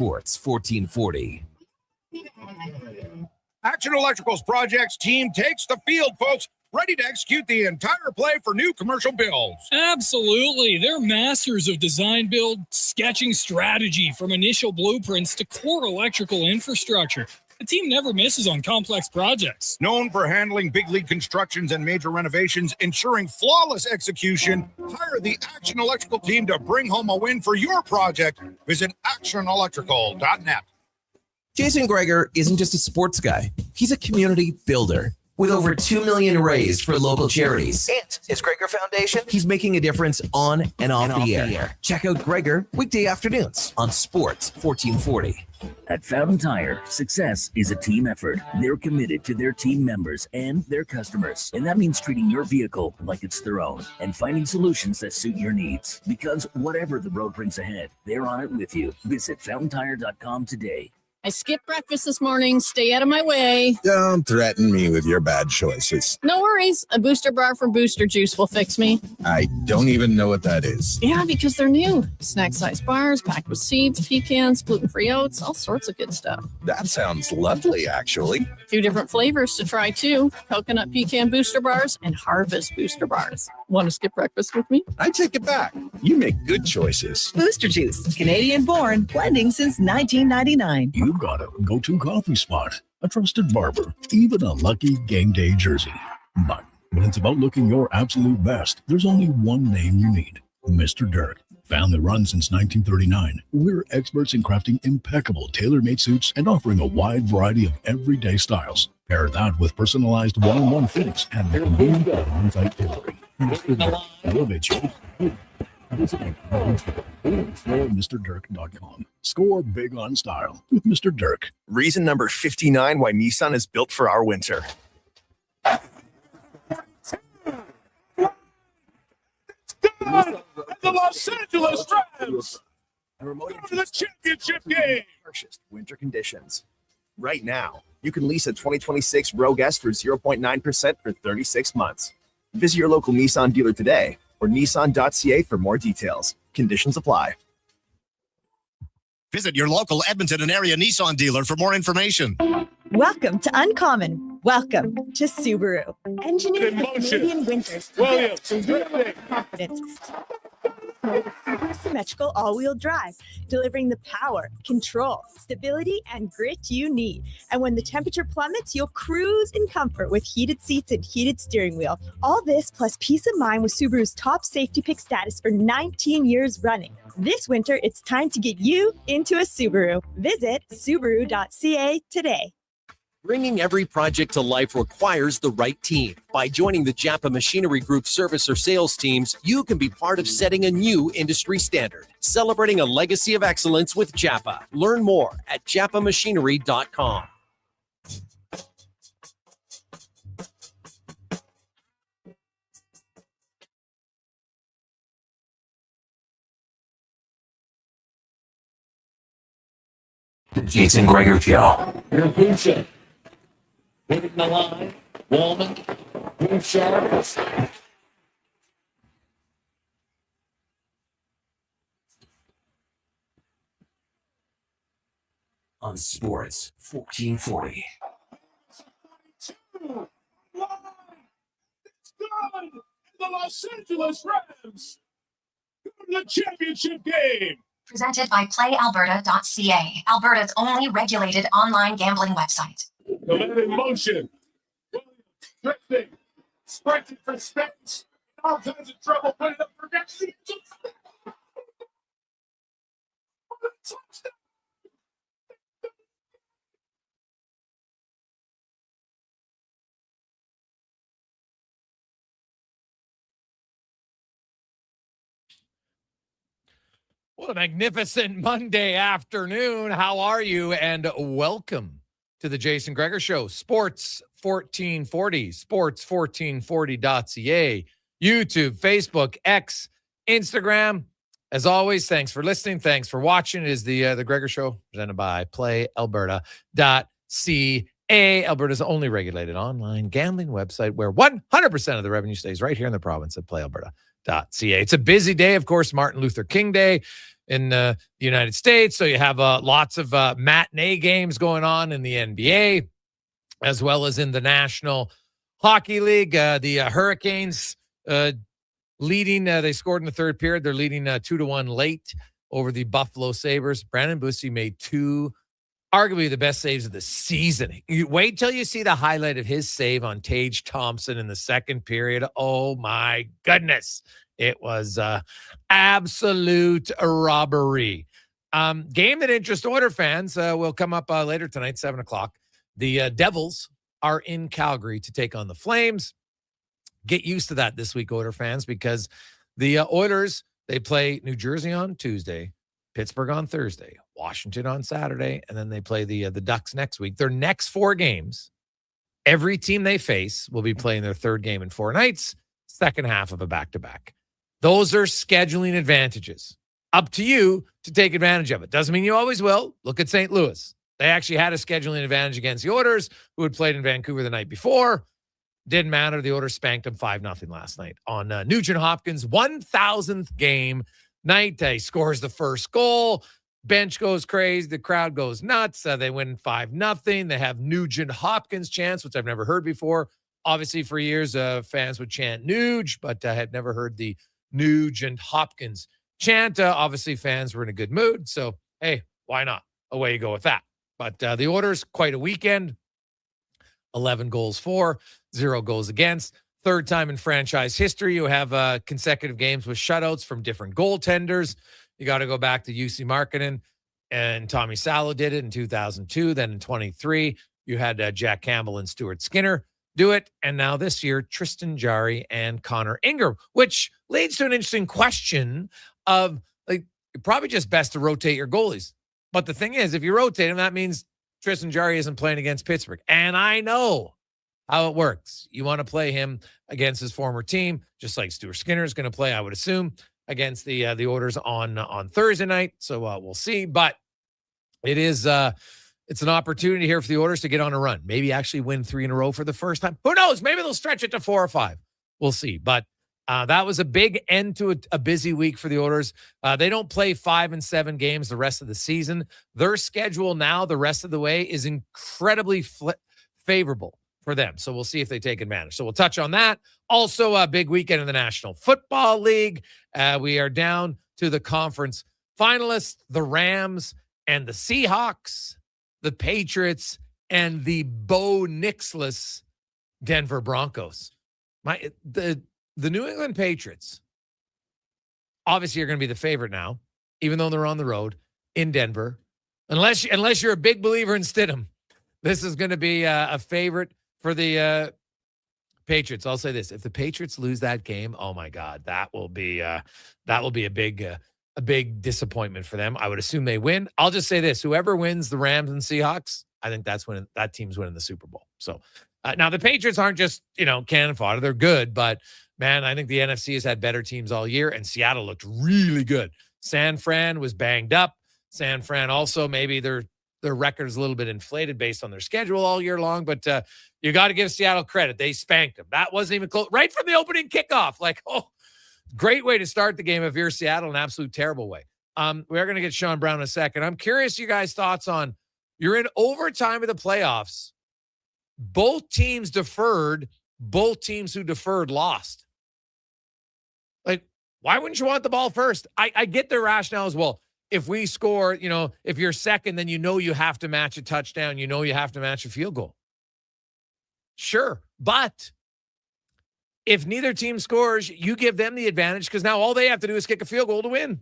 Sports 1440. Action Electrical's projects team takes the field, folks, ready to execute the entire play for new commercial builds. Absolutely. They're masters of design build, sketching strategy from initial blueprints to core electrical infrastructure. The team never misses on complex projects. Known for handling big league constructions and major renovations, ensuring flawless execution, hire the Action Electrical team to bring home a win for your project. Visit actionelectrical.net. Jason Gregor isn't just a sports guy. He's a community builder. With over $2 million raised for local charities and his Gregor Foundation, he's making a difference on and off the air. Check out Gregor weekday afternoons on Sports 1440. At Fountain Tire, success is a team effort. They're committed to their team members and their customers. And that means treating your vehicle like it's their own and finding solutions that suit your needs. Because whatever the road brings ahead, they're on it with you. Visit fountaintire.com today. I skipped breakfast this morning. Stay out of my way. Don't threaten me with your bad choices. No worries. A booster bar from Booster Juice will fix me. I don't even know what that is. Yeah, because they're new. Snack-sized bars packed with seeds, pecans, gluten-free oats, all sorts of good stuff. That sounds lovely, actually. 2 different flavors to try, too. Coconut pecan booster bars and harvest booster bars. Want to skip breakfast with me? I take it back. You make good choices. Booster Juice, Canadian-born, blending since 1999. You've got a go-to coffee spot, a trusted barber, even a lucky game day jersey. But when it's about looking your absolute best, there's only one name you need, Mr. Dirk. Family run since 1939, we're experts in crafting impeccable tailor-made suits and offering a wide variety of everyday styles. Pair that with personalized one-on-one fittings and the convenient on-site tailoring. Mr. Dirk elevates you. Visit MrDirk.com. Score big on style with Mr. Dirk. Reason number 59 why Nissan is built for our winter. The Los Angeles Rams go to the championship game. Harshest winter conditions. Right now, you can lease a 2026 Rogue S for 0.9% for 36 months. Visit your local Nissan dealer today or nissan.ca for more details. Conditions apply. Visit your local Edmonton and area Nissan dealer for more information. Welcome to Uncommon. Welcome to Subaru. Engineered for Canadian winters. Williams, confidence. Symmetrical all-wheel drive, delivering the power, control, stability, and grit you need. And when the temperature plummets, you'll cruise in comfort with heated seats and heated steering wheel. All this plus peace of mind with Subaru's top safety pick status for 19 years running. This winter, it's time to get you into a Subaru. Visit Subaru.ca today. Bringing every project to life requires the right team. By joining the Japa Machinery Group service or sales teams, you can be part of setting a new industry standard. Celebrating a legacy of excellence with Japa. Learn more at japamachinery.com. The Jason Gregor Show. Hitting the line, Wallman, good shot. On Sports 1440. It's good. The Los Angeles Rams go to the championship game. Presented by PlayAlberta.ca, Alberta's only regulated online gambling website. The man in motion. Drifting. Sprinting for space. All kinds of trouble. Put it up for next season. What a magnificent Monday afternoon. How are you? And welcome to the Jason Gregor Show. Sports 1440, sports1440.ca, YouTube, Facebook, X, Instagram. As always, thanks for listening. Thanks for watching. It is the Gregor Show presented by PlayAlberta.ca, Alberta's only regulated online gambling website where 100% of the revenue stays right here in the province at PlayAlberta.ca. It's a busy day, of course, Martin Luther King Day. in the United States. So you have lots of matinee games going on in the NBA, as well as in the National Hockey League. The Hurricanes leading. They scored in the third period. They're leading 2-1 late over the Buffalo Sabres. Brandon Bussi made two, arguably the best saves of the season. You wait till you see the highlight of his save on Tage Thompson in the second period. Oh my goodness. It was absolute robbery. Game that interests Oilers fans will come up later tonight, 7 o'clock. The Devils are in Calgary to take on the Flames. Get used to that this week, Oilers fans, because the Oilers, they play New Jersey on Tuesday, Pittsburgh on Thursday, Washington on Saturday, and then they play the Ducks next week. Their next 4 games, every team they face will be playing their third game in 4 nights, second half of a back-to-back. Those are scheduling advantages. Up to you to take advantage of it. Doesn't mean you always will. Look at St. Louis. They actually had a scheduling advantage against the Oilers, who had played in Vancouver the night before. Didn't matter. The Oilers spanked them 5-0 last night on Nugent Hopkins' 1,000th game night. He scores the first goal. Bench goes crazy. The crowd goes nuts. They win 5-0. They have Nugent Hopkins chants, which I've never heard before. Obviously, for years, fans would chant Nuge, but I had never heard the Nugent Hopkins chant. Obviously, fans were in a good mood. So, hey, why not? Away you go with that. But the Oilers, quite a weekend. 11 goals for, 0 goals against. Third time in franchise history, you have consecutive games with shutouts from different goaltenders. You got to go back to UC Markkanen, and Tommy Salo did it in 2002. Then in 23, you had Jack Campbell and Stuart Skinner do it. And now this year, Tristan Jarry and Connor Ingram, which leads to an interesting question of, like, probably just best to rotate your goalies. But the thing is, if you rotate them, that means Tristan Jarry isn't playing against Pittsburgh. And I know how it works. You want to play him against his former team, just like Stuart Skinner is going to play, I would assume, against the Oilers on Thursday night. So we'll see. But it is it's an opportunity here for the Oilers to get on a run. Maybe actually win 3 in a row for the first time. Who knows? Maybe they'll stretch it to 4 or 5. We'll see. But that was a big end to a busy week for the Oilers. They don't play 5 and 7 games the rest of the season. Their schedule now, the rest of the way, is incredibly favorable for them. So we'll see if they take advantage. So we'll touch on that. Also, a big weekend in the National Football League. We are down to the conference finalists, the Rams and the Seahawks, the Patriots, and the Bo Nixless Denver Broncos. The New England Patriots obviously are going to be the favorite now, even though they're on the road in Denver. Unless you're a big believer in Stidham, this is going to be a favorite for the Patriots. I'll say this: if the Patriots lose that game, oh my God, that will be a big disappointment for them. I would assume they win. I'll just say this: whoever wins the Rams and Seahawks, I think that team's winning the Super Bowl. So now the Patriots aren't just cannon fodder; they're good, but man, I think the NFC has had better teams all year, and Seattle looked really good. San Fran was banged up. San Fran also, maybe their record is a little bit inflated based on their schedule all year long, but you got to give Seattle credit. They spanked them. That wasn't even close. Right from the opening kickoff. Great way to start the game if you're Seattle, an absolute terrible way. We are going to get Sean Brown in a second. I'm curious you guys' thoughts on, you're in overtime of the playoffs. Both teams deferred. Both teams who deferred lost. Why wouldn't you want the ball first? I get their rationale as well. If we score, if you're second, then you have to match a touchdown. You have to match a field goal. Sure. But if neither team scores, you give them the advantage because now all they have to do is kick a field goal to win.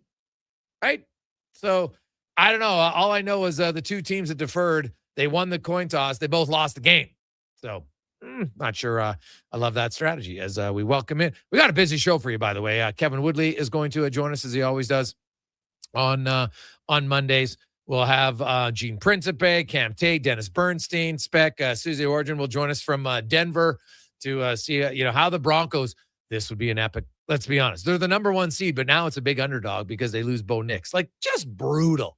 Right? So I don't know. All I know is the two teams that deferred, they won the coin toss. They both lost the game. So not sure I love that strategy as we welcome in. We got a busy show for you, by the way. Kevin Woodley is going to join us as he always does on Mondays. We'll have Gene Principe, Cam Tate, Dennis Bernstein, Speck, Susie Origin will join us from Denver to see how the Broncos. This would be an epic. Let's be honest. They're the number 1 seed, but now it's a big underdog because they lose Bo Nix. Just brutal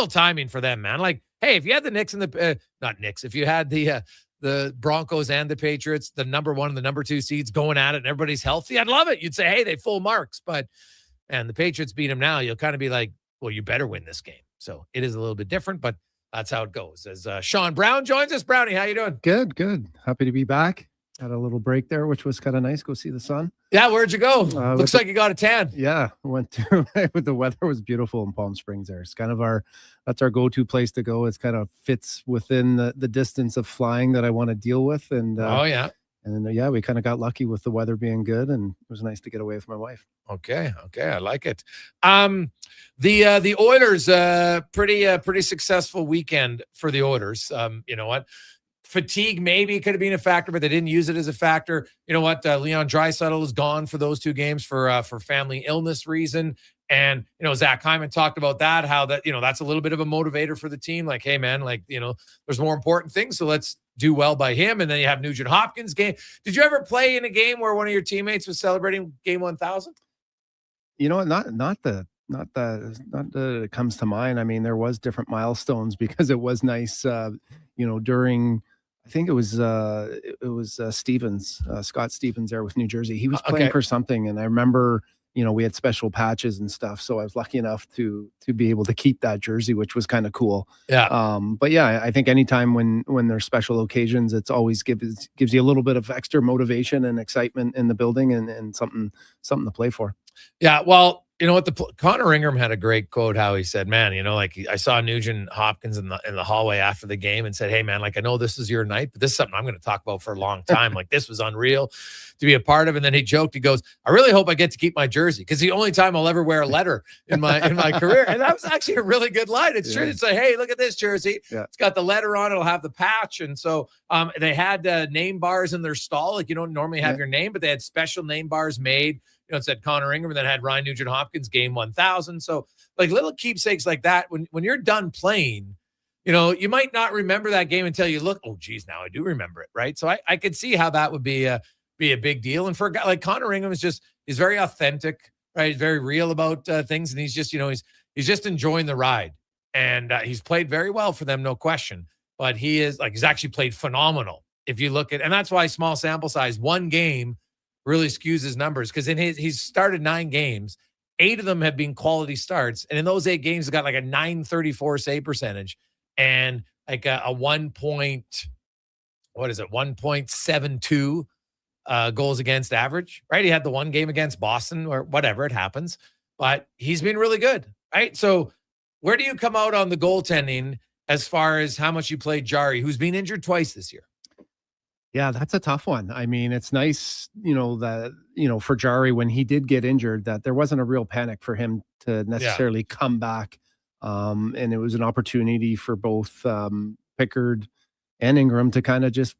timing for them, man. Hey, if you had the Knicks and if you had the Broncos and the Patriots, the number 1 and the number 2 seeds going at it and everybody's healthy, I'd love it. You'd say, hey, they full marks. But, and the Patriots beat them now. You'll kind of be like, well, you better win this game. So it is a little bit different, but that's how it goes. As Sean Brown joins us. Brownie, how you doing? Good. Happy to be back. Had a little break there, which was kind of nice. Go see the sun. Yeah, where'd you go? Looks like you got a tan. Yeah, went to. The weather was beautiful in Palm Springs. There, it's kind of that's our go-to place to go. It kind of fits within the distance of flying that I want to deal with. And yeah, we kind of got lucky with the weather being good, and it was nice to get away with my wife. Okay, I like it. The Oilers, pretty successful weekend for the Oilers. You know what? Fatigue maybe could have been a factor, but they didn't use it as a factor. You know what? Leon Draisaitl is gone for those 2 games for family illness reason. And, you know, Zach Hyman talked about that, how that, you know, that's a little bit of a motivator for the team. Like, hey, man, like, you know, there's more important things. So let's do well by him. And then you have Nugent Hopkins game. Did you ever play in a game where one of your teammates was celebrating game 1,000? You know, not that it comes to mind. I mean, there was different milestones because it was nice, you know, during, I think it was Stevens, Scott Stevens there with New Jersey. He was playing for something. And I remember, you know, we had special patches and stuff. So I was lucky enough to be able to keep that jersey, which was kind of cool. Yeah. But yeah, I think anytime when there's special occasions, it's always gives you a little bit of extra motivation and excitement in the building and something to play for. Yeah. Well, you know what? Connor Ingram had a great quote. How he said, "Man, you know, like I saw Nugent Hopkins in the hallway after the game and said, hey, man, like I know this is your night, but this is something I'm going to talk about for a long time. Like this was unreal to be a part of." And then he joked, he goes, "I really hope I get to keep my jersey because the only time I'll ever wear a letter in my career." And that was actually a really good line. It's true to say, "Hey, look at this jersey. Yeah. It's got the letter on. It'll have the patch." And so they had name bars in their stall. Like you don't normally have your name, but they had special name bars made. You know, it said Connor Ingram, and then had Ryan Nugent Hopkins game 1,000. So like little keepsakes like that, when you're done playing, you know, you might not remember that game until you look, oh geez, now I do remember it. Right. So I could see how that would be a big deal. And for a guy like Connor Ingram he's very authentic, right? He's very real about things. And he's just, you know, he's just enjoying the ride, and he's played very well for them. No question, but he's actually played phenomenal. If you look at, and that's why small sample size, 1 game really skews his numbers, because he's started 9 games. 8 of them have been quality starts. And in those 8 games, he's got like a .934 save percentage and like a 1.72 goals against average, right? He had the 1 game against Boston or whatever, it happens, but he's been really good, right? So where do you come out on the goaltending as far as how much you played Jari, who's been injured twice this year? Yeah, that's a tough one. I mean, it's nice, you know, that, you know, for Jari, when he did get injured, that there wasn't a real panic for him to necessarily come back. And it was an opportunity for both Pickard and Ingram to kind of just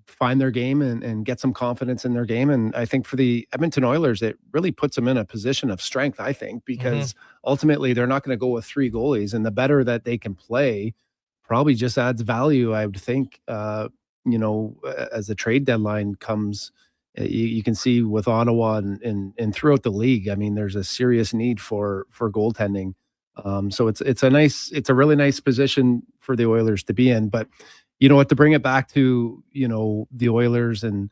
find their game and get some confidence in their game. And I think for the Edmonton Oilers, it really puts them in a position of strength, I think, because ultimately they're not going to go with 3 goalies. And the better that they can play probably just adds value, I would think, you know, as the trade deadline comes. You can see with Ottawa and throughout the league, I mean, there's a serious need for goaltending. So it's a really nice position for the Oilers to be in. But you know what, to bring it back to, you know, the Oilers and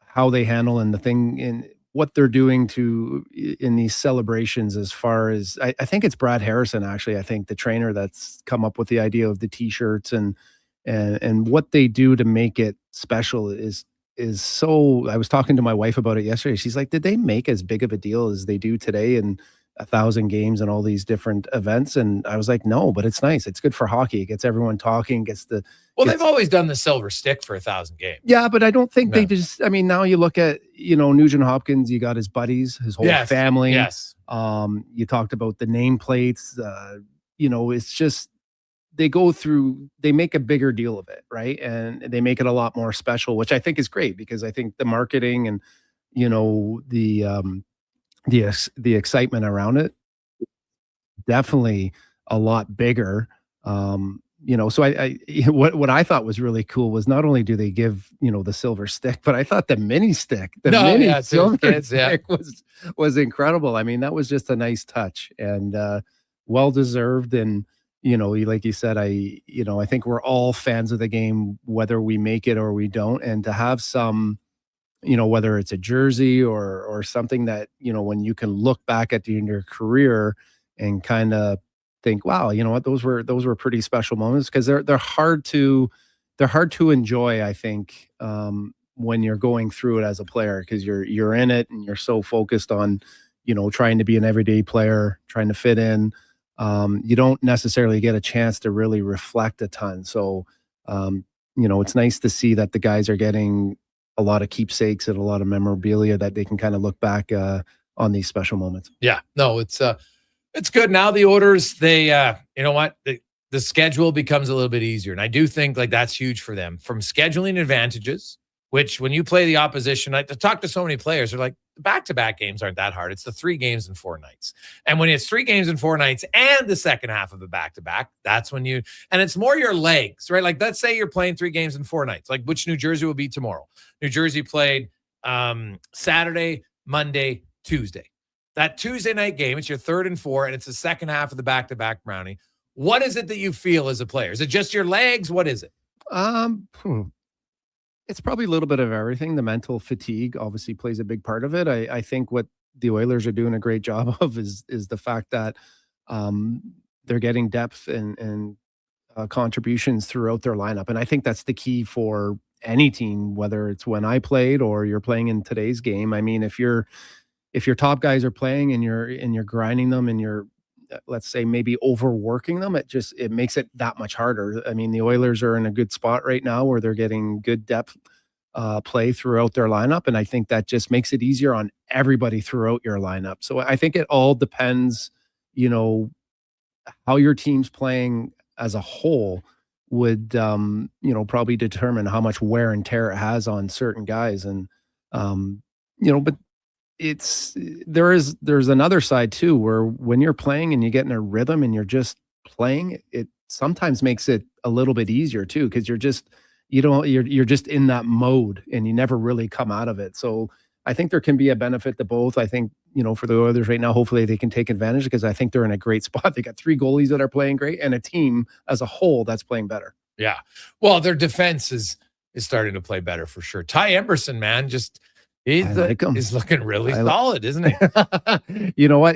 how they handle and the thing and what they're doing in these celebrations, as far as I think it's Brad Harrison, actually, I think the trainer that's come up with the idea of the t-shirts and what they do to make it special is so. I was talking to my wife about it yesterday. She's like, did they make as big of a deal as they do today in 1,000 games and all these different events? And I was like, no, but it's nice. It's good for hockey. It gets everyone talking, they've always done the silver stick for 1,000 games. Yeah, but I don't think they just, I mean, now you look at, you know, Nugent Hopkins, you got his buddies, his whole family. Yes. You talked about the nameplates, you know, it's just, they make a bigger deal of it, right? And they make it a lot more special, which I think is great, because I think the marketing and, you know, the excitement around it, definitely a lot bigger. You know, so what I thought was really cool was not only do they give, you know, the silver stick, but I thought the mini stick, silver stick was incredible. I mean, that was just a nice touch and well deserved. And you know, like you said, I think we're all fans of the game, whether we make it or we don't. And to have some, you know, whether it's a jersey or something that, you know, when you can look back at your career and kind of think, wow, you know what, those were pretty special moments, because they're hard to enjoy, I think, when you're going through it as a player, because you're in it and you're so focused on, you know, trying to be an everyday player, trying to fit in. You don't necessarily get a chance to really reflect a ton. So, you know, it's nice to see that the guys are getting a lot of keepsakes and a lot of memorabilia that they can kind of look back on these special moments. Yeah, no, it's good. Now the Oilers, they, you know what, the schedule becomes a little bit easier. And I do think like that's huge for them from scheduling advantages, which when you play the opposition, I talk to so many players, they're like, back-to-back games aren't that hard. It's the 3 games in 4 nights. And when it's 3 games in 4 nights and the second half of a back-to-back, that's when and it's more your legs, right? Like, let's say you're playing 3 games in 4 nights, like which New Jersey will be tomorrow. New Jersey played Saturday, Monday, Tuesday. That Tuesday night game, it's your 3rd and 4, and it's the second half of the back-to-back, Brownie. What is it that you feel as a player? Is it just your legs? What is it? It's probably a little bit of everything. The mental fatigue obviously plays a big part of it. I think what the Oilers are doing a great job of is the fact that they're getting depth and contributions throughout their lineup. And I think that's the key for any team, whether it's when I played or you're playing in today's game. I mean, if your top guys are playing and you're grinding them and you're, let's say, maybe overworking them, it makes it that much harder. I mean, the Oilers are in a good spot right now where they're getting good depth play throughout their lineup. And I think that just makes it easier on everybody throughout your lineup. So I think it all depends, you know, how your team's playing as a whole would, you know, probably determine how much wear and tear it has on certain guys. And, you know, but there's another side too, where when you're playing and you get in a rhythm and you're just playing, it sometimes makes it a little bit easier too, because you're just in that mode and you never really come out of it. So I think there can be a benefit to both. I think, you know, for the Oilers right now, hopefully they can take advantage, because I think they're in a great spot. They got 3 goalies that are playing great and a team as a whole that's playing better. Yeah. Well, their defense is starting to play better for sure. Ty Emberson, man, he's looking really solid, isn't he? You know what?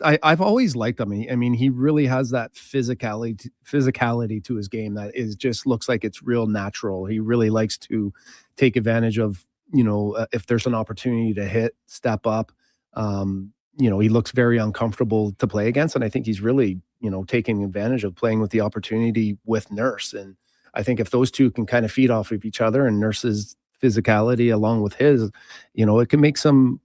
I've always liked him. I mean, he really has that physicality to his game that just looks like it's real natural. He really likes to take advantage of, you know, if there's an opportunity to step up. You know, he looks very uncomfortable to play against. And I think he's really, you know, taking advantage of playing with the opportunity with Nurse. And I think if those two can kind of feed off of each other, and Nurse's physicality along with his, you know, it can make some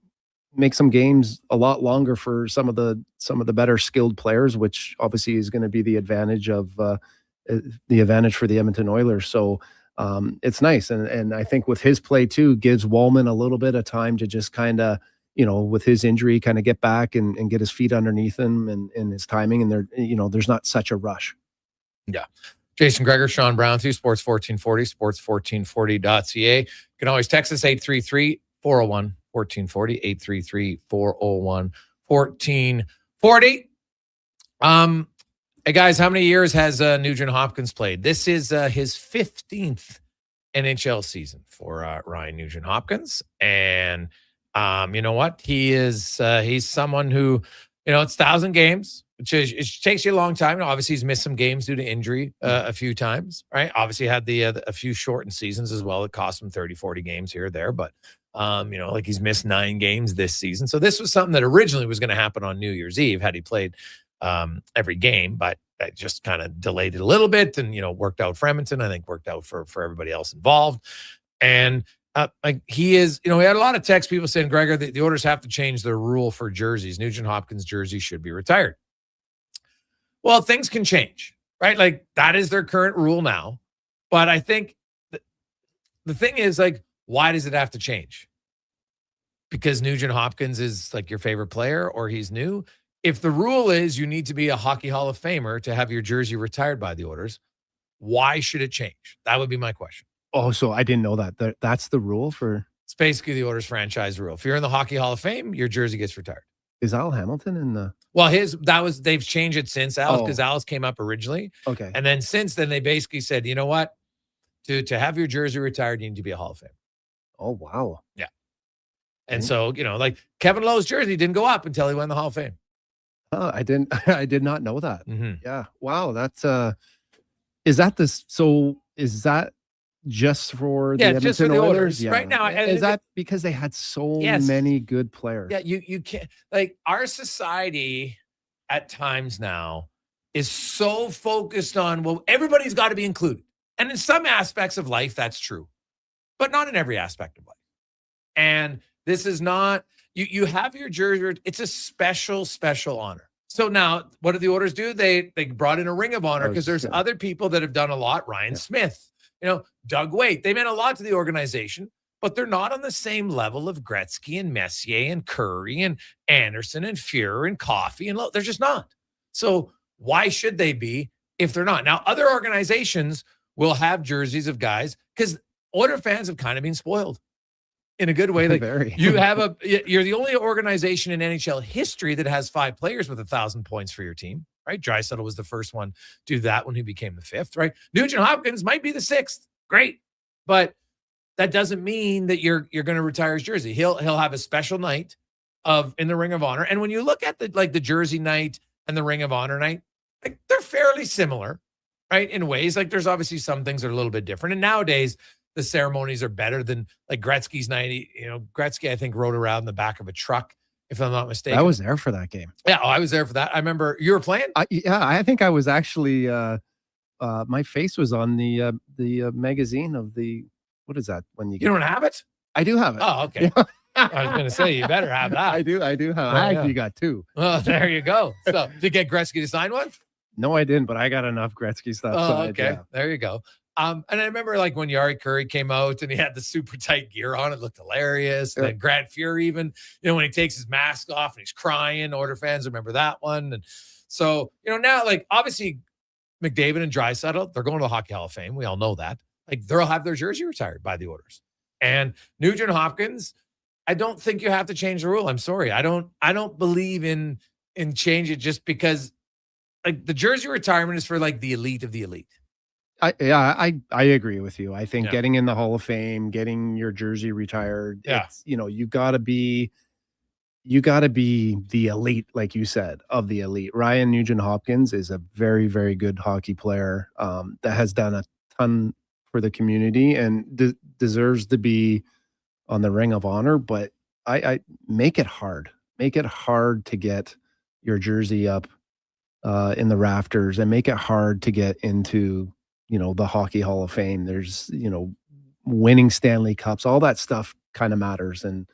games a lot longer for some of the better skilled players, which obviously is going to be the advantage for the Edmonton Oilers. So it's nice. And I think with his play too, gives Wallman a little bit of time to just kind of, you know, with his injury, kind of get back and get his feet underneath him and his timing. And there's not such a rush. Yeah. Jason Gregor, Sean Brown, through Sports 1440, sports1440.ca. You can always text us 833-401-1440, 833-401-1440. Hey guys, how many years has Nugent Hopkins played? This is his 15th NHL season for Ryan Nugent Hopkins. And you know what? He's someone who, you know, it's 1,000 games. It takes you a long time. Obviously, he's missed some games due to injury a few times, right? Obviously, had a few shortened seasons as well. It cost him 30, 40 games here or there. But, you know, like he's missed 9 games this season. So this was something that originally was going to happen on New Year's Eve had he played every game. But that just kind of delayed it a little bit and, you know, worked out for Edmonton. I think worked out for everybody else involved. And like he is, you know, we had a lot of text people saying, Gregor, the Oilers have to change their rule for jerseys. Nugent Hopkins jersey should be retired. Well, things can change, right? Like that is their current rule now. But I think the thing is, like, why does it have to change? Because Nugent Hopkins is like your favorite player or he's new. If the rule is you need to be a Hockey Hall of Famer to have your jersey retired by the Oilers, why should it change? That would be my question. Oh, so I didn't know that. That's the rule for... It's basically the Oilers franchise rule. If you're in the Hockey Hall of Fame, your jersey gets retired. Is Al Hamilton in the... Well, they've changed it since Al's, because Al's came up originally. Okay. And then since then, they basically said, you know what? To have your jersey retired, you need to be a Hall of Fame. Oh, wow. Yeah. And so, you know, like Kevin Lowe's jersey didn't go up until he won the Hall of Fame. Oh, I did not know that. Mhm. Yeah. Wow. That's is that just for the Yeah, Edmonton just for the Oilers? Oilers. Yeah. Right now, Is that because they had so Yes. many good players? Yeah, you can't, like, our society at times now is so focused on, well, everybody's got to be included. And in some aspects of life, that's true, but not in every aspect of life. And this is not, you have your jersey. It's a special, special honor. So now what do the Oilers do? They brought in a Ring of Honor because there's other people that have done a lot. Ryan Smith, Doug Waite. They meant a lot to the organization, but they're not on the same level of Gretzky and Messier and Curry and Anderson and Fuhrer and Coffey. And they're just not. So why should they be if they're not? Now, other organizations will have jerseys of guys because Oiler fans have kind of been spoiled in a good way. Like you're the only organization in NHL history that has 5 players with 1,000 points for your team, right? Draisaitl was the first one to do that when he became the 5th, right? Nugent Hopkins might be the 6th. Great. But that doesn't mean that you're going to retire his jersey. He'll have a special night in the Ring of Honor. And when you look at the jersey night and the Ring of Honor night, like, they're fairly similar, right? In ways, like, there's obviously some things that are a little bit different. And nowadays the ceremonies are better than like Gretzky's night. Gretzky, I think, rode around in the back of a truck, if I'm not mistaken. I was there for that game. Yeah, I was there for that. I remember you were playing. I think I was actually. My face was on the magazine of the. What is that? When you don't have it? I do have it. Oh, okay. Yeah. I was going to say you better have that. I do have. I actually got 2. Oh, there you go. So did you get Gretzky to sign one? No, I didn't, but I got enough Gretzky stuff. Oh, okay. Yeah. There you go. And I remember, like, when Yari Curry came out and he had the super tight gear on, it looked hilarious. And then Grant Fuhrer, even, when he takes his mask off and he's crying, Oiler fans remember that one. And so, now, like, obviously McDavid and Draisaitl, they're going to the Hockey Hall of Fame. We all know that. Like, they'll have their jersey retired by the Oilers. And Nugent Hopkins, I don't think you have to change the rule. I'm sorry. I don't believe in change it just because, like, the jersey retirement is for, like, the elite of the elite. I agree with you. I think getting in the Hall of Fame, getting your jersey retired, it's, you gotta be the elite, like you said, of the elite. Ryan Nugent Hopkins is a very, very good hockey player that has done a ton for the community and deserves to be on the Ring of Honor. But I make it hard to get your jersey up in the rafters and make it hard to get into the Hockey Hall of Fame. There's, winning Stanley Cups, all that stuff kind of matters. And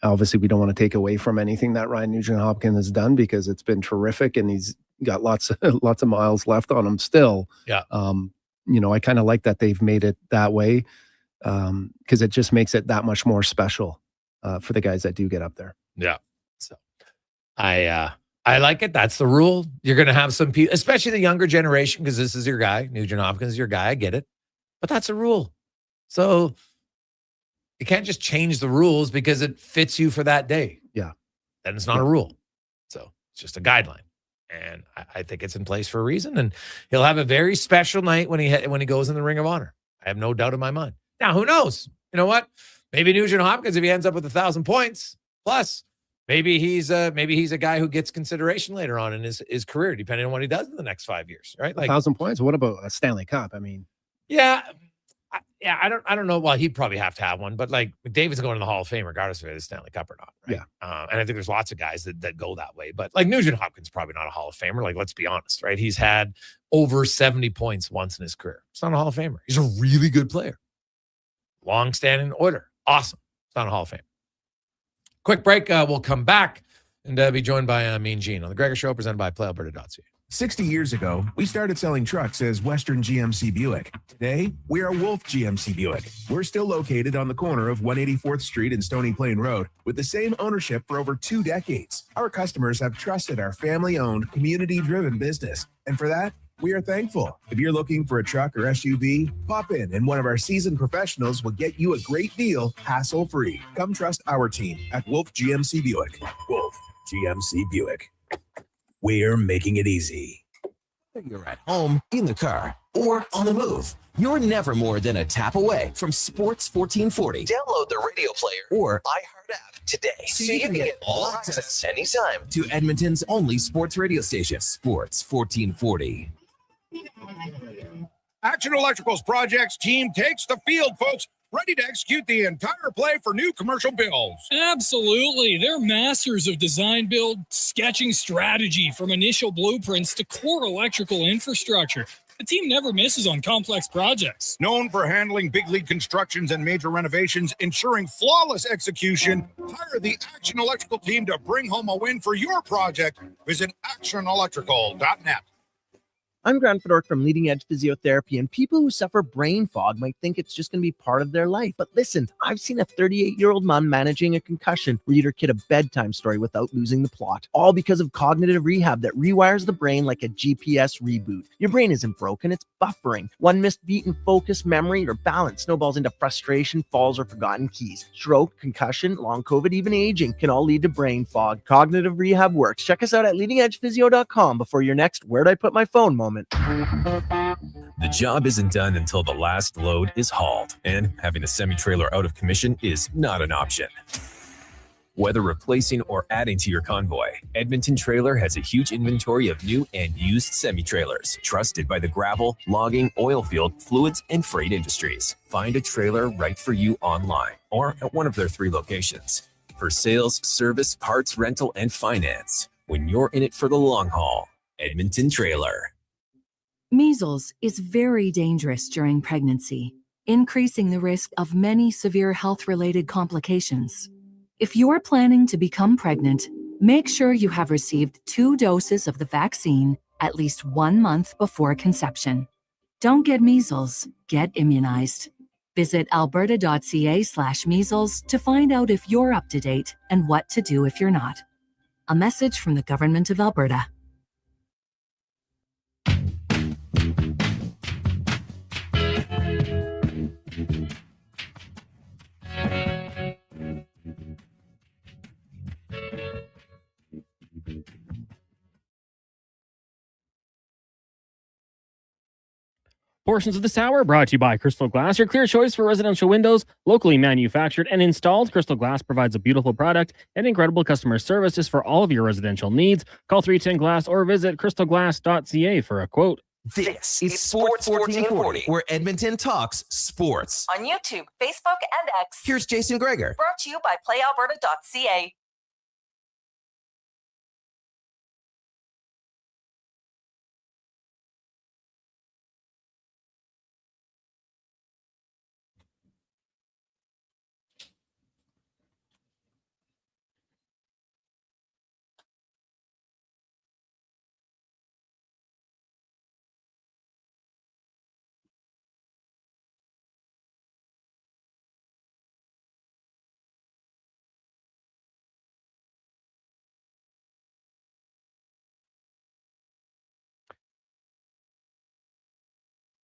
obviously we don't want to take away from anything that Ryan Nugent Hopkins has done because it's been terrific and he's got lots of miles left on him still. Yeah. I kind of like that they've made it that way because it just makes it that much more special for the guys that do get up there. Yeah. So I like it. That's the rule. You're going to have some people, especially the younger generation, because this is your guy. Nugent Hopkins is your guy. I get it. But that's a rule. So you can't just change the rules because it fits you for that day. Yeah. Then it's not a rule. So it's just a guideline. And I think it's in place for a reason. And he'll have a very special night when he goes in the Ring of Honor. I have no doubt in my mind. Now, who knows? You know what? Maybe Nugent Hopkins, if he ends up with 1,000 points plus, maybe he's a guy who gets consideration later on in his career, depending on what he does in the next 5 years, right? Like 1,000 points. What about a Stanley Cup? I mean, I don't know. Well, he'd probably have to have one, but like McDavid's going to the Hall of Fame regardless if it's Stanley Cup or not, right? Yeah. And I think there's lots of guys that go that way, but like Nugent Hopkins probably not a Hall of Famer. Like, let's be honest, right? He's had over 70 points once in his career. It's not a Hall of Famer. He's a really good player. Long-standing Oiler. Awesome. It's not a Hall of Fame. Quick break. We'll come back and be joined by Mean Gene on the Gregor Show, presented by PlayAlberta.ca. 60 years ago, we started selling trucks as Western GMC Buick. Today, we are Wolf GMC Buick. We're still located on the corner of 184th Street and Stony Plain Road with the same ownership for over 2 decades. Our customers have trusted our family-owned, community-driven business. And for that, we are thankful. If you're looking for a truck or SUV, pop in and one of our seasoned professionals will get you a great deal, hassle-free. Come trust our team at Wolf GMC Buick. Wolf GMC Buick. We're making it easy. You're at home, in the car, or on the move. You're never more than a tap away from Sports 1440. Download the radio player or iHeart app today so you can get all access anytime to Edmonton's only sports radio station, Sports 1440. Action Electrical's projects team takes the field, folks, ready to execute the entire play for new commercial builds. Absolutely. They're masters of design build, sketching strategy from initial blueprints to core electrical infrastructure. The team never misses on complex projects. Known for handling big league constructions and major renovations, ensuring flawless execution, hire the Action Electrical team to bring home a win for your project. Visit actionelectrical.net. I'm Grant Fedork from Leading Edge Physiotherapy, and people who suffer brain fog might think it's just going to be part of their life. But listen, I've seen a 38-year-old mom managing a concussion read her kid a bedtime story without losing the plot, all because of cognitive rehab that rewires the brain like a GPS reboot. Your brain isn't broken, it's buffering. One missed beat in focus, memory, or balance snowballs into frustration, falls, or forgotten keys. Stroke, concussion, long COVID, even aging can all lead to brain fog. Cognitive rehab works. Check us out at leadingedgephysio.com before your next "where'd I put my phone" moment. The job isn't done until the last load is hauled, and having a semi-trailer out of commission is not an option. Whether replacing or adding to your convoy, Edmonton Trailer has a huge inventory of new and used semi-trailers, trusted by the gravel, logging, oil field, fluids, and freight industries. Find a trailer right for you online or at one of their 3 locations. For sales, service, parts, rental, and finance, when you're in it for the long haul, Edmonton Trailer. Measles is very dangerous during pregnancy, increasing the risk of many severe health-related complications. If you're planning to become pregnant, make sure you have received 2 doses of the vaccine at least 1 month before conception. Don't get measles, get immunized. Visit alberta.ca/measles to find out if you're up to date and what to do if you're not. A message from the Government of Alberta. Portions of this hour brought to you by Crystal Glass, your clear choice for residential windows, locally manufactured and installed. Crystal Glass provides a beautiful product and incredible customer services for all of your residential needs. Call 310 Glass or visit crystalglass.ca for a quote. This is Sports 1440, where Edmonton talks sports. On YouTube, Facebook, and X. Here's Jason Gregor. Brought to you by playalberta.ca.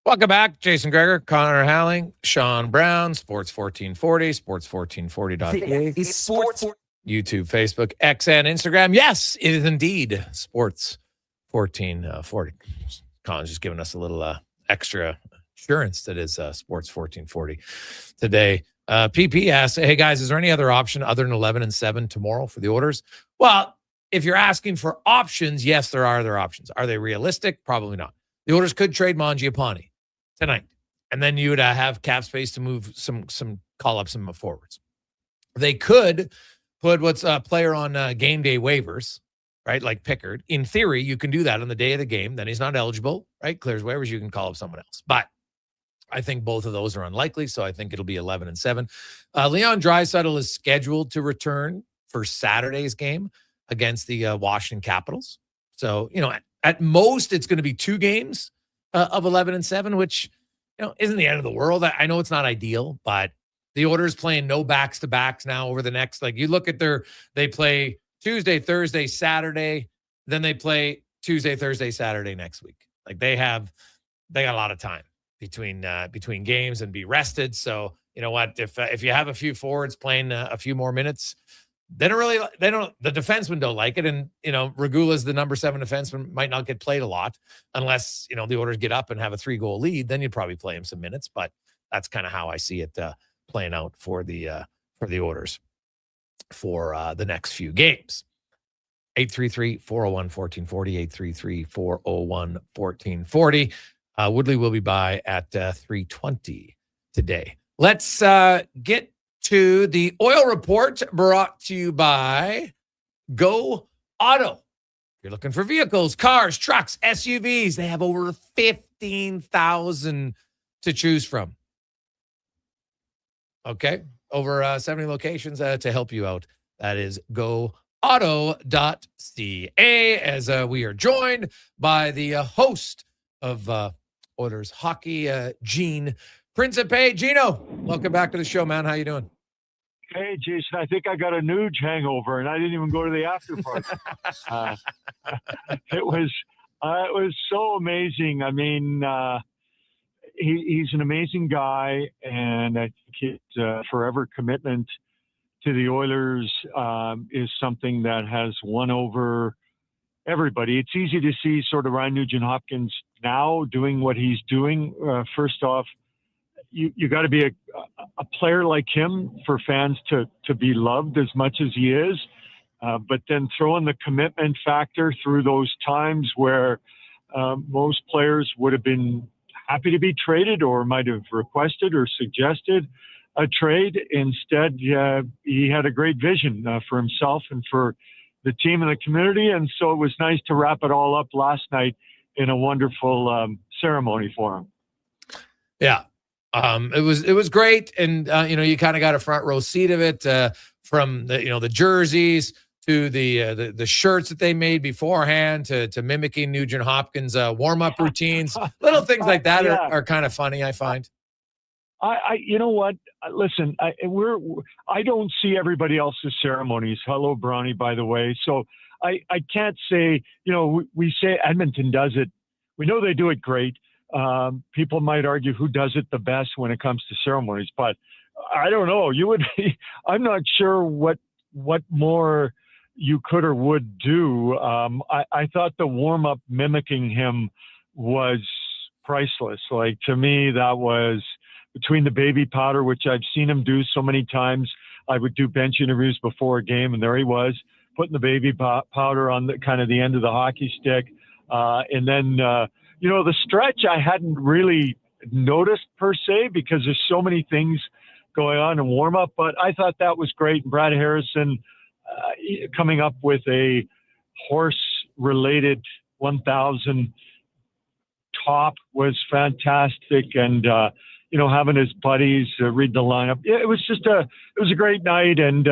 Welcome back. Jason Gregor, Connor Halley, Sean Brown, Sports 1440, sports1440.ca. It's Sports. YouTube, Facebook, X, and Instagram. Yes, it is indeed Sports 1440. Connor's just giving us a little extra assurance that is Sports 1440 today. PP asks, hey guys, is there any other option other than 11 and 7 tomorrow for the orders? Well, if you're asking for options, yes, there are other options. Are they realistic? Probably not. The orders could trade Mangiapane tonight, and then you would have cap space to move some call-ups and forwards. They could put what's a player on game day waivers, right? Like Pickard. In theory, you can do that on the day of the game. Then he's not eligible, right? Clears waivers. You can call up someone else. But I think both of those are unlikely, so I think it'll be 11 and 7. Leon Draisaitl is scheduled to return for Saturday's game against the Washington Capitals. So, at most, it's going to be 2 games of 11 and 7, which, isn't the end of the world. I know it's not ideal, but the Oilers playing no backs-to-backs now over the next, you look at they play Tuesday, Thursday, Saturday, then they play Tuesday, Thursday, Saturday next week. They got a lot of time between games and be rested. So, you know what, if you have a few forwards playing a few more minutes, the defensemen don't like it. And, Regula's the number 7 defenseman, might not get played a lot unless, the Oilers get up and have a 3-goal lead. Then you'd probably play him some minutes. But that's kind of how I see it playing out for the Oilers for the next few games. 833-401-1440, 833-401-1440. Woodley will be by at 3:20 today. Let's get to the oil report, brought to you by Go Auto. If you're looking for vehicles, cars, trucks, SUVs, they have over 15,000 to choose from. Okay, over 70 locations to help you out. That is goauto.ca, as we are joined by the host of Oilers Hockey, Gene Principe. Gino, welcome back to the show, man. How you doing? Hey, Jason, I think I got a Nuge hangover, and I didn't even go to the after party. It was so amazing. I mean, he's an amazing guy, and I think his forever commitment to the Oilers is something that has won over everybody. It's easy to see sort of Ryan Nugent-Hopkins now doing what he's doing. First off, you got to be a player like him for fans to be loved as much as he is. But then throw in the commitment factor through those times where most players would have been happy to be traded or might have requested or suggested a trade. Instead, he had a great vision for himself and for the team and the community. And so it was nice to wrap it all up last night in a wonderful ceremony for him. Yeah. It was great. And, you kind of got a front row seat of it, from the jerseys to the shirts that they made beforehand to mimicking Nugent Hopkins' warm-up routines. Little things like that are kind of funny, I find. You know what? Listen, I don't see everybody else's ceremonies. Hello, Bronny, by the way. So I can't say, we say Edmonton does it. We know they do it great. People might argue who does it the best when it comes to ceremonies, but I don't know. I'm not sure what more you could or would do. I thought the warm-up mimicking him was priceless. Like, to me, that was between the baby powder, which I've seen him do so many times. I would do bench interviews before a game, and there he was, putting the baby powder on the kind of the end of the hockey stick. And then, the stretch I hadn't really noticed per se because there's so many things going on in warm-up, but I thought that was great. And Brad Harrison coming up with a horse-related 1,000 top was fantastic. And, having his buddies read the lineup. It was a great night. And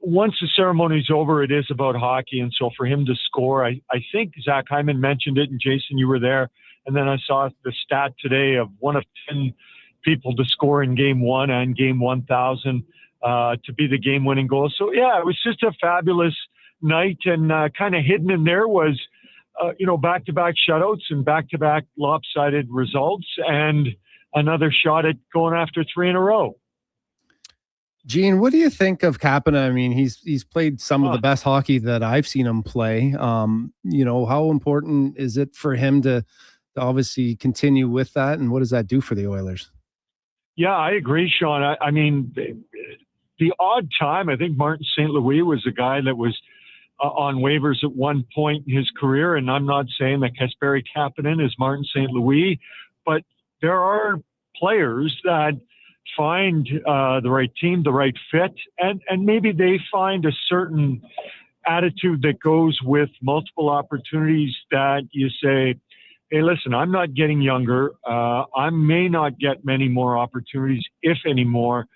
once the ceremony's over, it is about hockey. And so for him to score, I think Zach Hyman mentioned it, and Jason, you were there. And then I saw the stat today of 1 of 10 people to score in game 1 and game 1,000 to be the game-winning goal. So, yeah, it was just a fabulous night. And kind of hidden in there was, back-to-back shutouts and back-to-back lopsided results and another shot at going after 3 in a row. Gene, what do you think of Kapanen? I mean, he's played some of the best hockey that I've seen him play. How important is it for him to obviously continue with that, and what does that do for the Oilers? Yeah, I agree, Sean. I mean, the odd time, I think Martin St. Louis was a guy that was on waivers at one point in his career, and I'm not saying that Kasperi Kapanen is Martin St. Louis, but there are players that find the right team, the right fit, and maybe they find a certain attitude that goes with multiple opportunities that you say, hey, listen, I'm not getting younger. I may not get many more opportunities, if any more.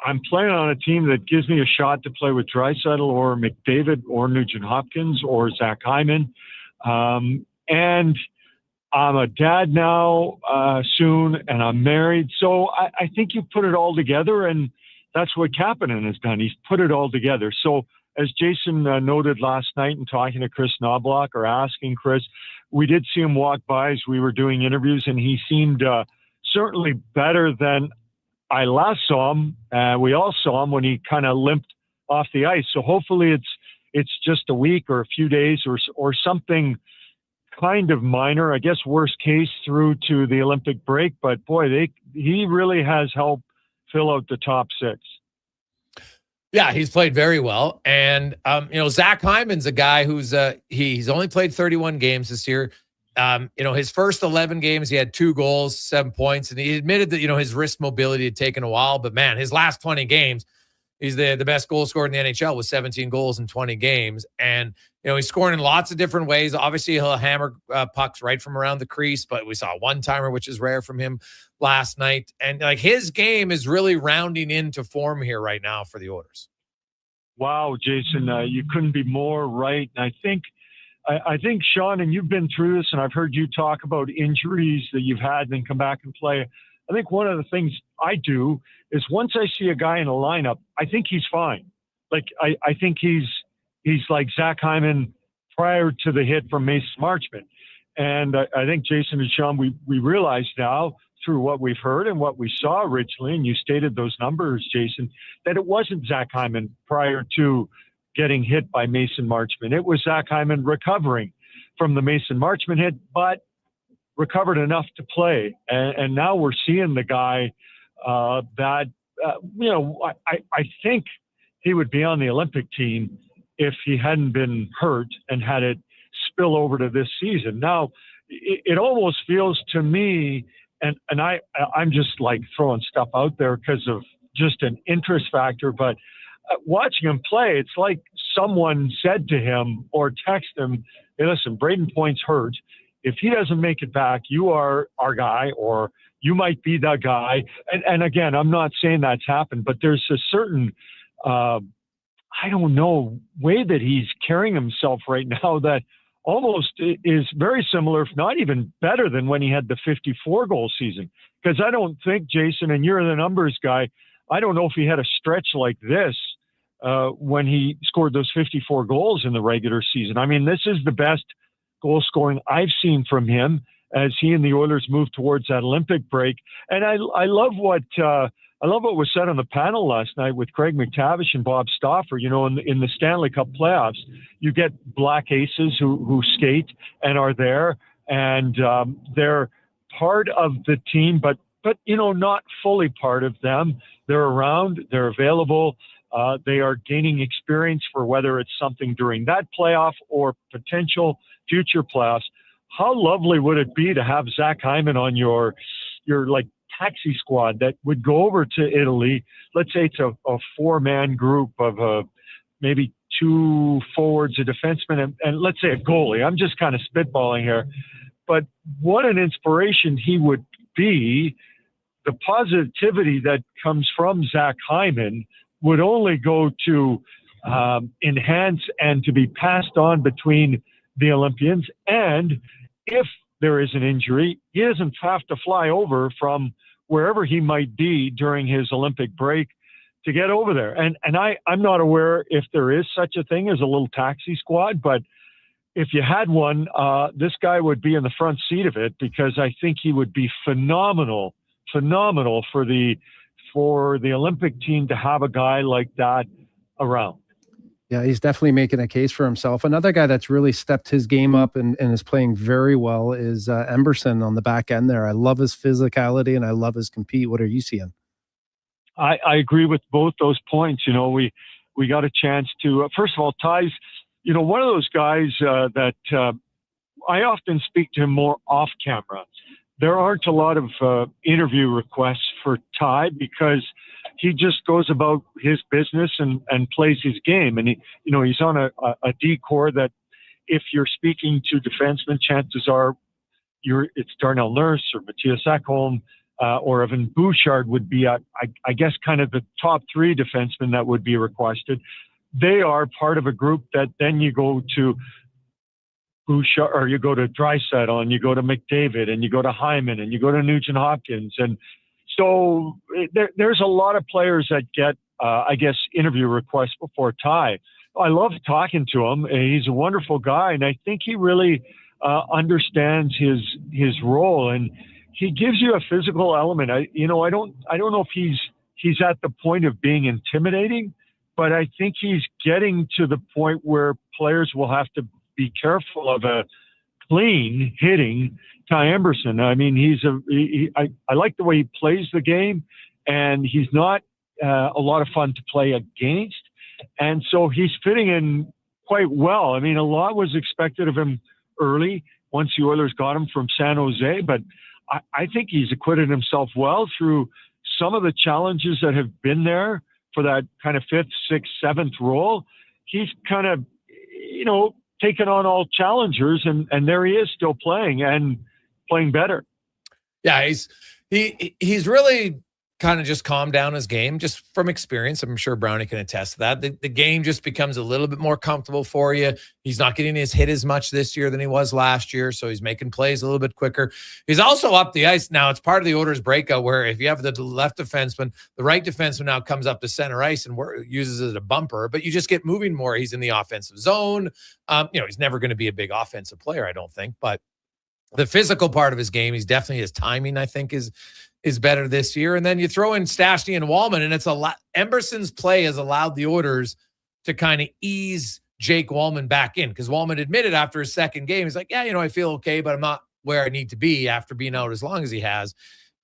I'm playing on a team that gives me a shot to play with Draisaitl or McDavid or Nugent-Hopkins or Zach Hyman. And I'm a dad now soon, and I'm married. So I think you put it all together, and that's what Kapanen has done. He's put it all together. So as Jason noted last night in talking to Chris Knobloch, or asking Chris, we did see him walk by as we were doing interviews, and he seemed certainly better than I last saw him. We all saw him when he kind of limped off the ice. So hopefully it's just a week or a few days or something kind of minor, I guess worst case through to the Olympic break. But boy, he really has helped fill out the top six. Yeah, he's played very well. And, Zach Hyman's a guy who's he's only played 31 games this year. His first 11 games, he had 2 goals, 7 points. And he admitted that, his wrist mobility had taken a while. But, man, his last 20 games, he's the best goal scorer in the NHL with 17 goals in 20 games. And, he's scoring in lots of different ways. Obviously, he'll hammer pucks right from around the crease. But we saw a one-timer, which is rare from him last night. And, his game is really rounding into form here right now for the Oilers. Wow, Jason, you couldn't be more right. And I think, Sean, and you've been through this, and I've heard you talk about injuries that you've had and then come back and play. I think one of the things I do is once I see a guy in a lineup, I think he's fine. Like, I think he's like Zach Hyman prior to the hit from Mason Marchment. And I think Jason and Sean, we realize now through what we've heard and what we saw originally, and you stated those numbers, Jason, that it wasn't Zach Hyman prior to getting hit by Mason Marchment. It was Zach Hyman recovering from the Mason Marchment hit, but recovered enough to play. And now we're seeing the guy I think he would be on the Olympic team if he hadn't been hurt and had it spill over to this season. Now, it almost feels to me, and I'm just like throwing stuff out there because of just an interest factor, but watching him play, it's like someone said to him or text him, hey, listen, Braden Point's hurt. If he doesn't make it back, you are our guy, or you might be the guy. And again, I'm not saying that's happened, but there's a certain, way that he's carrying himself right now that almost is very similar, if not even better than when he had the 54-goal season. Because I don't think, Jason, and you're the numbers guy, I don't know if he had a stretch like this when he scored those 54 goals in the regular season. I mean, this is the best goal scoring I've seen from him as he and the Oilers move towards that Olympic break. And I love what was said on the panel last night with Craig McTavish and Bob Stauffer. In the Stanley Cup playoffs, you get black aces who skate and are there, and they're part of the team, but not fully part of them. They're around, they're available. They are gaining experience for whether it's something during that playoff or potential future playoffs. How lovely would it be to have Zach Hyman on your like taxi squad that would go over to Italy? Let's say it's a 4-man group of maybe 2 forwards, a defenseman, and let's say a goalie. I'm just kind of spitballing here. But what an inspiration he would be. The positivity that comes from Zach Hyman would only go to enhance and to be passed on between the Olympians. And if there is an injury, he doesn't have to fly over from wherever he might be during his Olympic break to get over there. And I'm not aware if there is such a thing as a little taxi squad, but if you had one, this guy would be in the front seat of it, because I think he would be phenomenal for the Olympic team to have a guy like that around. Yeah, he's definitely making a case for himself. Another guy that's really stepped his game up and is playing very well is Emberson on the back end there. I love his physicality and I love his compete. What are you seeing? I agree with both those points. We got a chance to, first of all, Ty's, one of those guys that I often speak to him more off camera. There aren't a lot of interview requests for Ty because he just goes about his business and plays his game. And he's on a D core that if you're speaking to defensemen, chances are it's Darnell Nurse or Matthias Ekholm or Evan Bouchard would be, I guess, kind of the top 3 defensemen that would be requested. They are part of a group that then you go to Bouchard, or you go to Draisaitl, and you go to McDavid, and you go to Hyman, and you go to Nugent Hopkins. And so there's a lot of players that get, I guess, interview requests before Ty. I love talking to him. He's a wonderful guy, and I think he really understands his role, and he gives you a physical element. I don't know if he's at the point of being intimidating, but I think he's getting to the point where players will have to be careful of a clean hitting Ty Emberson. I mean, I like the way he plays the game, and he's not a lot of fun to play against. And so he's fitting in quite well. I mean, a lot was expected of him early once the Oilers got him from San Jose, but I think he's acquitted himself well through some of the challenges that have been there for that kind of 5th, 6th, 7th role. He's kind of, taken on all challengers, and there he is still playing and playing better. Yeah, he's really kind of just calmed down his game just from experience. I'm sure Brownie can attest to that. The game just becomes a little bit more comfortable for you. He's not getting his hit as much this year than he was last year, so he's making plays a little bit quicker. He's also up the ice now. It's part of the Oilers breakout where if you have the left defenseman, the right defenseman now comes up to center ice and uses it as a bumper, but you just get moving more. He's in the offensive zone. He's never going to be a big offensive player, I don't think, but the physical part of his game, he's definitely, his timing, I think, is better this year. And then you throw in Stastny and Wallman, and it's a lot. Emberson's play has allowed the Oilers to kind of ease Jake Wallman back in, because Wallman admitted after his second game, he's like, yeah, I feel okay, but I'm not where I need to be after being out as long as he has.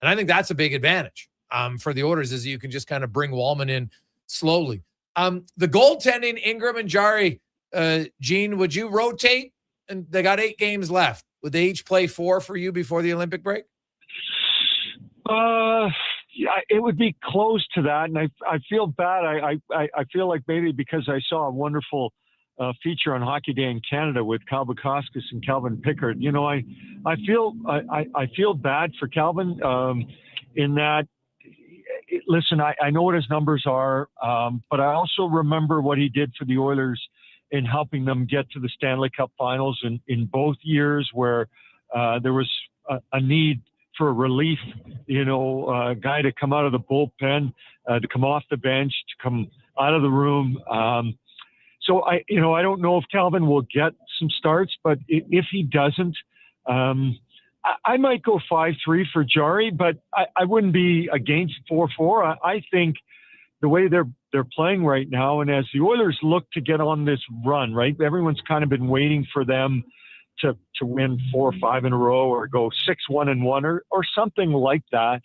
And I think that's a big advantage for the Oilers, is you can just kind of bring Wallman in slowly. The goaltending, Ingram and Jari, Gene, would you rotate? And they got 8 games left. Would they each play 4 for you before the Olympic break? Yeah, it would be close to that, and I feel bad. I feel like maybe because I saw a wonderful feature on Hockey Day in Canada with Cal Bukowskis and Calvin Pickard. I feel bad for Calvin in that. Listen, I know what his numbers are, but I also remember what he did for the Oilers in helping them get to the Stanley Cup Finals in both years, where there was a need for a relief, a guy to come out of the bullpen, to come off the bench, to come out of the room. So I don't know if Calvin will get some starts, but if he doesn't, I might go 5-3 for Jari, but I wouldn't be against 4-4. I think the way they're playing right now, and as the Oilers look to get on this run, right? Everyone's kind of been waiting for them to win 4 or 5 in a row, or go 6-1-1 or something like that.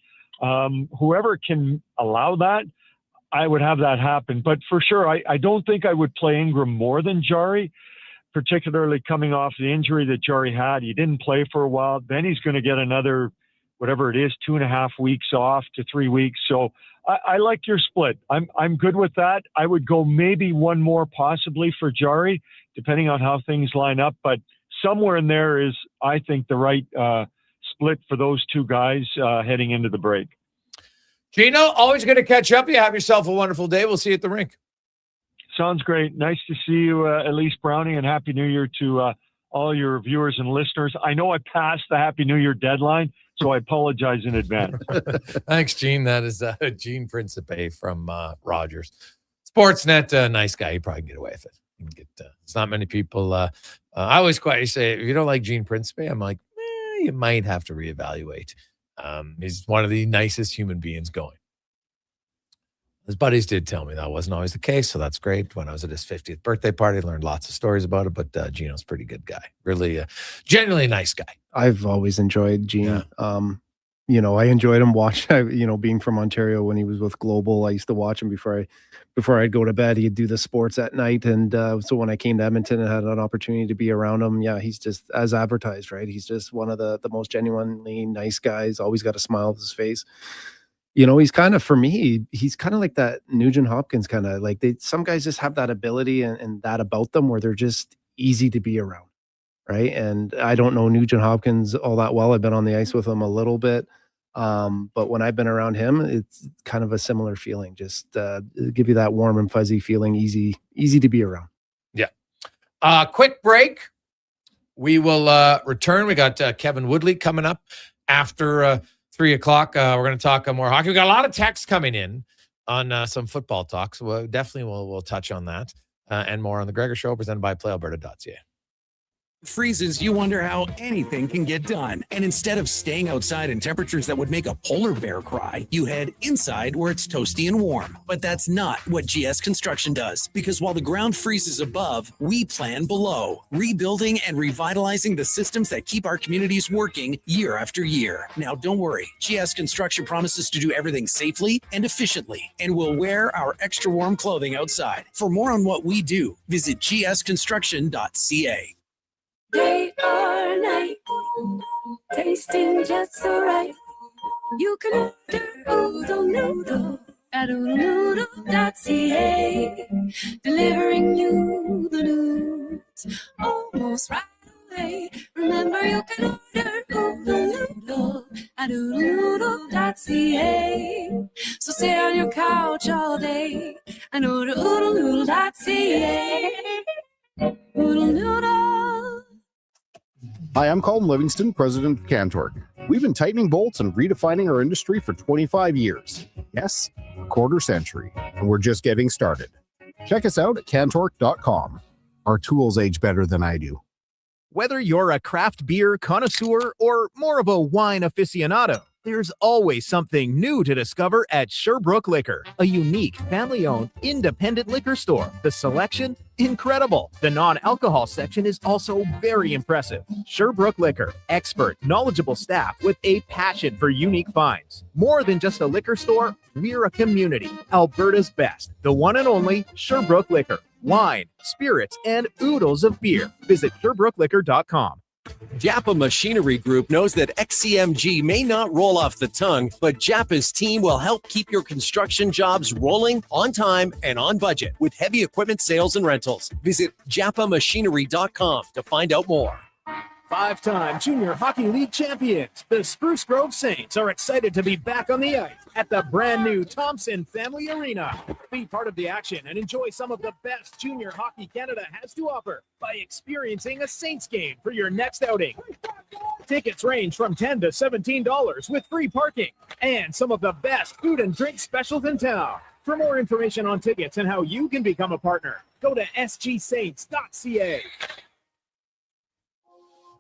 Whoever can allow that, I would have that happen. But for sure, I don't think I would play Ingram more than Jari, particularly coming off the injury that Jari had. He didn't play for a while. Then he's going to get another, whatever it is, 2.5 weeks off to 3 weeks. So I like your split. I'm good with that. I would go maybe one more possibly for Jari, depending on how things line up. But somewhere in there is, I think, the right split for those two guys heading into the break. Gino, always good to catch up. You have yourself a wonderful day. We'll see you at the rink. Sounds great. Nice to see you, Elise Brownie, and Happy New Year to all your viewers and listeners. I know I passed the Happy New Year deadline, so I apologize in advance. Thanks, Gene. That is Gene Principe from Rogers. Sportsnet, nice guy. He'd probably get away with it. It's not many people. I always quietly say, if you don't like Gene Principe, I'm like, you might have to reevaluate. He's one of the nicest human beings going. His buddies did tell me that wasn't always the case, so that's great. When I was at his 50th birthday party, I learned lots of stories about it, but Gino's a pretty good guy. Really, genuinely nice guy. I've always enjoyed Gene. Yeah. I enjoyed him being from Ontario when he was with Global. I used to watch him before I'd go to bed. He'd do the sports at night. And so when I came to Edmonton and had an opportunity to be around him, yeah, he's just as advertised, right? He's just one of the most genuinely nice guys, always got a smile on his face. He's kind of, for me, he's kind of like that Nugent Hopkins kind of, like some guys just have that ability and that about them where they're just easy to be around. Right. And I don't know Nugent Hopkins all that well. I've been on the ice with him a little bit. But when I've been around him, it's kind of a similar feeling. Just give you that warm and fuzzy feeling, easy to be around. Yeah. Quick break. We will return. We got Kevin Woodley coming up after 3 o'clock. We're going to talk more hockey. We got a lot of texts coming in on some football talk. So we'll touch on that and more on the Gregor Show, presented by PlayAlberta.ca. Freezes, you wonder how anything can get done. And instead of staying outside in temperatures that would make a polar bear cry, you head inside where it's toasty and warm. But that's not what GS Construction does, because while the ground freezes above, we plan below, rebuilding and revitalizing the systems that keep our communities working year after year. Now, don't worry. GS Construction promises to do everything safely and efficiently, and we'll wear our extra warm clothing outside. For more on what we do, visit gsconstruction.ca. Day or night, tasting just so right. You can order oodle noodle at oodlenoodle.ca, delivering you the news almost right away. Remember, you can order oodle noodle at oodlenoodle.ca. So stay on your couch all day and order oodlenoodle.ca. Oodle noodle. Hi, I'm Colin Livingston, president of Cantork. We've been tightening bolts and redefining our industry for 25 years. Yes, a quarter century, and we're just getting started. Check us out at cantork.com. Our tools age better than I do. Whether you're a craft beer connoisseur or more of a wine aficionado, there's always something new to discover at Sherbrooke Liquor, a unique, family-owned, independent liquor store. The selection, incredible. The non-alcohol section is also very impressive. Sherbrooke Liquor, expert, knowledgeable staff with a passion for unique finds. More than just a liquor store, we're a community. Alberta's best, the one and only Sherbrooke Liquor. Wine, spirits, and oodles of beer. Visit SherbrookeLiquor.com. Japa Machinery Group knows that XCMG may not roll off the tongue, but Japa's team will help keep your construction jobs rolling on time and on budget with heavy equipment sales and rentals. Visit japamachinery.com to find out more. Five-time Junior Hockey League champions, the Spruce Grove Saints, are excited to be back on the ice at the brand-new Thompson Family Arena. Be part of the action and enjoy some of the best junior hockey Canada has to offer by experiencing a Saints game for your next outing. Tickets range from $10 to $17 with free parking and some of the best food and drink specials in town. For more information on tickets and how you can become a partner, go to sgsaints.ca.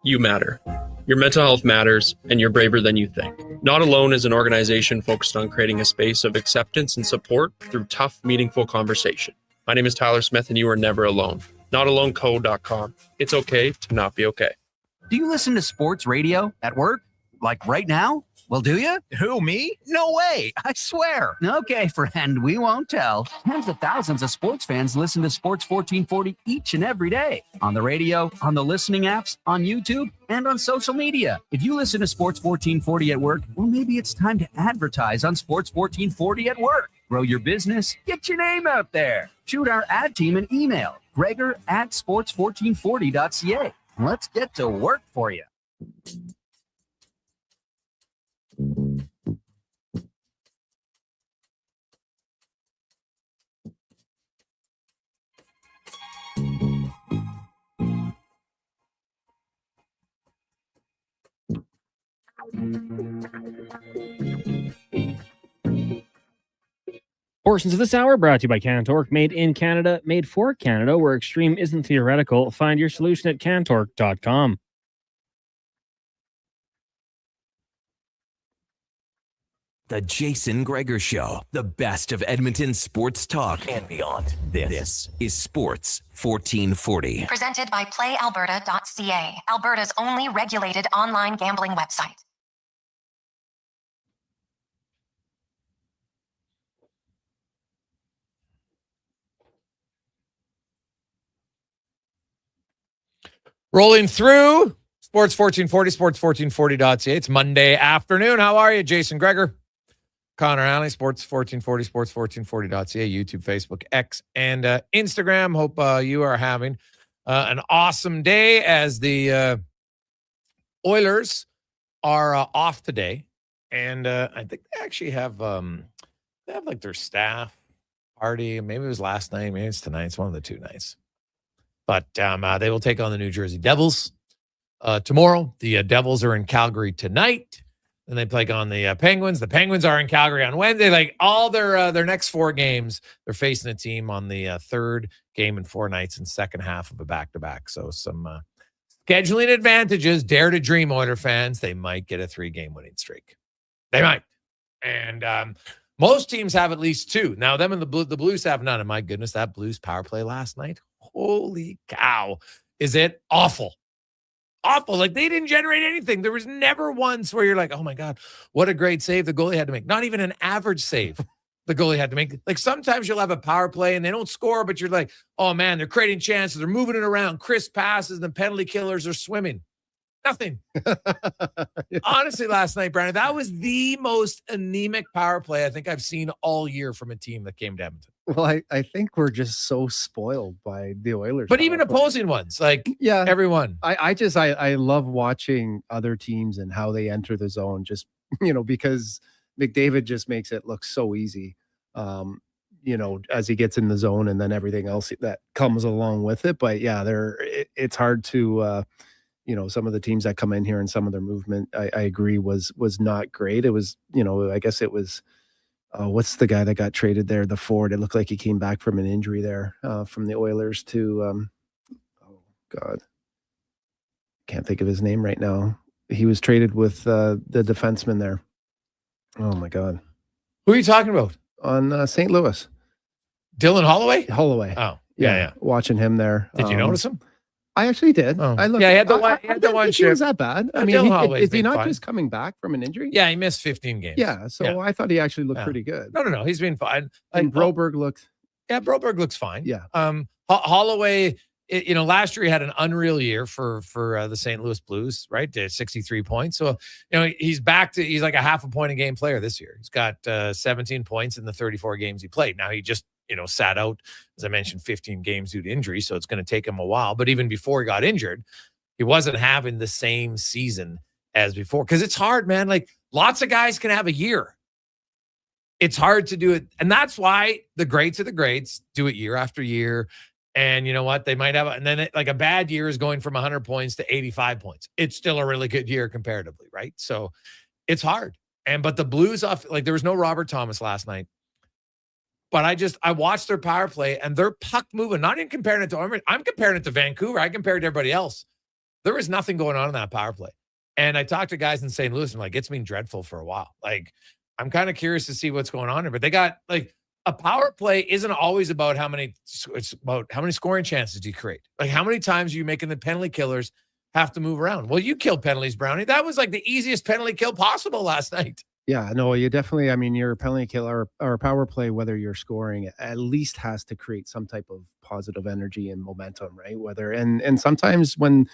You matter. Your mental health matters, and you're braver than you think. Not Alone is an organization focused on creating a space of acceptance and support through tough, meaningful conversation. My name is Tyler Smith, and you are never alone. NotAloneCo.com. It's okay to not be okay. Do you listen to sports radio at work? Like right now? Well, do you? Who, me? No way, I swear. Okay, friend, we won't tell. Tens of thousands of sports fans listen to Sports 1440 each and every day. On the radio, on the listening apps, on YouTube, and on social media. If you listen to Sports 1440 at work, well, maybe it's time to advertise on Sports 1440 at work. Grow your business, get your name out there. Shoot our ad team an email, gregor@sports1440.ca. Let's get to work for you. Portions of this hour brought to you by Cantork, made in Canada, made for Canada, where extreme isn't theoretical. Find your solution at cantork.com. The Jason Gregor Show, the best of Edmonton sports talk and beyond. This is Sports 1440. Presented by PlayAlberta.ca, Alberta's only regulated online gambling website. Rolling through Sports 1440, sports1440.ca. It's Monday afternoon. How are you? Jason Gregor, Connor Halley, Sports 1440, sports1440.ca, YouTube, Facebook, X, and Instagram. Hope you are having an awesome day as the Oilers are off today. And I think they actually have like their staff party. Maybe it was last night. Maybe it's tonight. It's one of the two nights. But they will take on the New Jersey Devils tomorrow. The Devils are in Calgary tonight. Then they play on the Penguins. The Penguins are in Calgary on Wednesday. Like all their next four games, they're facing a team on the third game in 4 nights and second half of a back-to-back. So some Scheduling advantages, dare to dream, Oiler fans. They might get a 3-game winning streak. They might. And most teams have at least 2. Now, them and the Blues have none. And my goodness, that Blues power play last night, holy cow, is it awful. Awful. Like, they didn't generate anything. There was never once where you're like, oh, my God, what a great save the goalie had to make. Not even an average save the goalie had to make. Like, sometimes you'll have a power play and they don't score, but you're like, oh, man, they're creating chances. They're moving it around. Crisp passes, and the penalty killers are swimming. Nothing. Honestly, last night, Brandon, that was the most anemic power play I think I've seen all year from a team that came to Edmonton. Well, I think we're just so spoiled by the Oilers. But even opposing ones, like everyone. I love watching other teams and how they enter the zone, just, because McDavid just makes it look so easy, as he gets in the zone and then everything else that comes along with it. But yeah, it's hard to, some of the teams that come in here and some of their movement, I agree, was not great. It was, I guess it was, what's the guy that got traded there? The forward. It looked like he came back from an injury there, from the Oilers to, oh God, can't think of his name right now. He was traded with the defenseman there. Oh my God. Who are you talking about? On St. Louis. Dylan Holloway? Holloway. Oh, yeah. Watching him there. Did you notice him? I actually did. Oh. I looked. Yeah, he had the one. I didn't think he was that bad. I mean, is he not just coming back from an injury? Yeah, he missed 15 games. Yeah, so I thought he actually looked pretty good. No, he's been fine. And Broberg looked. Yeah, Broberg looks fine. Yeah. Holloway, last year he had an unreal year for the St. Louis Blues, right? 63 points. So, he's he's like a half a point a game player this year. He's got 17 points in the 34 games he played. Now he just sat out, as I mentioned, 15 games due to injury, so it's going to take him a while. But even before he got injured, he wasn't having the same season as before. Because it's hard, man. Like, lots of guys can have a year. It's hard to do it. And that's why the greats of the greats do it year after year. And you know what? They might have, and then a bad year is going from 100 points to 85 points. It's still a really good year comparatively, right? So it's hard. But the Blues, there was no Robert Thomas last night. But I watched their power play and their puck moving, not in comparing it to, I'm comparing it to Vancouver. I compared to everybody else. There was nothing going on in that power play. And I talked to guys in St. Louis and like, it's been dreadful for a while. Like, I'm kind of curious to see what's going on here, but they got a power play isn't always about it's about how many scoring chances do you create? Like, how many times are you making the penalty killers have to move around? Well, you killed penalties, Brownie. That was like the easiest penalty kill possible last night. Yeah, no, you definitely, your penalty kill or power play, whether you're scoring, at least has to create some type of positive energy and momentum, right? And sometimes when,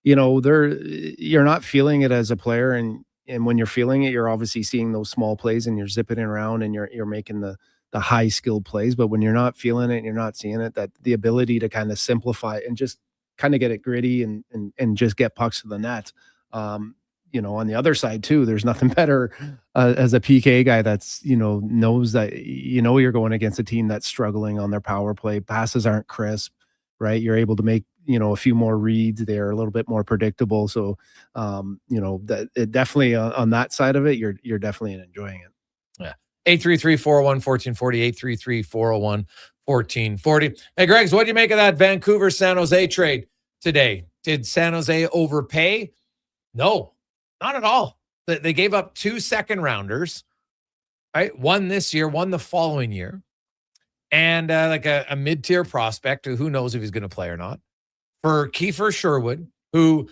you're not feeling it as a player, and when you're feeling it, you're obviously seeing those small plays and you're zipping it around and you're making the high skilled plays. But when you're not feeling it and you're not seeing it, that the ability to kind of simplify it and just kind of get it gritty and just get pucks to the net. On the other side too, there's nothing better as a PK guy that's, knows that, you're going against a team that's struggling on their power play. Passes aren't crisp, right? You're able to make, a few more reads. They're a little bit more predictable. So, that it definitely on that side of it, you're definitely enjoying it. Yeah. 833-401-1440, 833-401-1440. Hey, Greggs, what do you make of that Vancouver San Jose trade today? Did San Jose overpay? No. Not at all. They gave up 2 second rounders, right? One this year, one the following year, and a mid-tier prospect who knows if he's going to play or not, for Kiefer Sherwood, who,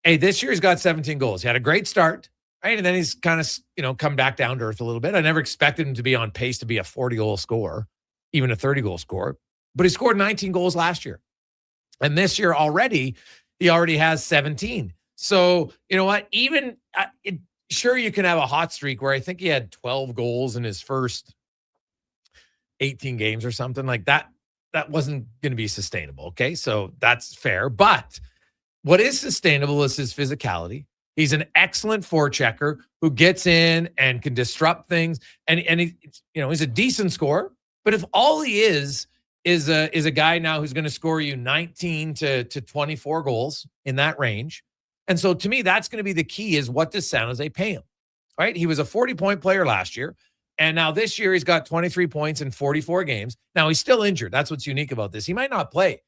this year he's got 17 goals. He had a great start, right? And then he's kind of, come back down to earth a little bit. I never expected him to be on pace to be a 40-goal scorer, even a 30-goal scorer, but he scored 19 goals last year. And this year he already has 17. So, you know what? Even sure, you can have a hot streak where I think he had 12 goals in his first 18 games or something like that. That wasn't going to be sustainable. Okay. So that's fair. But what is sustainable is his physicality. He's an excellent forechecker who gets in and can disrupt things. And he, he's a decent scorer. But if all he is a guy now who's going to score you 19 to 24 goals in that range. And so to me, that's going to be the key, is what does San Jose pay him, right? He was a 40-point player last year. And now this year he's got 23 points in 44 games. Now he's still injured. That's what's unique about this. He might not play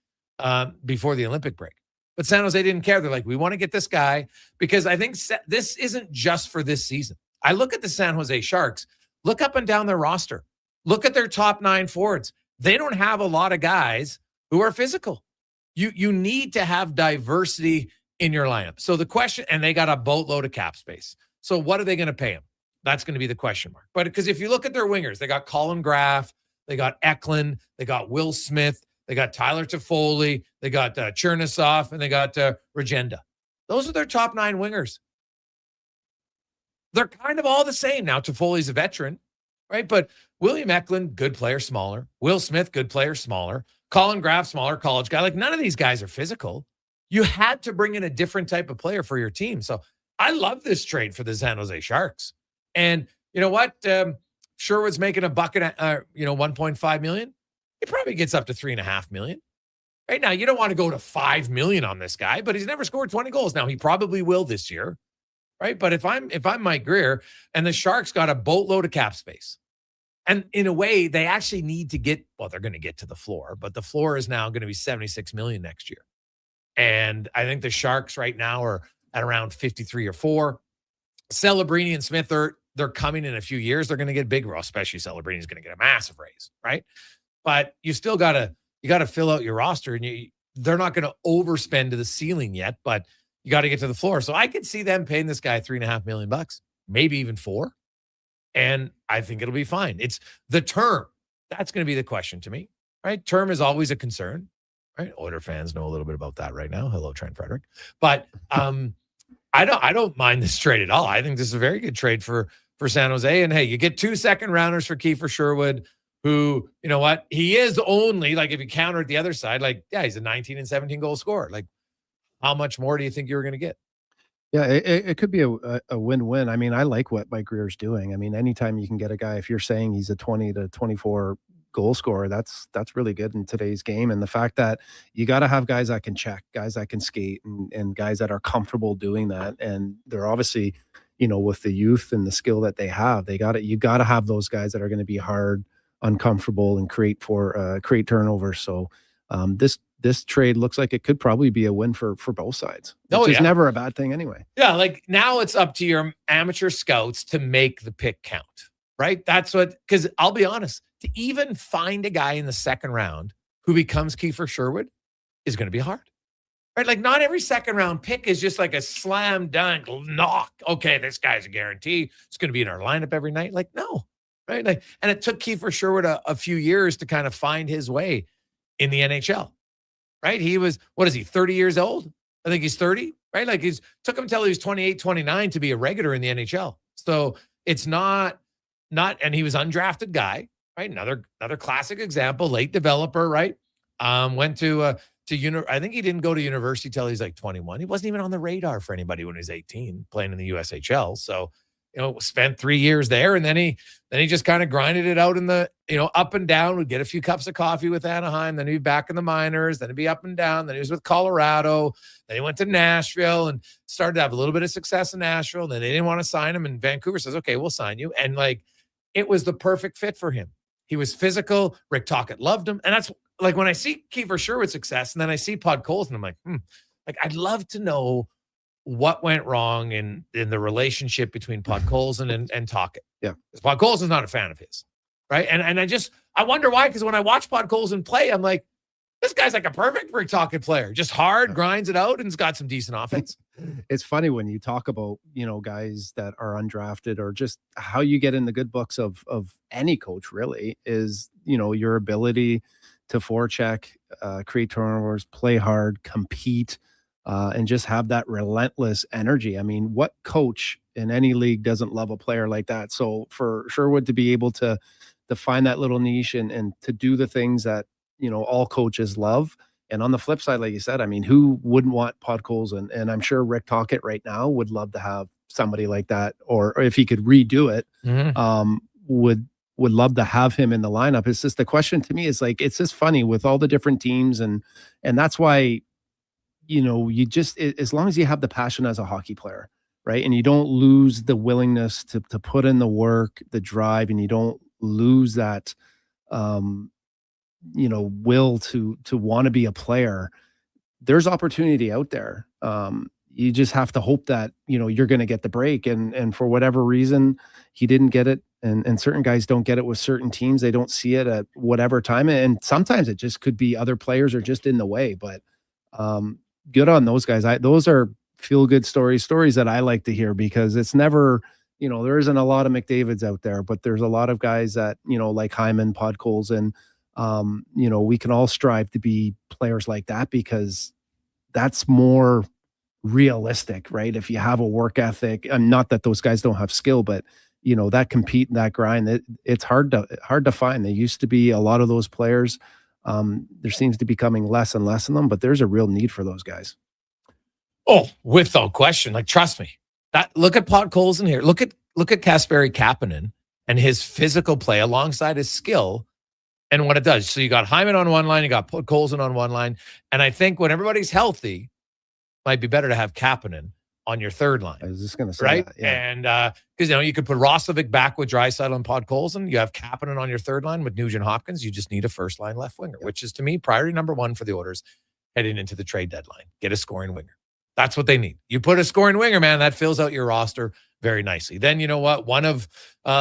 before the Olympic break. But San Jose didn't care. They're like, we want to get this guy because I think this isn't just for this season. I look at the San Jose Sharks, look up and down their roster, look at their top 9 forwards. They don't have a lot of guys who are physical. You need to have diversity in your lineup. So the question, and they got a boatload of cap space. So what are they going to pay him? That's going to be the question mark. But because if you look at their wingers, they got Colin Graff, they got Eklund, they got Will Smith, they got Tyler Toffoli, they got Chernisov, and they got Regenda. Those are their top 9 wingers. They're kind of all the same. Now, Toffoli's a veteran, right? But William Eklund, good player, smaller. Will Smith, good player, smaller. Colin Graff, smaller college guy. Like, none of these guys are physical. You had to bring in a different type of player for your team. So I love this trade for the San Jose Sharks. And you know what? Sherwood's making $1.5 million. He probably gets up to $3.5 million. Right now, you don't want to go to $5 million on this guy, but he's never scored 20 goals. Now, he probably will this year, right? But if I'm Mike Greer and the Sharks got a boatload of cap space, and in a way, they actually need to get, well, they're going to get to the floor, but the floor is now going to be $76 million next year. And I think the Sharks right now are at around 53 or 4. Celebrini and Smith, they're coming in a few years. They're going to get bigger, especially Celebrini is going to get a massive raise, right? But you still got to fill out your roster, and they're not going to overspend to the ceiling yet, but you got to get to the floor. So I could see them paying this guy $3.5 million, maybe even 4. And I think it'll be fine. It's the term. That's going to be the question to me, right? Term is always a concern, right? Oiler fans know a little bit about that right now. Hello, Trent Frederick. But I don't mind this trade at all. I think this is a very good trade for San Jose. And hey, you get 2 second rounders for Kiefer Sherwood, who, you know what? He is only, like, if you counter at the other side, like, yeah, he's a 19 and 17 goal scorer. Like, how much more do you think you were going to get? Yeah, it could be a win-win. I mean, I like what Mike Greer's doing. I mean, anytime you can get a guy, if you're saying he's a 20 to 24 goal scorer, that's really good in today's game. And the fact that you got to have guys that can check, guys that can skate, and guys that are comfortable doing that. And they're obviously, with the youth and the skill that they have, you got to have those guys that are going to be hard, uncomfortable, and create turnovers. So this trade looks like it could probably be a win for both sides, which is never a bad thing anyway. Yeah, like now it's up to your amateur scouts to make the pick count, right? That's what, because I'll be honest, to even find a guy in the second round who becomes Kiefer Sherwood is going to be hard, right? Like, not every second round pick is just like a slam dunk knock. Okay, this guy's a guarantee. It's going to be in our lineup every night. Like, no, right? Like, and it took Kiefer Sherwood a few years to kind of find his way in the NHL. Right? He was, 30 years old? I think he's 30, right? Like, took him until he was 28, 29 to be a regular in the NHL. So it's not, and he was undrafted guy, right? Another classic example, late developer, right? Went to I think he didn't go to university till he's like 21. He wasn't even on the radar for anybody when he was 18, playing in the USHL. So, spent 3 years there, and then he just kind of grinded it out in the, up and down, would get a few cups of coffee with Anaheim, then he'd be back in the minors, then he'd be up and down, then he was with Colorado, then he went to Nashville and started to have a little bit of success in Nashville, and then they didn't want to sign him, and Vancouver says, okay, we'll sign you. And like, it was the perfect fit for him. He was physical. Rick Tocchet loved him. And that's like, when I see Kiefer Sherwood's success, and then I see Podkolzin, I'm like, like, I'd love to know what went wrong in the relationship between Podkolzin and Tocchet. Yeah. Because Podkolzin's not a fan of his, right? And I wonder why, because when I watch Podkolzin play, I'm like, this guy's like a perfect Rick Tocchet player. Just hard, grinds it out, and has got some decent offense. It's funny when you talk about, guys that are undrafted, or just how you get in the good books of any coach, really, is, your ability to forecheck, create turnovers, play hard, compete, and just have that relentless energy. I mean, what coach in any league doesn't love a player like that? So for Sherwood to be able to find that little niche and to do the things that, all coaches love. And on the flip side, like you said, I mean, who wouldn't want Podkolzin? And I'm sure Rick Tocchet right now would love to have somebody like that, or if he could redo it, would love to have him in the lineup. It's just, the question to me is like, it's just funny with all the different teams. And that's why, you just, as long as you have the passion as a hockey player, right? And you don't lose the willingness to put in the work, the drive, and you don't lose that, will to want to be a player. there's opportunity out there. You just have to hope that, you're going to get the break. And for whatever reason, he didn't get it. And certain guys don't get it with certain teams. They don't see it at whatever time. And sometimes it just could be other players are just in the way. But good on those guys. Those are feel good stories that I like to hear, because it's never, there isn't a lot of McDavids out there, but there's a lot of guys that, like Hyman, Podkolzin, and we can all strive to be players like that, because that's more realistic, right? If you have a work ethic, and not that those guys don't have skill, but that compete and that grind, it's hard to find. There used to be a lot of those players. There seems to be becoming less and less of them, but there's a real need for those guys. Oh, without question. Like, trust me. Look at Podkolzin here. Look at Kasperi Kapanen and his physical play alongside his skill and what it does. So you got Hyman on one line, you got Podkolzin on one line, and I think when everybody's healthy, might be better to have Kapanen on your third line. I was just going to say right? that, yeah. And because you could put Roslovic back with Draisaitl and Podkolzin. You have Kapanen on your third line with Nugent Hopkins. You just need a first line left winger, which is, to me, priority number one for the Oilers heading into the trade deadline. Get a scoring winger. That's what they need. You put a scoring winger, man, that fills out your roster very nicely. Then you know what? One of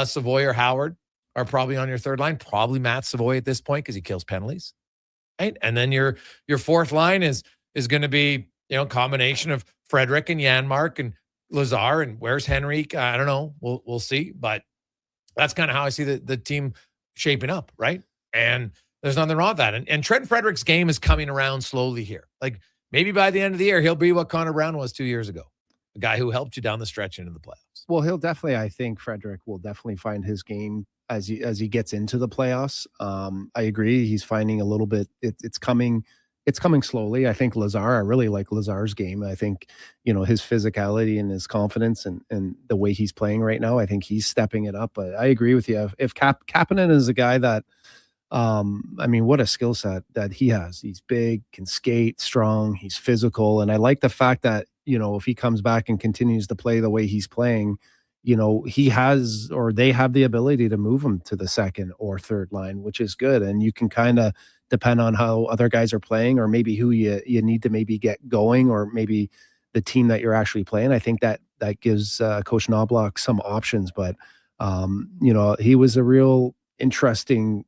Savoy or Howard are probably on your third line. Probably Matt Savoy at this point, because he kills penalties, right? And then your fourth line is going to be combination of Frederick and Janmark and Lazar, and where's Henrique? I don't know. We'll see. But that's kind of how I see the team shaping up, right? And there's nothing wrong with that. And Trent Frederick's game is coming around slowly here. Like, maybe by the end of the year, he'll be what Connor Brown was 2 years ago, a guy who helped you down the stretch into the playoffs. Well, I think Frederick will definitely find his game as he gets into the playoffs. I agree. He's finding a little bit, it's coming slowly. I think I really like Lazar's game. I think, his physicality and his confidence and the way he's playing right now, I think he's stepping it up. But I agree with you. If Kapanen is a guy that, what a skill set that he has. He's big, can skate, strong, he's physical. And I like the fact that, if he comes back and continues to play the way he's playing, he has, or they have the ability to move him to the second or third line, which is good. And you can kind of depend on how other guys are playing, or maybe who you need to maybe get going, or maybe the team that you're actually playing. I think that gives Coach Knobloch some options. But, he was a real interesting,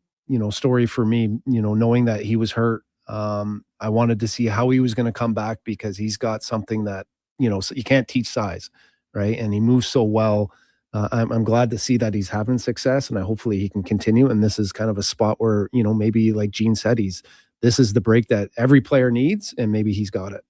story for me, knowing that he was hurt. I wanted to see how he was going to come back, because he's got something that, so you can't teach size, right? And he moves so well. I'm glad to see that he's having success, and hopefully he can continue. And this is kind of a spot where, maybe like Gene said, this is the break that every player needs, and maybe he's got it.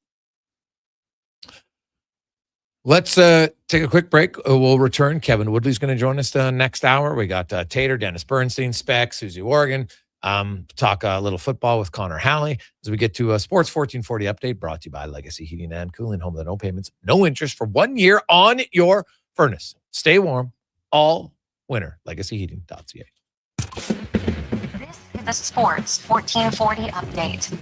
Let's take a quick break. We'll return. Kevin Woodley's going to join us next hour. We got Tater, Dennis Bernstein, Speck, Susie Morgan. Talk a little football with Connor Halley as we get to a Sports 1440 update brought to you by Legacy Heating and Cooling, home with no payments, no interest for 1 year on your furnace. Stay warm all winter. LegacyHeating.ca. This is the Sports 1440 update.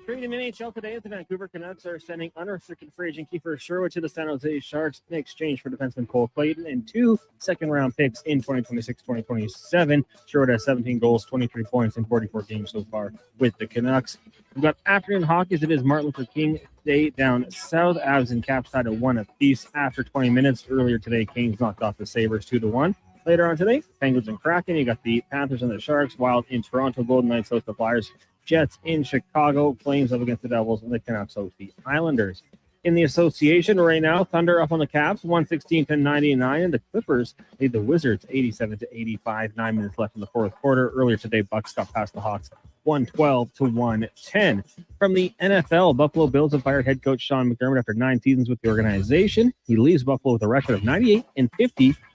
Trading in NHL today, the Vancouver Canucks are sending unrestricted free agent Kiefer Sherwood to the San Jose Sharks in exchange for defenseman Cole Clayton and 2 second-round picks in 2026-2027. Sherwood has 17 goals, 23 points in 44 games so far with the Canucks. We've got afternoon hockey as it is Martin Luther King Day down south. Avs and Caps tied at 1 apiece after 20 minutes. Earlier today, Kings knocked off the Sabres 2-1. Later on today, Penguins and Kraken. You got the Panthers and the Sharks. Wild in Toronto. Golden Knights host the Flyers. Jets in Chicago. Flames up against the Devils, and the Canucks host the Islanders. In the association right now, Thunder up on the Caps, 116-99, and the Clippers lead the Wizards 87-85. 9 minutes left in the fourth quarter. Earlier today, Bucks got past the Hawks 112-110. From the NFL, Buffalo Bills have fired head coach Sean McDermott after 9 seasons with the organization. He leaves Buffalo with a record of 98-50,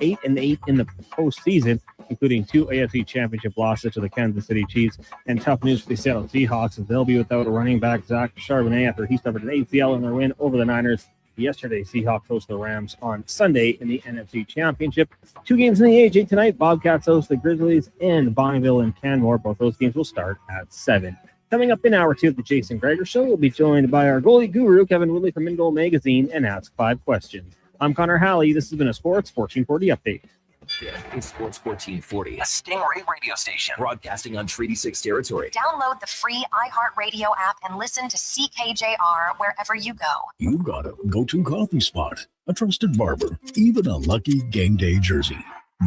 8-8 in the postseason, including 2 AFC Championship losses to the Kansas City Chiefs. And tough news for the Seattle Seahawks as they'll be without a running back, Zach Charbonnet, after he suffered an ACL in their win over the Niners yesterday. Seahawks host the Rams on Sunday in the NFC Championship. 2 games in the AJ tonight. Bobcats host the Grizzlies in Bonneville and Canmore. Both those games will start at 7. Coming up in hour 2 of the Jason Gregor Show, we'll be joined by our goalie guru, Kevin Woodley from In Goal Magazine, and Ask 5 Questions. I'm Connor Halley. This has been a Sports 1440 update. This is Sports 1440, a Stingray radio station broadcasting on Treaty 6 territory. Download the free iHeartRadio app and listen to CKJR wherever you go. You've got a go-to coffee spot, a trusted barber, even a lucky game day jersey.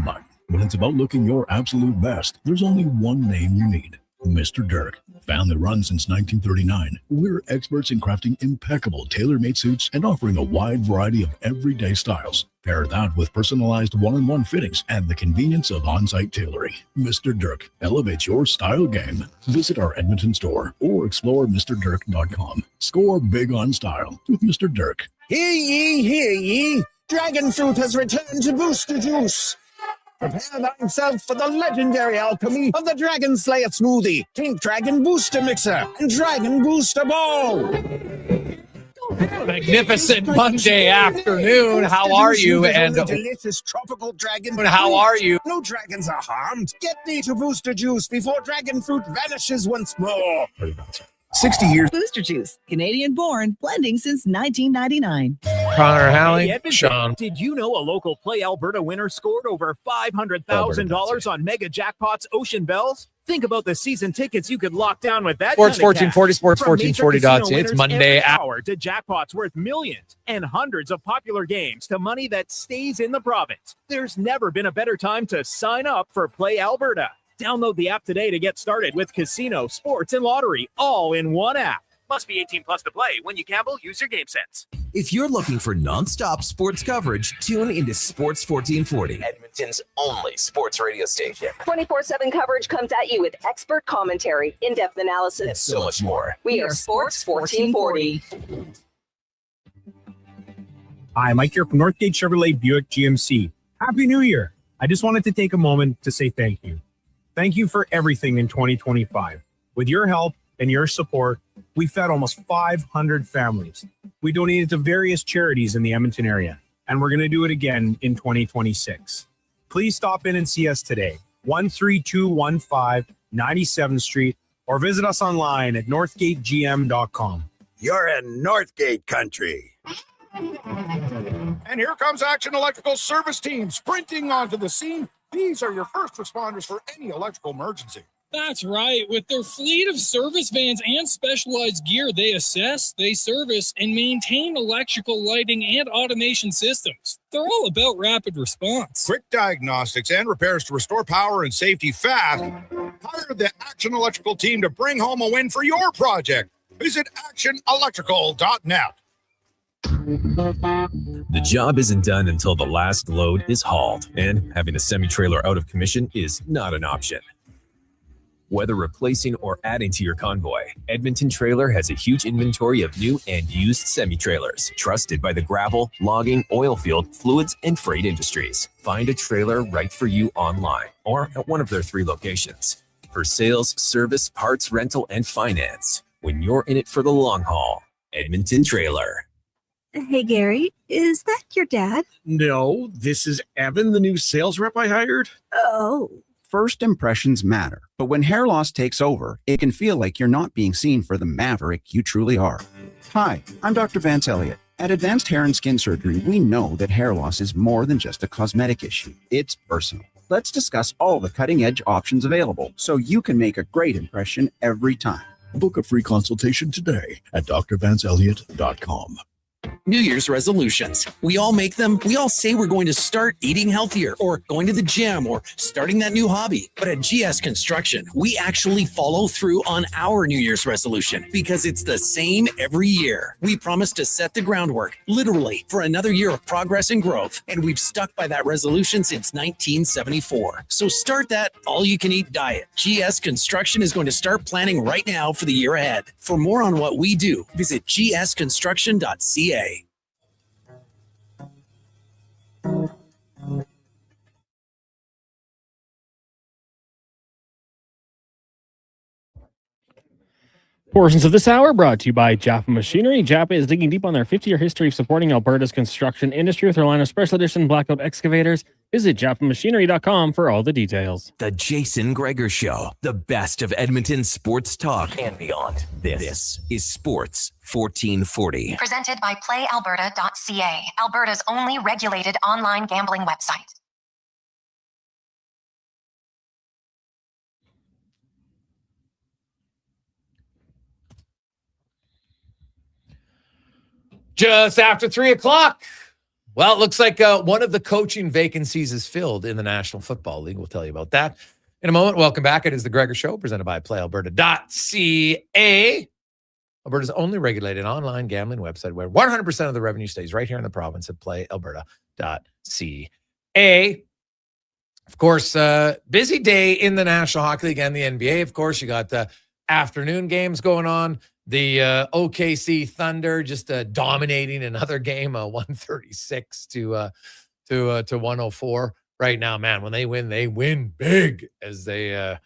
But when it's about looking your absolute best, there's only one name you need. Mr. Dirk. Family run since 1939. We're experts in crafting impeccable tailor-made suits and offering a wide variety of everyday styles. Pair that with personalized one-on-one fittings and the convenience of on-site tailoring. Mr. Dirk elevates your style game. Visit our Edmonton store or explore MrDirk.com. Score big on style with Mr. Dirk. Hear ye, hear ye. Dragon fruit has returned to Booster Juice. Prepare thyself for the legendary alchemy of the Dragon Slayer smoothie, Pink Dragon Booster Mixer, and Dragon Booster Ball. Magnificent Monday afternoon. How are you? And delicious tropical dragon. How are you? No dragons are harmed. Get thee to Booster Juice before dragon fruit vanishes once more. 60 years. Booster Juice, Canadian born, blending since 1999. Connor Halley, Hey, Edmonton, Sean. Did you know a local Play Alberta winner scored over $500,000 on Mega Jackpots Ocean Bells? Think about the season tickets you could lock down with that. Sports kind of 1440, cash. Sports From major 1440.ca. casino It's winners Monday every hour to jackpots worth millions and hundreds of popular games to money that stays in the province. There's never been a better time to sign up for Play Alberta. Download the app today to get started with casino, sports, and lottery all in one app. Must be 18 plus to play. When you gamble, use your game sense. If you're looking for nonstop sports coverage, tune into Sports 1440, Edmonton's only sports radio station. 24/7 coverage comes at you with expert commentary, in-depth analysis, And so much more. We are Sports 1440. Hi, Mike here from Northgate Chevrolet Buick GMC. Happy New Year. I just wanted to take a moment to say thank you. Thank you for everything in 2025. With your help and your support, we fed almost 500 families. We donated to various charities in the Edmonton area, and we're going to do it again in 2026. Please stop in and see us today, 13215 97th Street, or visit us online at northgategm.com. You're in Northgate country. And here comes Action Electrical Service Team sprinting onto the scene. These are your first responders for any electrical emergency. That's right. With their fleet of service vans and specialized gear, they assess, they service, and maintain electrical lighting and automation systems. They're all about rapid response. Quick diagnostics and repairs to restore power and safety fast. Hire the Action Electrical team to bring home a win for your project. Visit actionelectrical.net. The job isn't done until the last load is hauled, and having a semi-trailer out of commission is not an option. Whether replacing or adding to your convoy, Edmonton Trailer has a huge inventory of new and used semi-trailers, trusted by the gravel, logging, oil field, fluids, and freight industries. Find a trailer right for you online or at one of their 3 locations. For sales, service, parts, rental, and finance, when you're in it for the long haul, Edmonton Trailer. Hey, Gary, is that your dad? No, this is Evan, the new sales rep I hired. Oh. First impressions matter, but when hair loss takes over, it can feel like you're not being seen for the maverick you truly are. Hi, I'm Dr. Vance Elliott. At Advanced Hair and Skin Surgery, we know that hair loss is more than just a cosmetic issue. It's personal. Let's discuss all the cutting-edge options available so you can make a great impression every time. Book a free consultation today at drvanceelliott.com. New Year's resolutions. We all make them. We all say we're going to start eating healthier or going to the gym or starting that new hobby. But at GS Construction, we actually follow through on our New Year's resolution because it's the same every year. We promise to set the groundwork, literally, for another year of progress and growth. And we've stuck by that resolution since 1974. So start that all-you-can-eat diet. GS Construction is going to start planning right now for the year ahead. For more on what we do, visit gsconstruction.ca. Portions of this hour brought to you by Jaffa Machinery. Jaffa is digging deep on their 50-year history of supporting Alberta's construction industry with their line of special edition blackout excavators. Visit jaffamachinery.com for all the details. The Jason Gregor Show, the best of Edmonton sports talk and beyond. This is Sports 1440. Presented by PlayAlberta.ca, Alberta's only regulated online gambling website. Just after 3 o'clock. Well, it looks like one of the coaching vacancies is filled in the National Football League. We'll tell you about that in a moment. Welcome back. It is the Gregor Show, presented by PlayAlberta.ca. Alberta's only regulated online gambling website where 100% of the revenue stays right here in the province at PlayAlberta.ca. Of course, busy day in the National Hockey League and the NBA. Of course, you got the afternoon games going on. The OKC Thunder just dominating another game, 136 to 104 right now. Man, when they win big as they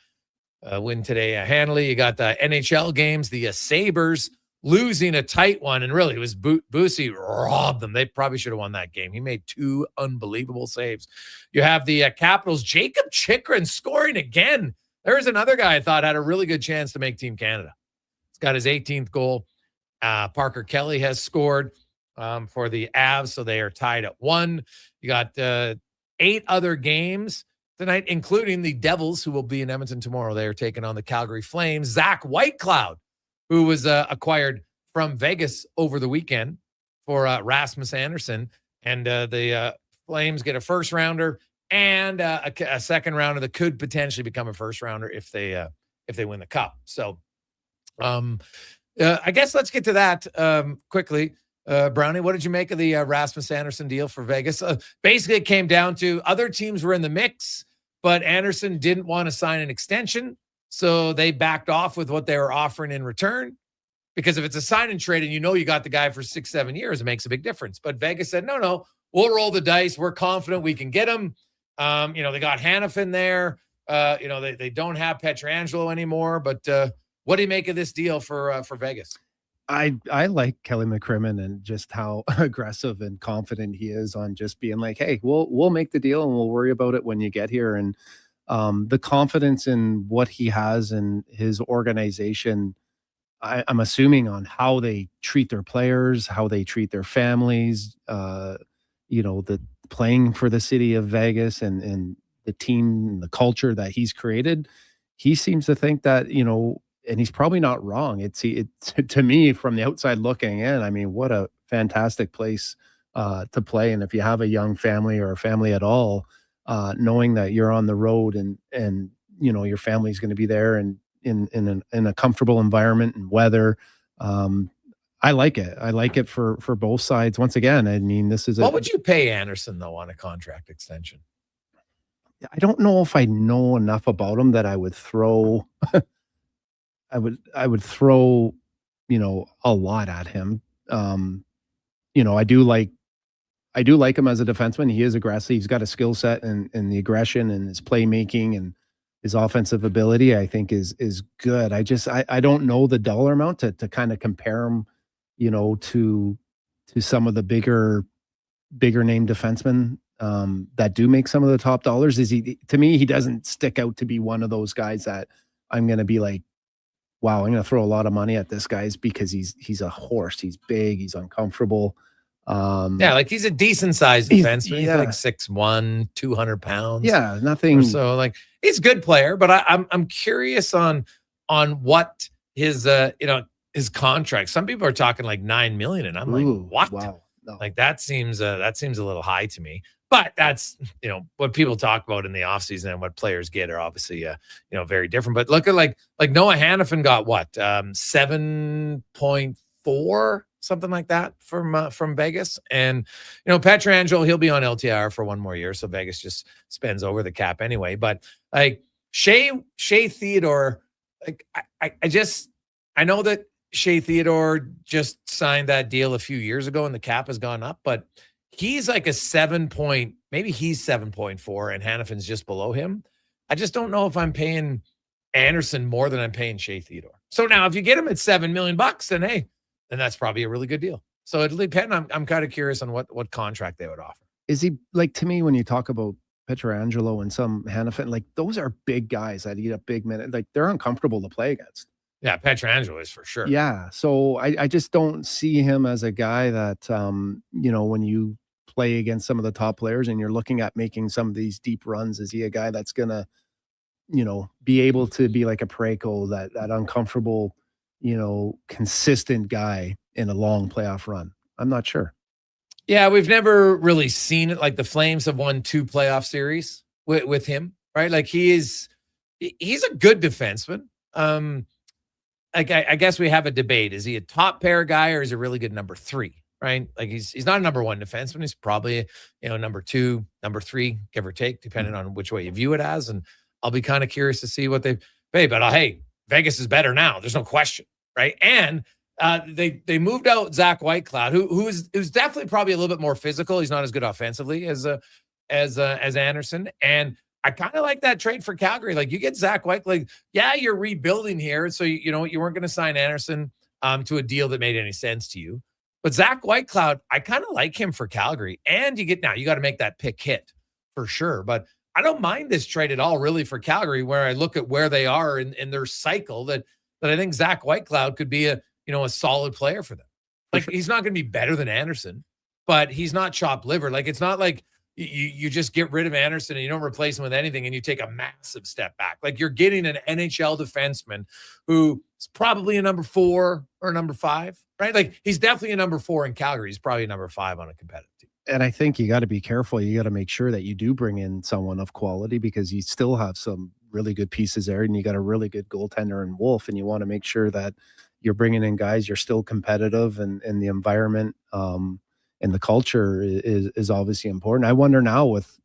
win today handily. You got the NHL games, the Sabres losing a tight one, and really it was Boosie robbed them. They probably should have won that game. He made 2 unbelievable saves. You have the Capitals, Jacob Chychrun scoring again. There's another guy I thought had a really good chance to make Team Canada. He's got his 18th goal. Parker Kelly has scored for the Avs, so they are tied at 1. You got 8 other games tonight, including the Devils, who will be in Edmonton tomorrow. They are taking on the Calgary Flames. Zach Whitecloud, who was acquired from Vegas over the weekend for Rasmus Anderson. And the Flames get a first rounder and a second rounder that could potentially become a first rounder if they win the cup. So I guess let's get to that quickly. Brownie, what did you make of the Rasmus Anderson deal for Vegas? Basically, it came down to other teams were in the mix, but Anderson didn't want to sign an extension, so they backed off with what they were offering in return. Because if it's a sign and trade and you know you got the guy for 6-7 years, it makes a big difference. But Vegas said, no, we'll roll the dice. We're confident we can get him. They got Hanifin there. They don't have Pietrangelo anymore. But what do you make of this deal for Vegas? I like Kelly McCrimmon and just how aggressive and confident he is on just being like, hey, we'll make the deal and we'll worry about it when you get here. And the confidence in what he has and his organization, I'm assuming on how they treat their players, how they treat their families, the playing for the city of Vegas and the team and the culture that he's created. He seems to think that, and he's probably not wrong. It's to me from the outside looking in, I mean, what a fantastic place to play. And if you have a young family or a family at all, knowing that you're on the road and your family's going to be there and in a comfortable environment and weather. I like it. I like it for both sides. Once again, I mean, this is what would you pay Anderson though on a contract extension? I don't know if I know enough about him that I would throw I would throw, a lot at him. I do like him as a defenseman. He is aggressive. He's got a skill set and the aggression and his playmaking and his offensive ability, I think is good. I don't know the dollar amount to kind of compare him, to some of the bigger name defensemen that do make some of the top dollars. To me, he doesn't stick out to be one of those guys that I'm going to be like, wow, I'm going to throw a lot of money at this guy because he's a horse. He's big. He's uncomfortable. Like he's a decent sized defenseman. He's like 6'1", 200 pounds. Yeah, nothing. So like he's a good player, but I'm curious on what his his contract. Some people are talking like $9 million, and I'm like, what? Wow, no. Like that seems a little high to me. But that's what people talk about in the offseason and what players get are obviously very different. But look at like Noah Hanifin got what 7.4 something like that from Vegas, and Pietrangelo, he'll be on LTIR for one more year, so Vegas just spends over the cap anyway. But like Shea Theodore, like I know that Shea Theodore just signed that deal a few years ago and the cap has gone up, but he's like maybe he's 7.4 and Hanifin's just below him. I just don't know if I'm paying Anderson more than I'm paying Shea Theodore. So now if you get him at $7 million, then that's probably a really good deal. So it'll depend. I'm kind of curious on what contract they would offer. Is he like, to me, when you talk about Pietrangelo and some Hanifin, like those are big guys that eat up big minutes. Like they're uncomfortable to play against. Yeah, Pietrangelo is for sure. Yeah. So I just don't see him as a guy that, when you play against some of the top players and you're looking at making some of these deep runs, is he a guy that's going to, be able to be like a Parayko, that uncomfortable, consistent guy in a long playoff run? I'm not sure. Yeah, we've never really seen it. Like the Flames have won 2 playoff series with him, right? Like he's a good defenseman. Like I guess we have a debate. Is he a top pair guy or is he a really good number 3? Right? Like he's not a number 1 defenseman. He's probably, number 2, number 3, give or take, depending on which way you view it as. And I'll be kind of curious to see what they pay. But hey, Vegas is better now. There's no question, right? And they moved out Zach Whitecloud, who's definitely probably a little bit more physical. He's not as good offensively as Anderson. And I kind of like that trade for Calgary. Like you get Zach White, like, yeah, you're rebuilding here. So you weren't going to sign Anderson to a deal that made any sense to you. But Zach Whitecloud, I kind of like him for Calgary. And you got to make that pick hit for sure. But I don't mind this trade at all, really, for Calgary, where I look at where they are in their cycle that I think Zach Whitecloud could be a solid player for them. Like he's not going to be better than Anderson, but he's not chopped liver. Like it's not like you just get rid of Anderson and you don't replace him with anything and you take a massive step back. Like you're getting an NHL defenseman who is probably a number 4 or number 5, right? Like he's definitely a number 4 in Calgary. He's probably a number 5 on a competitive team. And I think you got to be careful. You got to make sure that you do bring in someone of quality because you still have some really good pieces there and you got a really good goaltender in Wolf, and you want to make sure that you're bringing in guys, you're still competitive, and the environment and the culture is obviously important. I wonder now with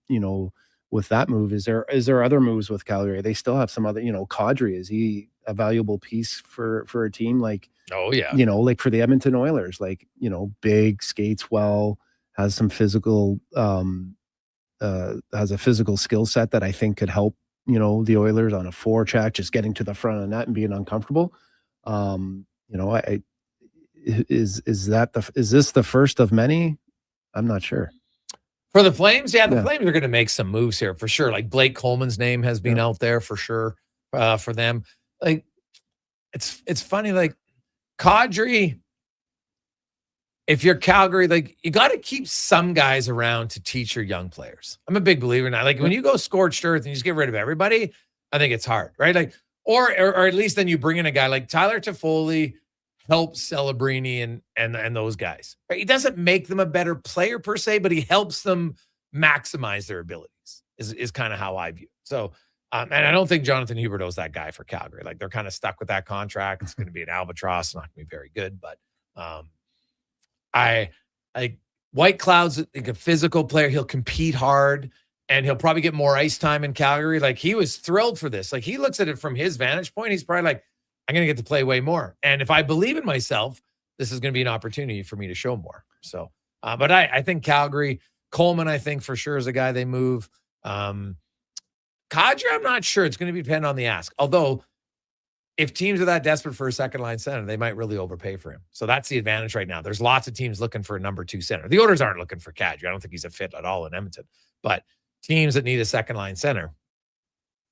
that move, is there other moves with Calgary? They still have some other, Kadri, is he a valuable piece for a team like, oh yeah, like for the Edmonton Oilers, like, big, skates well, has some physical, has a physical skill set that I think could help, the Oilers on a forecheck, just getting to the front of the net and being uncomfortable. Is this the first of many? I'm not sure. For the Flames, the Flames are going to make some moves here for sure. Like Blake Coleman's name has been out there for sure for them. Like it's funny, like Kadri, if you're Calgary, like you got to keep some guys around to teach your young players. I'm a big believer in that. Like when you go scorched earth and you just get rid of everybody, I think it's hard, right? Like, or at least then you bring in a guy like Tyler Toffoli, helps Celebrini and those guys. Right? He doesn't make them a better player per se, but he helps them maximize their abilities. Is kind of how I view it. So, and I don't think Jonathan Huberdeau's that guy for Calgary. Like they're kind of stuck with that contract. It's going to be an albatross. It's not going to be very good, but White Cloud's like a physical player. He'll compete hard and he'll probably get more ice time in Calgary. Like he was thrilled for this. Like he looks at it from his vantage point. He's probably like, I'm going to get to play way more. And if I believe in myself, this is going to be an opportunity for me to show more. So, but I think Calgary, Coleman, I think for sure is a guy they move. Kadri, I'm not sure. It's going to depend on the ask. Although if teams are that desperate for a second line center, they might really overpay for him. So that's the advantage right now. There's lots of teams looking for a number 2 center. The Oilers aren't looking for Kadri. I don't think he's a fit at all in Edmonton, but teams that need a second line center,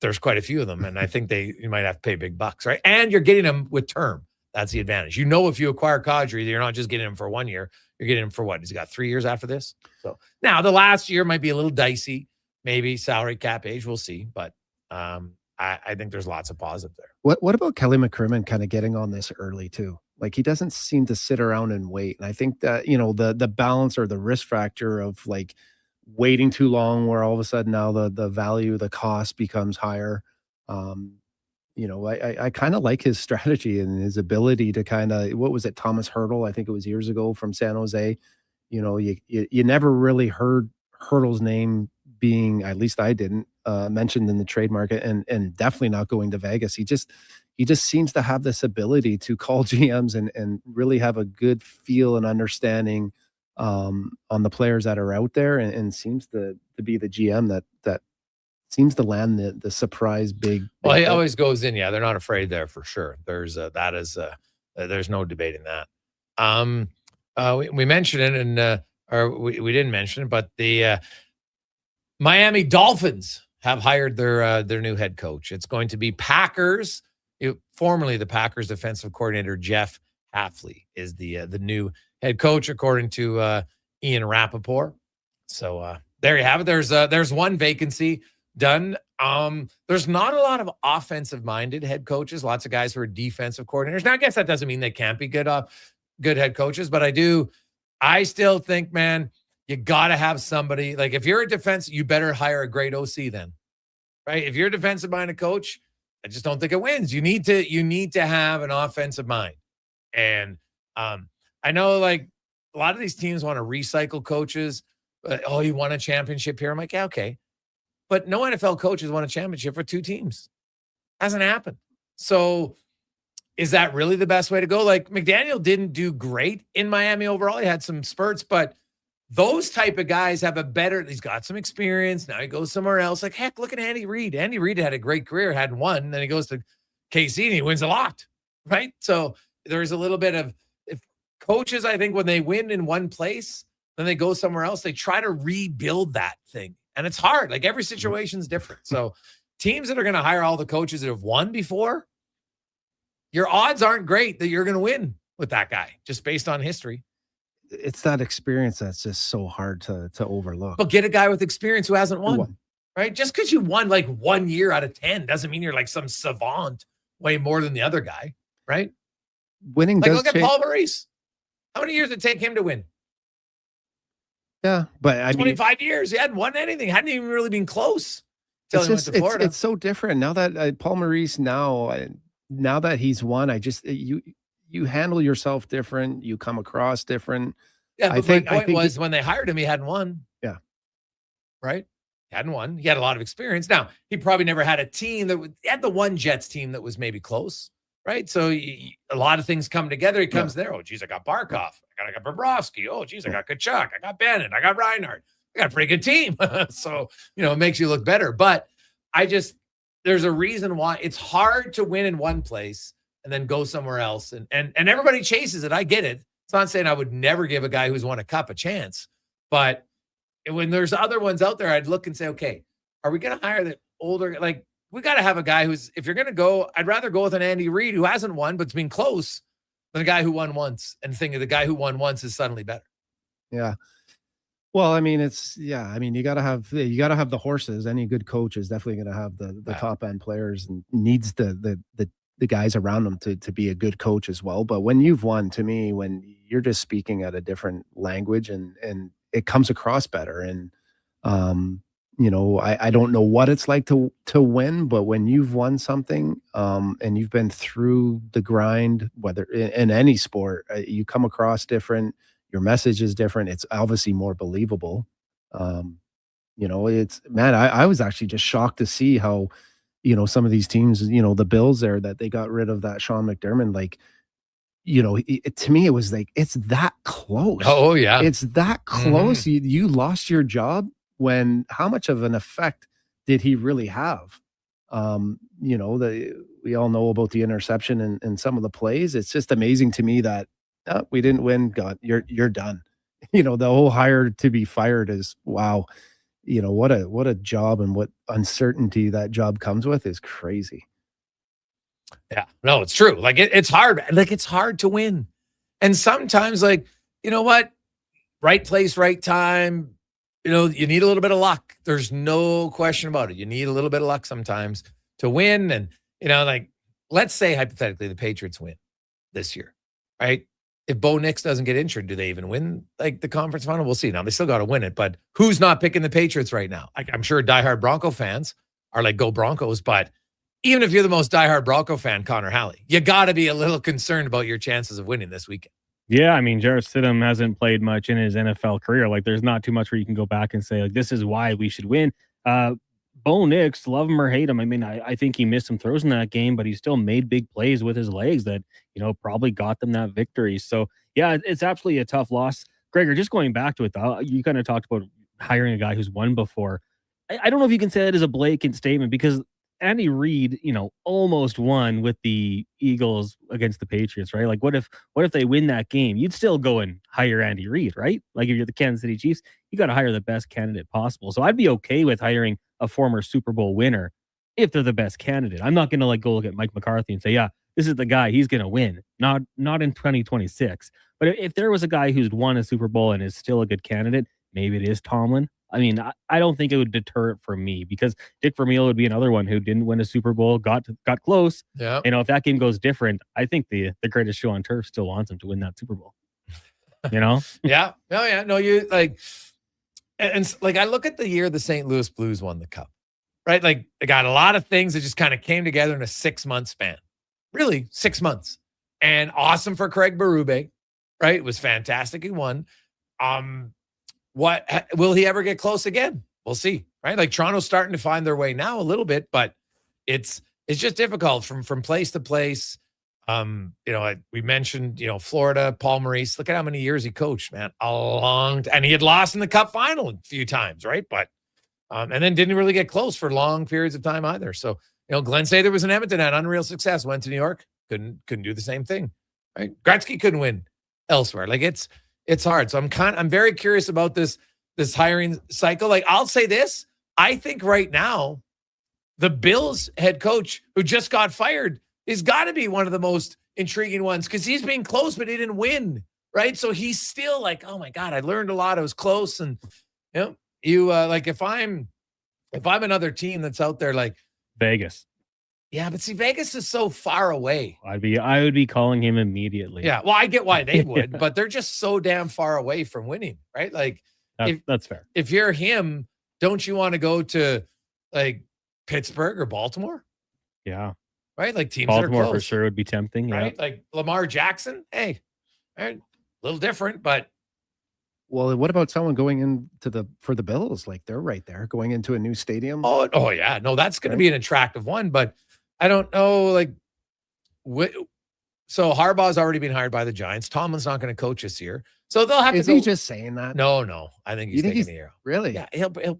there's quite a few of them. And I think you might have to pay big bucks, right? And you're getting them with term. That's the advantage. If you acquire Kadri, you're not just getting him for 1 year. You're getting him for what? He's got 3 years after this. So now the last year might be a little dicey, maybe salary cap age. We'll see. But I think there's lots of positive there. What about Kelly McCrimmon kind of getting on this early too? Like he doesn't seem to sit around and wait. And I think that, the balance or the risk factor of like waiting too long where all of a sudden now the value, the cost becomes higher. I kind of like his strategy and his ability to kind of, what was it? Thomas Hertel, I think it was years ago from San Jose. You never really heard Hertel's name being, at least I didn't, mentioned in the trade market and definitely not going to Vegas. He just seems to have this ability to call GMs and really have a good feel and understanding on the players that are out there and seems to be the GM that seems to land the surprise big. Well, he always goes in. Yeah, they're not afraid there for sure. There's there's no debating that. We mentioned it and or we didn't mention it, but the Miami Dolphins have hired their new head coach. It's going to be Packers. Formerly the Packers defensive coordinator Jeff Hafley is the new head coach, according to Ian Rappaport. So there you have it. There's one vacancy done. There's not a lot of offensive-minded head coaches. Lots of guys who are defensive coordinators. Now, I guess that doesn't mean they can't be good head coaches, but I do I still think, man, you got to have somebody. Like, if you're a defense, you better hire a great OC then, right? If you're a defensive-minded coach, I just don't think it wins. You need to have an offensive mind. And I know, like, a lot of these teams want to recycle coaches. Oh, you won a championship here. I'm like, yeah, okay. But no NFL coach has won a championship for 2 teams. Hasn't happened. So is that really the best way to go? Like, McDaniel didn't do great in Miami overall. He had some spurts, but those type of guys have he's got some experience. Now he goes somewhere else. Like, heck, look at Andy Reid. Andy Reid had a great career, hadn't won. Then he goes to KC and he wins a lot, right? So there's a little bit of, if coaches, I think when they win in one place, then they go somewhere else, they try to rebuild that thing. And it's hard. Like, every situation is different. So teams that are going to hire all the coaches that have won before, your odds aren't great that you're going to win with that guy just based on history. It's that experience that's just so hard to overlook. But get a guy with experience who hasn't won, right? Just because you won like 1 year out of 10 doesn't mean you're like some savant way more than the other guy, right? Winning like, does look at change. Paul Maurice. How many years did it take him to win? Yeah, but I 25 years. He hadn't won anything. Hadn't even really been close. It's so different now that Paul Maurice now that he's won. You handle yourself different. You come across different. Yeah, but my point was when they hired him, he hadn't won. Yeah. Right? He hadn't won. He had a lot of experience. Now, he probably never had a team he had the one Jets team that was maybe close, right? So a lot of things come together. He comes there. Oh, geez, I got Barkov. I got Bobrovsky. Oh, geez, I got Kachuk. I got Bennett. I got Reinhardt. I got a pretty good team. So, it makes you look better. But there's a reason why it's hard to win in one place and then go somewhere else. And everybody chases it. I get it. It's not saying I would never give a guy who's won a cup a chance. But when there's other ones out there, I'd look and say, okay, are we going to hire the older? Like, we got to have a guy who's, if you're going to go, I'd rather go with an Andy Reid who hasn't won, but's been close, than a guy who won once and think of the guy who won once is suddenly better. Yeah. Well, I mean, you got to have the horses. Any good coach is definitely going to have the top end players and needs the guys around them to be a good coach as well. But when you've won, to me, when you're just speaking at a different language and it comes across better. And, I don't know what it's like to win, but when you've won something and you've been through the grind, whether in any sport, you come across different. Your message is different. It's obviously more believable. I was actually just shocked to see how, some of these teams, the Bills there, that they got rid of that Sean McDermott. Like, to me, it was like, it's that close. Oh, yeah. It's that close. Mm-hmm. You lost your job when, how much of an effect did he really have? We all know about the interception and some of the plays. It's just amazing to me that we didn't win. God, you're done. The whole hire to be fired is wow. What a job, and what uncertainty that job comes with is crazy. Yeah, no, it's true. Like it's hard. Like it's hard to win. And sometimes like, what? Right place, right time. You need a little bit of luck. There's no question about it. You need a little bit of luck sometimes to win. And, like, let's say hypothetically the Patriots win this year, right? If Bo Nix doesn't get injured, do they even win like the conference final? We'll see. Now they still got to win it, but who's not picking the Patriots right now? I'm sure diehard Bronco fans are like, go Broncos. But even if you're the most diehard Bronco fan, Connor Halley, you got to be a little concerned about your chances of winning this weekend. Yeah, I mean, Jarrett Stidham hasn't played much in his NFL career. Like, there's not too much where you can go back and say, like, this is why we should win. Bo Nix, love him or hate him. I mean, I think he missed some throws in that game, but he still made big plays with his legs that, probably got them that victory. So, yeah, it's absolutely a tough loss. Gregor, just going back to it, though, you kind of talked about hiring a guy who's won before. I don't know if you can say that as a blatant statement, because Andy Reid, almost won with the Eagles against the Patriots, right? Like, what if they win that game? You'd still go and hire Andy Reid, right? Like, if you're the Kansas City Chiefs, you got to hire the best candidate possible. So I'd be okay with hiring a former Super Bowl winner if they're the best candidate. I'm not going to go look at Mike McCarthy and say, yeah, this is the guy, he's going to win. Not in 2026. But if there was a guy who's won a Super Bowl and is still a good candidate, maybe it is Tomlin. I mean, I don't think it would deter it for me, because Dick Vermeil would be another one who didn't win a Super Bowl, got close. Yeah. If that game goes different, I think the greatest show on turf still wants him to win that Super Bowl. You know? Yeah. Oh, yeah. No, you like, and like I look at the year the St. Louis Blues won the Cup, right? Like they got a lot of things that just kind of came together in a 6-month span. Really, 6 months. And awesome for Craig Berube, right? It was fantastic. He won. What will he ever get close again? We'll see, right? Like Toronto's starting to find their way now a little bit, but it's just difficult from place to place. We mentioned, Florida, Paul Maurice. Look at how many years he coached, man. And he had lost in the Cup final a few times, right? But and then didn't really get close for long periods of time either. So, Glenn Sather was in Edmonton, had unreal success, went to New York, couldn't do the same thing, right? Gretzky couldn't win elsewhere. Like it's hard. So I'm very curious about this hiring cycle. Like I'll say this, I think right now, the Bills head coach who just got fired is got to be one of the most intriguing ones because he's been close, but he didn't win, right? So he's still like, oh my God, I learned a lot. I was close. And like if I'm another team that's out there, like Vegas. Yeah, but see, Vegas is so far away. I would be calling him immediately. Yeah, well, I get why they would, but they're just so damn far away from winning, right? Like that's fair. If you're him, don't you want to go to like Pittsburgh or Baltimore? Yeah. Right? Like teams Baltimore that are close. For sure would be tempting. Right? Yeah. Like Lamar Jackson. Hey, right? A little different, but well, what about someone going into for the Bills? Like they're right there going into a new stadium. Oh yeah. No, that's going to be an attractive one, but I don't know. Like, so Harbaugh's already been hired by the Giants. Tomlin's not going to coach this year. So they'll have to. Is he just saying that? No. I think he's taking the year. Really? Yeah, he'll get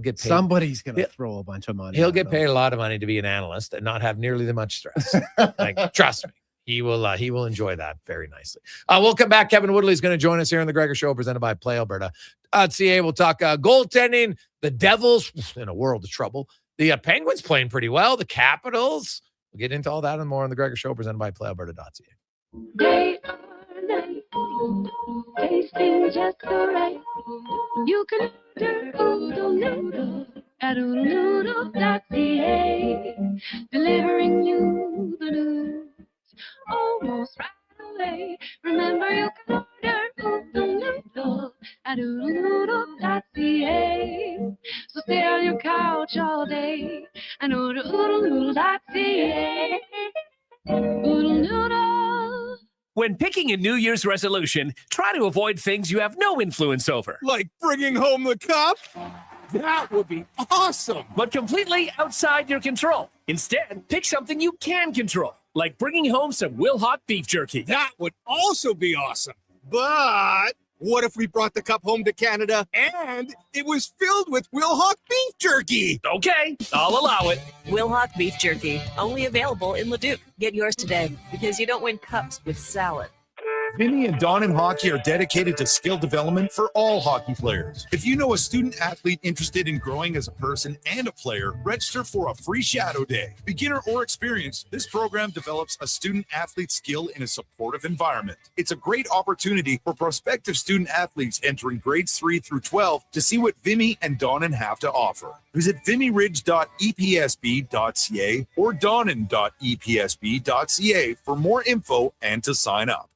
paid. Somebody's going to throw a bunch of money. He'll get paid a lot of money to be an analyst and not have nearly that much stress. Like, trust me, he will enjoy that very nicely. We'll come back. Kevin Woodley is going to join us here on the Gregor Show, presented by PlayAlberta.ca. We'll talk goaltending. The Devils in a world of trouble. The Penguins playing pretty well. The Capitals. We'll get into all that and more on the Gregor Show, presented by PlayAlberta.ca. They are nice, tasting just so right. You can order Oodle Noodle at oodlenoodle.ca, delivering you the news almost right away. Remember, you can order Oodle Noodle at oodlenoodle.ca. So stay on your couch all day and order oodlenoodle.ca. Oodle Noodle. When picking a New Year's resolution, try to avoid things you have no influence over. Like bringing home the cup? That would be awesome. But completely outside your control. Instead, pick something you can control, like bringing home some Wilhauk beef jerky. That would also be awesome. But what if we brought the cup home to Canada and it was filled with Wilhauk beef jerky? Okay, I'll allow it. Wilhauk beef jerky, only available in Leduc. Get yours today because you don't win cups with salad. Vinny and Don in Hockey are dedicated to skill development for all hockey players. If you know a student athlete interested in growing as a person and a player, register for a free shadow day. Beginner or experienced, this program develops a student athlete skill in a supportive environment. It's a great opportunity for prospective student athletes entering grades 3 through 12 to see what Vimy and Donnan have to offer. Visit vimyridge.epsb.ca or donnan.epsb.ca for more info and to sign up.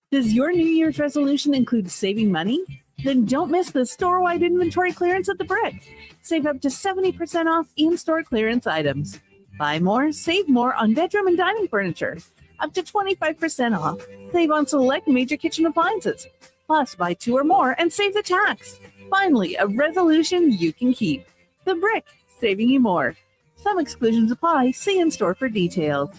Does your New Year's resolution include saving money? Then don't miss the store-wide inventory clearance at the Brick. Save up to 70% off in-store clearance items. Buy more, save more on bedroom and dining furniture. Up to 25% off. Save on select major kitchen appliances. Plus, buy 2 or more and save the tax. Finally, a resolution you can keep. The Brick, saving you more. Some exclusions apply. See in-store for details.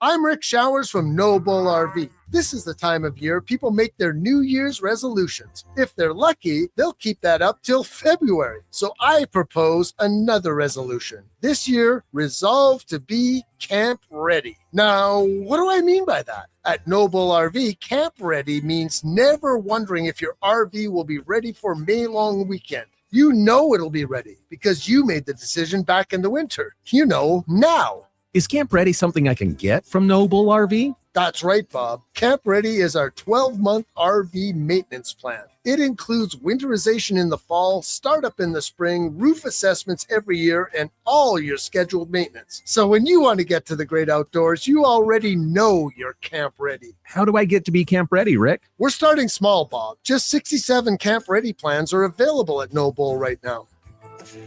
I'm Rick Showers from Noble RV. This is the time of year people make their New Year's resolutions. If they're lucky, they'll keep that up till February. So I propose another resolution. This year, resolve to be camp ready. Now, what do I mean by that? At Noble RV, camp ready means never wondering if your RV will be ready for May long weekend. You know it'll be ready because you made the decision back in the winter. You know now. Is Camp Ready something I can get from Noble RV? That's right, Bob. Camp Ready is our 12-month RV maintenance plan. It includes winterization in the fall, startup in the spring, roof assessments every year, and all your scheduled maintenance. So when you want to get to the great outdoors, you already know you're Camp Ready. How do I get to be Camp Ready, Rick? We're starting small, Bob. Just 67 Camp Ready plans are available at No Bull right now.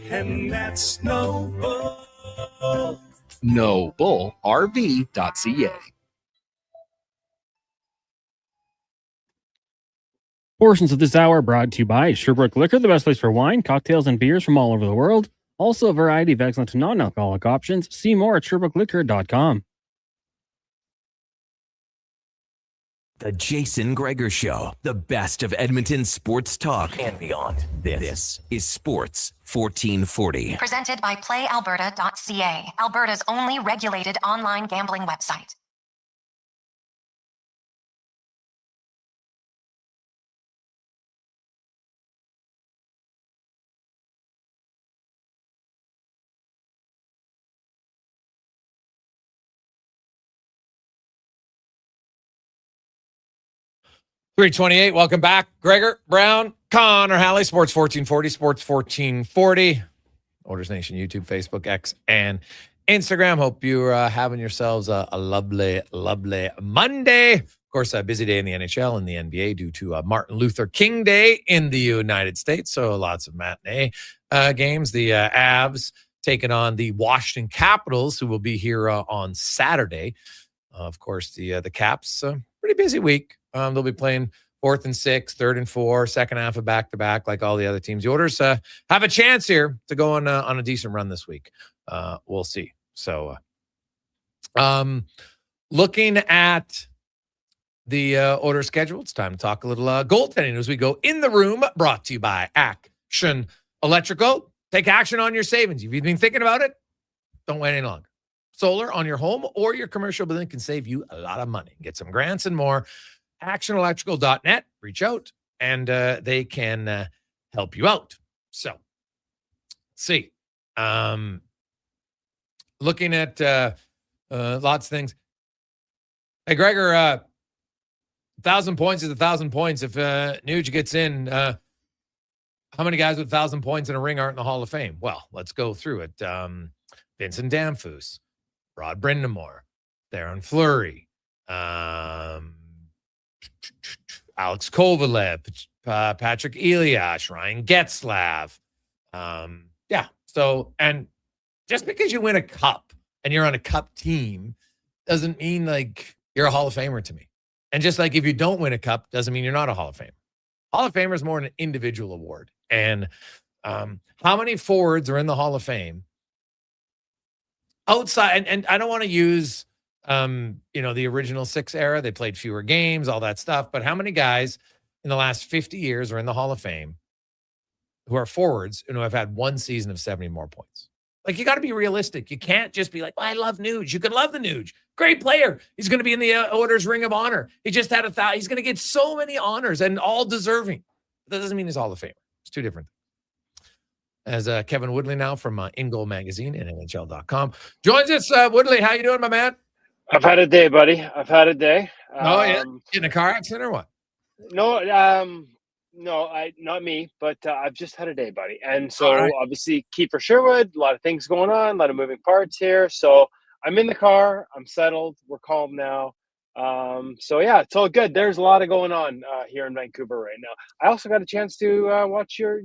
And that's No Bull. NoBullRV.ca. Portions of this hour brought to you by Sherbrooke Liquor, the best place for wine, cocktails, and beers from all over the world. Also a variety of excellent non-alcoholic options. See more at SherbrookeLiquor.com. The Jason Gregor Show, the best of Edmonton sports talk and beyond. This is Sports 1440. Presented by PlayAlberta.ca, Alberta's only regulated online gambling website. .328, welcome back. Gregor, Brown, Connor Halley, Sports 1440, Sports 1440. Oilers Nation, YouTube, Facebook, X, and Instagram. Hope you're having yourselves a lovely, lovely Monday. Of course, a busy day in the NHL and the NBA due to Martin Luther King Day in the United States. So lots of matinee games. The Avs taking on the Washington Capitals, who will be here on Saturday. Of course, the Caps, pretty busy week. They'll be playing 4th and 6, 3rd and 4, second half of back-to-back like all the other teams. The Oilers have a chance here to go on a decent run this week. We'll see. So looking at the Oilers schedule, it's time to talk a little goaltending as we go in the room, brought to you by Action Electrical. Take action on your savings. If you've been thinking about it, don't wait any longer. Solar on your home or your commercial building can save you a lot of money. Get some grants and more. actionelectrical.net. Reach out and they can help you out. So, let's see. Looking at lots of things. Hey, Gregor, 1,000 points is 1,000 points. If Nuge gets in, how many guys with 1,000 points in a ring aren't in the Hall of Fame? Well, let's go through it. Vincent Damphus, Rod Brindamore, Theron Fleury, Alex Kovalev, Patrick Elias, Ryan Getzlav. So, and just because you win a cup and you're on a cup team doesn't mean like you're a Hall of Famer to me. And just like if you don't win a cup doesn't mean you're not a Hall of Famer. Hall of Famer is more an individual award. And how many forwards are in the Hall of Fame outside? And I don't want to use the original 6 era. They played fewer games, all that stuff. But how many guys in the last 50 years are in the Hall of Fame who are forwards and who have had one season of 70 more points? Like, you got to be realistic. You can't just be like, well, I love Nuge. You can love the Nuge. Great player. He's going to be in the Oilers Ring of Honor. He just had 1,000. He's going to get so many honors and all deserving. That doesn't mean he's Hall of Famer. It's two different things. As Kevin Woodley now from In Goal Magazine and NHL.com joins us. Woodley, how you doing, my man? I've had a day, buddy. I've had a day. Oh, yeah? In a car accident or what? No, not me, but I've just had a day, buddy. And so obviously Kiefer Sherwood, a lot of things going on, a lot of moving parts here. So I'm in the car. I'm settled. We're calm now. So yeah, it's all good. There's a lot of going on here in Vancouver right now. I also got a chance to watch your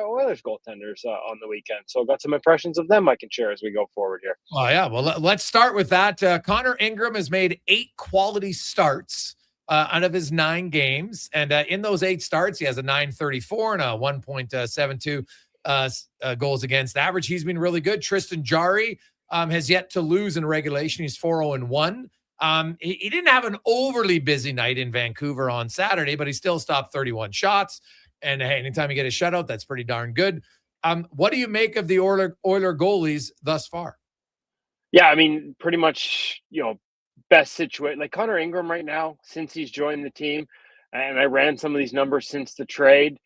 Oilers goaltenders on the weekend. So I've got some impressions of them I can share as we go forward here. Oh yeah, well let's start with that. Connor Ingram has made 8 quality starts out of his 9 games, and in those 8 starts, he has a .934 and a 1.72 goals against average. He's been really good. Tristan Jarry has yet to lose in regulation. He's 4-0-1. He didn't have an overly busy night in Vancouver on Saturday, but he still stopped 31 shots. And hey, anytime you get a shutout, that's pretty darn good. What do you make of the Oiler goalies thus far? Yeah, I mean, pretty much, best situation. Like Connor Ingram right now, since he's joined the team, and I ran some of these numbers since the trade,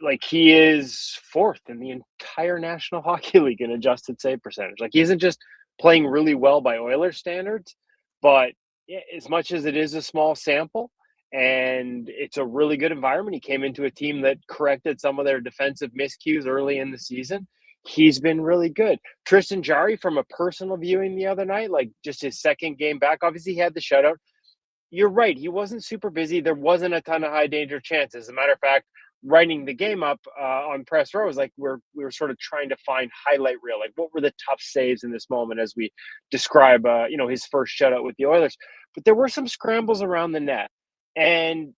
like he is 4th in the entire National Hockey League in adjusted save percentage. Like he isn't just playing really well by Oilers standards, but as much as it is a small sample and it's a really good environment, he came into a team that corrected some of their defensive miscues early in the season. He's been really good. Tristan Jarry, from a personal viewing the other night, like just his second game back, obviously he had the shutout. You're right. He wasn't super busy. There wasn't a ton of high danger chances. As a matter of fact, writing the game up on press row was like we were sort of trying to find highlight reel, like what were the tough saves in this moment as we describe his first shutout with the Oilers. But there were some scrambles around the net, and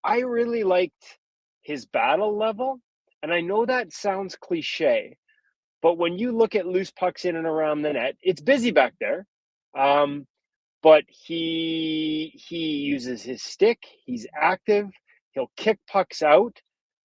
I really liked his battle level. And I know that sounds cliche, but when you look at loose pucks in and around the net, it's busy back there. But he uses his stick. He's active. He'll kick pucks out.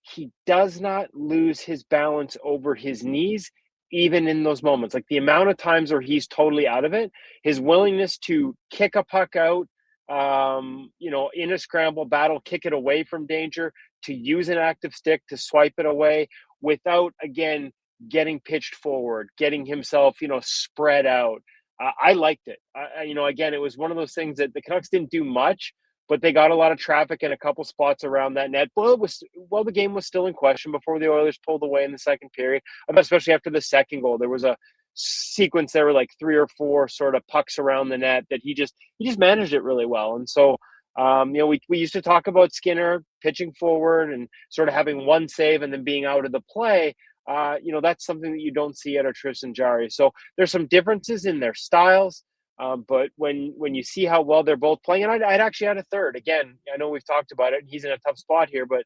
He does not lose his balance over his knees, even in those moments. Like the amount of times where he's totally out of it, his willingness to kick a puck out, in a scramble battle, kick it away from danger, to use an active stick to swipe it away without, again, getting pitched forward, getting himself, spread out. I liked it. Again, it was one of those things that the Canucks didn't do much, but they got a lot of traffic in a couple spots around that net. The game was still in question before the Oilers pulled away in the second period, especially after the second goal. There was a sequence there were like 3 or 4 sort of pucks around the net that he just managed it really well. And so, we used to talk about Skinner pitching forward and sort of having one save and then being out of the play. That's something that you don't see out of Tristan Jarry. So there's some differences in their styles. But when you see how well they're both playing, and I'd actually add a third. Again, I know we've talked about it. He's in a tough spot here, but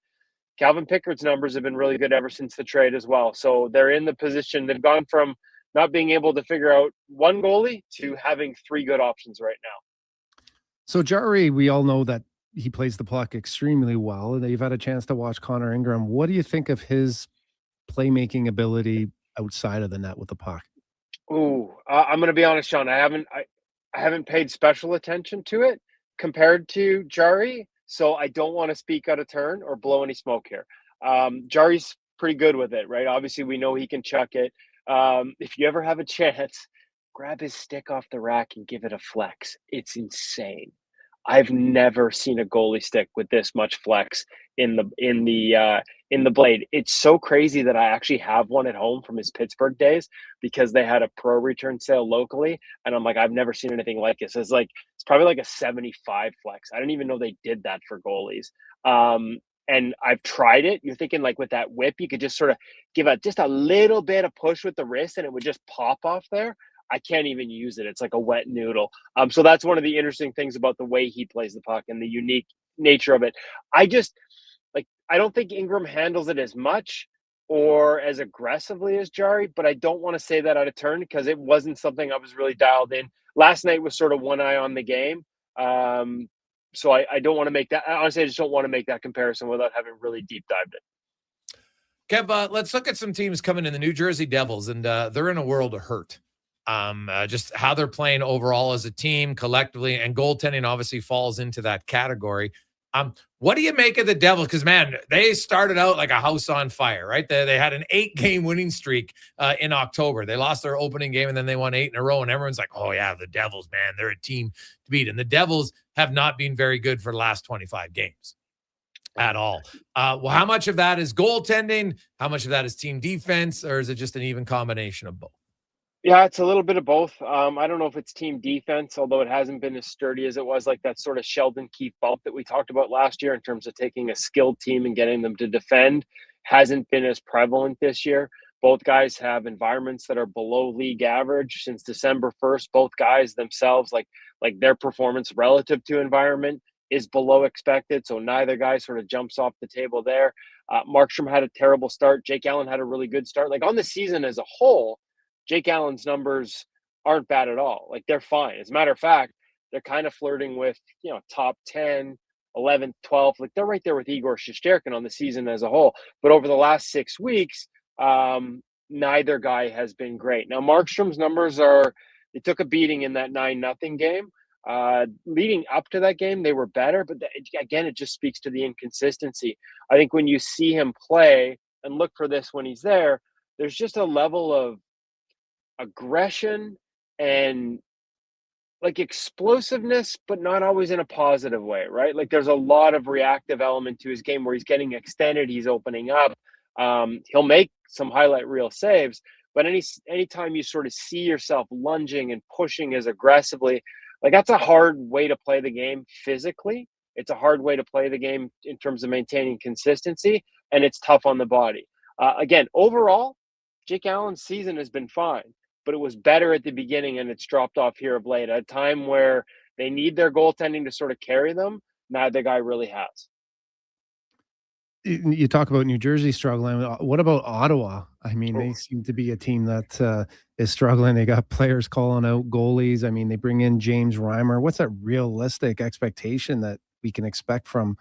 Calvin Pickard's numbers have been really good ever since the trade as well. So they're in the position. They've gone from not being able to figure out one goalie to having 3 good options right now. So Jarry, we all know that he plays the puck extremely well. You've had a chance to watch Connor Ingram. What do you think of his playmaking ability outside of the net with the puck? I'm going to be honest, Sean. I haven't paid special attention to it compared to Jarry, so I don't want to speak out of turn or blow any smoke here. Jarry's pretty good with it, right? Obviously, we know he can chuck it. If you ever have a chance, grab his stick off the rack and give it a flex. It's insane. I've never seen a goalie stick with this much flex in the blade. It's so crazy that I actually have one at home from his Pittsburgh days because they had a pro return sale locally, and I'm like, I've never seen anything like this. It's probably like a 75 flex. I didn't even know they did that for goalies. And I've tried it. You're thinking like with that whip, you could just sort of give just a little bit of push with the wrist and it would just pop off there. I can't even use it. It's like a wet noodle. So that's one of the interesting things about the way he plays the puck and the unique nature of it. I don't think Ingram handles it as much or as aggressively as Jarry, but I don't want to say that out of turn because it wasn't something I was really dialed in. Last night was sort of one eye on the game. So I don't want to make that. Honestly, I just don't want to make that comparison without having really deep dived it. Kev, let's look at some teams coming in. The New Jersey Devils, and they're in a world of hurt. Just how they're playing overall as a team collectively, and goaltending obviously falls into that category. What do you make of the Devils? Because, man, they started out like a house on fire, right? They had an 8-game winning streak in October. They lost their opening game, and then they won 8 in a row, and everyone's like, oh, yeah, the Devils, man, they're a team to beat. And the Devils have not been very good for the last 25 games at all. Well, how much of that is goaltending? How much of that is team defense? Or is it just an even combination of both? Yeah, it's a little bit of both. I don't know if it's team defense, although it hasn't been as sturdy as it was, like that sort of Sheldon Keefe bump that we talked about last year in terms of taking a skilled team and getting them to defend hasn't been as prevalent this year. Both guys have environments that are below league average since December 1st. Both guys themselves, like their performance relative to environment is below expected. So neither guy sort of jumps off the table there. Markstrom had a terrible start. Jake Allen had a really good start. Like on the season as a whole, Jake Allen's numbers aren't bad at all. Like they're fine. As a matter of fact, they're kind of flirting with, top 10, 11th, 12th. Like they're right there with Igor Shesterkin on the season as a whole. But over the last 6 weeks, neither guy has been great. Now, Markstrom's numbers they took a beating in that 9-0 game. Leading up to that game, they were better. But again, it just speaks to the inconsistency. I think when you see him play and look for this when he's there, there's just a level of aggression and like explosiveness, but not always in a positive way, right? Like there's a lot of reactive element to his game where he's getting extended, he's opening up. He'll make some highlight reel saves, but anytime you sort of see yourself lunging and pushing as aggressively, like that's a hard way to play the game physically. It's a hard way to play the game in terms of maintaining consistency, and it's tough on the body. Again, overall, Jake Allen's season has been fine, but it was better at the beginning and it's dropped off here of late. At a time where they need their goaltending to sort of carry them, neither guy really has. You talk about New Jersey struggling. What about Ottawa? I mean, they seem to be a team that is struggling. They got players calling out goalies. I mean, they bring in James Reimer. What's that realistic expectation that we can expect from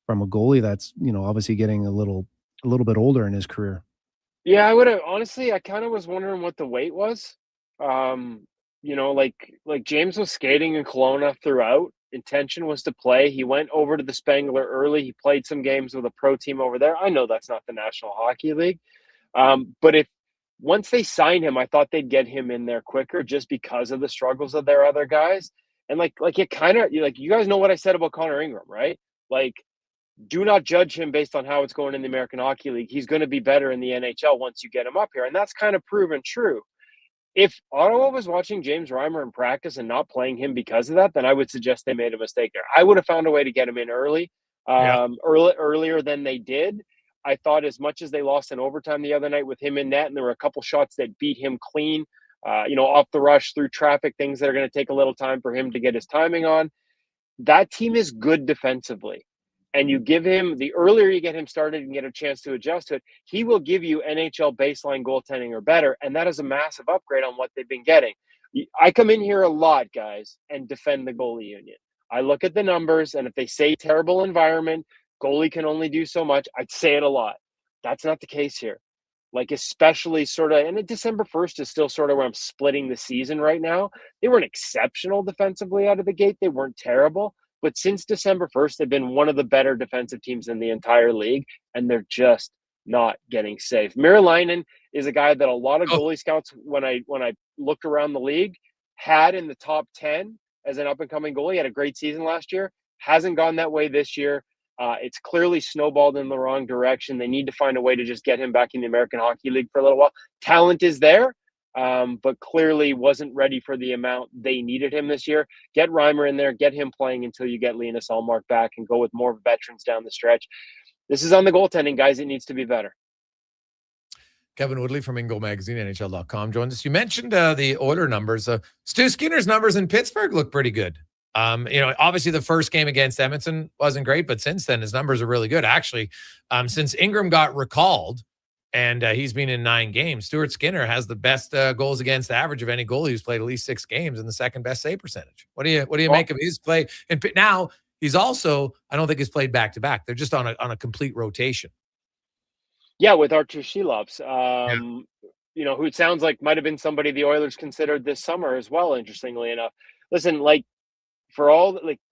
a goalie that's, obviously getting a little bit older in his career? Yeah, I would have honestly, I kind of was wondering what the weight was. Like James was skating in Kelowna throughout. Intention was to play. He went over to the Spangler early. He played some games with a pro team over there. I know that's not the National Hockey League. But once they signed him, I thought they'd get him in there quicker just because of the struggles of their other guys. And you guys know what I said about Connor Ingram, right? Like, do not judge him based on how it's going in the American Hockey League. He's going to be better in the NHL once you get him up here. And that's kind of proven true. If Ottawa was watching James Reimer in practice and not playing him because of that, then I would suggest they made a mistake there. I would have found a way to get him in earlier than they did. I thought as much as they lost in overtime the other night with him in net, and there were a couple shots that beat him clean, off the rush, through traffic, things that are going to take a little time for him to get his timing on. That team is good defensively. And you give him, the earlier you get him started and get a chance to adjust to it, he will give you NHL baseline goaltending or better. And that is a massive upgrade on what they've been getting. I come in here a lot, guys, and defend the goalie union. I look at the numbers, and if they say terrible environment, goalie can only do so much, I'd say it a lot. That's not the case here. Like, especially sort of, and December 1st is still sort of where I'm splitting the season right now. They weren't exceptional defensively out of the gate. They weren't terrible. But since December 1st, they've been one of the better defensive teams in the entire league, and they're just not getting safe. Merilainen is a guy that a lot of goalie scouts, when I looked around the league, had in the top 10 as an up-and-coming goalie. He had a great season last year. Hasn't gone that way this year. It's clearly snowballed in the wrong direction. They need to find a way to just get him back in the American Hockey League for a little while. Talent is there. But clearly wasn't ready for the amount they needed him this year. Get Reimer in there, get him playing until you get Linus Ullmark back, and go with more veterans down the stretch. This is on the goaltending, guys. It needs to be better. Kevin Woodley from InGoal Magazine, NHL.com joins us. You mentioned the Oiler numbers. Stu Skinner's numbers in Pittsburgh look pretty good. Obviously the first game against Edmonton wasn't great, but since then his numbers are really good. Actually, since Ingram got recalled, and he's been in 9 games, Stuart Skinner has the best goals against average of any goalie who's played at least 6 games, and the second best save percentage. What do you make of his play? And now he's also, I don't think he's played back to back. They're just on a complete rotation. Yeah, with Artur Shilovs, who it sounds like might have been somebody the Oilers considered this summer as well. Interestingly enough, listen,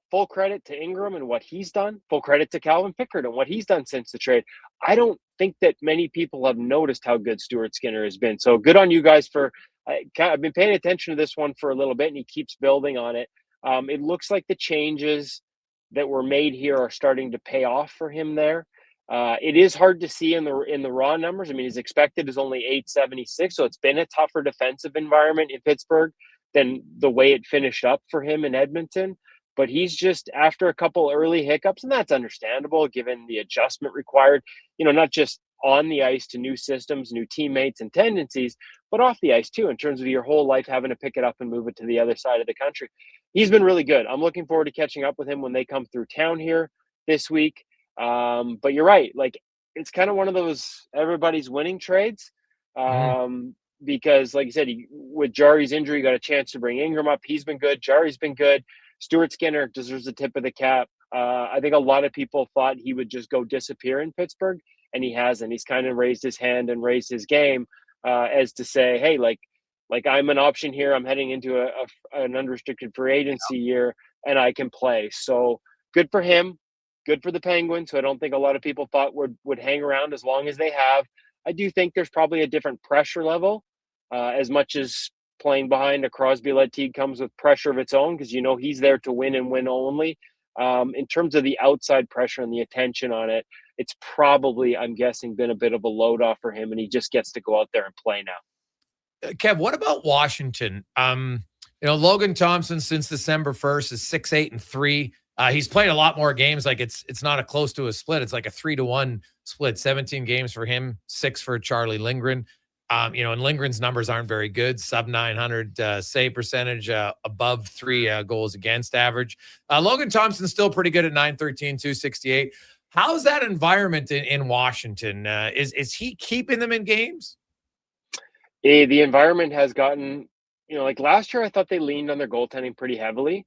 full credit to Ingram and what he's done. Full credit to Calvin Pickard and what he's done since the trade. I don't think that many people have noticed how good Stuart Skinner has been. So good on you guys for. I've been paying attention to this one for a little bit, and he keeps building on it. It looks like the changes that were made here are starting to pay off for him there. It is hard to see in the raw numbers. I mean, his expected is only 876, so it's been a tougher defensive environment in Pittsburgh than the way it finished up for him in Edmonton. But he's just, after a couple early hiccups, and that's understandable given the adjustment required, not just on the ice to new systems, new teammates and tendencies, but off the ice too, in terms of your whole life having to pick it up and move it to the other side of the country. He's been really good. I'm looking forward to catching up with him when they come through town here this week. But you're right. Like, it's kind of one of those everybody's winning trades. Because like you said, with Jari's injury, you got a chance to bring Ingram up. He's been good. Jari's been good. Stuart Skinner deserves the tip of the cap. I think a lot of people thought he would just go disappear in Pittsburgh, and he hasn't. He's kind of raised his hand and raised his game as to say, hey, like I'm an option here. I'm heading into an unrestricted free agency year, and I can play. So good for him. Good for the Penguins, who I don't think a lot of people thought would hang around as long as they have. I do think there's probably a different pressure level, as much as playing behind a Crosby-led team comes with pressure of its own because he's there to win and win only. In terms of the outside pressure and the attention on it, it's probably, I'm guessing, been a bit of a load off for him, and he just gets to go out there and play now. Kev, what about Washington? Logan Thompson since December 1st is 6-8-3. He's played a lot more games. Like it's not a close to a split. It's like a 3-1 split. 17 games for him, 6 for Charlie Lindgren. And Lindgren's numbers aren't very good. Sub 900 save percentage, above 3 goals against average. Logan Thompson's still pretty good at 913, 268. How's that environment in Washington? Is he keeping them in games? The environment has gotten, like last year, I thought they leaned on their goaltending pretty heavily.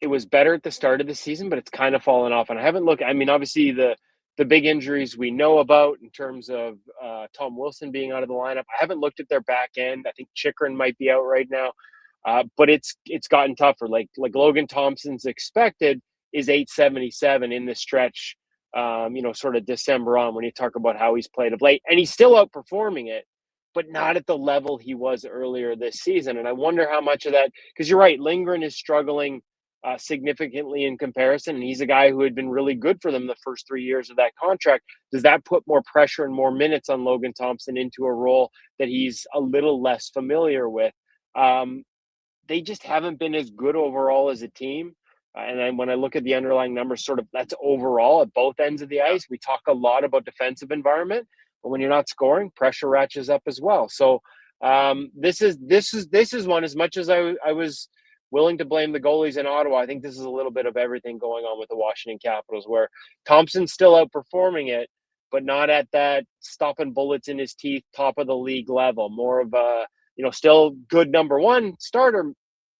It was better at the start of the season, but it's kind of fallen off. And I haven't looked. I mean, obviously the big injuries we know about in terms of Tom Wilson being out of the lineup. I haven't looked at their back end. I think Chychrun might be out right now, but it's gotten tougher. Like Logan Thompson's expected is 877 in the stretch. Sort of December on when you talk about how he's played of late, and he's still outperforming it, but not at the level he was earlier this season. And I wonder how much of that, because you're right, Lindgren is struggling significantly in comparison, and he's a guy who had been really good for them the first 3 years of that contract. Does that put more pressure and more minutes on Logan Thompson into a role that he's a little less familiar with? They just haven't been as good overall as a team. And then when I look at the underlying numbers, sort of that's overall at both ends of the ice. We talk a lot about defensive environment, but when you're not scoring, pressure ratchets up as well. So this is one, as much as I was willing to blame the goalies in Ottawa, I think this is a little bit of everything going on with the Washington Capitals, where Thompson's still outperforming it, but not at that stopping bullets in his teeth, top of the league level. More of a, still good number one starter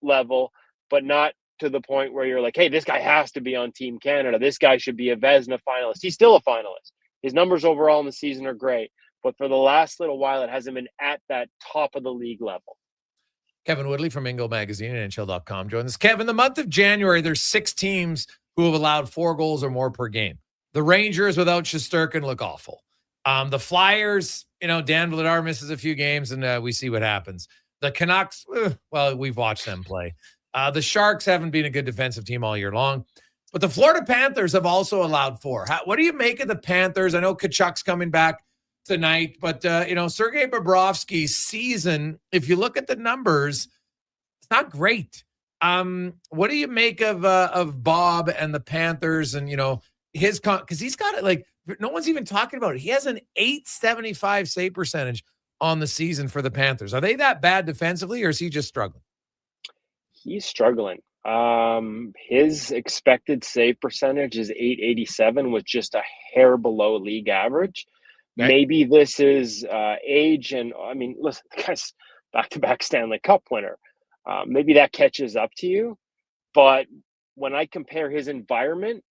level, but not to the point where you're like, hey, this guy has to be on Team Canada. This guy should be a Vezina finalist. He's still a finalist. His numbers overall in the season are great, but for the last little while, it hasn't been at that top of the league level. Kevin Woodley from Ingo Magazine and NHL.com joins us. Kevin, the month of January, there's 6 teams who have allowed 4 goals or more per game. The Rangers without Shesterkin look awful. The Flyers, Dan Vladar misses a few games, and we see what happens. The Canucks, we've watched them play. The Sharks haven't been a good defensive team all year long. But the Florida Panthers have also allowed 4. What do you make of the Panthers? I know Kachuk's coming back tonight, but, Sergei Bobrovsky's season, if you look at the numbers, it's not great. What do you make of Bob and the Panthers and, his because he's got it like no one's even talking about it. He has an 875 save percentage on the season for the Panthers. Are they that bad defensively, or is he just struggling? He's struggling. His expected save percentage is 887, with just a hair below league average. Okay. Maybe this is age, and listen, the guy's back-to-back Stanley Cup winner. Maybe that catches up to you. But when I compare his environment,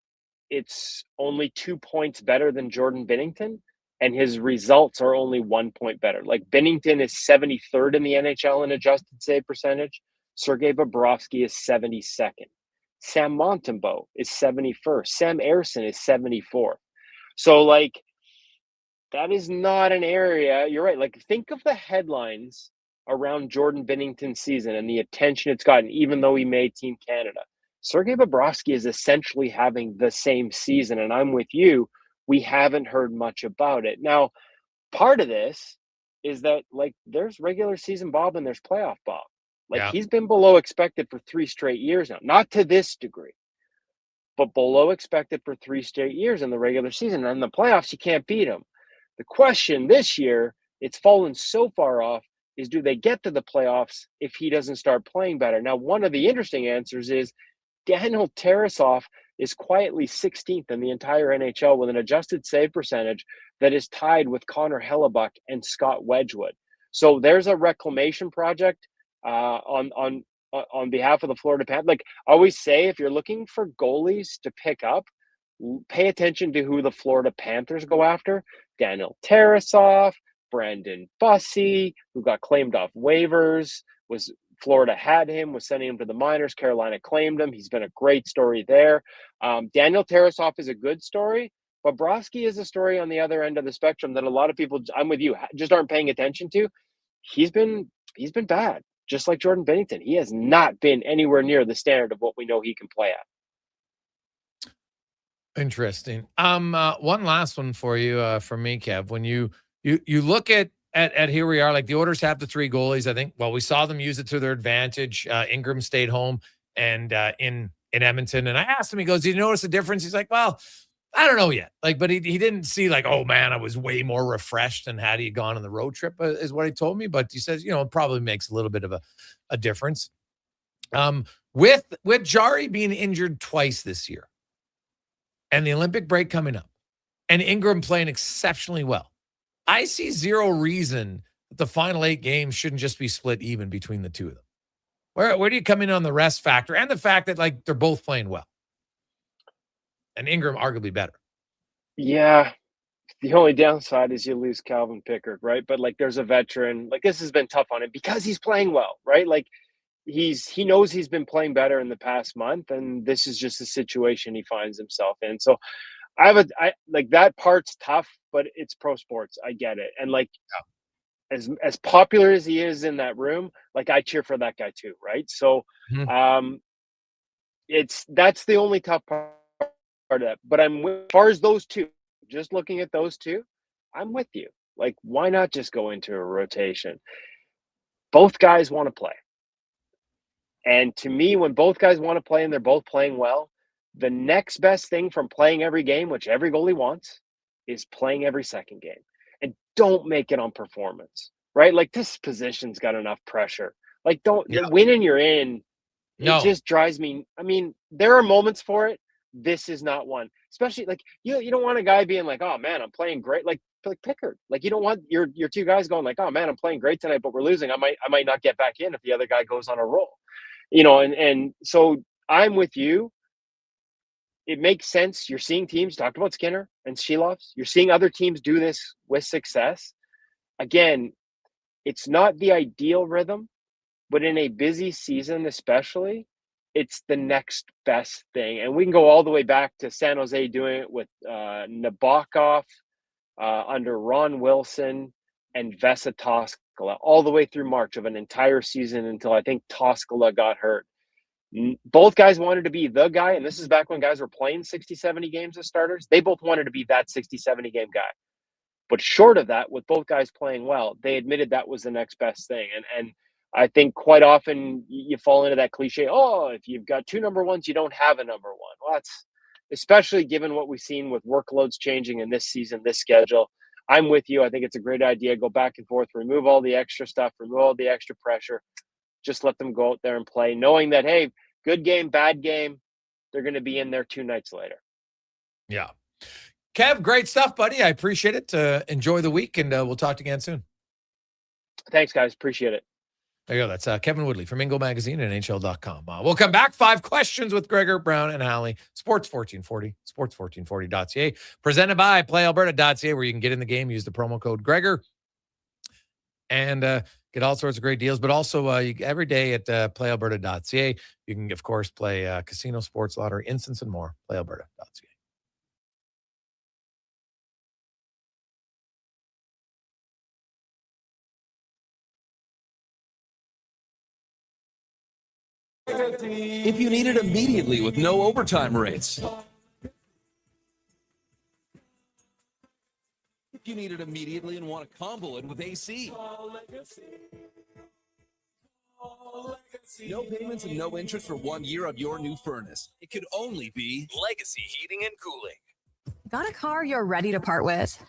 it's only 2 points better than Jordan Binnington, and his results are only 1 point better. Like Binnington is 73rd in the NHL in adjusted save percentage. Sergei Bobrovsky is 72nd. Sam Montembeault is 71st. Sam Ersson is 74th. So, that is not an area. You're right. Think of the headlines around Jordan Binnington's season and the attention it's gotten, even though he made Team Canada. Sergei Bobrovsky is essentially having the same season, and I'm with you. We haven't heard much about it. Now, part of this is that, there's regular season Bob and there's playoff Bob. He's been below expected for 3 straight years now. Not to this degree, but below expected for 3 straight years in the regular season. And in the playoffs, you can't beat him. The question this year, it's fallen so far off, is do they get to the playoffs if he doesn't start playing better? Now, one of the interesting answers is Daniel Tarasov is quietly 16th in the entire NHL with an adjusted save percentage that is tied with Connor Hellebuyck and Scott Wedgwood. So there's a reclamation project on behalf of the Florida Panthers. I always say, if you're looking for goalies to pick up, pay attention to who the Florida Panthers go after. Daniel Tarasov, Brandon Bussey, who got claimed off waivers, Florida had him, was sending him to the minors. Carolina claimed him. He's been a great story there. Daniel Tarasov is a good story. Bobrovsky is a story on the other end of the spectrum that a lot of people, I'm with you, just aren't paying attention to. He's been bad. just like Jordan Binnington. He has not been anywhere near the standard of what we know he can play at. Interesting. One last one for you, from me, Kev. When you look at here we are, like the Oilers have the 3 goalies. I think, well, we saw them use it to their advantage. Ingram stayed home and in Edmonton. And I asked him, he goes, "Did you notice the difference?" He's like, "Well, I don't know yet." Like, but he didn't see like, "Oh man, I was way more refreshed than had he gone on the road trip," is what he told me. But he says, it probably makes a little bit of a difference. With Jari being injured twice this year and the Olympic break coming up and Ingram playing exceptionally well, I see zero reason that the final 8 games shouldn't just be split even between the two of them. Where do you come in on the rest factor and the fact that like they're both playing well? And Ingram arguably better. Yeah. The only downside is you lose Calvin Pickard, right? But like there's a veteran. Like this has been tough on him because he's playing well, right? Like he knows he's been playing better in the past month, and this is just a situation he finds himself in. So I like that part's tough, but it's pro sports. I get it. And like as popular as he is in that room, like I cheer for that guy too, right? So that's the only tough part of that. But as far as those two, just looking at those two, I'm with you. Like, why not just go into a rotation? Both guys want to play. And to me, when both guys want to play and they're both playing well, the next best thing from playing every game, which every goalie wants, is playing every second game. And don't make it on performance, right? Like this position's got enough pressure. Like the winning you're in, it just drives me. I mean, there are moments for it. This is not one. Especially like you don't want a guy being like, "Oh man, I'm playing great." Like Pickard. Like you don't want your two guys going like, "Oh man, I'm playing great tonight, but we're losing. I might not get back in if the other guy goes on a roll." And so I'm with you. It makes sense. You're seeing teams, talked about Skinner and Shelovs. You're seeing other teams do this with success. Again, it's not the ideal rhythm, but in a busy season especially, it's the next best thing. And we can go all the way back to San Jose doing it with Nabokov under Ron Wilson and Vesa Toskala all the way through March of an entire season until I think Toskala got hurt. Both guys wanted to be the guy, and this is back when guys were playing 60, 70 games as starters. They both wanted to be that 60, 70 game guy. But short of that, with both guys playing well, they admitted that was the next best thing. And I think quite often you fall into that cliche, "Oh, if you've got 2 number ones, you don't have a number one." Well, that's especially given what we've seen with workloads changing in this season, this schedule. I'm with you. I think it's a great idea. Go back and forth, remove all the extra stuff, remove all the extra pressure. Just let them go out there and play, knowing that, hey, good game, bad game, they're going to be in there 2 nights later. Yeah. Kev, great stuff, buddy. I appreciate it. Enjoy the week, and we'll talk to you again soon. Thanks, guys. Appreciate it. There you go. That's Kevin Woodley from Ingo Magazine and NHL.com. We'll come back. 5 questions with Gregor, Brown, and Halley. Sports 1440, sports1440.ca. Presented by PlayAlberta.ca, where you can get in the game. Use the promo code Gregor. And get all sorts of great deals. But also every day at PlayAlberta.ca, you can, of course, play casino, sports, lottery, instants, and more. PlayAlberta.ca. If you need it immediately with no overtime rates. If you need it immediately and want to combo it with AC. No payments and no interest for 1 year on your new furnace. It could only be Legacy Heating and Cooling. Got a car you're ready to part with?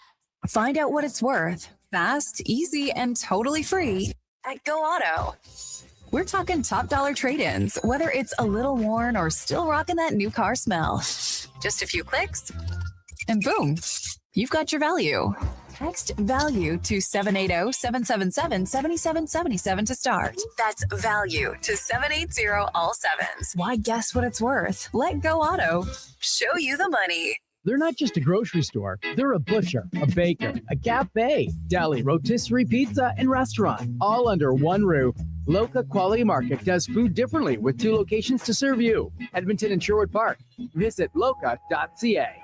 Find out what it's worth. Fast, easy, and totally free at Go Auto. We're talking top dollar trade-ins, whether it's a little worn or still rocking that new car smell. Just a few clicks, and boom, you've got your value. Text VALUE to 780-777-7777 to start. That's VALUE to 780 all sevens. Why guess what it's worth? Let Go Auto show you the money. They're not just a grocery store. They're a butcher, a baker, a cafe, deli, rotisserie pizza, and restaurant, all under one roof. Loca Quality Market does food differently with 2 locations to serve you. Edmonton and Sherwood Park. Visit loca.ca.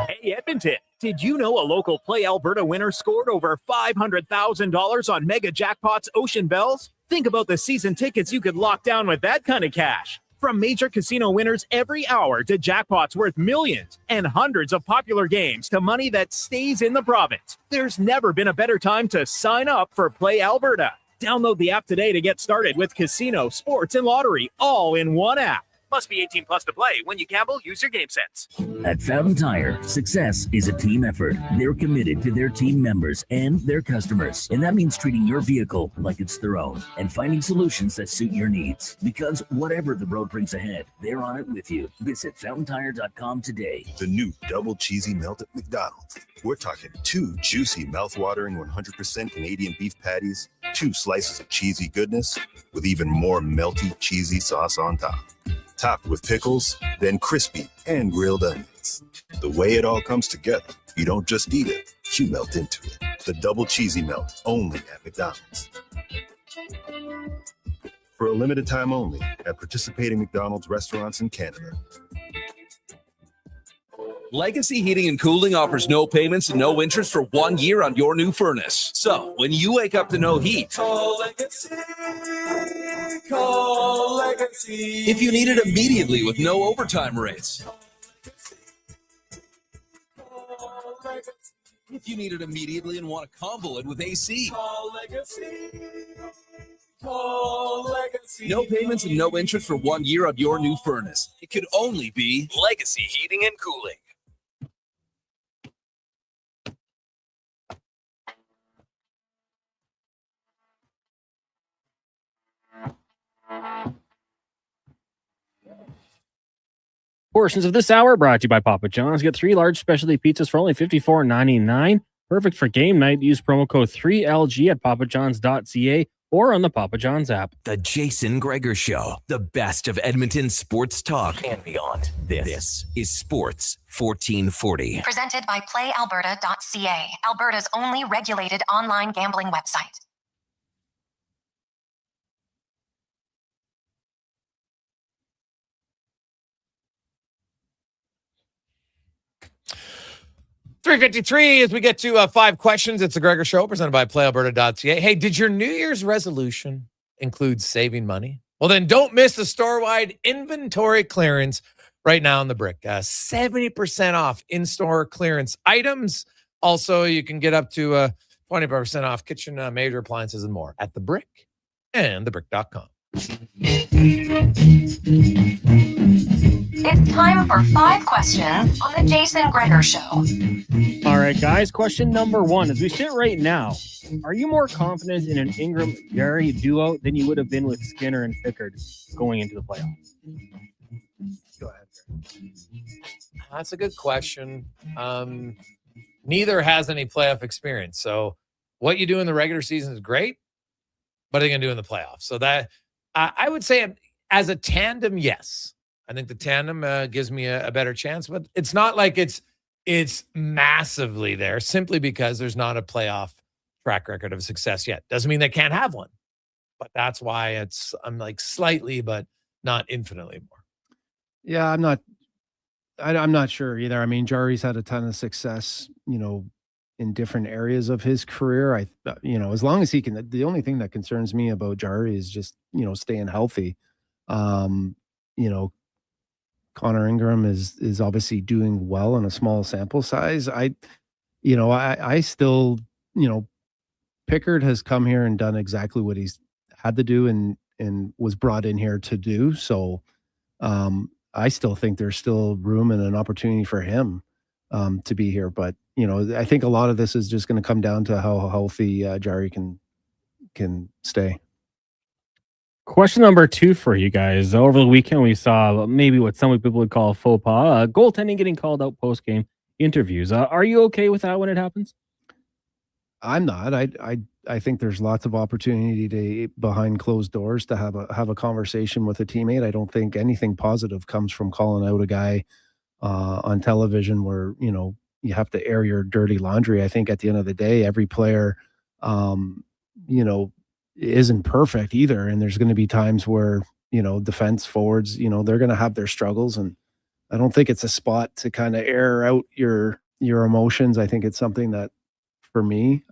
Hey, Edmonton, did you know a local Play Alberta winner scored over $500,000 on Mega Jackpot's Ocean Bells? Think about the season tickets you could lock down with that kind of cash. From major casino winners every hour to jackpots worth millions and hundreds of popular games to money that stays in the province, there's never been a better time to sign up for Play Alberta. Download the app today to get started with casino, sports, and lottery all in one app. Must be 18 plus to play. When you gamble, use your game sense. At Fountain Tire, success is a team effort. They're committed to their team members and their customers. And that means treating your vehicle like it's their own and finding solutions that suit your needs. Because whatever the road brings ahead, they're on it with you. Visit fountaintire.com today. The new double cheesy melt at McDonald's. We're talking 2 juicy, mouth-watering 100% Canadian beef patties, 2 slices of cheesy goodness, with even more melty, cheesy sauce on top. Topped with pickles, then crispy and grilled onions. The way it all comes together, you don't just eat it, you melt into it. The double cheesy melt, only at McDonald's. For a limited time only at participating McDonald's restaurants in Canada. Legacy Heating and Cooling offers no payments and no interest for 1 year on your new furnace. So when you wake up to no heat, Call Legacy. Call Legacy. if you need it immediately with no overtime rates, if you need it immediately and want to combo it with AC, Call Legacy. Call Legacy. no payments and no interest for 1 year on your new furnace. It could only be Legacy Heating and Cooling. Portions of this hour brought to you by Papa John's. Get 3 large specialty pizzas for only $54.99. Perfect for game night. Use promo code 3LG at papajohns.ca or on the Papa John's app. The Jason Gregor Show, the best of Edmonton sports talk and beyond. This is Sports 1440. Presented by PlayAlberta.ca, Alberta's only regulated online gambling website. $3.53 as we get to 5 questions. It's the Gregor Show presented by PlayAlberta.ca. Hey, did your New Year's resolution include saving money? Well, then don't miss the store-wide inventory clearance right now on the Brick. 70% off in-store clearance items. Also, you can get up to 20% off kitchen major appliances and more at the Brick and thebrick.com. It's time for 5 questions on the Jason Gregor Show. All right, guys. Question number 1. As we sit right now, are you more confident in an Ingram-Gary duo than you would have been with Skinner and Pickard going into the playoffs? Go ahead. That's a good question. Neither has any playoff experience. So what you do in the regular season is great. What are they going to do in the playoffs? So that I would say as a tandem, yes. I think the tandem gives me a better chance, but it's not like it's massively there simply because there's not a playoff track record of success yet. Doesn't mean they can't have one, but that's why I'm like slightly, but not infinitely more. Yeah, I'm not sure either. I mean, Jari's had a ton of success, in different areas of his career. As long as he can, the only thing that concerns me about Jari is just, staying healthy. Connor Ingram is obviously doing well in a small sample size. I still, Pickard has come here and done exactly what he's had to do and was brought in here to do. So I still think there's still room and an opportunity for him to be here. But, I think a lot of this is just going to come down to how healthy Jari can stay. Question number 2 for you guys. Over the weekend, we saw maybe what some people would call a faux pas, goaltending getting called out post-game interviews. Are you okay with that when it happens? I'm not. I think there's lots of opportunity behind closed doors to have a conversation with a teammate. I don't think anything positive comes from calling out a guy on television where, you have to air your dirty laundry. I think at the end of the day, every player, isn't perfect either. And there's going to be times where, defense forwards, they're going to have their struggles. And I don't think it's a spot to kind of air out your emotions. I think it's something that for me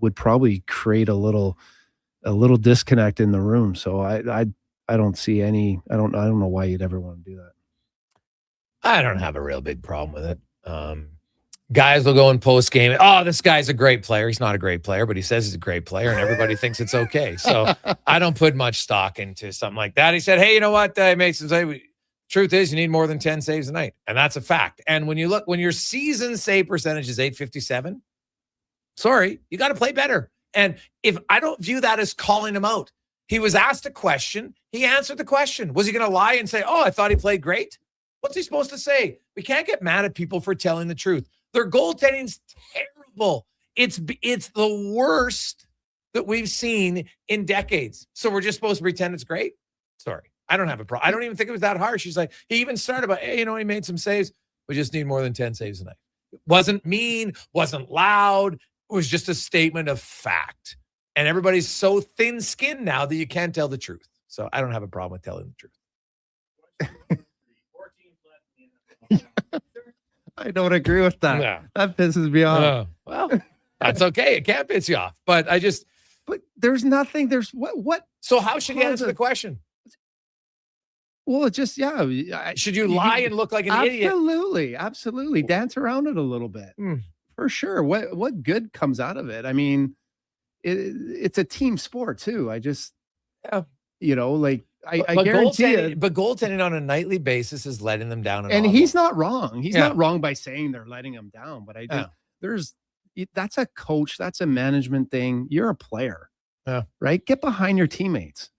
would probably create a little a little disconnect in the room. So I don't see any. I don't know why you'd ever want to do that. I don't have a real big problem with it. Guys will go in post game. Oh, this guy's a great player. He's not a great player, but he says he's a great player, and everybody thinks it's okay. So I don't put much stock into something like that. He said, "Hey, you know what? Mason say, truth is, you need more than 10 saves a night, and that's a fact. And when your season save percentage is 857, sorry, you got to play better. And if I don't view that as calling him out, he was asked a question, he answered the question. Was he going to lie and say, "Oh, I thought he played great"? What's he supposed to say? We can't get mad at people for telling the truth. Their goaltending's terrible. It's the worst that we've seen in decades. So we're just supposed to pretend it's great? Sorry. I don't have a problem. I don't even think it was that harsh. He's like, he even started by, hey, he made some saves. We just need more than 10 saves a night. It wasn't mean, wasn't loud. It was just a statement of fact. And everybody's so thin-skinned now that you can't tell the truth. So I don't have a problem with telling the truth. I don't agree with that. Yeah. That pisses me off. Well, that's okay. It can't piss you off. But there's nothing. There's what? So how should you answer the question? Well, just, yeah. Should you lie and look like an idiot? Absolutely. Dance around it a little bit. For sure. What good comes out of it? I mean, it's a team sport too. I just, I guarantee it. But goaltending on a nightly basis is letting them down. And he's not wrong. He's not wrong by saying they're letting him down. But that's a coach. That's a management thing. You're a player. Yeah. Right? Get behind your teammates.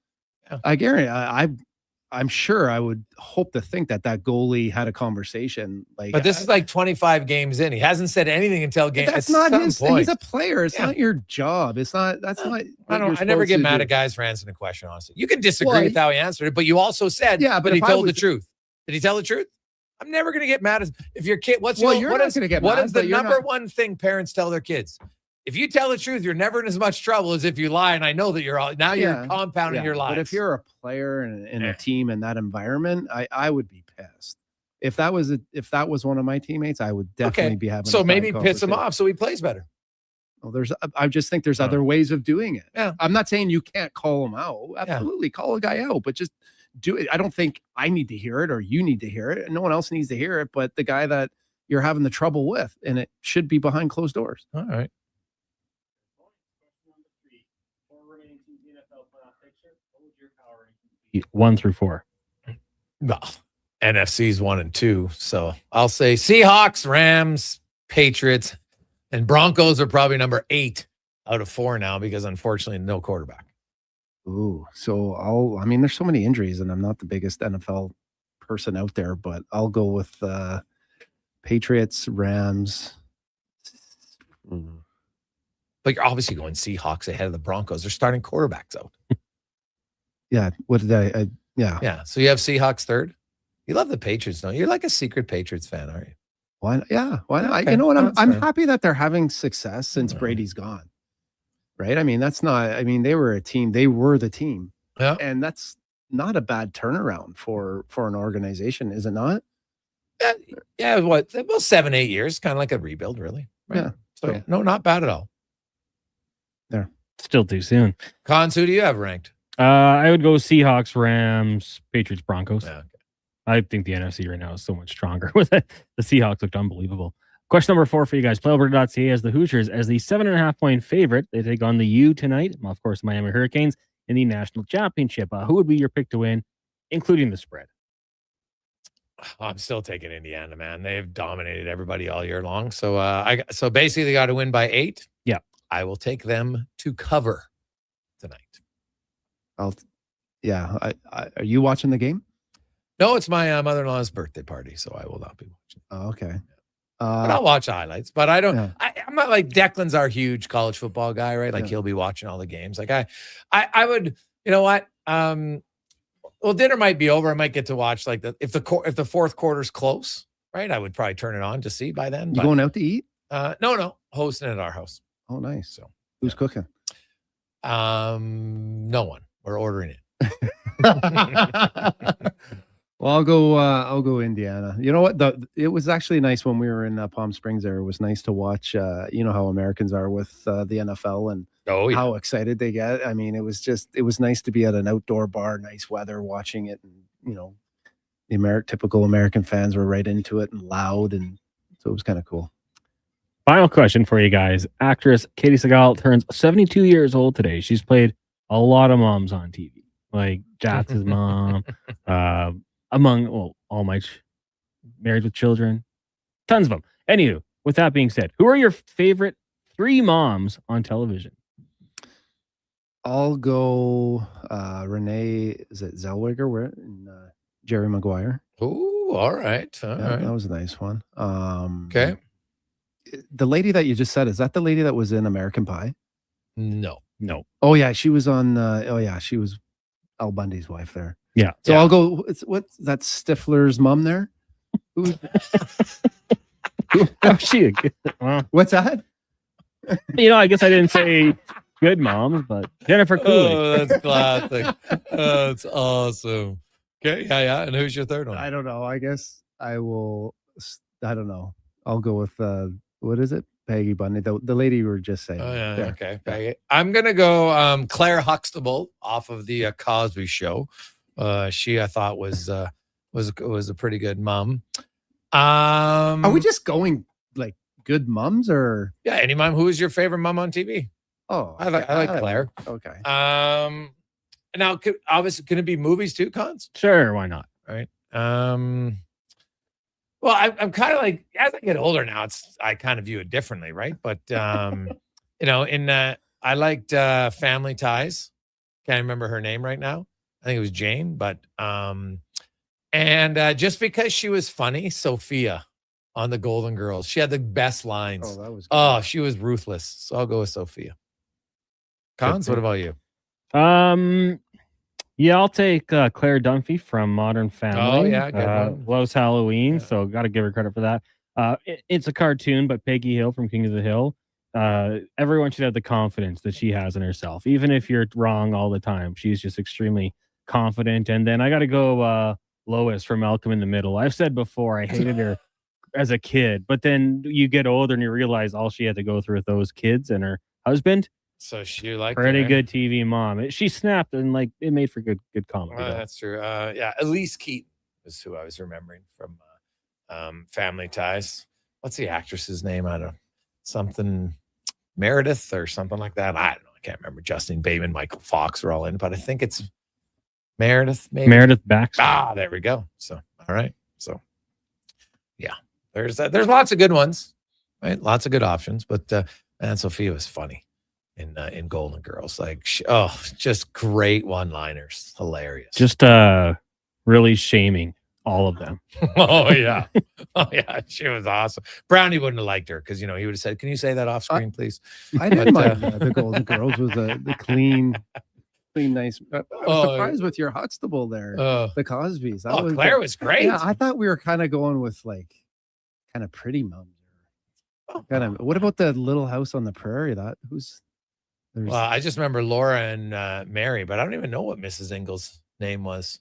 Yeah. I guarantee I'm sure I would hope to think that goalie had a conversation. But this is like 25 games in. He hasn't said anything until game. That's not his. Point. He's a player. It's not your job. It's not. That's not. I never get mad at guys for answering a question. Honestly, you can disagree with how he answered it, but you also said, but he told the truth. Did he tell the truth? I'm never going to get mad if your kid. What is the number one thing parents tell their kids? If you tell the truth, you're never in as much trouble as if you lie. And I know that you're compounding your lies. But if you're a player in a team in that environment, I would be pissed. If that was one of my teammates, I would definitely be having. So maybe piss him off so he plays better. Well, I just think there's other ways of doing it. Yeah. I'm not saying you can't call him out. Absolutely, call a guy out, but just do it. I don't think I need to hear it or you need to hear it. And no one else needs to hear it, but the guy that you're having the trouble with, and it should be behind closed doors. All right. 1 through 4. Well, NFC's 1 and 2. So I'll say Seahawks, Rams, Patriots, and Broncos are probably number 8 out of 4 now because unfortunately no quarterback. Ooh, so there's so many injuries and I'm not the biggest NFL person out there, but I'll go with Patriots, Rams. But you're obviously going Seahawks ahead of the Broncos. They're starting quarterbacks out. Yeah. What did I Yeah. So you have Seahawks 3rd. You love the Patriots, don't you? You're like a secret Patriots fan, aren't you? Why? Yeah. Why not? Okay. You know what? I'm happy that they're having success since Brady's gone. Right? I mean, they were a team. They were the team. Yeah. And that's not a bad turnaround for an organization, is it not? Yeah. What? Well, 7-8 years, kind of like a rebuild, really. Right? Yeah. So no, not bad at all. There. Still too soon. Cons, who do you have ranked? I would go Seahawks, Rams, Patriots, Broncos. Yeah, okay. I think the NFC right now is so much stronger. With it. The Seahawks looked unbelievable. Question number 4 for you guys. PlayAlberta.ca has the Hoosiers as the 7.5-point favorite. They take on the U tonight. Well, of course, Miami Hurricanes in the national championship. Who would be your pick to win, including the spread? I'm still taking Indiana, man. They've dominated everybody all year long. So so basically they got to win by 8. Yeah. I will take them to cover tonight. Are you watching the game? No, it's my mother-in-law's birthday party, so I will not be watching. Oh, okay. But I'll watch highlights. But I don't. Yeah. I'm not like Declan's our huge college football guy, right? Like he'll be watching all the games. Like I would. You know what? Well, dinner might be over. I might get to watch like if the fourth quarter's close, right? I would probably turn it on to see by then. You going out to eat? No, hosting at our house. Oh, nice. So who's cooking? No one. We're ordering it. Well, I'll go Indiana. You know what? It was actually nice when we were in Palm Springs there. It was nice to watch, you know how Americans are with the NFL and Oh, yeah. how excited they get. I mean, it was nice to be at an outdoor bar, nice weather, watching it, and the typical American fans were right into it and loud, and so it was kind of cool. Final question for you guys. Actress Katie Sagal turns 72 years old today. She's played a lot of moms on TV, like Jatz's mom, among all my Married with Children, tons of them. Anywho, with that being said, who are your favorite 3 moms on television? I'll go Renee, is it Zellweger? Jerry Maguire. Oh, all right. All right. That was a nice one. Okay. The lady that you just said, is that the lady that was in American Pie? No. Oh yeah, she was on. She was Al Bundy's wife there. Yeah. So I'll go. What's that Stifler's mom there? She. What's that? I guess I didn't say good moms, but Jennifer Coolidge. Oh, that's classic. That's awesome. Okay. Yeah. And who's your third one? I don't know. I guess I will. I don't know. I'll go with what is it? Peggy Bundy, the lady you were just saying. Oh yeah. there. Okay. Peggy. I'm gonna go Claire Huxtable off of the Cosby Show. She I thought was a pretty good mom. Are we just going like good mums or? Yeah. Any mom? Who is your favorite mom on TV? Oh, I like Claire. Okay. Now obviously can it be movies too, Cons? Sure, why not? Right. Well, I'm kind of like, as I get older now, I kind of view it differently, right? But I liked Family Ties. Can't remember her name right now. I think it was Jane, but just because she was funny, Sophia on the Golden Girls, she had the best lines. Oh, that was good. Oh, she was ruthless. So I'll go with Sophia. Cons, what about you? Yeah, I'll take Claire Dunphy from Modern Family. Oh, yeah, good one. Loves Halloween, so got to give her credit for that. It's a cartoon, but Peggy Hill from King of the Hill. Everyone should have the confidence that she has in herself, even if you're wrong all the time. She's just extremely confident. And then I got to go Lois from Malcolm in the Middle. I've said before I hated her as a kid, but then you get older and you realize all she had to go through with those kids and her husband. So she liked pretty her, good TV mom. She snapped and it made for good comedy. That's true. Elise Keaton is who I was remembering from Family Ties. What's the actress's name? I don't know. Something Meredith or something like that. I don't know. I can't remember. Justin Bateman, Michael Fox are all in, but I think it's Meredith. Maybe Meredith Baxter. There we go. So all right. So yeah, there's lots of good ones, right? Lots of good options, but and Sophia was funny in Golden Girls. Like, just great one-liners. Hilarious. Just really shaming all of them. Oh, yeah. She was awesome. Brownie wouldn't have liked her because, he would have said, can you say that off screen, please? I didn't mind the Golden Girls was the clean, nice. I was surprised with your Huxtable there. The Cosbys. Claire was great. Yeah, I thought we were kind of going with like kind of pretty moms. What about the Little House on the Prairie? Well, I just remember Laura and Mary, but I don't even know what Mrs. Ingalls' name was.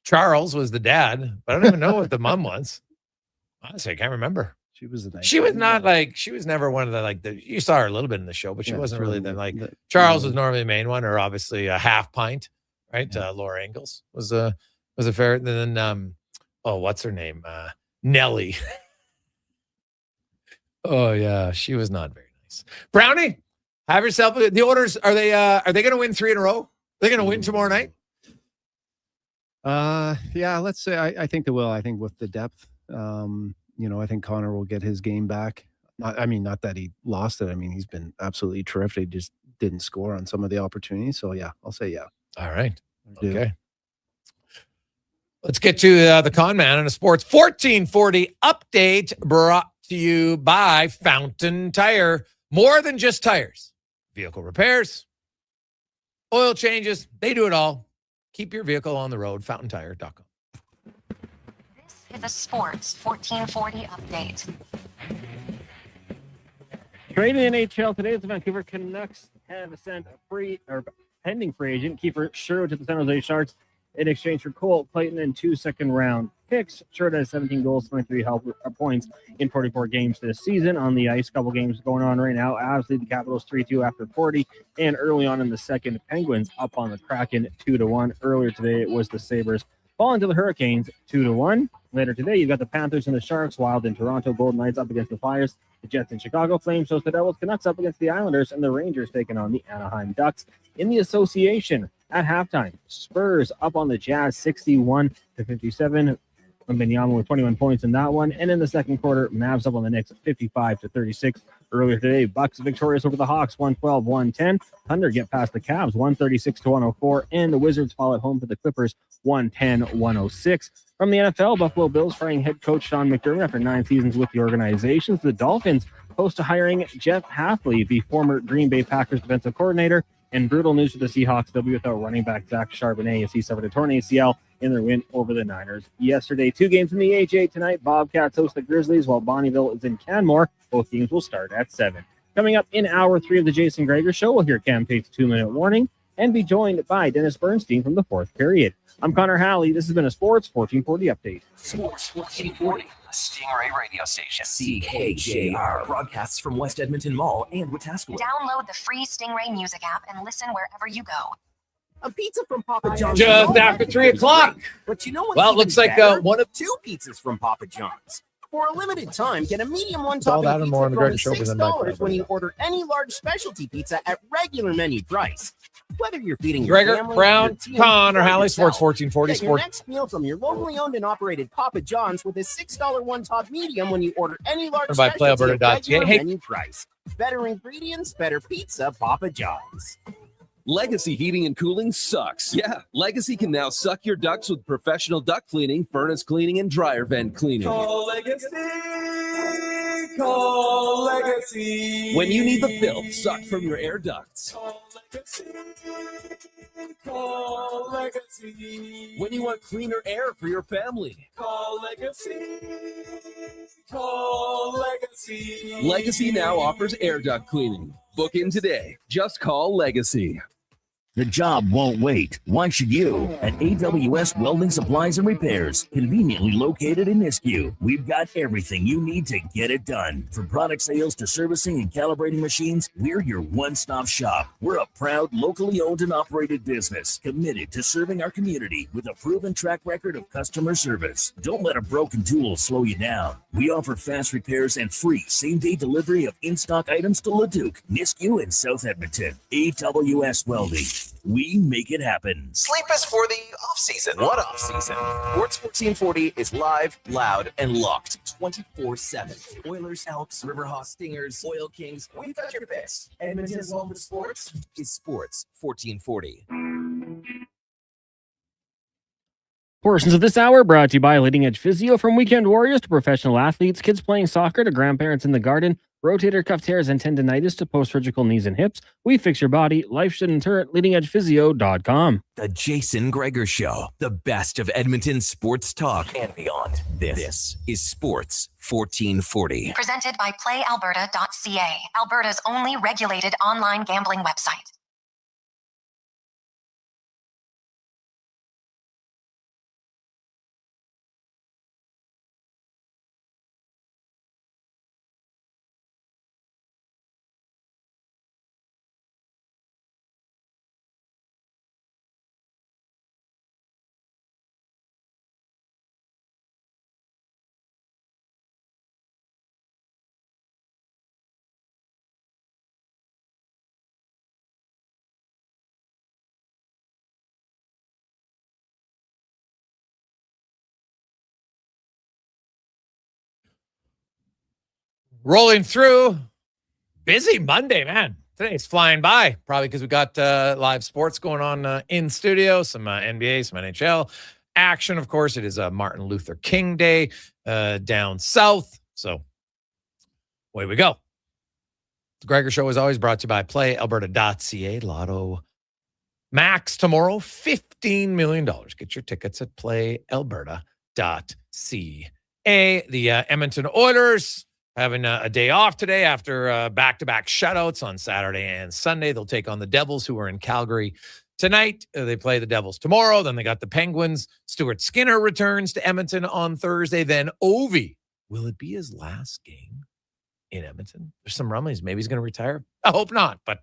Charles was the dad, but I don't even know what the mom was. Honestly, I can't remember. She was she was never one of the you saw her a little bit in the show, but she wasn't really Charles was normally the main one, or obviously a half pint, right? Yeah. Laura Ingalls was a fair. And then what's her name? Nellie. Oh yeah, she was not very nice. Brownie, have yourself the orders. Are they going to win 3 in a row? Are they going to win tomorrow night? Yeah, let's say I think they will. I think with the depth, I think Connor will get his game back. Not that he lost it. I mean, he's been absolutely terrific. He just didn't score on some of the opportunities. So yeah, I'll say yeah. All right. Okay. Let's get to the con man and a sports 1440 update brought to you by Fountain Tire. More than just tires. Vehicle repairs, oil changes, they do it all. Keep your vehicle on the road, fountaintire.com. This is a sports 1440 update. Trading NHL today, the Vancouver Canucks have sent a pending free agent Kiefer Sherwood to the San Jose Sharks in exchange for Cole Clayton and 2 second-round picks. Sherwood has 17 goals, 23 points in 44 games this season. On the ice, couple games going on right now. Avs lead the Capitals 3-2 after 40. And early on in the second, Penguins up on the Kraken 2-1. Earlier today, it was the Sabres falling to the Hurricanes 2-1. Later today, you've got the Panthers and the Sharks, Wild in Toronto, Golden Knights up against the Flyers, the Jets in Chicago, Flames host the Devils, Canucks up against the Islanders, and the Rangers taking on the Anaheim Ducks. In the association, at halftime, Spurs up on the Jazz 61-57. Wembanyama with 21 points in that one. And in the second quarter, Mavs up on the Knicks 55-36. Earlier today, Bucks victorious over the Hawks 112-110. Thunder get past the Cavs 136-104. And the Wizards fall at home to the Clippers 110-106. From the NFL, Buffalo Bills firing head coach Sean McDermott after 9 seasons with the organization. The Dolphins close to hiring Jeff Hafley, the former Green Bay Packers defensive coordinator. And brutal news for the Seahawks. They'll be without running back Zach Charbonnet as he suffered a torn ACL in their win over the Niners yesterday. 2 games in the AJ tonight. Bobcats host the Grizzlies while Bonneville is in Canmore. Both games will start at 7. Coming up in hour 3 of the Jason Gregor Show, we'll hear Cam Tate's 2-minute warning and be joined by Dennis Bernstein from the 4th period. I'm Connor Halley. This has been a Sports 1440 update. Sports 1440, the Stingray radio station. CKJR broadcasts from West Edmonton Mall and Wetaskiwin. Download the free Stingray music app and listen wherever you go. A pizza from Papa John's. Just after 3 o'clock. But you know what's Well, it looks like one of 2 pizzas from Papa John's. For a limited time, get a medium all one-topping that and pizza more on the for only Gregor Show within that $6 when you order any large specialty pizza at regular menu price. Whether you're feeding Gregor, your family, Brown, your team, Connor or Halley, yourself, Sports 1440. get your next meal from your locally owned and operated Papa John's with a $6 one-top medium when you order any large By specialty at PlayAlberta.ca. regular Hey. menu price. Better ingredients, better pizza, Papa John's. Legacy Heating and Cooling sucks. Yeah, Legacy can now suck your ducts with professional duct cleaning, furnace cleaning, and dryer vent cleaning. Call Legacy. Call Legacy. When you need the filth sucked from your air ducts. Call Legacy. Call Legacy. When you want cleaner air for your family. Call Legacy. Call Legacy. Legacy now offers air duct cleaning. Book in today. Just call Legacy. The job won't wait. Why should you? At AWS Welding Supplies and Repairs, conveniently located in Nisku, we've got everything you need to get it done. From product sales to servicing and calibrating machines, we're your one-stop shop. We're a proud, locally owned and operated business, committed to serving our community with a proven track record of customer service. Don't let a broken tool slow you down. We offer fast repairs and free same-day delivery of in-stock items to Leduc, Nisku, and South Edmonton. AWS Welding. We make it happen. Sleep is for the off-season. What off-season? Sports 1440 is live, loud, and locked 24/7. Oilers, Elks, Riverhawks, Stingers, Oil Kings. We've got your picks. Edmonton's home for sports is Sports 1440. Portions of this hour brought to you by Leading Edge Physio. From weekend warriors to professional athletes, kids playing soccer to grandparents in the garden, rotator cuff tears and tendonitis to post-surgical knees and hips. We fix your body. Life shouldn't hurt. LeadingEdgePhysio.com. The Jason Gregor Show. The best of Edmonton sports talk and beyond. This is Sports 1440. Presented by PlayAlberta.ca, Alberta's only regulated online gambling website. Rolling through. Busy Monday, man. Today's flying by, probably because we got live sports going on in studio, some NBA, some NHL action. Of course, it is Martin Luther King Day down south. So away we go. The Gregor Show is always brought to you by PlayAlberta.ca. Lotto Max tomorrow, $15 million. Get your tickets at PlayAlberta.ca. The Edmonton Oilers having a day off today after back-to-back shutouts on Saturday and Sunday. They'll take on the Devils, who are in Calgary tonight. They play the Devils tomorrow. Then they got the Penguins. Stuart Skinner returns to Edmonton on Thursday. Then Ovi. Will it be his last game in Edmonton? There's some rumblings. Maybe he's going to retire. I hope not, but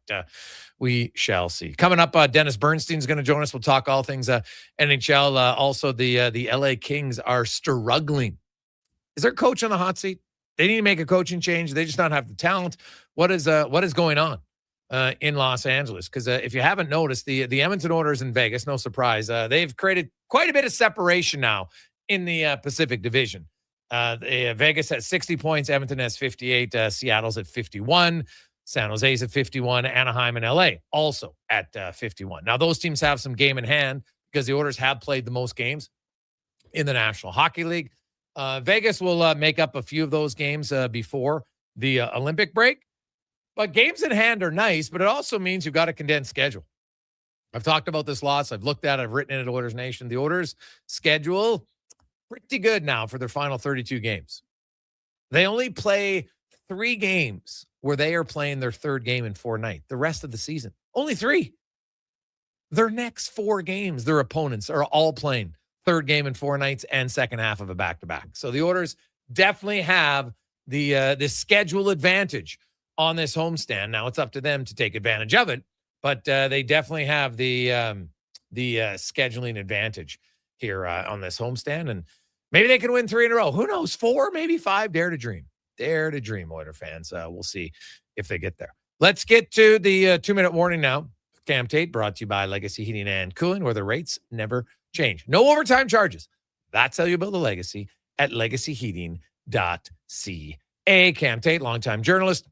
we shall see. Coming up, Dennis Bernstein's going to join us. We'll talk all things NHL. Also, the LA Kings are struggling. Is their coach on the hot seat? They need to make a coaching change. They just don't have the talent. What is going on in Los Angeles? Because if you haven't noticed, the Edmonton Oilers in Vegas, no surprise, they've created quite a bit of separation now in the Pacific Division. Vegas has 60 points. Edmonton has 58. Seattle's at 51. San Jose's at 51. Anaheim and LA also at 51. Now, those teams have some game in hand because the Oilers have played the most games in the National Hockey League. Vegas will make up a few of those games before the Olympic break. But games in hand are nice, but it also means you've got a condensed schedule. I've talked about this lots. I've looked at it. I've written it at Oilers Nation. The Oilers schedule pretty good now for their final 32 games. They only play 3 games where they are playing their third game in 4 nights. The rest of the season, only 3. Their next 4 games, their opponents are all playing third game in 4 nights and second half of a back-to-back. So the Oilers definitely have the schedule advantage on this homestand. Now it's up to them to take advantage of it, but they definitely have the scheduling advantage here on this homestand, and maybe they can win 3 in a row. Who knows? 4, maybe 5. Dare to dream. Dare to dream, Oiler fans. We'll see if they get there. Let's get to the 2-minute warning now. Cam Tate, brought to you by Legacy Heating and Cooling, where the rates never change. No overtime charges. That's how you build a legacy at legacyheating.ca. Cam Tate, longtime journalist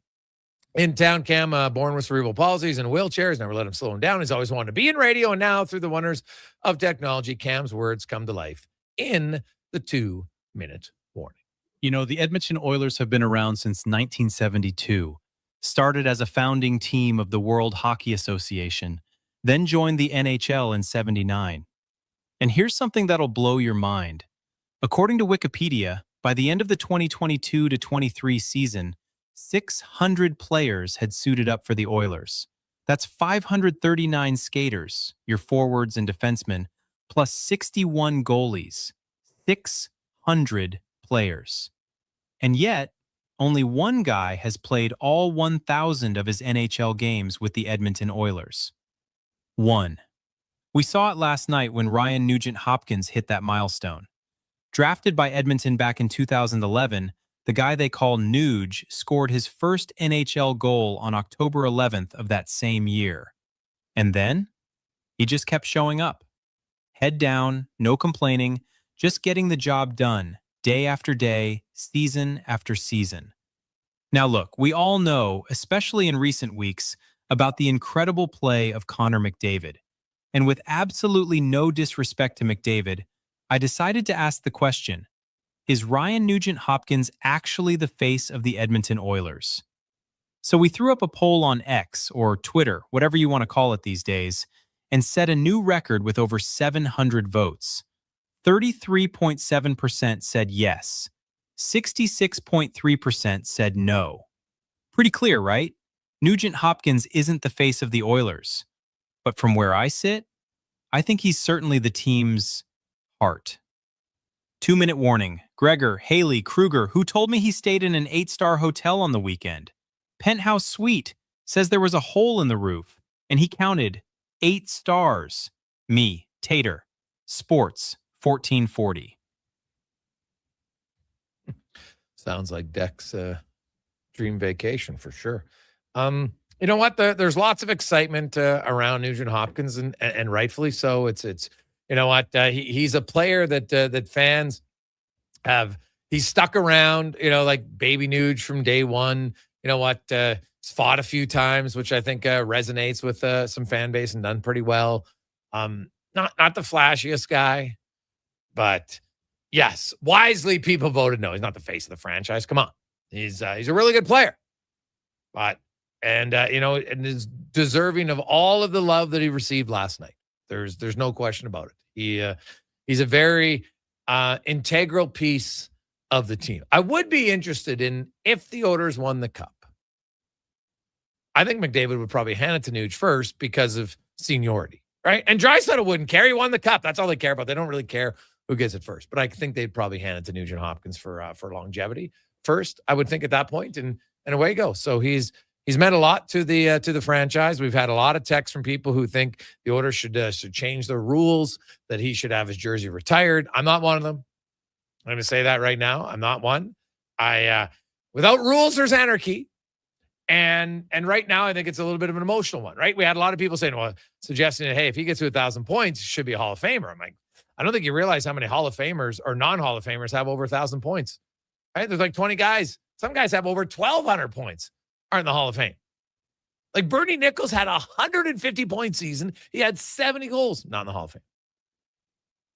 in town. Cam, born with cerebral palsies and wheelchairs, never let him slow him down. He's always wanted to be in radio, and now through the wonders of technology, Cam's words come to life in the 2-minute warning. You know, the Edmonton Oilers have been around since 1972, started as a founding team of the World Hockey Association, then joined the NHL in 79. And here's something that'll blow your mind. According to Wikipedia, by the end of the 2022-23 season, 600 players had suited up for the Oilers. That's 539 skaters, your forwards and defensemen, plus 61 goalies. 600 players. And yet, only one guy has played all 1,000 of his NHL games with the Edmonton Oilers. 1. We saw it last night when Ryan Nugent-Hopkins hit that milestone. Drafted by Edmonton back in 2011, the guy they call Nuge scored his first NHL goal on October 11th of that same year. And then, he just kept showing up. Head down, no complaining, just getting the job done, day after day, season after season. Now look, we all know, especially in recent weeks, about the incredible play of Connor McDavid. And with absolutely no disrespect to McDavid, I decided to ask the question, is Ryan Nugent-Hopkins actually the face of the Edmonton Oilers? So we threw up a poll on X, or Twitter, whatever you want to call it these days, and set a new record with over 700 votes. 33.7% said yes. 66.3% said no. Pretty clear, right? Nugent-Hopkins isn't the face of the Oilers. But from where I sit, I think he's certainly the team's heart. 2-minute warning. Gregor, Halley, Kruger, who told me he stayed in an 8-star hotel on the weekend. Penthouse Suite says there was a hole in the roof, and he counted 8 stars. Me, Tater, Sports, 1440. Sounds like Deck's dream vacation for sure. You know what? There's lots of excitement around Nugent-Hopkins, and rightfully so. It's you know what? He's a player that fans have. He's stuck around. You know, like Baby Nuge from day one. You know what? He's fought a few times, which I think resonates with some fan base and done pretty well. Not the flashiest guy, but yes, wisely people voted no. He's not the face of the franchise. Come on, he's a really good player, but. And, you know, and is deserving of all of the love that he received last night. There's no question about it. He's a very integral piece of the team. I would be interested in if the Oilers won the cup. I think McDavid would probably hand it to Nuge first because of seniority. right? And Draisaitl wouldn't care. He won the cup. That's all they care about. They don't really care who gets it first. But I think they'd probably hand it to Nugent Hopkins for longevity first. I would think at that point, and away you go. So he's meant a lot to the franchise. We've had a lot of texts from people who think the Oilers should change their rules, that he should have his jersey retired. I'm not one of them. I'm going to say that right now. I'm not one. Without rules, there's anarchy. And right now, I think it's a little bit of an emotional one, right? We had a lot of people saying, well, suggesting that, hey, if he gets to 1,000 points, he should be a Hall of Famer. I'm like, I don't think you realize how many Hall of Famers or non-Hall of Famers have over 1,000 points, right? There's like 20 guys. Some guys have over 1,200 points, aren't in the Hall of Fame. Like Bernie Nichols had a 150-point season. He had 70 goals, not in the Hall of Fame,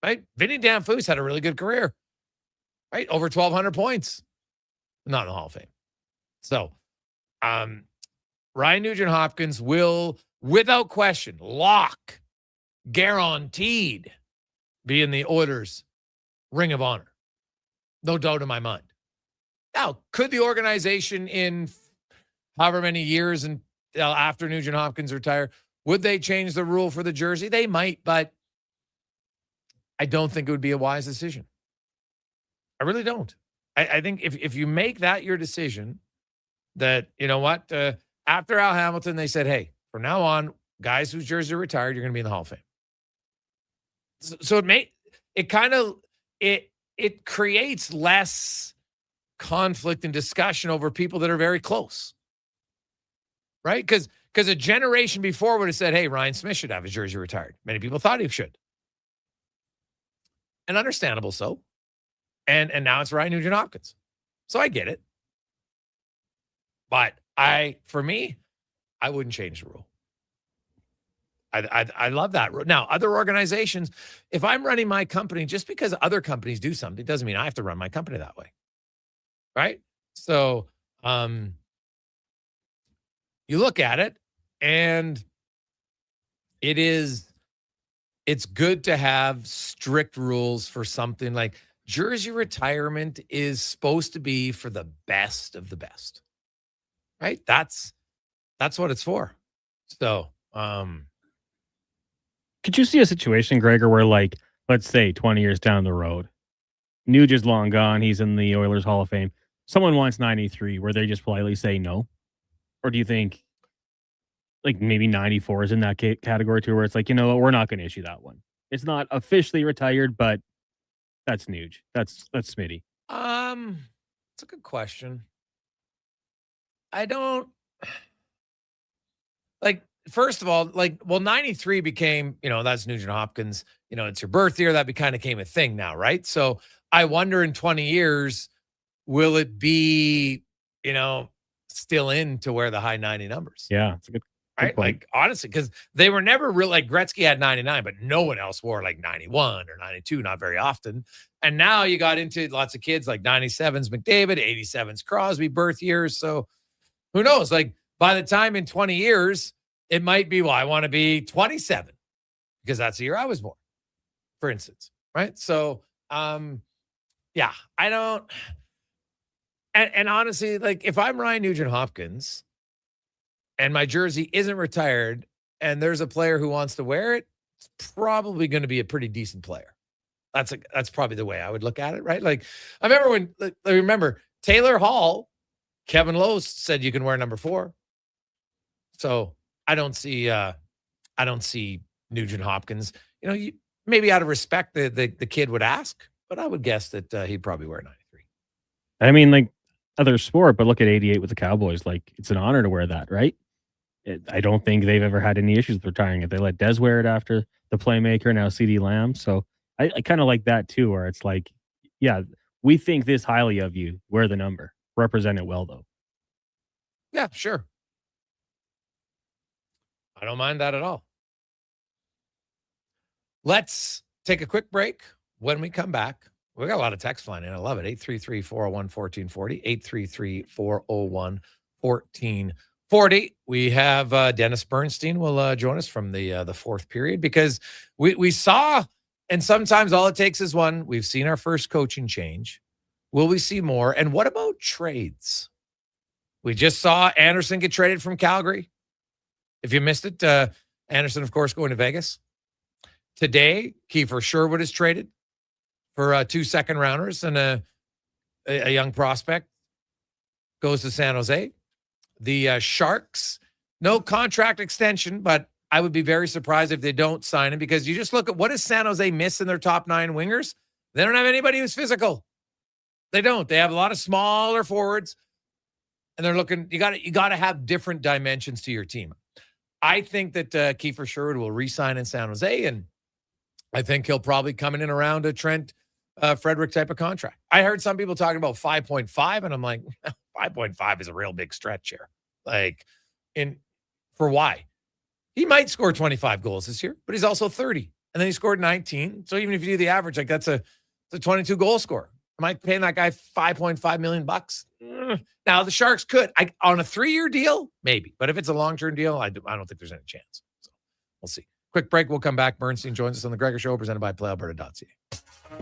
right? Vinny Danfus had a really good career, right? Over 1,200 points, not in the Hall of Fame. So, Ryan Nugent-Hopkins will, without question, lock, guaranteed, be in the Oilers' Ring of Honor. No doubt in my mind. Now, could the organization in however many years and after Nugent-Hopkins retire, would they change the rule for the jersey? They might, but I don't think it would be a wise decision. I really don't. I think if you make that your decision, that, you know what, after Al Hamilton, they said, hey, from now on, guys whose jerseys are retired, you're going to be in the Hall of Fame. So it creates less conflict and discussion over people that are very close, right? Because a generation before would have said, hey, Ryan Smith should have his jersey retired. Many people thought he should. And understandable so. And now it's Ryan Nugent-Hopkins. So I get it. But for me, I wouldn't change the rule. I love that rule. Now, other organizations, if I'm running my company, just because other companies do something doesn't mean I have to run my company that way. Right? So you look at it, and it's good to have strict rules for something like jersey retirement is supposed to be for the best of the best. Right? That's what it's for. So, could you see a situation, Gregor, where, like, let's say 20 years down the road, Nuge is long gone, he's in the Oilers Hall of Fame, someone wants 93, where they just politely say no? Or do you think, like, maybe 94 is in that category too, where it's like, you know what, we're not going to issue that one. It's not officially retired, but that's Nuge. That's Smitty. It's a good question. I don't, like, first of all, like, well, 93 became, that's Nugent Hopkins, it's your birth year. That kind of became a thing now, right? So I wonder in 20 years, will it be, still in to wear the high 90 numbers? Yeah, it's a good right? point. Like, honestly, because they were never real, like Gretzky had 99, but no one else wore like 91 or 92, not very often. And now you got into lots of kids like 97's McDavid, 87's Crosby, birth years. So who knows? Like, by the time in 20 years, it might be, well, I want to be 27 because that's the year I was born, for instance. Right. So, yeah, I don't. And honestly, like, if I'm Ryan Nugent-Hopkins and my jersey isn't retired and there's a player who wants to wear it, it's probably going to be a pretty decent player. That's probably the way I would look at it. Right. Like, I remember Taylor Hall, Kevin Lowe said you can wear number 4. So I don't see Nugent-Hopkins, maybe out of respect, the kid would ask, but I would guess that he'd probably wear 93. I mean, like, other sport, but look at 88 with the Cowboys. Like, it's an honor to wear that, right? I don't think they've ever had any issues with retiring it. They let Des wear it after the playmaker, now CD Lamb. So I kind of like that too, where it's like, yeah, we think this highly of you. Wear the number. Represent it well, though. Yeah, sure. I don't mind that at all. Let's take a quick break. When we come back, we got a lot of text flying in. I love it. 833-401-1440. 833-401-1440. We have Dennis Bernstein will join us from the fourth period, because we saw, and sometimes all it takes is one. We've seen our first coaching change. Will we see more? And what about trades? We just saw Anderson get traded from Calgary. If you missed it, Anderson, of course, going to Vegas. Today, Kiefer Sherwood is traded for 2 second rounders and a young prospect. Goes to San Jose. The Sharks, no contract extension, but I would be very surprised if they don't sign him, because you just look at what does San Jose miss in their top 9 wingers? They don't have anybody who's physical. They don't. They have a lot of smaller forwards, and they're looking. You got to have different dimensions to your team. I think that Kiefer Sherwood will re-sign in San Jose, and I think he'll probably come in around a Trent Frederick type of contract. I heard some people talking about 5.5, and I'm like, 5.5 is a real big stretch here. Like, for why? He might score 25 goals this year, but he's also 30, and then he scored 19. So even if you do the average, like that's a 22 goal score. Am I paying that guy $5.5 million? Now the Sharks could, on a 3-year deal, maybe, but if it's a long-term deal, I don't think there's any chance. So we'll see. Quick break. We'll come back. Bernstein joins us on the Gregor Show, presented by PlayAlberta.ca.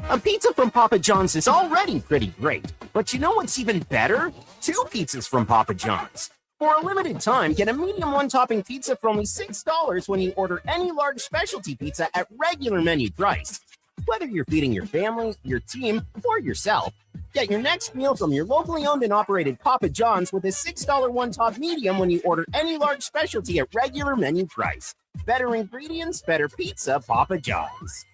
A pizza from Papa John's is already pretty great, but you know what's even better? 2 pizzas from Papa John's. For a limited time, get a medium one-topping pizza for only $6 when you order any large specialty pizza at regular menu price. Whether you're feeding your family, your team, or yourself, get your next meal from your locally owned and operated Papa John's with a $6 one-top medium when you order any large specialty at regular menu price. Better ingredients, better pizza, Papa John's.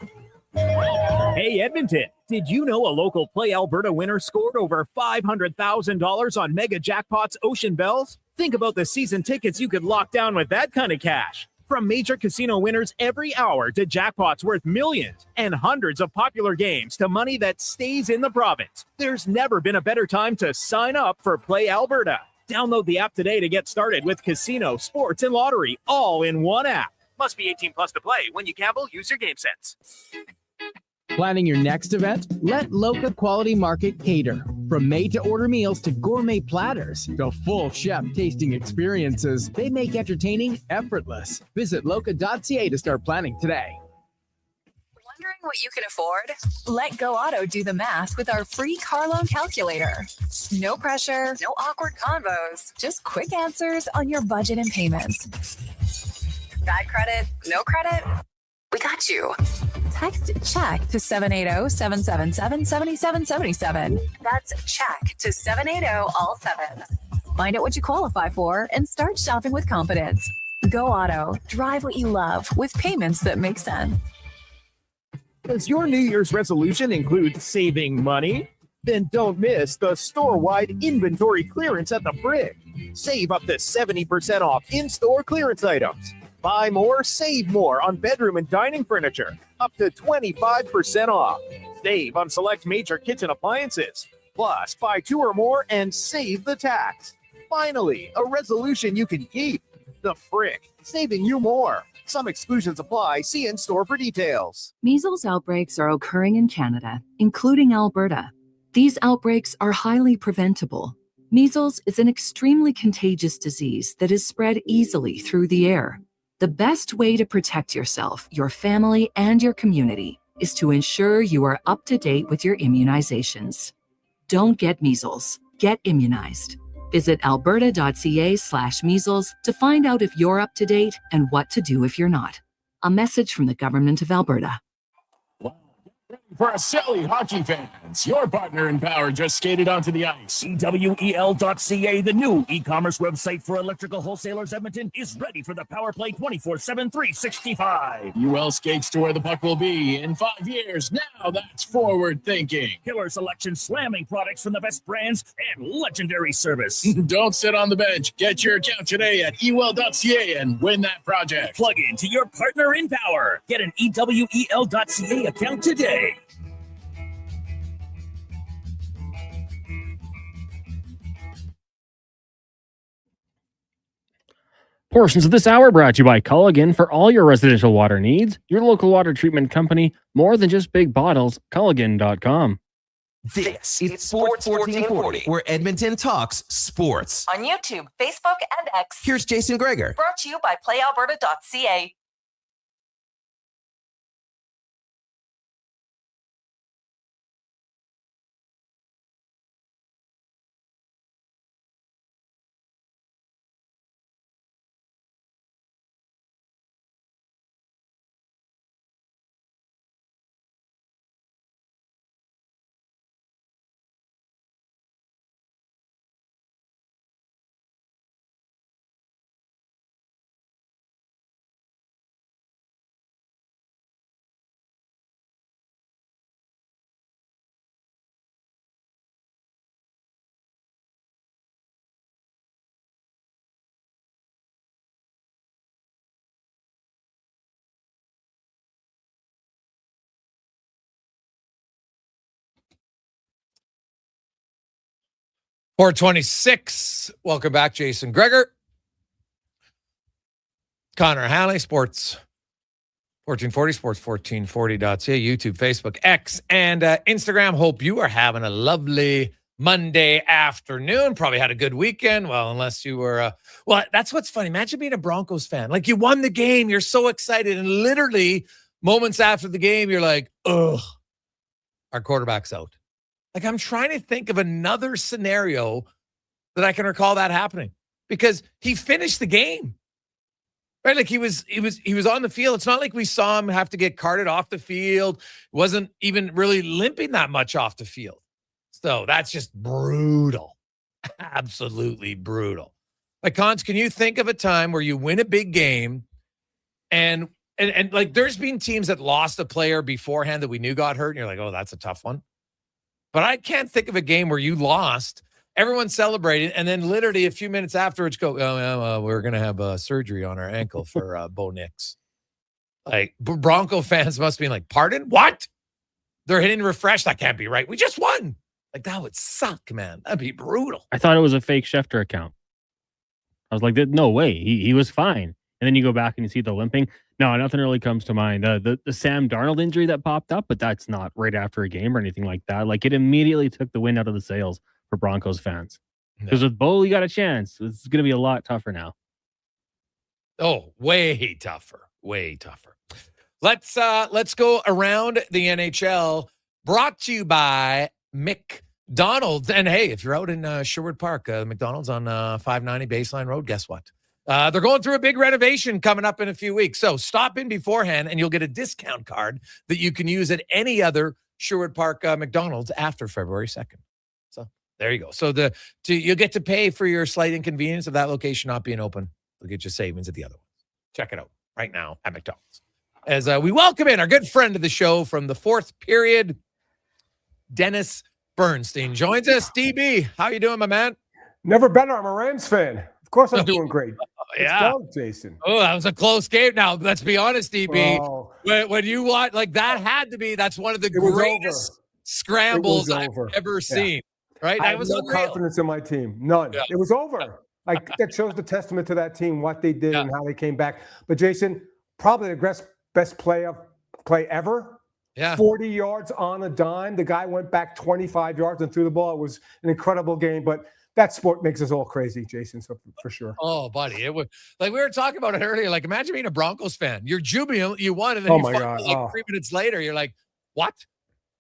Hey, Edmonton, did you know a local Play Alberta winner scored over $500,000 on Mega Jackpots Ocean Bells? Think about the season tickets you could lock down with that kind of cash. From major casino winners every hour to jackpots worth millions and hundreds of popular games to money that stays in the province, there's never been a better time to sign up for Play Alberta. Download the app today to get started with casino, sports, and lottery all in one app. Must be 18 plus to play. When you gamble, use your game sense. Planning your next event? Let Loca Quality Market cater. From made-to-order meals to gourmet platters to full chef tasting experiences, they make entertaining effortless. Visit loca.ca to start planning today. Wondering what you can afford? Let Go Auto do the math with our free car loan calculator. No pressure, no awkward convos, just quick answers on your budget and payments. Bad credit? No credit? We got you. Text CHECK to 780-777-7777. That's CHECK to 780 all 7. Find out what you qualify for and start shopping with confidence. Go Auto. Drive what you love with payments that make sense. Does your New Year's resolution include saving money? Then don't miss the store-wide inventory clearance at the Brig. Save up to 70% off in-store clearance items. Buy more, save more on bedroom and dining furniture. Up to 25% off. Save on select major kitchen appliances. Plus, buy 2 or more and save the tax. Finally, a resolution you can keep. The Brick, saving you more. Some exclusions apply. See in-store for details. Measles outbreaks are occurring in Canada, including Alberta. These outbreaks are highly preventable. Measles is an extremely contagious disease that is spread easily through the air. The best way to protect yourself, your family, and your community is to ensure you are up to date with your immunizations. Don't get measles. Get immunized. Visit alberta.ca/measles to find out if you're up to date and what to do if you're not. A message from the Government of Alberta. For Selly hockey fans, your partner in power just skated onto the ice. EWEL.ca, the new e-commerce website for electrical wholesalers Edmonton, is ready for the power play 24/7, 365. UL skates to where the puck will be in 5 years. Now that's forward thinking. Killer selection, slamming products from the best brands, and legendary service. Don't sit on the bench. Get your account today at ewell.ca and win that project. Plug into your partner in power. Get an EWEL.ca account today. Portions of this hour brought to you by Culligan for all your residential water needs. Your local water treatment company, more than just big bottles, Culligan.com. This is Sports 1440, where Edmonton talks sports. On YouTube, Facebook, and X. Here's Jason Gregor. Brought to you by PlayAlberta.ca. 426. Welcome back, Jason Gregor. Connor Halley, Sports 1440, sports1440.ca, YouTube, Facebook, X, and Instagram. Hope you are having a lovely Monday afternoon. Probably had a good weekend. Well, unless you were, well, that's what's funny. Imagine being a Broncos fan. Like, you won the game. You're so excited. And literally moments after the game, you're like, ugh, our quarterback's out. Like, I'm trying to think of another scenario that I can recall that happening, because he finished the game. Right? Like, he was on the field. It's not like we saw him have to get carted off the field. Wasn't even really limping that much off the field. So that's just brutal. Absolutely brutal. Like, Cons, can you think of a time where you win a big game and like, there's been teams that lost a player beforehand that we knew got hurt, and you're like, oh, that's a tough one. But I can't think of a game where you lost, everyone celebrated, and then literally a few minutes afterwards go, we're going to have surgery on our ankle for Bo Nix. Like, Bronco fans must be like, pardon? What? They're hitting refresh. That can't be right. We just won. Like, that would suck, man. That'd be brutal. I thought it was a fake Schefter account. I was like, no way. He was fine. And then you go back and you see the limping. No, nothing really comes to mind. The Sam Darnold injury that popped up, but that's not right after a game or anything like that. Like, it immediately took the wind out of the sails for Broncos fans. Because with Bo, you got a chance. It's going to be a lot tougher now. Oh, way tougher. Way tougher. Let's go around the NHL. Brought to you by McDonald's. And hey, if you're out in Sherwood Park, McDonald's on 590 Baseline Road, guess what? They're going through a big renovation coming up in a few weeks. So stop in beforehand and you'll get a discount card that you can use at any other Sherwood Park McDonald's after February 2nd. So there you go. So you'll get to pay for your slight inconvenience of that location not being open. They'll get you savings at the other one. Check it out right now at McDonald's. As we welcome in our good friend of the show from the fourth period, Dennis Bernstein joins us. DB, how you doing, my man? Never better. I'm a Rams fan. Of course I'm doing great. Yeah. Let's go, Jason. Oh, that was a close game. Now, let's be honest, DB. Oh. When you watch, like, that's one of the greatest scrambles I've ever seen. Right? I have no confidence in my team. None. Yeah. It was over. Like, that shows the testament to that team, what they did and how they came back. But, Jason, probably the best play ever. Yeah. 40 yards on a dime. The guy went back 25 yards and threw the ball. It was an incredible game, but that sport makes us all crazy, Jason, so for sure. Oh, buddy. It was like, we were talking about it earlier. Like, imagine being a Broncos fan. You're jubilant, you won, and then you finally, like 3 minutes later, you're like, what?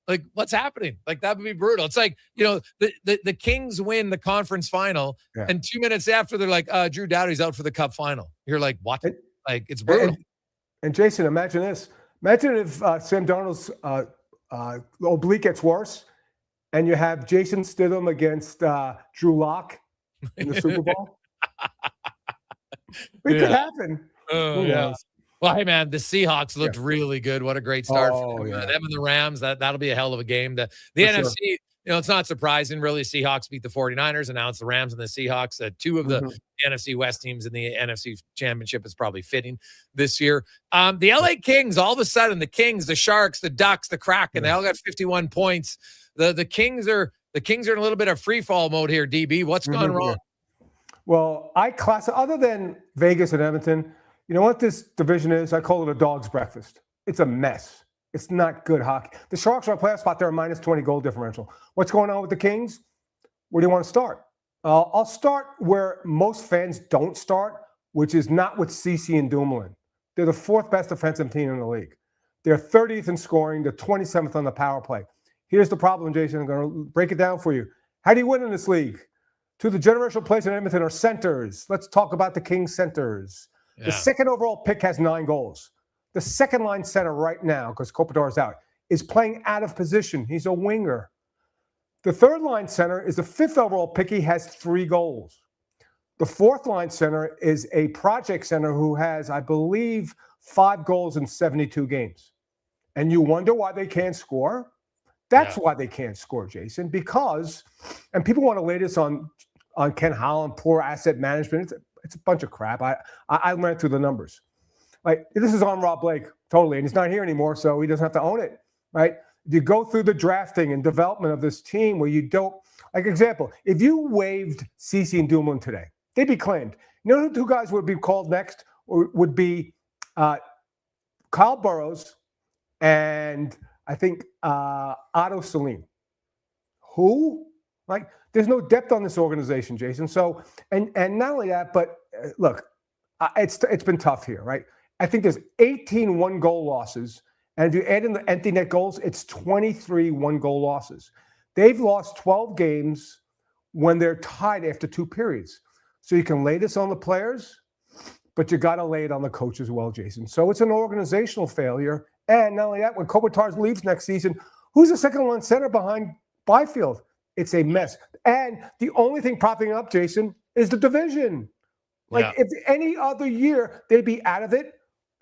Like, what's happening? Like, that would be brutal. It's like, the Kings win the conference final, and 2 minutes after, they're like, Drew Doughty's out for the cup final. You're like, what? Like, it's brutal. And Jason, imagine this. Imagine if Sam Darnold's oblique gets worse, and you have Jason Stidham against Drew Lock in the Super Bowl. It could happen. Who knows? Well, hey, man, the Seahawks looked really good. What a great start for them. Them and the Rams. That'll be a hell of a game. The NFC, it's not surprising, really. Seahawks beat the 49ers, and now it's the Rams and the Seahawks. Two of the NFC West teams in the NFC Championship is probably fitting this year. The LA Kings, all of a sudden, the Kings, the Sharks, the Ducks, the Kraken, they all got 51 points. The Kings are in a little bit of free fall mode here, DB. What's gone wrong? Well, other than Vegas and Edmonton, you know what this division is? I call it a dog's breakfast. It's a mess. It's not good hockey. The Sharks are in a playoff spot. They're a minus 20 goal differential. What's going on with the Kings? Where do you want to start? I'll start where most fans don't start, which is not with Ceci and Dumoulin. They're the fourth best defensive team in the league. They're 30th in scoring. They're 27th on the power play. Here's the problem, Jason. I'm going to break it down for you. How do you win in this league? Two of the generational players in Edmonton are centers. Let's talk about the Kings centers. Yeah. The second overall pick has 9 goals. The second line center right now, because Kopitar is out, is playing out of position. He's a winger. The third line center is the 5th overall pick. He has 3 goals. The fourth line center is a project center who has, I believe, 5 goals in 72 games. And you wonder why they can't score? That's why they can't score, Jason, because, and people want to lay this on Ken Holland, poor asset management. It's a bunch of crap. I ran through the numbers. Like, this is on Rob Blake, totally, and he's not here anymore, so he doesn't have to own it, right? You go through the drafting and development of this team where you don't, like example, if you waived Cece and Dumoulin today, they'd be claimed. You know who two guys would be called next? Or would be Kyle Burrows and I think Otto Salim. Who? Like, there's no depth on this organization, Jason. So, and not only that, but look, it's been tough here, right? I think there's 18 one-goal losses. And if you add in the empty net goals, it's 23 one-goal losses. They've lost 12 games when they're tied after 2 periods. So you can lay this on the players, but you got to lay it on the coach as well, Jason. So it's an organizational failure. And not only that, when Kopitar leaves next season, who's the second-line center behind Byfield? It's a mess. And the only thing propping up, Jason, is the division. Like, if any other year, they'd be out of it.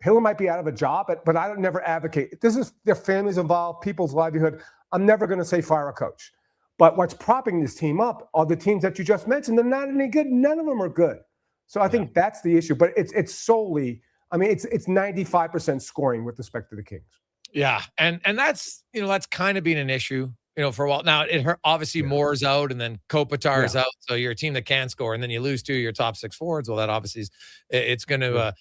Hiller might be out of a job, but I don't never advocate. This is their families involved, people's livelihood. I'm never going to say fire a coach. But what's propping this team up are the teams that you just mentioned. They're not any good. None of them are good. So I think that's the issue. But it's solely, I mean, it's 95% scoring with respect to the Kings. Yeah, and that's that's kind of been an issue for a while now. It obviously Moore's out, and then Kopitar is out, so you're a team that can score, and then you lose 2 of your top 6 forwards. Well, that obviously it's going to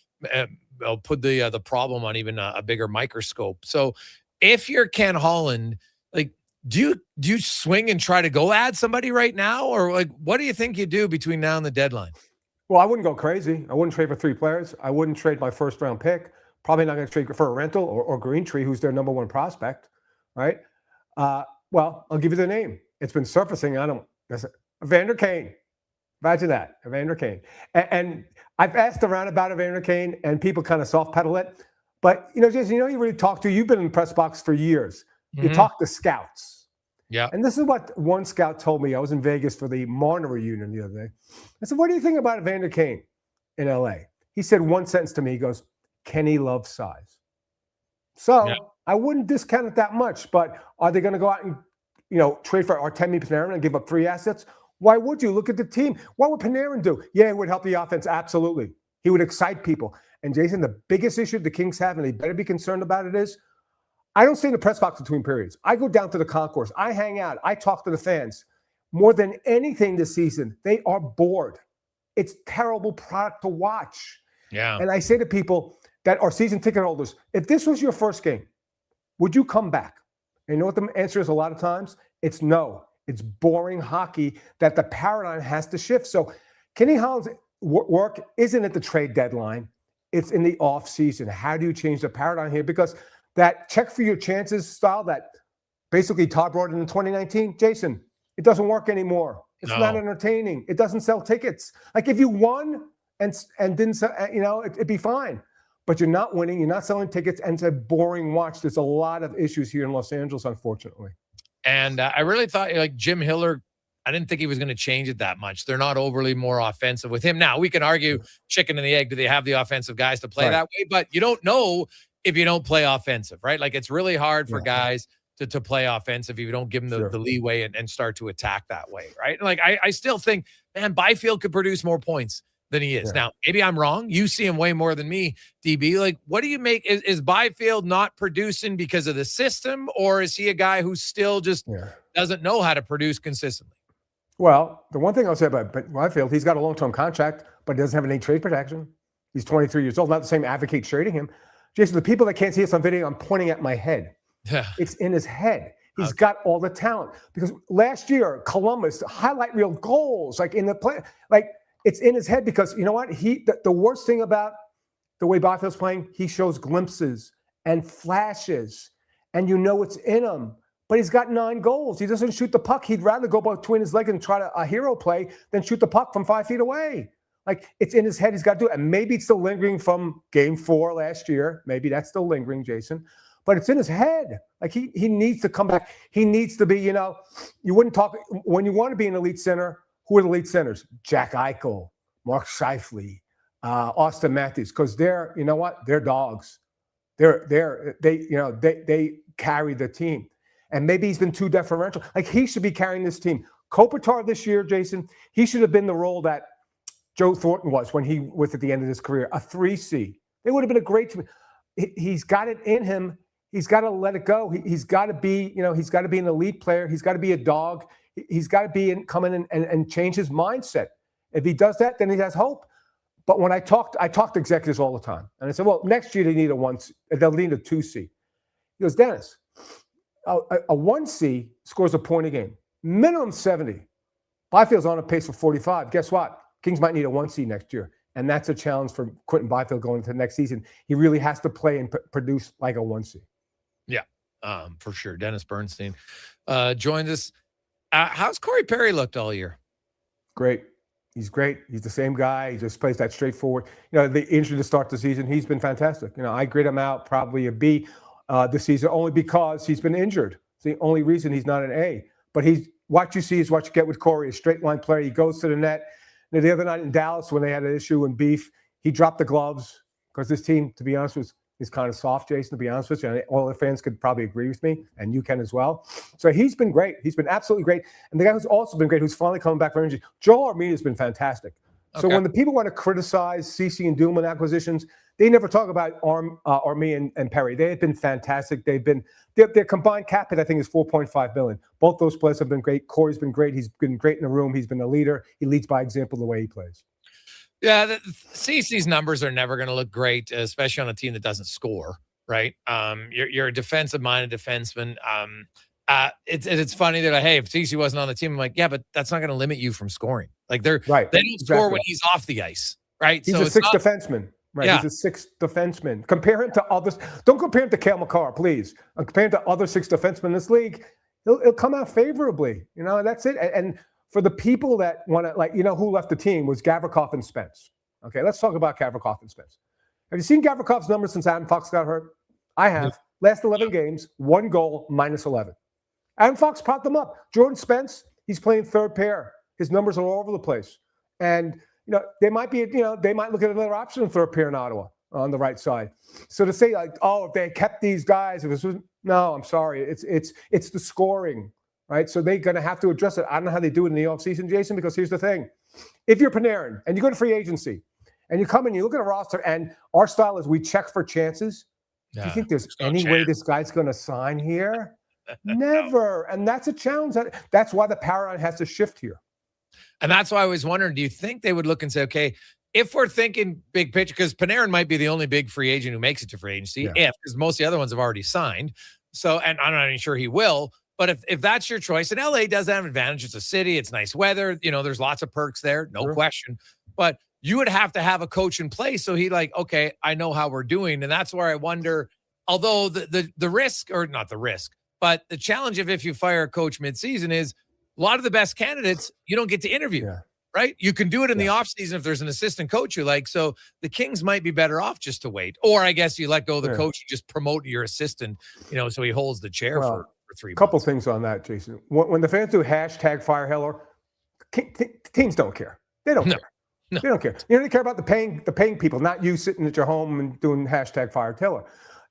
put the problem on even a bigger microscope. So if you're Ken Holland, like, do you swing and try to go add somebody right now, or like what do you think you do between now and the deadline? Well, I wouldn't go crazy. I wouldn't trade for 3 players. I wouldn't trade my first-round pick. Probably not going to trade for a rental or Greentree, who's their number 1 prospect, right? Well, I'll give you the name. It's been surfacing. Evander Kane. Imagine that, Evander Kane. And I've asked around about Evander Kane, and people kind of soft pedal it. But, Jason, you really talk to, you've been in the press box for years. You talk to scouts. Yeah. And this is what one scout told me. I was in Vegas for the Marner reunion the other day. I said, what do you think about Evander Kane in LA? He said one sentence to me. He goes, Kenny loves size. So I wouldn't discount it that much, but are they going to go out and, trade for Artemi Panarin and give up 3 assets? Why would you? Look at the team. What would Panarin do? Yeah, it would help the offense. Absolutely. He would excite people. And Jason, the biggest issue the Kings have, and they better be concerned about it, is I don't stay in the press box between periods. I go down to the concourse. I hang out. I talk to the fans. More than anything this season, they are bored. It's terrible product to watch. Yeah. And I say to people that are season ticket holders, if this was your first game, would you come back? And you know what the answer is a lot of times? It's no. It's boring hockey that the paradigm has to shift. So Kenny Holland's work isn't at the trade deadline. It's in the off season. How do you change the paradigm here? Because that check for your chances style that basically Todd brought in 2019, Jason, it doesn't work anymore. It's not entertaining. It doesn't sell tickets. Like if you won and didn't sell, it'd be fine. But you're not winning. You're not selling tickets. And it's a boring watch. There's a lot of issues here in Los Angeles, unfortunately. And I really thought like Jim Hiller, I didn't think he was going to change it that much. They're not overly more offensive with him. Now, we can argue chicken and the egg. Do they have the offensive guys to play that way? But you don't know if you don't play offensive, right? Like it's really hard for guys to play offensive if you don't give them the leeway and start to attack that way, right? Like I still think, man, Byfield could produce more points than he is. Now, maybe I'm wrong. You see him way more than me, DB. Like, what do you make? Is Byfield not producing because of the system, or is he a guy who still just doesn't know how to produce consistently? Well, the one thing I'll say about Byfield, he's got a long-term contract, but he doesn't have any trade protection. He's 23 years old. Not the same advocate trading him. Jason, the people that can't see us on video, I'm pointing at my head. It's in his head. He's got all the talent. Because last year, Columbus, highlight reel goals, like in the play, like it's in his head because you know what? The worst thing about the way Byfield's playing, he shows glimpses and flashes, and it's in him. But he's got 9 goals. He doesn't shoot the puck. He'd rather go between his legs and try a hero play than shoot the puck from 5 feet away. Like, it's in his head. He's got to do it. And maybe it's still lingering from Game 4 last year. Maybe that's still lingering, Jason. But it's in his head. Like, he needs to come back. He needs to be, you wouldn't talk – when you want to be an elite center, who are the elite centers? Jack Eichel, Mark Scheifele, Austin Matthews. Because they're, you know what? They're dogs. They carry the team. And maybe he's been too deferential. Like, he should be carrying this team. Kopitar this year, Jason, he should have been the role that Joe Thornton was when he was at the end of his career, a 3C. They would have been a great team. He's got it in him. he's got to let it go. He's got to be, he's got to be an elite player. He's got to be a dog. He's got to be come in and change his mindset. If he does that, then he has hope. But when I talk to executives all the time, and I said, well, next year they'll need a 2C. He goes, Dennis, a 1C scores a point a game, minimum 70. Byfield's on a pace for 45. Guess what? Kings might need a 1C next year. And that's a challenge for Quentin Byfield going into the next season. He really has to play and produce like a 1C. Yeah, for sure. Dennis Bernstein joined us. How's Corey Perry looked all year? Great. He's great. He's the same guy. He just plays that straightforward. The injury to start the season, he's been fantastic. I grade him out probably a B this season only because he's been injured. It's the only reason he's not an A. But what you see is what you get with Corey, a straight line player. He goes to the net. The other night in Dallas, when they had an issue in beef, he dropped the gloves because this team, to be honest, is kind of soft, Jason, to be honest with you. And all the fans could probably agree with me, and you can as well. So he's been great. He's been absolutely great. And the guy who's also been great, who's finally coming back from injury, Joel Armia has been fantastic. Okay. So when the people want to criticize CeCe and Doolman acquisitions, they never talk about Armia and Perry. They have been fantastic. Their combined cap hit, I think, is $4.5 million. Both those players have been great. Corey's been great. He's been great in the room. He's been a leader. He leads by example the way he plays. Yeah, CeCe's numbers are never going to look great, especially on a team that doesn't score, right? You're a defensive-minded defenseman. It's funny that, hey, if CeCe wasn't on the team, I'm like, yeah, but that's not going to limit you from scoring. Like they don't score when he's off the ice, right? He's a sixth defenseman. Right, yeah. He's a sixth defenseman. Compare him to others. Don't compare him to Cale Makar, please. Compare him to other sixth defensemen in this league. He'll come out favorably. That's it. And for the people that want to, who left the team was Gavrikov and Spence. Okay, let's talk about Gavrikov and Spence. Have you seen Gavrikov's numbers since Adam Fox got hurt? I have. Last 11 games, 1 goal, -11. Adam Fox propped them up. Jordan Spence, he's playing third pair. His numbers are all over the place. And they might look at another option in third pair in Ottawa on the right side. So to say if they kept these guys, no, I'm sorry. It's the scoring, right? So they're going to have to address it. I don't know how they do it in the offseason, Jason, because here's the thing. If you're Panarin and you go to free agency and you come and you look at a roster and our style is we check for chances. Do you think there's any way this guy's going to sign here? Never. And that's a challenge. That's why the paradigm has to shift here. And that's why I was wondering, do you think they would look and say, okay, if we're thinking big picture, because Panarin might be the only big free agent who makes it to free agency, because most of the other ones have already signed. So, and I'm not even sure he will, but if that's your choice, and LA does have an advantage. It's a city, it's nice weather, there's lots of perks there, no question. But you would have to have a coach in place. So okay, I know how we're doing. And that's where I wonder, although the risk, or not the risk, but the challenge of if you fire a coach midseason is, a lot of the best candidates you don't get to interview, right? You can do it in the offseason if there's an assistant coach you like. So the Kings might be better off just to wait. Or I guess you let go of the coach, you just promote your assistant, so he holds the chair for 3 months. A couple things on that, Jason. When the fans do hashtag fire Heller, teams don't care. They don't care. No. They don't care. They care about the paying people, not you sitting at your home and doing hashtag fire Taylor.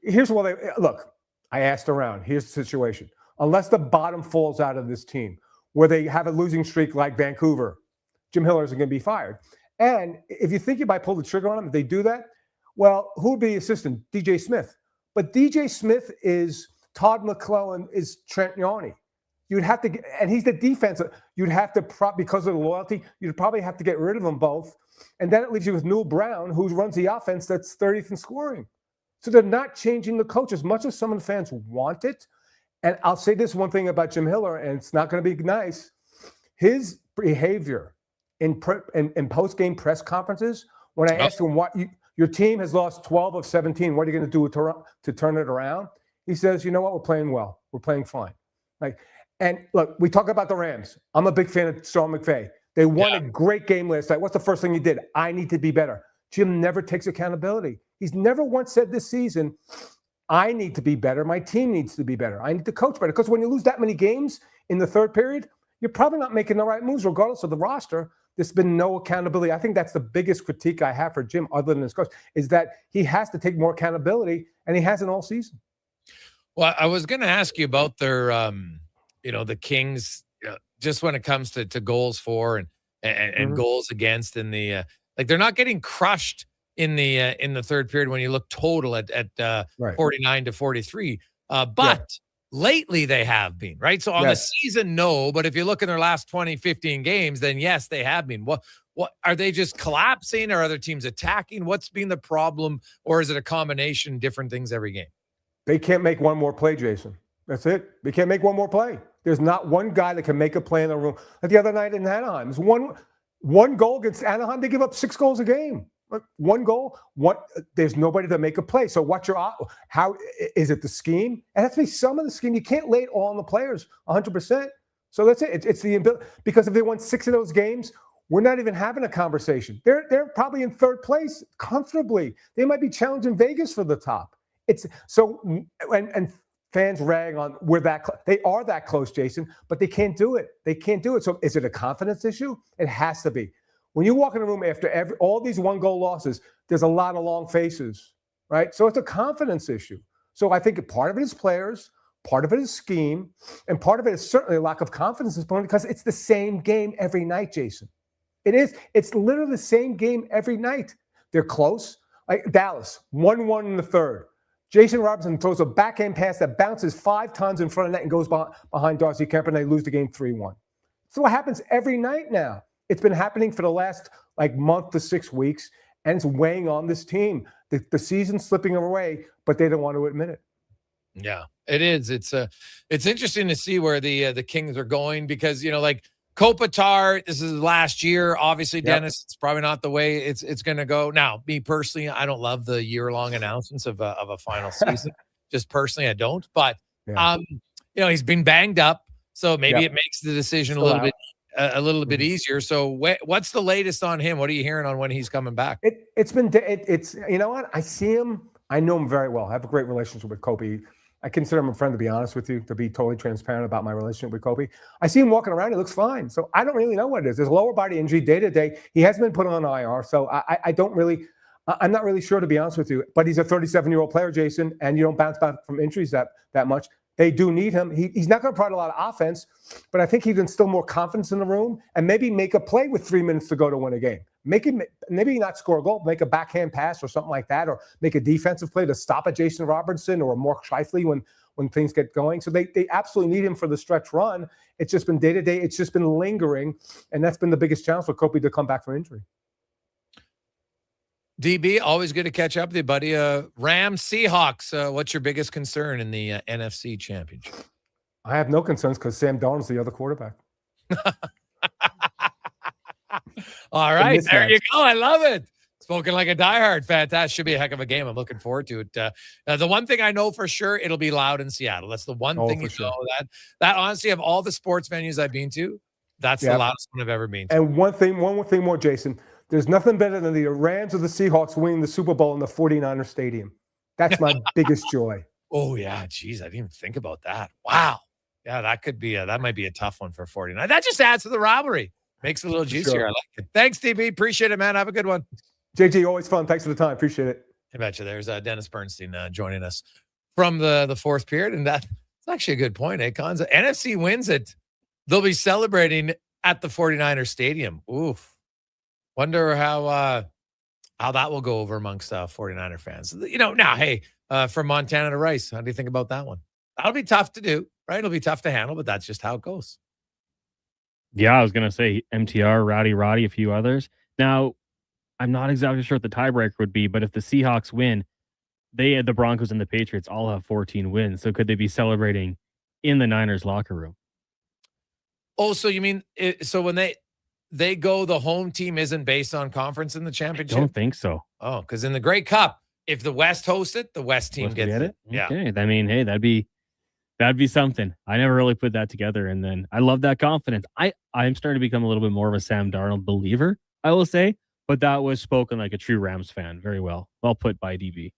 Here's what look, I asked around. Here's the situation. Unless the bottom falls out of this team, where they have a losing streak like Vancouver, Jim Hiller isn't going to be fired. And if you think you might pull the trigger on him, if they do that, well, who would be the assistant? DJ Smith. But DJ Smith is Todd McClellan is Trent Yarney. You'd have to, and he's the defensive. You'd have to, because of the loyalty, you'd probably have to get rid of them both. And then it leaves you with Newell Brown, who runs the offense that's 30th in scoring. So they're not changing the coach as much as some of the fans want it. And I'll say this one thing about Jim Hiller, and it's not going to be nice. His behavior in post-game press conferences, when I asked him your team has lost 12 of 17, what are you going to do to turn it around? He says, you know what, we're playing well. We're playing fine. And look, we talk about the Rams. I'm a big fan of Sean McVay. They won a great game last night. What's the first thing he did? I need to be better. Jim never takes accountability. He's never once said this season, I need to be better. My team needs to be better. I need to coach better. Because when you lose that many games in the third period, you're probably not making the right moves, regardless of the roster. There's been no accountability. I think that's the biggest critique I have for Jim, other than his coach, is that he has to take more accountability, and he hasn't all season. Well, I was going to ask you about their, the Kings, just when it comes to goals for and goals against, and they're not getting crushed in the third period when you look total at Right. 49-43. But lately they have been, right? So on the season, no. But if you look in their last 20, 15 games, then yes, they have been. What are they just collapsing? Are other teams attacking? What's been the problem? Or is it a combination, different things every game? They can't make one more play, Jason. That's it. They can't make one more play. There's not one guy that can make a play in the room. Like the other night in Anaheim, it was one goal against Anaheim. They give up 6 goals a game. Like one goal. There's nobody to make a play. So how is it the scheme? It has to be some of the scheme. You can't lay it all on the players 100%. So that's it. It's the ability, because if they won 6 of those games, we're not even having a conversation. They're probably in third place comfortably. They might be challenging Vegas for the top. And fans rag on they are that close, Jason, but they can't do it. They can't do it. So is it a confidence issue? It has to be. When you walk in a room after all these 1-goal losses, there's a lot of long faces, right? So it's a confidence issue. So I think part of it is players, part of it is scheme, and part of it is certainly a lack of confidence because it's the same game every night, Jason. It is. It's literally the same game every night. They're close. Like Dallas, 1-1 in the third. Jason Robertson throws a backhand pass that bounces 5 times in front of net and goes behind Darcy Kemper, and they lose the game 3-1. So what happens every night now? It's been happening for the last month to 6 weeks, and it's weighing on this team. The season's slipping away, but they don't want to admit it. Yeah, it is. It's interesting to see where the Kings are going because, Kopitar, this is last year. Obviously, Dennis, it's probably not the way it's going to go. Now, me personally, I don't love the year-long announcements of a final season. Just personally, I don't. But, he's been banged up, so maybe it makes the decision a little bit easier. So what's the latest on him? What are you hearing on when he's coming back? It's you know what? I see him. I know him very well. I have a great relationship with Kobe. I consider him a friend, to be honest with you, to be totally transparent about my relationship with Kobe. I see him walking around. He looks fine. So I don't really know what it is. There's a lower body injury day to day. He hasn't been put on IR. So I'm not really sure, to be honest with you. But he's a 37-year-old player, Jason, and you don't bounce back from injuries that much. They do need him. He's not going to provide a lot of offense, but I think he can instill more confidence in the room and maybe make a play with 3 minutes to go to win a game. Maybe not score a goal, make a backhand pass or something like that, or make a defensive play to stop a Jason Robertson or a Mark Scheifele when things get going. So they absolutely need him for the stretch run. It's just been day-to-day. It's just been lingering, and that's been the biggest challenge for Kobe to come back from injury. DB, always good to catch up with you, buddy. Rams, Seahawks, what's your biggest concern in the NFC Championship? I have no concerns because Sam Darnold's the other quarterback. All right, there you go. I love it. Spoken like a diehard. Fantastic. Should be a heck of a game. I'm looking forward to it. The one thing I know for sure, it'll be loud in Seattle. That's the one thing you know. That honestly, of all the sports venues I've been to, that's the loudest one I've ever been to. And one more thing more, Jason. There's nothing better than the Rams or the Seahawks winning the Super Bowl in the 49er Stadium. That's my biggest joy. Oh, yeah. Geez, I didn't even think about that. Wow. Yeah, that could be that might be a tough one for 49. That just adds to the rivalry. Makes it a little juicier. Sure. I like it. Thanks, DB. Appreciate it, man. Have a good one. JG, always fun. Thanks for the time. Appreciate it. I bet you. There's Dennis Bernstein joining us from the fourth period. And that's actually a good point, eh, Cons? NFC wins it. They'll be celebrating at the 49er Stadium. Oof. Wonder how that will go over amongst 49er fans. Now, hey, from Montana to Rice, how do you think about that one? That'll be tough to do, right? It'll be tough to handle, but that's just how it goes. Yeah, I was going to say MTR, Rowdy Roddy, a few others. Now, I'm not exactly sure what the tiebreaker would be, but if the Seahawks win, the Broncos and the Patriots all have 14 wins. So could they be celebrating in the Niners locker room? Oh, so you mean, so when they go, the home team isn't based on conference in the championship? I don't think so. Oh, because in the Grey Cup, if the West hosts it, the West team gets it. Yeah. Okay. I mean, hey, that'd be something. I never really put that together. And then I love that confidence. I'm starting to become a little bit more of a Sam Darnold believer, I will say. But that was spoken like a true Rams fan. Very well. Well put by DB.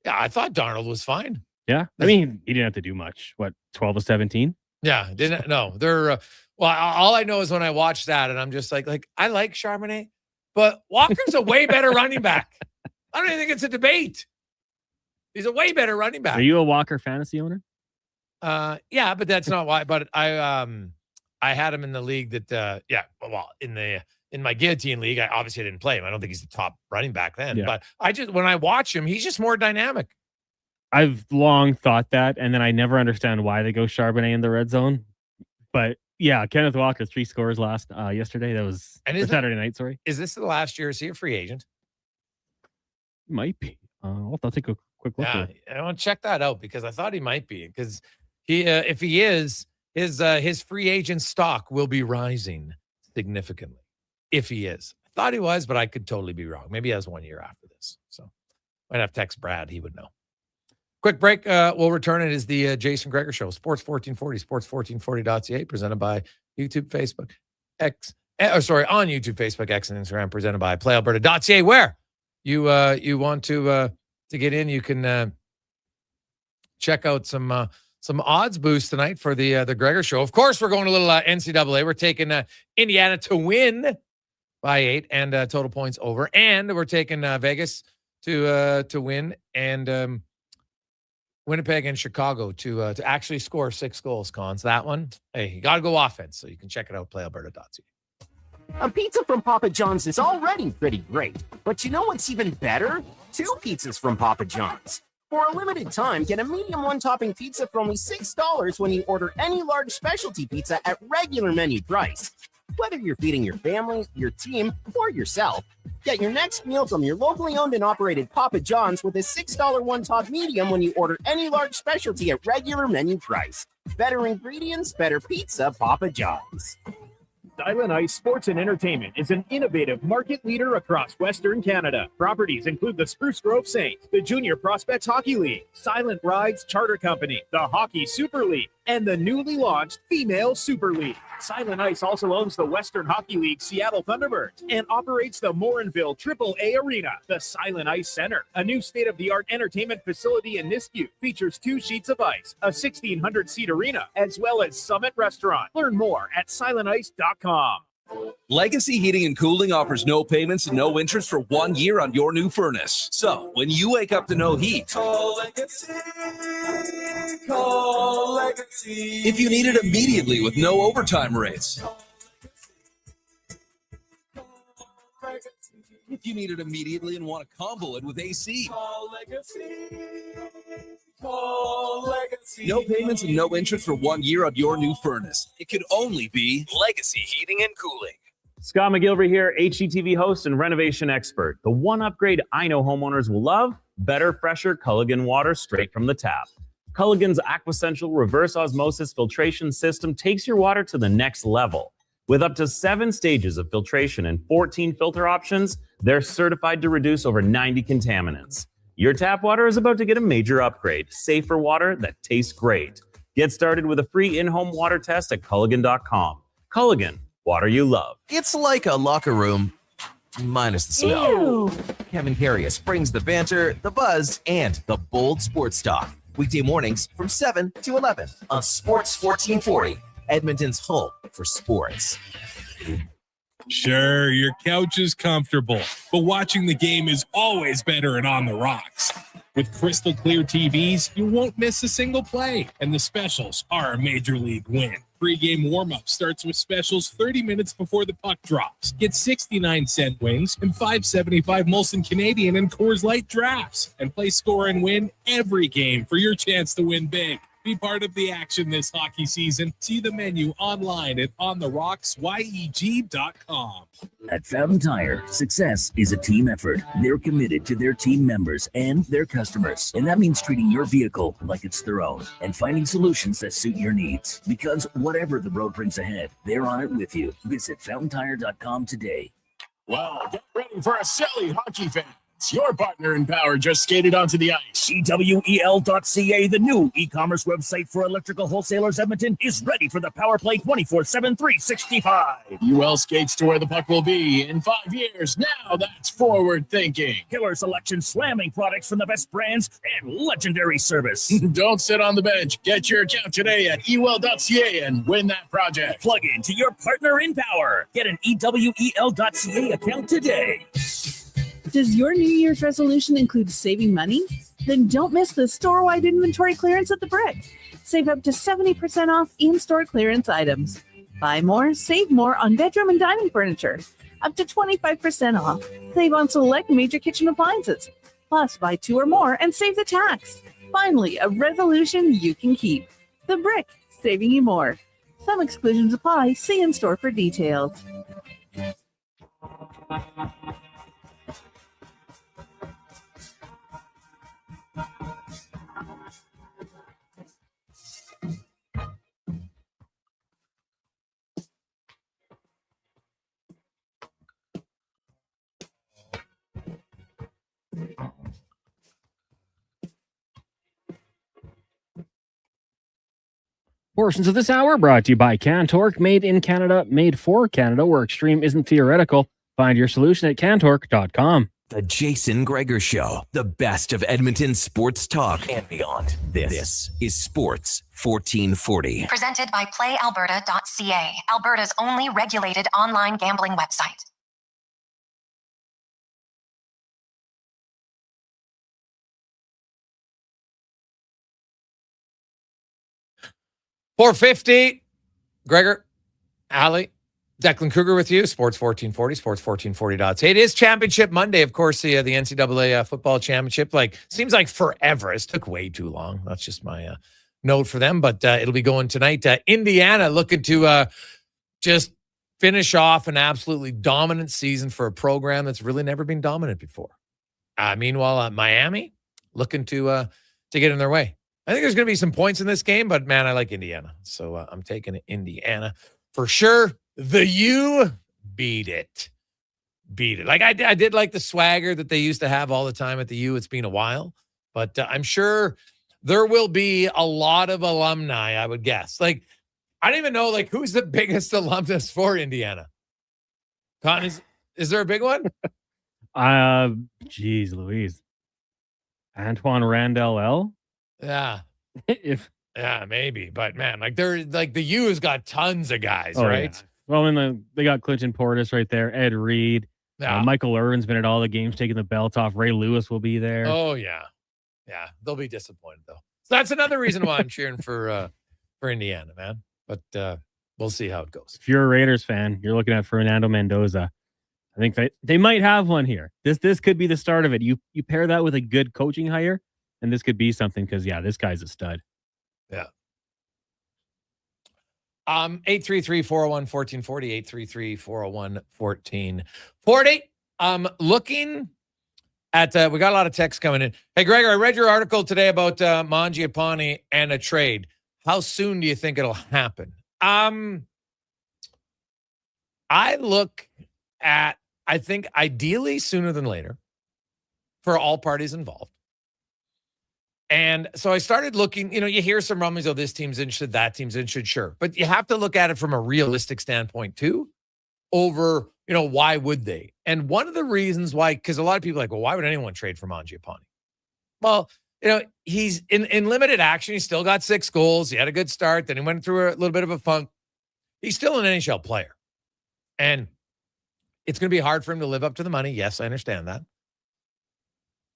Yeah, I thought Darnold was fine. Yeah. I mean, he didn't have to do much. What, 12 of 17? Yeah. No, they're... well, all I know is when I watch that, and I'm just like I like Charbonnet, but Walker's a way better running back. I don't even think it's a debate. He's a way better running back. Are you a Walker fantasy owner? Yeah, but that's not why. But I had him in the league that, in in my guillotine league. I obviously didn't play him. I don't think he's the top running back then. Yeah. But when I watch him, he's just more dynamic. I've long thought that, and then I never understand why they go Charbonnet in the red zone. But yeah, Kenneth Walker, 3 scores yesterday. That was Saturday night. Sorry. Is this the last year? Is he a free agent? Might be. I'll take a quick look. Yeah, I want to check that out because I thought he might be, because if he is, his free agent stock will be rising significantly. If he is, I thought he was, but I could totally be wrong. Maybe he has 1 year after this. So might have to text Brad. He would know. Quick break. We'll return. It is the Jason Gregor Show. Sports 1440, sports1440.ca, presented by YouTube, Facebook, on YouTube, Facebook, X, and Instagram, presented by playalberta.ca, where you want to get in. You can check out some odds boost tonight for the Gregor Show. Of course, we're going a little NCAA. We're taking Indiana to win by 8 and total points over, and we're taking Vegas to win, and Winnipeg and Chicago to actually score 6 goals. Cons that one. Hey, you got to go offense, so you can check it out. Playalberta.ca. A pizza from Papa John's is already pretty great, but you know what's even better? 2 pizzas from Papa John's. For a limited time, get a medium 1-topping pizza for only $6 when you order any large specialty pizza at regular menu price. Whether you're feeding your family, your team, or yourself, get your next meal from your locally owned and operated Papa John's with a $6 1-top medium when you order any large specialty at regular menu price. Better ingredients, better pizza, Papa John's. Silent Ice Sports and Entertainment is an innovative market leader across Western Canada. Properties include the Spruce Grove Saints, the Junior Prospects Hockey League, Silent Rides Charter Company, the Hockey Super League, and the newly launched Female Super League. Silent Ice also owns the Western Hockey League Seattle Thunderbirds and operates the Morinville AAA Arena. The Silent Ice Center, a new state-of-the-art entertainment facility in Nisku, features 2 sheets of ice, a 1,600-seat arena, as well as Summit Restaurant. Learn more at silentice.com. Legacy Heating and Cooling offers no payments and no interest for 1 year on your new furnace. So when you wake up to no heat, Call Legacy. Call Legacy. if you need it immediately with no overtime rates, if you need it immediately and want to combo it with AC, Call Legacy. Call Legacy. no payments and no interest for 1 year on your new furnace. It could only be Legacy Heating and Cooling. Scott McGilvery here, HGTV host and renovation expert. The one upgrade I know homeowners will love: better, fresher Culligan water straight from the tap. Culligan's Aquasential reverse osmosis filtration system takes your water to the next level. With up to 7 stages of filtration and 14 filter options, they're certified to reduce over 90 contaminants. Your tap water is about to get a major upgrade. Safer water that tastes great. Get started with a free in-home water test at Culligan.com. Culligan, water you love. It's like a locker room minus the smell. Ew. Kevin Carius brings the banter, the buzz, and the bold sports talk. Weekday mornings from 7 to 11 on Sports 1440, Edmonton's home for sports. Sure, your couch is comfortable, but watching the game is always better and on the rocks. With crystal clear TVs, you won't miss a single play, and the specials are a major league win. Pre-game warm-up starts with specials 30 minutes before the puck drops. Get 69-cent wings and $5.75 Molson Canadian and Coors Light drafts, and play score and win every game for your chance to win big. Be part of the action this hockey season. See the menu online at ontherocksyeg.com. At Fountain Tire, success is a team effort. They're committed to their team members and their customers. And that means treating your vehicle like it's their own and finding solutions that suit your needs. Because whatever the road brings ahead, they're on it with you. Visit fountaintire.com today. Wow, get ready for a silly hockey fan. Your partner in power just skated onto the ice. EWEL.ca, the new e-commerce website for electrical wholesalers Edmonton, is ready for the power play 24/7, 365. UL skates to where the puck will be in 5 years. Now that's forward thinking. Killer selection, slamming products from the best brands, and legendary service. Don't sit on the bench. Get your account today at ewell.ca and win that project. Plug into your partner in power. Get an EWEL.ca account today. Does your New Year's resolution include saving money? Then don't miss the store-wide inventory clearance at the Brick. Save up to 70% off in-store clearance items. Buy more, save more on bedroom and dining furniture. up to 25% off. Save on select major kitchen appliances. Plus, buy 2 or more and save the tax. Finally, a resolution you can keep. The Brick, saving you more. Some exclusions apply. See in store for details. Portions of this hour brought to you by Cantork, made in Canada, made for Canada, where extreme isn't theoretical. Find your solution at cantork.com. The Jason Gregor Show, the best of Edmonton sports talk and beyond. This is Sports 1440. Presented by PlayAlberta.ca, Alberta's only regulated online gambling website. $450. Gregor, Halley, Declan Kruger with you. Sports 1440, sports1440.ca. It is Championship Monday, of course. The NCAA football championship. Seems like forever. It took way too long. That's just my note for them. But it'll be going tonight. Indiana looking to just finish off an absolutely dominant season for a program that's really never been dominant before. Meanwhile, Miami looking to get in their way. I think there's going to be some points in this game, but man, I like Indiana. So I'm taking Indiana for sure. The U beat it. I did like the swagger that they used to have all the time at the U. It's been a while, but I'm sure there will be a lot of alumni, I would guess. I don't even know, who's the biggest alumnus for Indiana? Con, is there a big one? Geez Louise. Antoine Randall L? Yeah. Yeah, maybe. But man, the U's got tons of guys, right? Yeah. Well, they got Clinton Portis right there, Ed Reed. Yeah. Michael Irvin's been at all the games taking the belt off. Ray Lewis will be there. Oh, yeah. Yeah. They'll be disappointed, though. So that's another reason why I'm cheering for Indiana, man. But we'll see how it goes. If you're a Raiders fan, you're looking at Fernando Mendoza. I think they might have one here. This could be the start of it. You pair that with a good coaching hire, and this could be something because, this guy's a stud. Yeah. 833-401-1440, 833-401-1440. Looking at, we got a lot of texts coming in. Hey, Gregor, I read your article today about Mangiapane and a trade. How soon do you think it'll happen? I look at, I think ideally sooner than later for all parties involved. And so I started looking, you hear some rumblings, this team's interested, that team's interested, sure. But you have to look at it from a realistic standpoint too, over, why would they? And one of the reasons why, because a lot of people are like, well, why would anyone trade for Mangiapane? Well, he's in limited action. He still got 6 goals. He had a good start. Then he went through a little bit of a funk. He's still an NHL player. And it's going to be hard for him to live up to the money. Yes, I understand that.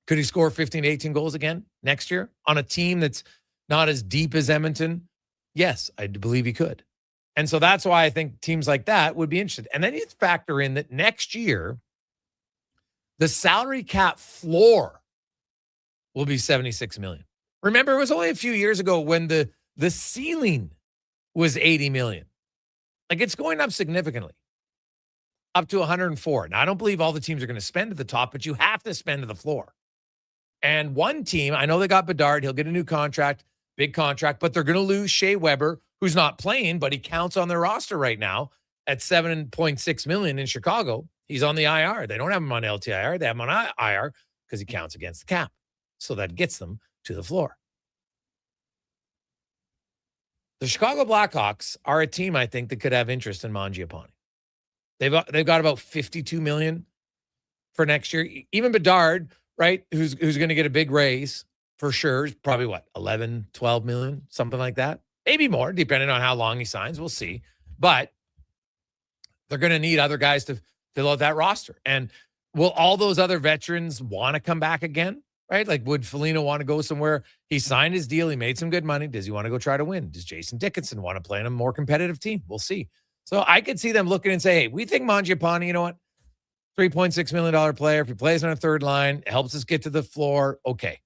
Could he score 15 to 18 goals again next year on a team that's not as deep as Edmonton? Yes, I believe he could. And so that's why I think teams like that would be interested. And then you factor in that next year, the salary cap floor will be $76 million. Remember, it was only a few years ago when the ceiling was $80 million. It's going up significantly, up to 104. Now, I don't believe all the teams are going to spend at the top, but you have to spend to the floor. And one team, I know they got Bedard. He'll get a new contract, big contract, but they're going to lose Shea Weber, who's not playing, but he counts on their roster right now at $7.6 million in Chicago. He's on the IR. They don't have him on LTIR. They have him on IR because he counts against the cap. So that gets them to the floor. The Chicago Blackhawks are a team, I think, that could have interest in Mangiapane. They've got about $52 million for next year. Even Bedard, right, who's going to get a big raise for sure, is probably what, 11, 12 million, something like that. Maybe more, depending on how long he signs. We'll see. But they're going to need other guys to fill out that roster. And will all those other veterans want to come back again? Right? Would Foligno want to go somewhere? He signed his deal. He made some good money. Does he want to go try to win? Does Jason Dickinson want to play in a more competitive team? We'll see. So I could see them looking and say, hey, we think Mangiapane, you know what? $3.6 million player. If he plays on a third line, helps us get to the floor. Okay.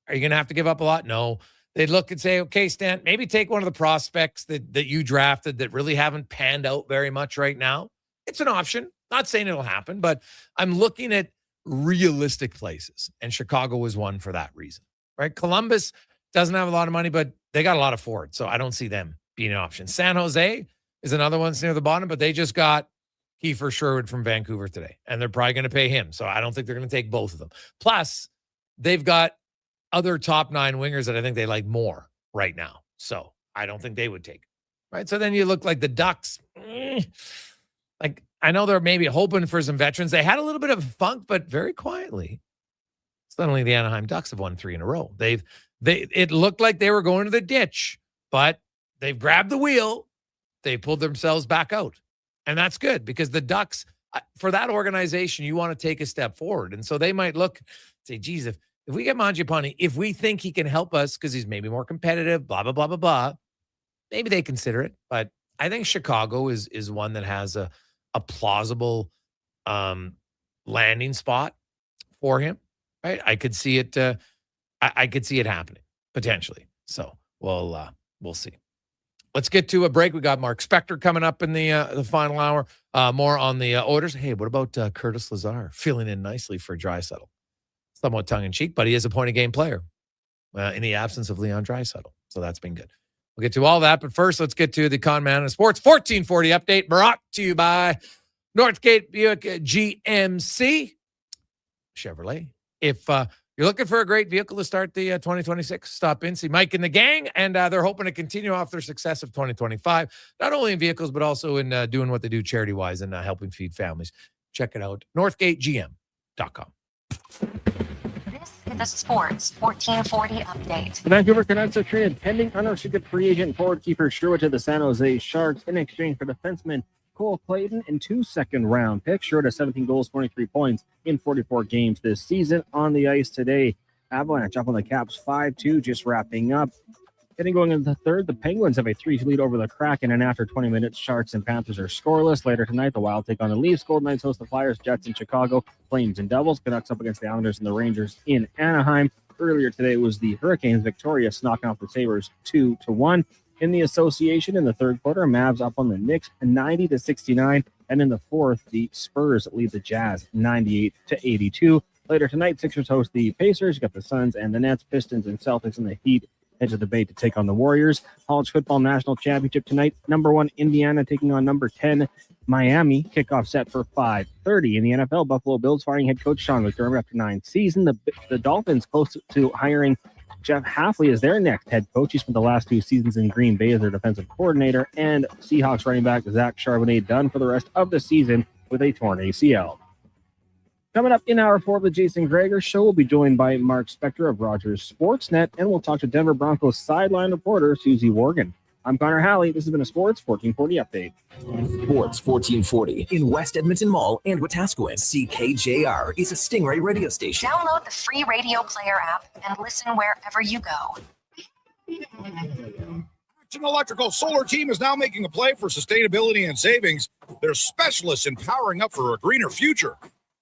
Are you going to have to give up a lot? No. They'd look and say, okay, Stan, maybe take one of the prospects that you drafted that really haven't panned out very much right now. It's an option. Not saying it'll happen, but I'm looking at realistic places, and Chicago is one for that reason, right? Columbus doesn't have a lot of money, but they got a lot of forwards, so I don't see them being an option. San Jose is another one that's near the bottom, but they just got Kiefer Sherwood from Vancouver today, and they're probably going to pay him, so I don't think they're going to take both of them. Plus, they've got other top 9 wingers that I think they like more right now, so I don't think they would take, right? So then you look like the Ducks. Like, I know they're maybe hoping for some veterans. They had a little bit of funk, but very quietly. Suddenly the Anaheim Ducks have won 3 in a row. It looked like they were going to the ditch, but they've grabbed the wheel. They pulled themselves back out. And that's good because the Ducks, for that organization, you want to take a step forward. And so they might look, say, geez, if we get Mangiapane, if we think he can help us because he's maybe more competitive, blah, blah, blah, blah, blah, maybe they consider it. But I think Chicago is one that has a plausible landing spot for him, right? I could see it. I could see it happening potentially. So we'll see. Let's get to a break. We got Mark Spector coming up in the final hour. More on the Oilers. Hey, what about Curtis Lazar filling in nicely for Draisaitl? Somewhat tongue in cheek, but he is a point of game player in the absence of Leon Draisaitl. So that's been good. We'll get to all that, but first, let's get to the Con Man of Sports 1440 update brought to you by Northgate Buick GMC Chevrolet. If you're looking for a great vehicle to start the 2026, stop in, see Mike and the gang, and they're hoping to continue off their success of 2025, not only in vehicles, but also in doing what they do charity-wise and helping feed families. Check it out, northgategm.com. The Sports 1440 update. The Vancouver Canucks have traded pending unrestricted free agent forward keeper Sherwood to the San Jose Sharks in exchange for defenseman Cole Clayton and 2 second-round picks. Sherwood has 17 goals, 23 points in 44 games this season. On the ice today, Avalanche up on the Caps 5-2, just wrapping up. Getting going into the third, the Penguins have a 3-2 lead over the Kraken, and after 20 minutes, Sharks and Panthers are scoreless. Later tonight, the Wild take on the Leafs. Golden Knights host the Flyers, Jets in Chicago, Flames and Devils. Canucks up against the Islanders and the Rangers in Anaheim. Earlier today was the Hurricanes victorious, knocking off the Sabres 2-1. In the association in the third quarter, Mavs up on the Knicks 90-69, and in the fourth, the Spurs lead the Jazz 98-82. Later tonight, Sixers host the Pacers. You got the Suns and the Nets, Pistons and Celtics, and the Heat head to the Bay to take on the Warriors. College football national championship tonight. Number 1 Indiana taking on number 10 Miami. Kickoff set for 5:30. In the NFL, Buffalo Bills firing head coach Sean McDermott after 9 seasons. The Dolphins close to hiring Jeff Hafley as their next head coach. He spent the last 2 seasons in Green Bay as their defensive coordinator. And Seahawks running back Zach Charbonnet done for the rest of the season with a torn ACL. Coming up in hour 4 of the Jason Gregor Show, we'll be joined by Mark Spector of Rogers Sportsnet, and we'll talk to Denver Broncos sideline reporter Susie Worgan. I'm Connor Halley. This has been a Sports 1440 update. Sports 1440 in West Edmonton Mall and Wetaskiwin. CKJR is a Stingray radio station. Download the free radio player app and listen wherever you go. Action Electrical Solar Team is now making a play for sustainability and savings. They're specialists in powering up for a greener future.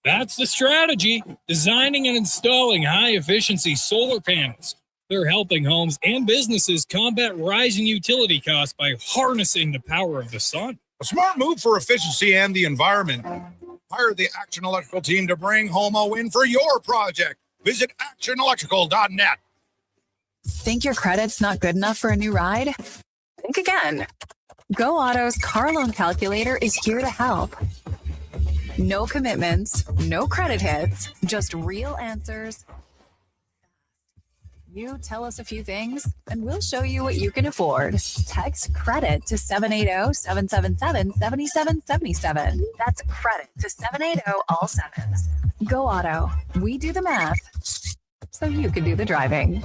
That's the strategy, designing and installing high-efficiency solar panels. They're helping homes and businesses combat rising utility costs by harnessing the power of the sun. A smart move for efficiency and the environment. Hire the Action Electrical team to bring home a win for your project. Visit actionelectrical.net. Think your credit's not good enough for a new ride? Think again. Go Auto's car loan calculator is here to help. No commitments, no credit hits, just real answers. You tell us a few things, and we'll show you what you can afford. Text credit to 780-777-7777. That's credit to 780 all sevens. Go Auto. We do the math, so you can do the driving.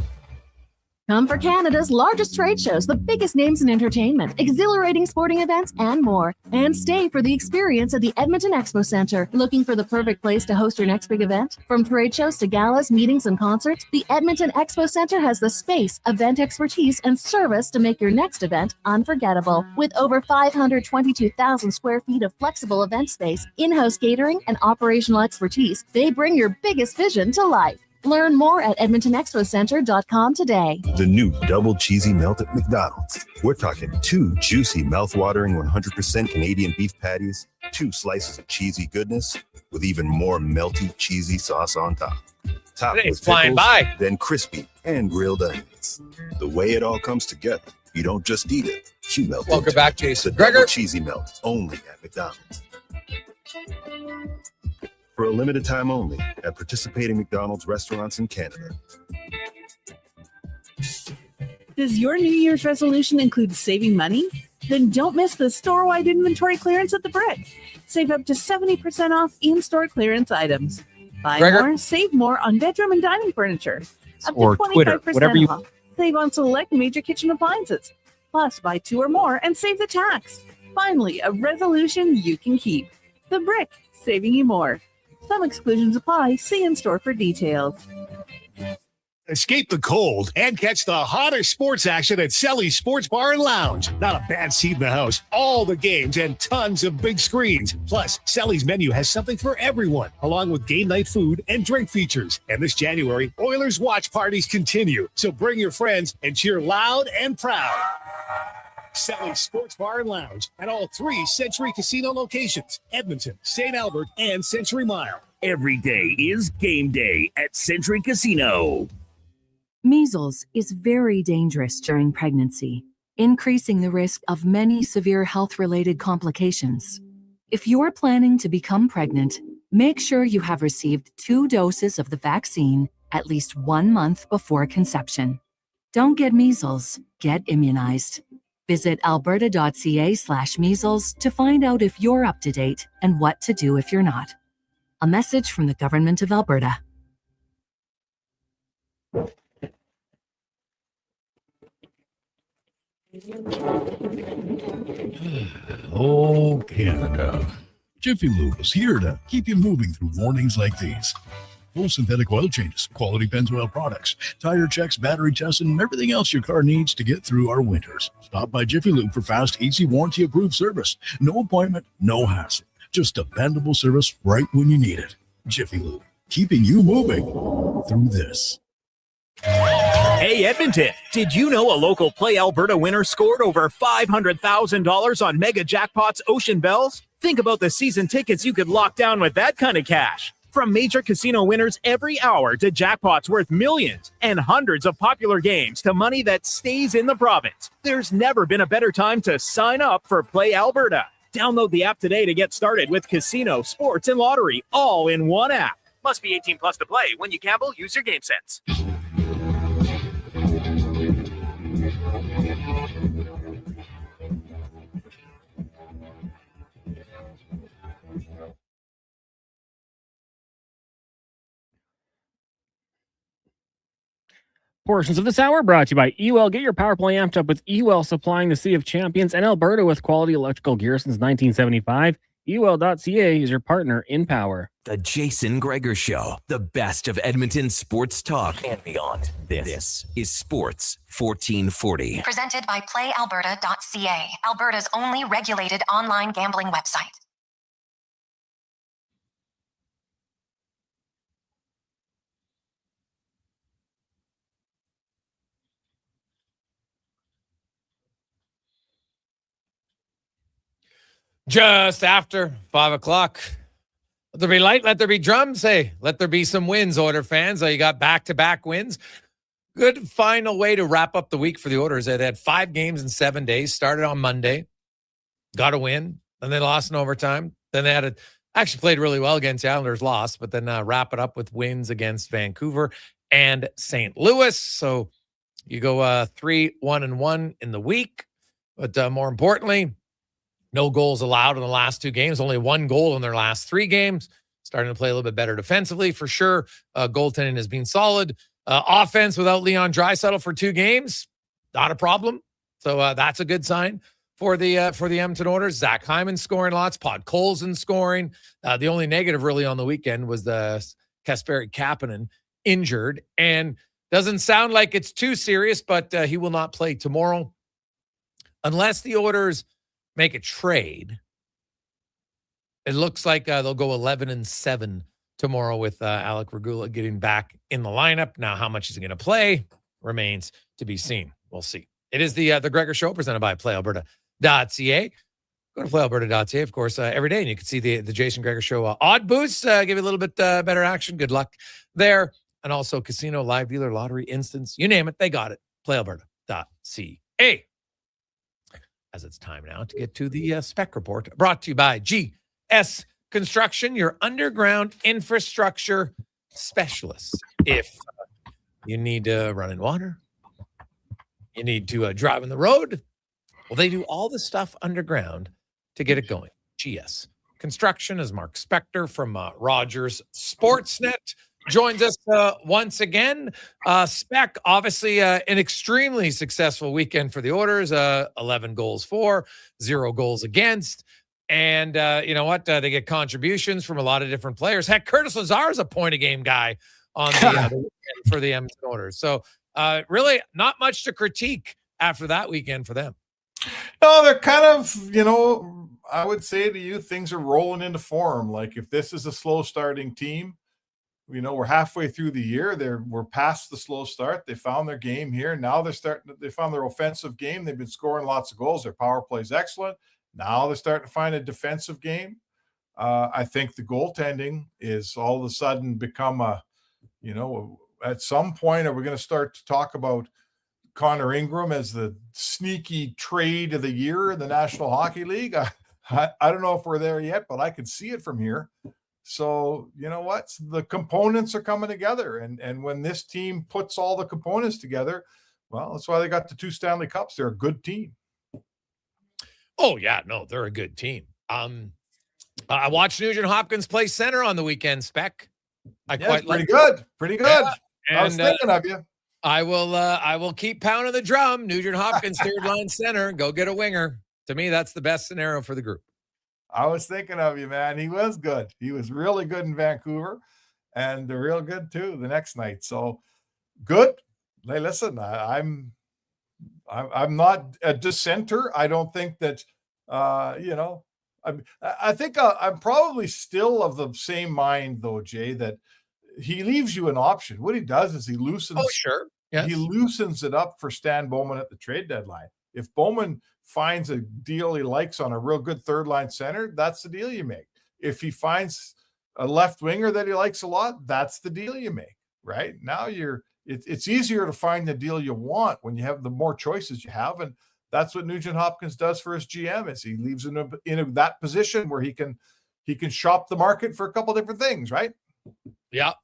Come for Canada's largest trade shows, the biggest names in entertainment, exhilarating sporting events, and more. And stay for the experience at the Edmonton Expo Centre. Looking for the perfect place to host your next big event? From trade shows to galas, meetings, and concerts, the Edmonton Expo Centre has the space, event expertise, and service to make your next event unforgettable. With over 522,000 square feet of flexible event space, in-house catering, and operational expertise, they bring your biggest vision to life. Learn more at edmontonexpocentre.com today. The new double cheesy melt at McDonald's. We're talking 2 juicy, mouth-watering 100% Canadian beef patties, 2 slices of cheesy goodness, with even more melty, cheesy sauce on top. Topped It's with flying pickles, by. then crispy and grilled onions. The way it all comes together, you don't just eat it, you melt it. Welcome back, Jason The Gregor. double cheesy melt, only at McDonald's. For a limited time only at participating McDonald's restaurants in Canada. Does your New Year's resolution include saving money? Then don't miss the store-wide inventory clearance at the Brick. Save up to 70% off in-store clearance items. Buy Gregor? more, save more on bedroom and dining furniture. Up Or to 25% Twitter, whatever you- off. Save on select major kitchen appliances. Plus, buy 2 or more and save the tax. Finally, a resolution you can keep. The Brick, saving you more. Some exclusions apply. See in-store for details. Escape the cold and catch the hottest sports action at Selly's Sports Bar and Lounge. Not a bad seat in the house. All the games and tons of big screens. Plus, Selly's menu has something for everyone, along with game night food and drink features. And this January, Oilers watch parties continue. So bring your friends and cheer loud and proud. Selly's Sports Bar and Lounge at all 3 Century Casino locations: Edmonton, St. Albert, and Century Mile. Every day is game day at Century Casino. Measles is very dangerous during pregnancy, increasing the risk of many severe health-related complications. If you're planning to become pregnant, make sure you have received 2 doses of the vaccine at least 1 month before conception. Don't get measles, get immunized. Visit alberta.ca/measles to find out if you're up to date and what to do if you're not. A message from the Government of Alberta. Oh, Canada. Jiffy Lube is here to keep you moving through mornings like these. Full synthetic oil changes, quality Pennzoil products, tire checks, battery tests, and everything else your car needs to get through our winters. Stop by Jiffy Lube for fast, easy, warranty-approved service. No appointment, no hassle. Just dependable service right when you need it. Jiffy Lube, keeping you moving through this. Hey, Edmonton, did you know a local Play Alberta winner scored over $500,000 on Mega Jackpots Ocean Bells? Think about the season tickets you could lock down with that kind of cash. From major casino winners every hour to jackpots worth millions and hundreds of popular games to money that stays in the province, there's never been a better time to sign up for Play Alberta. Download the app today to get started with casino, sports, and lottery all in one app. Must be 18 plus to play. When you gamble, use your game sense. Portions of this hour brought to you by EWEL. Get your power play amped up with EWEL, supplying the City of Champions and Alberta with quality electrical gear since 1975. EWEL.ca is your partner in power. The Jason Gregor Show, the best of Edmonton sports talk and beyond. This is Sports 1440. Presented by PlayAlberta.ca, Alberta's only regulated online gambling website. Just after 5 o'clock. Let there be light, let there be drums. Hey, let there be some wins, Oiler fans. You got back-to-back wins. Good final way to wrap up the week for the Oilers. They had 5 games in 7 days. Started on Monday. Got a win. Then they lost in overtime. Then they had actually played really well against the Islanders, lost, but then wrap it up with wins against Vancouver and St. Louis. So you go 3-1-1 in the week. But more importantly, no goals allowed in the last 2 games. Only 1 goal in their last 3 games. Starting to play a little bit better defensively for sure. Goaltending has been solid. Offense without Leon Draisaitl for 2 games, not a problem. So that's a good sign for the Edmonton Oilers. Zach Hyman scoring lots, Pod Colson scoring. The only negative really on the weekend was the Kasperi Kapanen injured, and doesn't sound like it's too serious, but he will not play tomorrow unless the Oilers make a trade. It looks like they'll go 11-7 tomorrow with Alec Regula getting back in the lineup. Now, how much is he going to play remains to be seen. We'll see. It is the Gregor Show presented by PlayAlberta.ca. Go to PlayAlberta.ca, of course, every day, and you can see the Jason Gregor Show odd boosts. Give you a little bit better action. Good luck there. And also casino, live dealer, lottery, instance, you name it, they got it. PlayAlberta.ca. As it's time now to get to the spec report, brought to you by GS Construction, your underground infrastructure specialist. If you need running water, you need to drive on the road, well, they do all the stuff underground to get it going. GS Construction, as Mark Spector from Rogers Sportsnet joins us once again. Spec, obviously an extremely successful weekend for the Oilers, 11 goals for, 0 goals against. And you know what? They get contributions from a lot of different players. Heck, Curtis Lazar is a point-a-game guy on the weekend for the Edmonton Oilers. So really not much to critique after that weekend for them. No, they're kind of, I would say to you, things are rolling into form. Like if this is a slow starting team, we're halfway through the year. We're past the slow start. They found their game here. Now they found their offensive game. They've been scoring lots of goals. Their power play is excellent. Now they're starting to find a defensive game. I think the goaltending is all of a sudden become at some point, are we going to start to talk about Connor Ingram as the sneaky trade of the year in the National Hockey League? I don't know if we're there yet, but I can see it from here. So, you know what? The components are coming together. And when this team puts all the components together, well, that's why they got the 2 Stanley Cups. They're a good team. Oh, yeah. No, they're a good team. I watched Nugent Hopkins play center on the weekend, Spec. Pretty good. Yeah. I was thinking of you. I will keep pounding the drum. Nugent Hopkins, third line center. Go get a winger. To me, that's the best scenario for the group. I was thinking of you, man. He was good. He was really good in Vancouver, and real good too the next night. So good. Hey, listen, I'm not a dissenter. I don't think that I think I'm probably still of the same mind though, Jay, that he leaves you an option. What he does is he loosens. Oh, sure. Yes. He loosens it up for Stan Bowman at the trade deadline. If Bowman finds a deal he likes on a real good third line center, that's the deal you make. If he finds a left winger that he likes a lot, that's the deal you make. Right now, it's easier to find the deal you want when you have the more choices you have, and that's what Nugent Hopkins does for his GM. Is he leaves him in that position where he can shop the market for a couple different things, right? Yeah.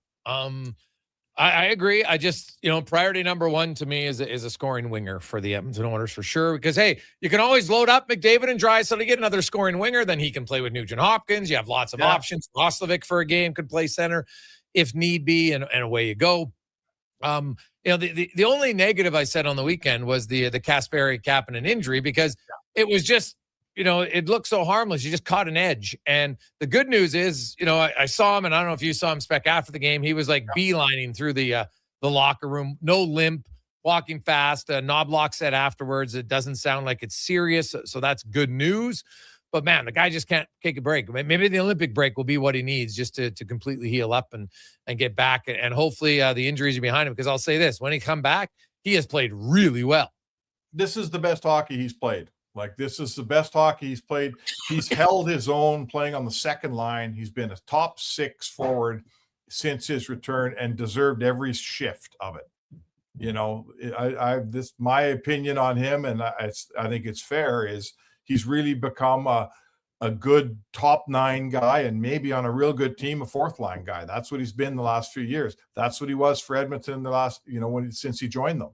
I agree. I just, priority number 1 to me is a scoring winger for the Edmonton Oilers for sure. Because, hey, you can always load up McDavid and Draisaitl to get another scoring winger. Then he can play with Nugent Hopkins. You have lots of options. Roslovic for a game could play center if need be, and away you go. The only negative I said on the weekend was the Kasperi Kapanen injury, because it was just, it looked so harmless. You just caught an edge. And the good news is, I saw him, and I don't know if you saw him, Spec, after the game. He was like beelining through the locker room, no limp, walking fast. Knobloch said afterwards, it doesn't sound like it's serious. So that's good news. But man, the guy just can't take a break. Maybe the Olympic break will be what he needs just to completely heal up and get back. And hopefully the injuries are behind him, because I'll say this, when he come back, he has played really well. This is the best hockey he's played. This is the best hockey he's played. He's held his own playing on the second line. He's been a top 6 forward since his return and deserved every shift of it. My opinion on him, and I think it's fair, is he's really become a good top 9 guy, and maybe on a real good team, a 4th line guy. That's what he's been the last few years. That's what he was for Edmonton the last, since he joined them.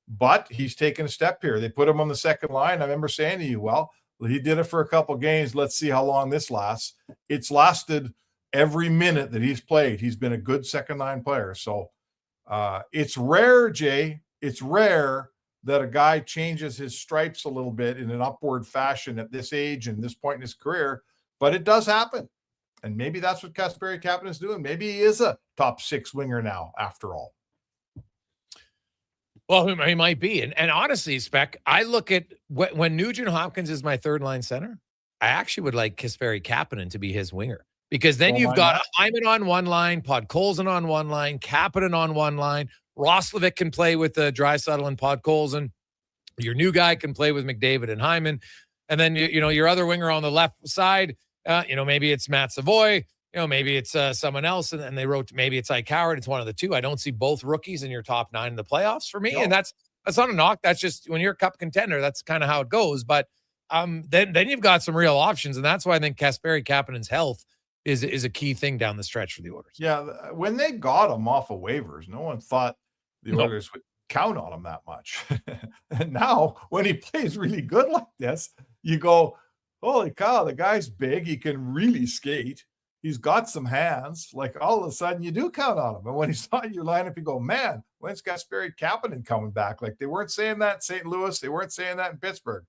But he's taken a step here. They put him on the second line. I remember saying to you, well, he did it for a couple games. Let's see how long this lasts. It's lasted every minute that he's played. He's been a good second line player. So It's rare, Jay. It's rare that a guy changes his stripes a little bit in an upward fashion at this age and this point in his career, but it does happen. And maybe that's what Kasperi Kapanen is doing. Maybe he is a top 6 winger now, after all. Well, he might be. And honestly, Spec, I look at when Nugent Hopkins is my third line center, I actually would like Kasperi Kapanen to be his winger, because then you've got Hyman on one line, Podkolzin on one line, Kapanen on one line. Roslovic can play with Draisaitl and Podkolzin. Your new guy can play with McDavid and Hyman. And then, your other winger on the left side, maybe it's Matt Savoy, maybe it's someone else, and they wrote, maybe it's Ike Howard. It's one of the two. I don't see both rookies in your top 9 in the playoffs for me. No. And that's not a knock. That's just, when you're a cup contender, that's kind of how it goes. But then you've got some real options. And that's why I think Kasperi Kapanen's health is a key thing down the stretch for the Oilers. Yeah. When they got him off of waivers, no one thought the Oilers would count on him that much. And now when he plays really good like this, you go, holy cow, the guy's big. He can really skate. He's got some hands. Like, all of a sudden you do count on him. And when he's not in your lineup, you go, man, when's Kasperi Kapanen coming back? Like, they weren't saying that in St. Louis. They weren't saying that in Pittsburgh,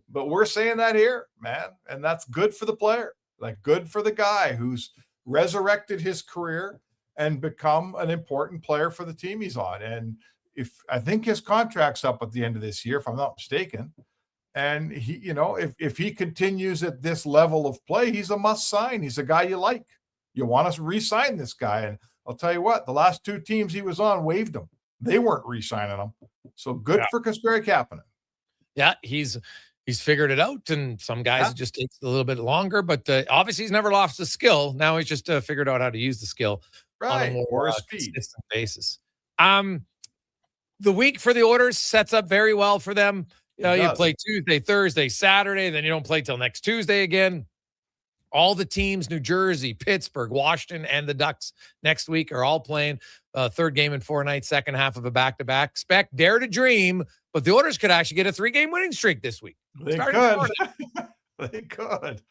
but we're saying that here, man. And that's good for the player. Like, good for the guy who's resurrected his career and become an important player for the team he's on. And I think his contract's up at the end of this year, if I'm not mistaken. And he, if he continues at this level of play, he's a must sign. He's a guy you like. You want to re-sign this guy. And I'll tell you what, the last 2 teams he was on waived him. They weren't re-signing him. So good for Kasperi Kapanen. Yeah, he's figured it out. And some guys, it just takes a little bit longer. But obviously, he's never lost the skill. Now he's just figured out how to use the skill on a more consistent basis. The week for the Oilers sets up very well for them. You play Tuesday, Thursday, Saturday, then you don't play till next Tuesday again. All the teams, New Jersey, Pittsburgh, Washington, and the Ducks next week are all playing third game in 4 nights, second half of a back-to-back. Spec, dare to dream, but the Oilers could actually get a 3-game winning streak this week. They could. They could.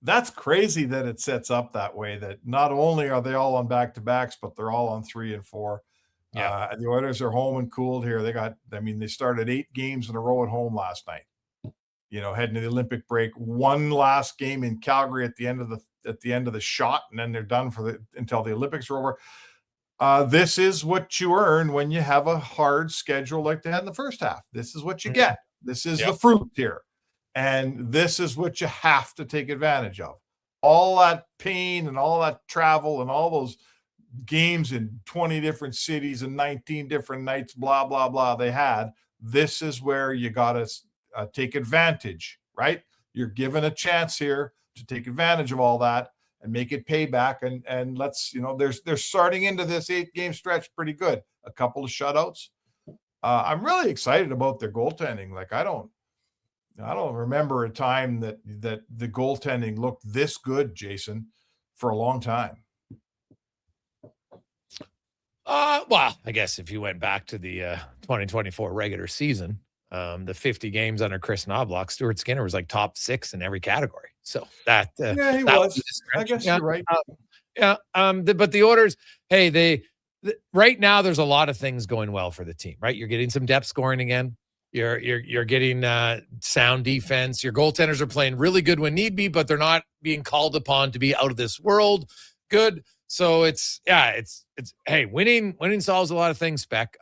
That's crazy that it sets up that way, that not only are they all on back-to-backs, but they're all on 3 and 4. Yeah, the Oilers are home and cooled here. They started 8 games in a row at home last night. Heading to the Olympic break. One last game in Calgary at the end of the shot, and then they're done until the Olympics are over. This is what you earn when you have a hard schedule like they had in the first half. This is what you get. This is the fruit here, and this is what you have to take advantage of. All that pain and all that travel and all those games in 20 different cities and 19 different nights, blah, blah, blah, they had. This is where you got to take advantage, right? You're given a chance here to take advantage of all that and make it payback. And let's, they're starting into this 8-game stretch pretty good. A couple of shutouts. I'm really excited about their goaltending. Like, I don't remember a time that the goaltending looked this good, Jason, for a long time. Well, I guess if you went back to the 2024 regular season, the 50 games under Chris Knobloch, Stuart Skinner was like top 6 in every category. So that he was. I guess you're right. But the Oilers, hey, right now there's a lot of things going well for the team. Right, you're getting some depth scoring again. You're getting sound defense. Your goaltenders are playing really good when need be, but they're not being called upon to be out of this world good. So it's hey, winning solves a lot of things, Spec.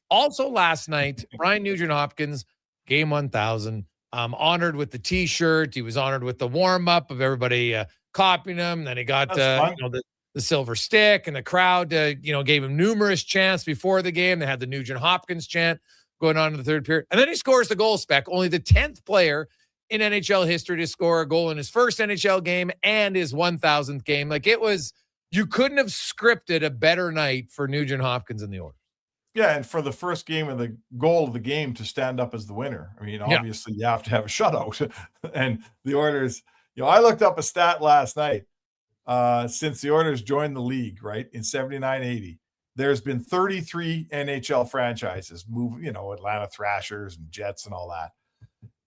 Also last night, Ryan Nugent-Hopkins, game 1000, honored with the T-shirt. He was honored with the warm-up of everybody copying him. Then he got the silver stick, and the crowd gave him numerous chants before the game. They had the Nugent-Hopkins chant going on in the third period. And then he scores the goal, Spec. Only the 10th player in NHL history to score a goal in his first NHL game and his 1000th game. Like, it was, you couldn't have scripted a better night for Nugent-Hopkins in the Oilers. Yeah, and for the first game of the goal of the game to stand up as the winner. I mean, obviously you have to have a shutout. And the Oilers, I looked up a stat last night. Since the Oilers joined the league, right, in 79-80, there's been 33 NHL franchises move, Atlanta Thrashers and Jets and all that.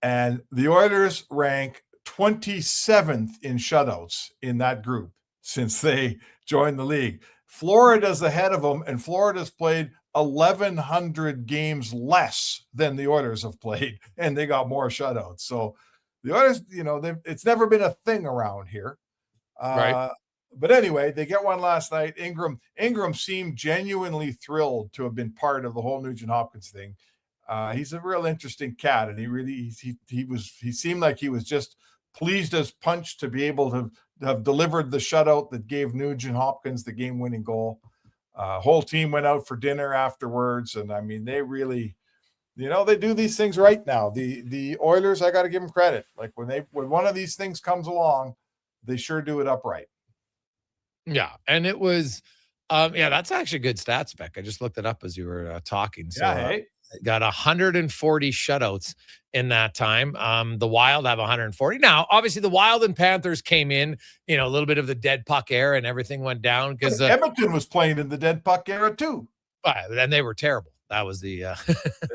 And the Oilers rank 27th in shutouts in that group since they joined the league. Florida's ahead of them, and Florida's played 1,100 games less than the Oilers have played, and they got more shutouts. So the Oilers, it's never been a thing around here. Right. But anyway, they get one last night. Ingram seemed genuinely thrilled to have been part of the whole Nugent Hopkins thing. He's a real interesting cat, and he seemed like he was just pleased as punch to be able to have delivered the shutout that gave Nugent Hopkins the game-winning goal. Whole team went out for dinner afterwards, and I mean, they really, they do these things right now. The Oilers, I got to give them credit. Like when one of these things comes along, they sure do it upright. Yeah, and it was, that's actually good stats, Beck. I just looked it up as you were talking. So, got 140 shutouts in that time. The Wild have 140. Now, obviously, the Wild and Panthers came in, a little bit of the dead puck era, and everything went down because Edmonton was playing in the dead puck era too. And they were terrible. That was the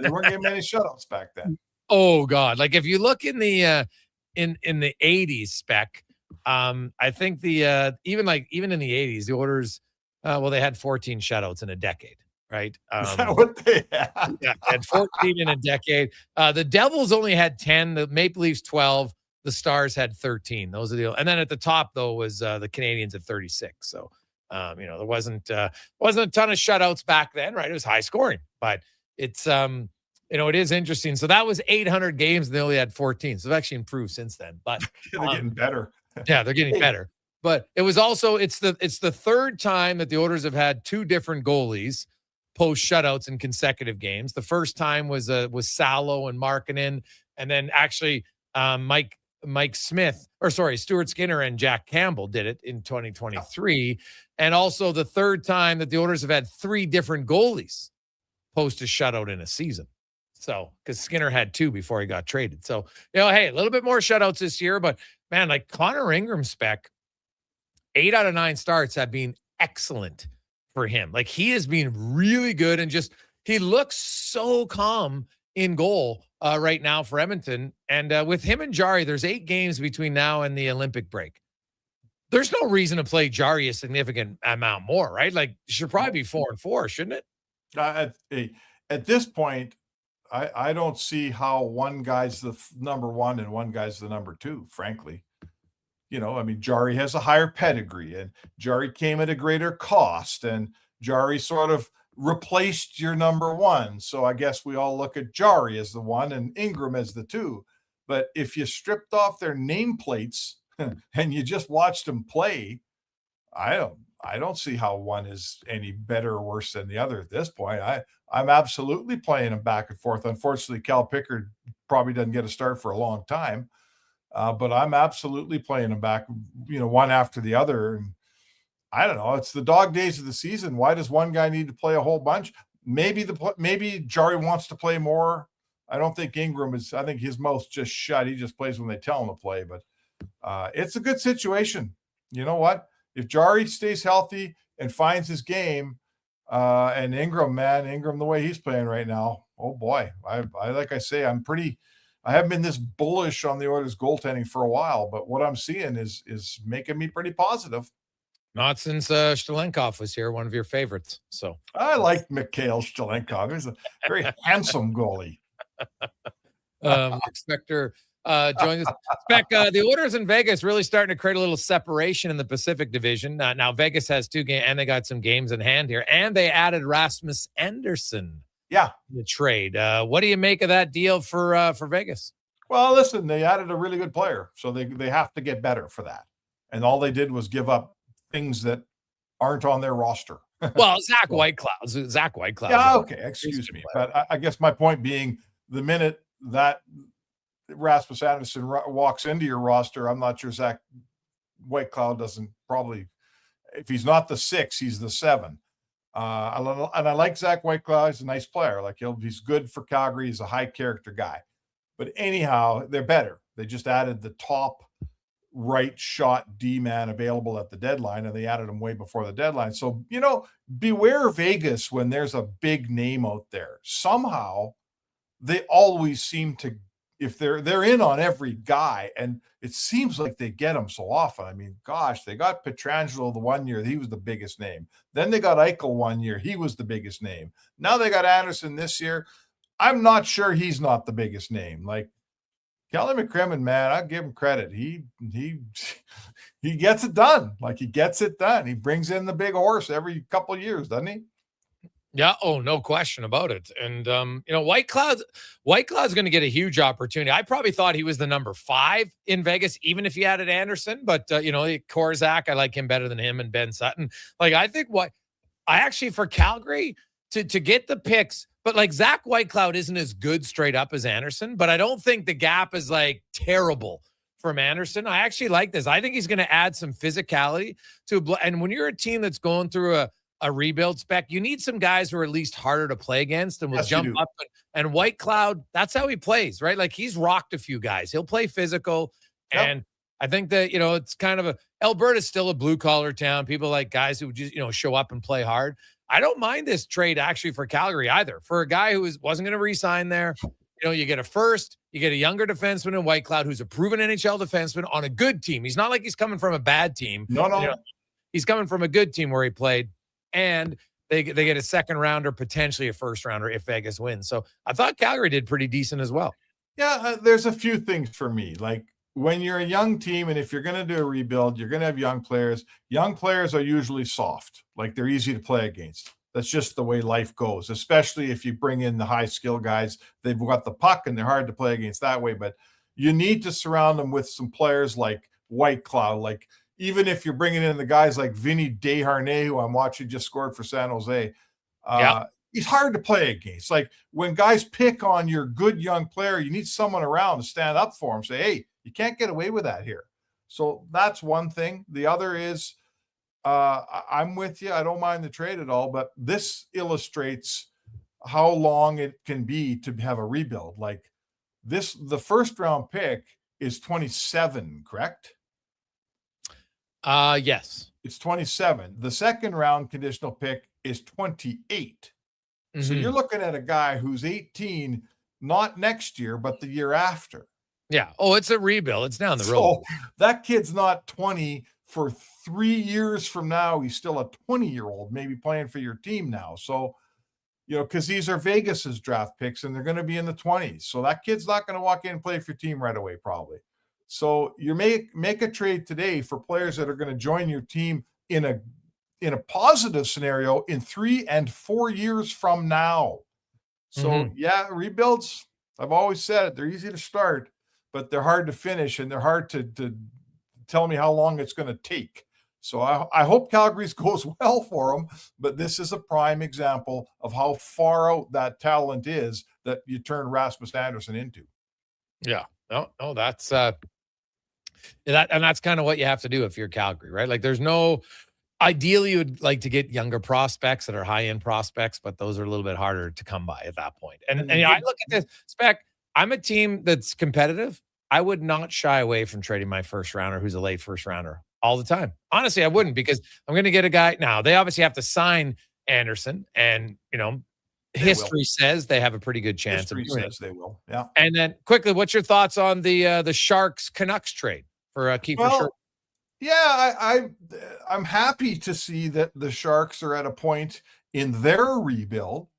they weren't getting many shutouts back then. Oh God! Like if you look in the in the 80s, Spec, I think the even in the 80s, the Oilers, they had 14 shutouts in a decade. Right. Is that what they had? Yeah, had 14 in a decade. The Devils only had 10, the Maple Leafs 12, the Stars had 13. Those are the, and then at the top though was the Canadians at 36. So there wasn't a ton of shutouts back then, right? It was high scoring, but it's it is interesting. So that was 800 games and they only had 14. So they've actually improved since then. But they're getting better. Yeah, they're getting better. But it was also it's the third time that the Oilers have had two different goalies post shutouts in consecutive games. The first time was Salo and Markkanen, and then actually Stuart Skinner and Jack Campbell did it in 2023. And also the third time that the Oilers have had three different goalies post a shutout in a season. So, because Skinner had two before he got traded. So, hey, a little bit more shutouts this year, but man, like Connor Ingram, Spec, 8 out of 9 starts have been excellent for him. Like he has been really good and he looks so calm in goal right now for Edmonton. And with him and Jari, there's 8 games between now and the Olympic break. There's no reason to play Jari a significant amount more, right? Like it should probably be 4-4, shouldn't it? At this point, I don't see how one guy's the number 1 and one guy's the number 2, frankly. Jari has a higher pedigree and Jari came at a greater cost and Jari sort of replaced your number 1. So I guess we all look at Jari as the 1 and Ingram as the 2. But if you stripped off their nameplates and you just watched them play, I don't see how one is any better or worse than the other at this point. I'm absolutely playing them back and forth. Unfortunately, Cal Pickard probably doesn't get a start for a long time. But I'm absolutely playing them back, one after the other. And I don't know. It's the dog days of the season. Why does one guy need to play a whole bunch? Maybe Jari wants to play more. I don't think Ingram is. I think his mouth's just shut. He just plays when they tell him to play. But it's a good situation. You know what? If Jari stays healthy and finds his game, and Ingram, the way he's playing right now, oh boy, I like I say, I haven't been this bullish on the Oilers goaltending for a while, but what I'm seeing is making me pretty positive. Not since Shtelenkov was here, one of your favorites. So I like Mikhail Shtelenkov. He's a very handsome goalie. Spectre joins us. Spec, the Oilers in Vegas really starting to create a little separation in the Pacific Division. Now Vegas has 2 games, and they got some games in hand here, and they added Rasmus Andersson. Yeah, the trade. What do you make of that deal for Vegas? Well, listen, they added a really good player, so they have to get better for that. And all they did was give up things that aren't on their roster. Well, Zach Whitecloud. Yeah, okay, excuse me, but I guess my point being, the minute that Rasmus Andersson walks into your roster, I'm not sure Zach Whitecloud doesn't probably. If he's not the 6, he's the 7. And I like Zach Whitecloud. He's a nice player. Like he's good for Calgary. He's a high character guy. But anyhow, they're better. They just added the top right shot D-man available at the deadline, and they added him way before the deadline. So, beware Vegas when there's a big name out there. Somehow, they always seem to if they're in on every guy, and it seems like they get them so often. I mean, gosh, they got Pietrangelo the one year, he was the biggest name. Then they got Eichel one year, he was the biggest name. Now they got Anderson this year. I'm not sure he's not the biggest name. Like Kelly McCrimmon, man, I give him credit. He gets it done. Like he gets it done. He brings in the big horse every couple of years, doesn't he? Yeah. Oh, no question about it. And, White Cloud's going to get a huge opportunity. I probably thought he was the number 5 in Vegas, even if you added Anderson, but Korzak, I like him better than him, and Ben Sutton. Like, I think for Calgary to get the picks, but like Zach Whitecloud isn't as good straight up as Anderson, but I don't think the gap is like terrible from Anderson. I actually like this. I think he's going to add some physicality and when you're a team that's going through a rebuild spec, you need some guys who are at least harder to play against and will jump up. And Whitecloud, that's how he plays, right? Like he's rocked a few guys. He'll play physical. Yep. And I think that, it's kind of Alberta's still a blue collar town. People like guys who just, show up and play hard. I don't mind this trade actually for Calgary either. For a guy who wasn't going to re-sign there, you get a first, you get a younger defenseman in Whitecloud who's a proven NHL defenseman on a good team. He's not like he's coming from a bad team. No. He's coming from a good team where he played. And they get a second rounder, potentially a first rounder if Vegas wins. So I thought Calgary did pretty decent as well. Yeah, there's a few things for me. Like when you're a young team, and if you're going to do a rebuild, you're going to have young players. Young players are usually soft, like they're easy to play against. That's just the way life goes, especially if you bring in the high skill guys. They've got the puck and they're hard to play against that way. But you need to surround them with some players like Whitecloud, like even if you're bringing in the guys like Vinny Desharnais, who I'm watching just scored for San Jose, he's hard to play against. Like when guys pick on your good young player, you need someone around to stand up for him. Say, hey, you can't get away with that here. So that's one thing. The other is I'm with you. I don't mind the trade at all, but this illustrates how long it can be to have a rebuild. Like the first round pick is 27, correct? Yes. It's 27. The second round conditional pick is 28. So you're looking at a guy who's 18, not next year, but the year after. Yeah. Oh, it's a rebuild. It's down the road. So that kid's not 20 for 3 years from now. He's still a 20-year-old, maybe playing for your team now. So, because these are Vegas's draft picks and they're going to be in the 20s. So that kid's not going to walk in and play for your team right away, probably. So you make a trade today for players that are going to join your team in a positive scenario in 3 and 4 years from now. So rebuilds, I've always said it, they're easy to start, but they're hard to finish and they're hard to tell me how long it's going to take. So I hope Calgary's goes well for them, but this is a prime example of how far out that talent is that you turn Rasmus Anderson into. Yeah. No, that's and that's kind of what you have to do if you're Calgary, right? Like ideally you would like to get younger prospects that are high-end prospects, but those are a little bit harder to come by at that point. And I look at this spec, I'm a team that's competitive. I would not shy away from trading my first rounder who's a late first rounder all the time. Honestly, I wouldn't, because I'm going to get a guy. Now, they obviously have to sign Anderson, and history says they have a pretty good chance. History says they will. Yeah. And then quickly, what's your thoughts on the Sharks Canucks trade for Kiefer Sherwood? Yeah, I'm happy to see that the Sharks are at a point in their rebuild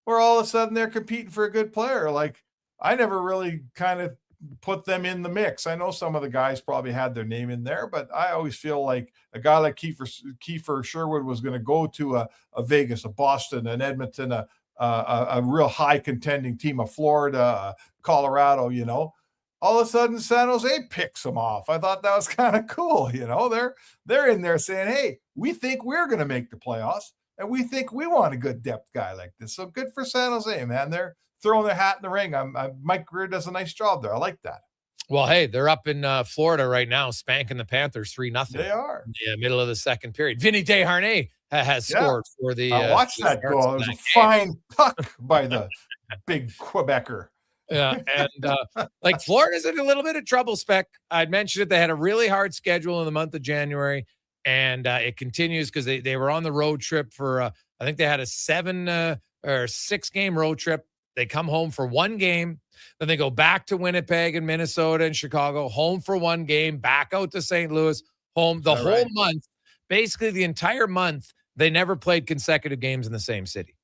where all of a sudden they're competing for a good player. Like, I never really kind of put them in the mix. I know some of the guys probably had their name in there, but I always feel like a guy like Kiefer Sherwood was going to go to a Vegas, a Boston, an Edmonton, a real high contending team, of Florida, Colorado, all of a sudden San Jose picks him off. I thought that was kind of cool. They're in there saying, hey, we think we're going to make the playoffs and we think we want a good depth guy like this. So good for San Jose, man. They're throwing their hat in the ring. Mike Greer does a nice job there. I like that. Well, hey, they're up in Florida right now, spanking the Panthers 3-0. They are. In the middle of the second period. Vinny Desharnais has scored for the. Watch that goal. It was a fine puck by the big Quebecer. Yeah, and Florida's in a little bit of trouble, Spec. I'd mentioned it. They had a really hard schedule in the month of January, and it continues because they were on the road trip for, I think they had a 7 or 6 game road trip. They come home for one game, then they go back to Winnipeg and Minnesota and Chicago, home for one game, back out to St. Louis, home the whole month. Basically, the entire month, they never played consecutive games in the same city,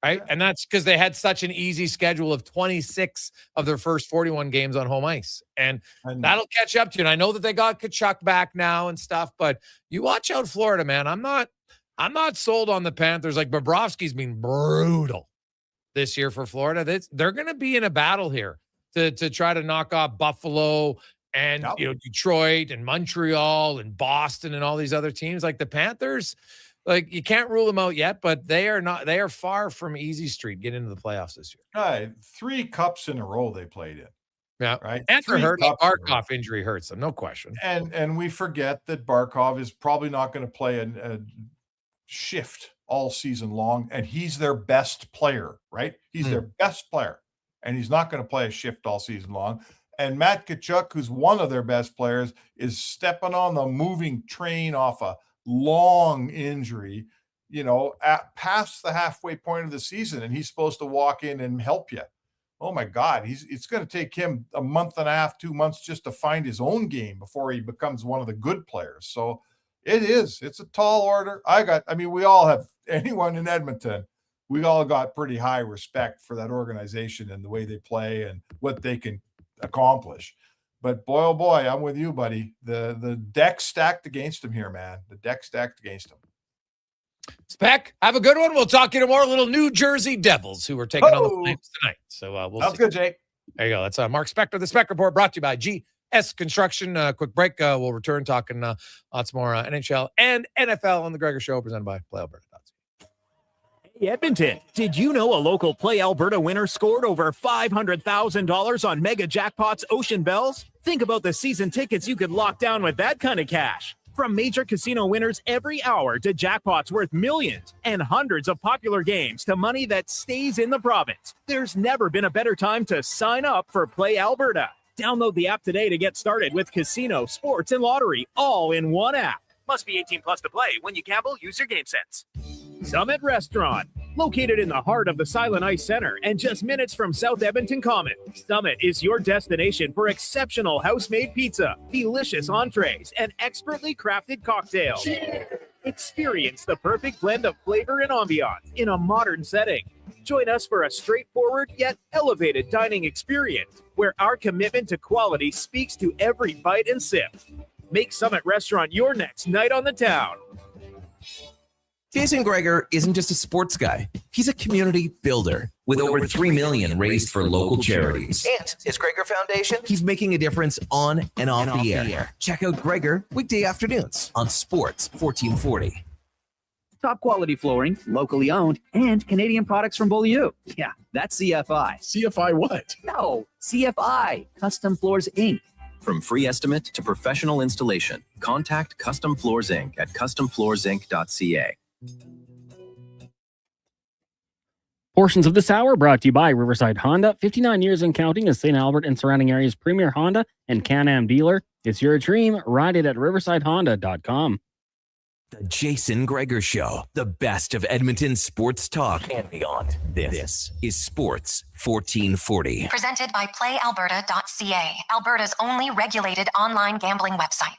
right? Yeah. And that's because they had such an easy schedule of 26 of their first 41 games on home ice. And that'll catch up to you. And I know that they got Tkachuk back now and stuff, but you watch out Florida, man. I'm not sold on the Panthers. Like, Bobrovsky's been brutal this year for Florida. They're going to be in a battle here to try to knock off Buffalo and Detroit and Montreal and Boston and all these other teams. Like, the Panthers, like, you can't rule them out yet, but they are far from easy street getting into the playoffs this year. 3 cups in a row they played in. Yeah, right. And for hurt, Barkov injury hurts them, no question. And we forget that Barkov is probably not going to play a shift all season long, and he's their best player, right? He's their best player, and he's not going to play a shift all season long. And Matt Tkachuk, who's one of their best players, is stepping on the moving train off a long injury, past the halfway point of the season, and he's supposed to walk in and help you. Oh my God, it's going to take him a month and a half, 2 months just to find his own game before he becomes one of the good players. So it's a tall order. We all have, anyone in Edmonton, we all got pretty high respect for that organization and the way they play and what they can accomplish. But boy, oh boy, I'm with you, buddy. The deck's stacked against him here, man. The deck's stacked against him. Spec, have a good one. We'll talk to you tomorrow. Little New Jersey Devils who are taking on the Flames tonight. So we'll Sounds see. Good, Jake. There you go. That's Mark Spector, the Spec Report, brought to you by GS Construction. Quick break. We'll return talking lots more NHL and NFL on the Gregor Show, presented by PlayAlberta. Hey, Edmonton, did you know a local Play Alberta winner scored over $500,000 on Mega Jackpots Ocean Bells? Think about the season tickets you could lock down with that kind of cash. From major casino winners every hour to jackpots worth millions and hundreds of popular games to money that stays in the province, there's never been a better time to sign up for Play Alberta. Download the app today to get started with casino, sports, and lottery all in one app. Must be 18 plus to play. When you gamble, use your game sense. Summit Restaurant, located in the heart of the Silent Ice Center and just minutes from South Edmonton Common. Summit is your destination for exceptional house-made pizza, delicious entrees, and expertly crafted cocktails. Experience the perfect blend of flavor and ambiance in a modern setting. Join us for a straightforward yet elevated dining experience where our commitment to quality speaks to every bite and sip. Make Summit Restaurant your next night on the town. Jason Gregor isn't just a sports guy. He's a community builder. With over $3 million raised for local charities. And his Gregor Foundation, he's making a difference on and off the air. Check out Gregor weekday afternoons on Sports 1440. Top quality flooring, locally owned, and Canadian products from Beaulieu. Yeah, that's CFI. CFI what? No, CFI, Custom Floors Inc. From free estimate to professional installation, contact Custom Floors Inc. at customfloorsinc.ca. Portions of this hour brought to you by Riverside Honda. 59 years and counting as St. Albert and surrounding areas' premier Honda and Can-Am dealer. It's your dream. Ride it at riversidehonda.com. The Jason Gregor Show. The best of Edmonton sports talk and beyond. This is Sports 1440. Presented by PlayAlberta.ca, Alberta's only regulated online gambling website.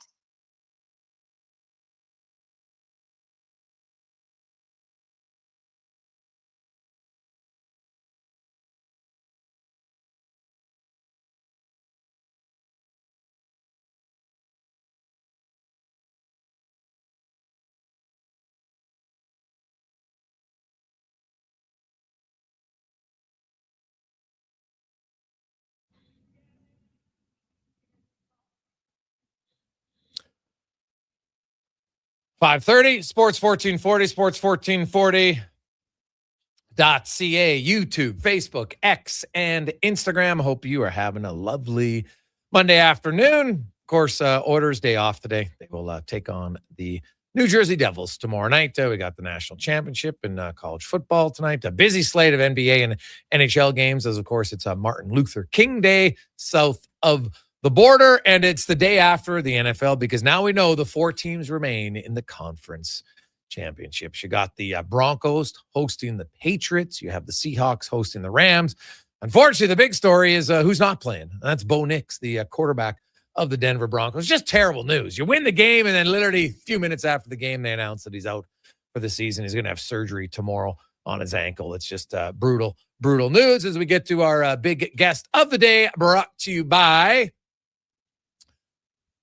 .530, Sports 1440, sports1440.ca, YouTube, Facebook, X, and Instagram. Hope you are having a lovely Monday afternoon. Of course, Oilers day off today. They will take on the New Jersey Devils tomorrow night. We got the national championship in college football tonight. A busy slate of NBA and NHL games, as of course it's Martin Luther King Day south of the border, and it's the day after the NFL because now we know the 4 teams remain in the conference championships. You got the Broncos hosting the Patriots. You have the Seahawks hosting the Rams. Unfortunately, the big story is who's not playing. That's Bo Nix, the quarterback of the Denver Broncos. Just terrible news. You win the game, and then literally a few minutes after the game, they announce that he's out for the season. He's going to have surgery tomorrow on his ankle. It's just brutal news as we get to our big guest of the day, brought to you by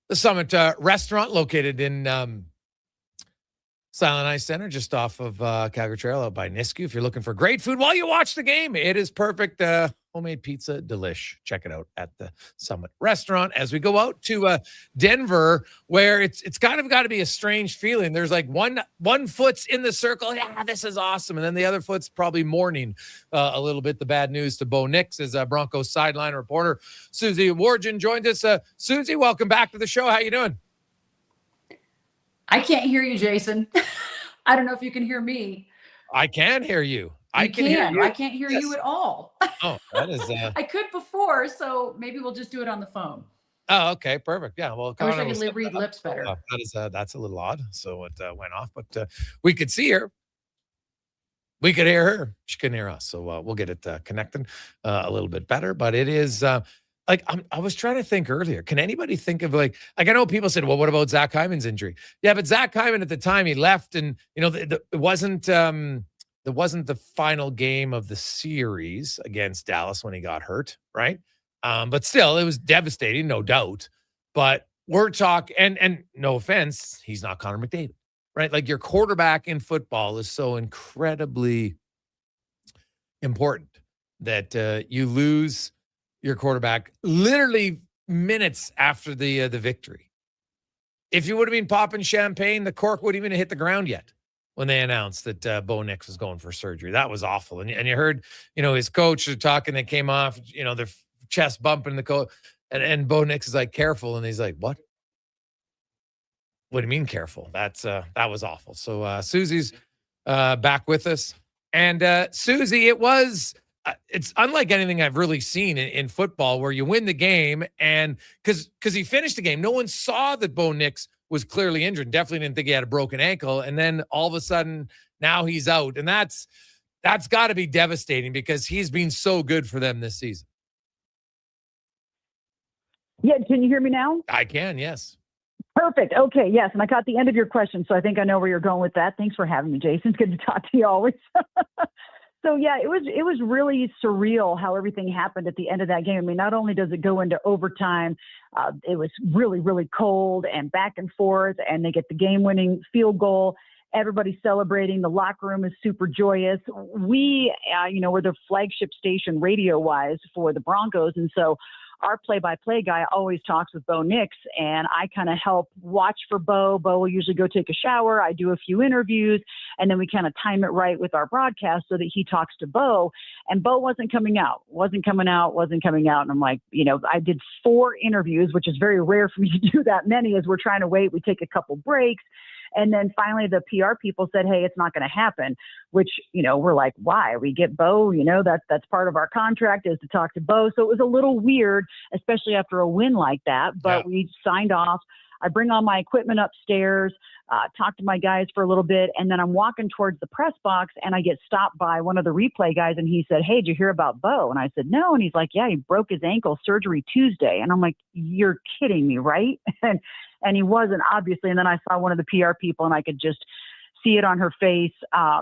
the Summit Restaurant, located in Silent Ice Center, just off of Calgary Trail out by Nisku. If you're looking for great food while you watch the game, it is perfect. Homemade pizza, delish. Check it out at the Summit Restaurant. As we go out to Denver, where it's kind of got to be a strange feeling. There's like one foot's in the circle. Yeah, this is awesome. And then the other foot's probably mourning a little bit the bad news to Bo Nix, as Broncos sideline reporter Susie Wargin joined us. Susie, welcome back to the show. How you doing? I can't hear you, Jason. I don't know if you can hear me. I can hear you. I can hear you. I can't hear you at all. Oh, that is. I could before, so maybe we'll just do it on the phone. Oh, okay, perfect. Yeah, well, I wish I could read lips better. That's a little odd. So it went off, but we could see her. We could hear her. She couldn't hear us. So we'll get it connected a little bit better. But it is I was trying to think earlier. Can anybody think of like I know people said, well, what about Zach Hyman's injury? Yeah, but Zach Hyman at the time he left, and it wasn't the final game of the series against Dallas when he got hurt, right? But still, it was devastating, no doubt. But we're talking, and no offense, he's not Connor McDavid, right? Like your quarterback in football is so incredibly important that you lose your quarterback literally minutes after the victory. If you would have been popping champagne, the cork wouldn't even have hit the ground yet when they announced that Bo Nix was going for surgery. That was awful. And you heard, his coach talking that came off, their chest bumping the coach. And Bo Nix is like, careful. And he's like, what? What do you mean careful? That was awful. So Susie's back with us. And Susie, it's unlike anything I've really seen in football where you win the game and because he finished the game, no one saw that Bo Nix was clearly injured. Definitely didn't think he had a broken ankle. And then all of a sudden now he's out. And that's got to be devastating because he's been so good for them this season. Yeah. Can you hear me now? I can. Yes. Perfect. Okay. Yes. And I caught the end of your question. So I think I know where you're going with that. Thanks for having me, Jason. It's good to talk to you always. So yeah, it was really surreal how everything happened at the end of that game. I mean, not only does it go into overtime, it was really, really cold and back and forth, and they get the game-winning field goal. Everybody's celebrating. The locker room is super joyous. We, we're the flagship station radio-wise for the Broncos, and so our play-by-play guy always talks with Bo Nix, and I kind of help watch for Bo. Bo will usually go take a shower. I do a few interviews, and then we kind of time it right with our broadcast so that he talks to Bo. And Bo wasn't coming out. And I'm like, I did 4 interviews, which is very rare for me to do that many as we're trying to wait. We take a couple breaks. And then finally the PR people said, hey, it's not going to happen, which, we're like, why? We get Bo, that's part of our contract is to talk to Bo. So it was a little weird, especially after a win like that, but we signed off. I bring all my equipment upstairs, talk to my guys for a little bit, and then I'm walking towards the press box, and I get stopped by one of the replay guys, and he said, hey, did you hear about Bo? And I said, no. And he's like, yeah, he broke his ankle, surgery Tuesday. And I'm like, you're kidding me, right? And he wasn't, obviously. And then I saw one of the PR people, and I could just see it on her face.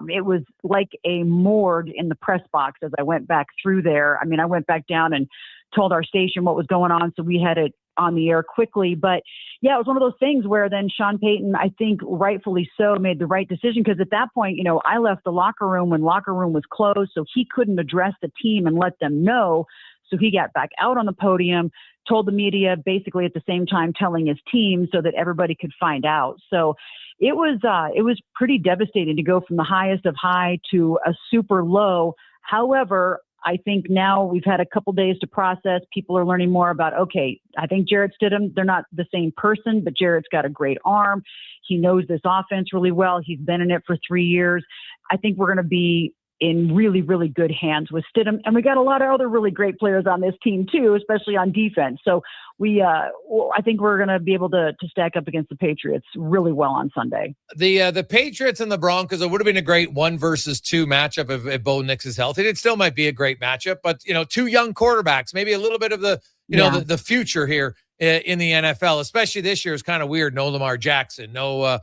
It was like a morgue in the press box as I went back through there. I mean, I went back down and told our station what was going on, so we had it on the air quickly. But yeah, it was one of those things where then Sean Payton, I think rightfully so, made the right decision, because at that point, I left the locker room when locker room was closed, so he couldn't address the team and let them know. So he got back out on the podium, told the media basically at the same time telling his team so that everybody could find out. So it was pretty devastating to go from the highest of high to a super low. However, I think now we've had a couple days to process. People are learning more about, okay, I think Jarrett Stidham, they're not the same person, but Jarrett's got a great arm. He knows this offense really well. He's been in it for 3 years. I think we're going to be in really, really good hands with Stidham. And we got a lot of other really great players on this team too, especially on defense. So I think we're going to be able to stack up against the Patriots really well on Sunday. The Patriots and the Broncos, it would have been a great 1 versus 2 matchup if Bo Nix is healthy. It still might be a great matchup, but 2 young quarterbacks, maybe a little bit of the the future here in the NFL, especially this year is kind of weird. No Lamar Jackson, no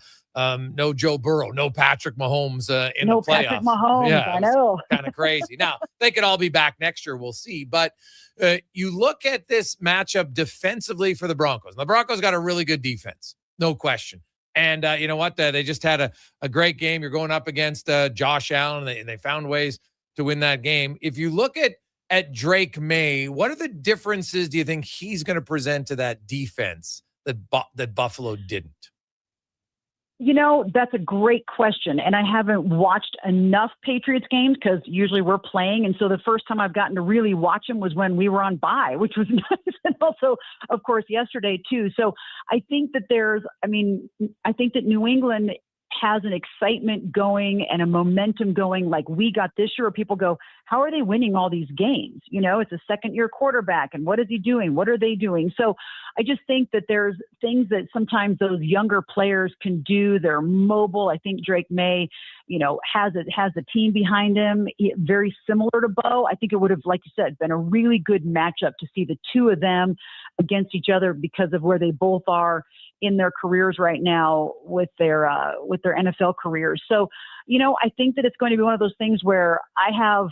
Joe Burrow, no Patrick Mahomes in the playoffs. No Patrick Mahomes, yeah, I know. Kind of crazy. Now, they could all be back next year. We'll see. But you look at this matchup defensively for the Broncos. And the Broncos got a really good defense, no question. And you know what? They just had a great game. You're going up against Josh Allen, and they found ways to win that game. If you look at Drake May, what are the differences do you think he's going to present to that defense that Buffalo didn't? That's a great question. And I haven't watched enough Patriots games because usually we're playing. And so the first time I've gotten to really watch them was when we were on bye, which was nice. And also, of course, yesterday too. So I think that I think that New England has an excitement going and a momentum going like we got this year, where people go, how are they winning all these games? It's a second-year quarterback, and what is he doing? What are they doing? So I just think that there's things that sometimes those younger players can do. They're mobile. I think Drake May, has a team behind him, very similar to Bo. I think it would have, like you said, been a really good matchup to see the two of them against each other because of where they both are in their careers right now with their NFL careers. So, I think that it's going to be one of those things where I have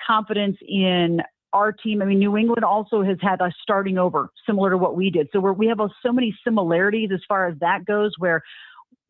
confidence in our team. I mean, New England also has had us starting over similar to what we did. So we have so many similarities as far as that goes, where,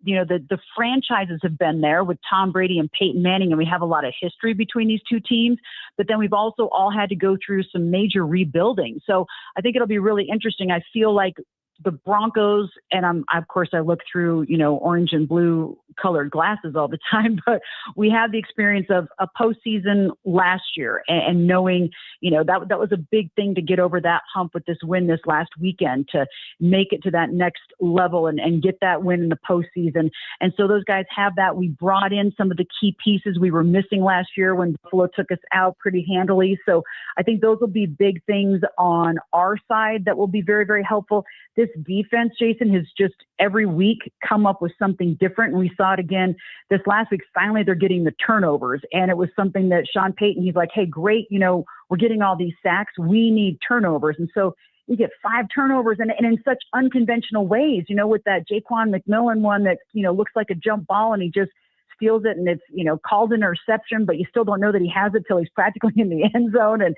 the franchises have been there with Tom Brady and Peyton Manning, and we have a lot of history between these two teams, but then we've also all had to go through some major rebuilding. So I think it'll be really interesting. I feel like the Broncos, and of course I look through, orange and blue colored glasses all the time, but we had the experience of a postseason last year and knowing, that was a big thing to get over that hump with this win this last weekend to make it to that next level and get that win in the postseason. And so those guys have that. We brought in some of the key pieces we were missing last year when Buffalo took us out pretty handily. So I think those will be big things on our side that will be very, very helpful. This defense, Jason, has just every week come up with something different. And we saw it again this last week. Finally, they're getting the turnovers. And it was something that Sean Payton, he's like, hey, great, we're getting all these sacks. We need turnovers. And so we get 5 turnovers and in such unconventional ways, with that Jaquan McMillan one that, looks like a jump ball and he just steals it and it's, called an interception, but you still don't know that he has it till he's practically in the end zone. And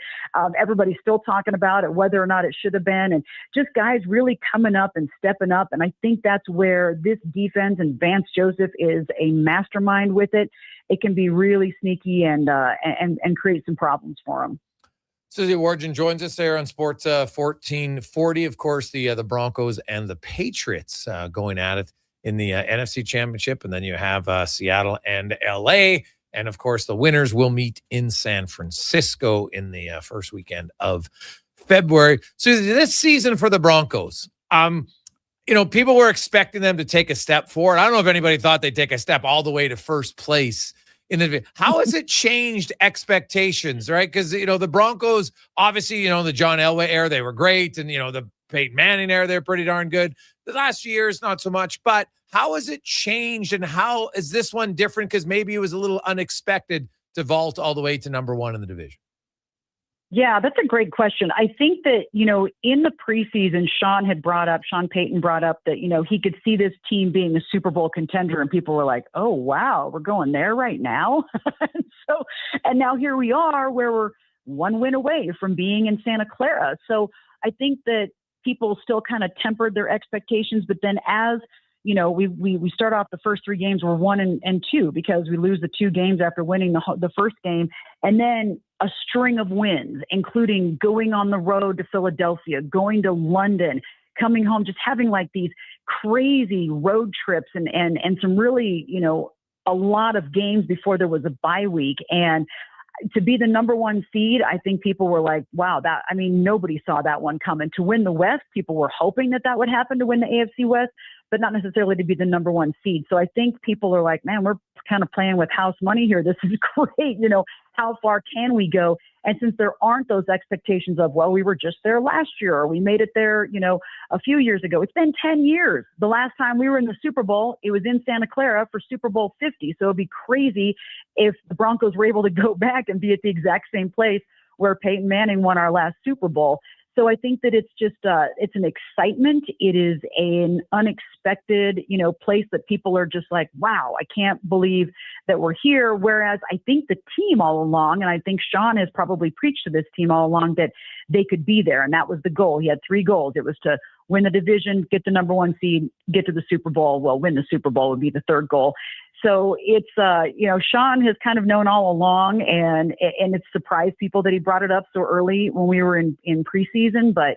everybody's still talking about it, whether or not it should have been. And just guys really coming up and stepping up. And I think that's where this defense and Vance Joseph is a mastermind with it. It can be really sneaky and create some problems for them. Susie Warden joins us there on Sports 1440. Of course, the Broncos and the Patriots going at it in the NFC Championship. And then you have Seattle and LA. And of course, the winners will meet in San Francisco in the first weekend of February. So this season for the Broncos, people were expecting them to take a step forward. I don't know if anybody thought they'd take a step all the way to first place in the. How has it changed expectations, right? Because, the Broncos, obviously, the John Elway era, they were great. And, the Peyton Manning era, they're pretty darn good. The last few years, not so much. But how has it changed, and how is this one different? Because maybe it was a little unexpected to vault all the way to number 1 in the division. Yeah, that's a great question. I think that, in the preseason, Sean Payton brought up that, he could see this team being a Super Bowl contender, and people were like, oh, wow, we're going there right now. And now here we are where we're 1 win away from being in Santa Clara. So I think that people still kind of tempered their expectations, but then as we start off the first 3 games, we're 1 and 2 because we lose the 2 games after winning the first game. And then a string of wins, including going on the road to Philadelphia, going to London, coming home, just having like these crazy road trips and some really, a lot of games before there was a bye week. And to be the number 1 seed, I think people were like, wow, nobody saw that one coming. To win the West, people were hoping that would happen to win the AFC West. but not necessarily to be the number one seed. So I think people are like, man, we're kind of playing with house money here. This is great. How far can we go? And since there aren't those expectations of, well, we were just there last year, or we made it there, a few years ago. It's been 10 years. The last time we were in the Super Bowl, it was in Santa Clara for Super Bowl 50. So it'd be crazy if the Broncos were able to go back and be at the exact same place where Peyton Manning won our last Super Bowl. So I think that it's just, it's an excitement. It is an unexpected, place that people are just like, wow, I can't believe that we're here. Whereas I think the team all along, and I think Sean has probably preached to this team all along, that they could be there. And that was the goal. He had 3 goals. It was to win the division, get the number 1 seed, get to the Super Bowl. Well, win the Super Bowl would be the 3rd goal. So it's, Sean has kind of known all along, and it's surprised people that he brought it up so early when we were in preseason, but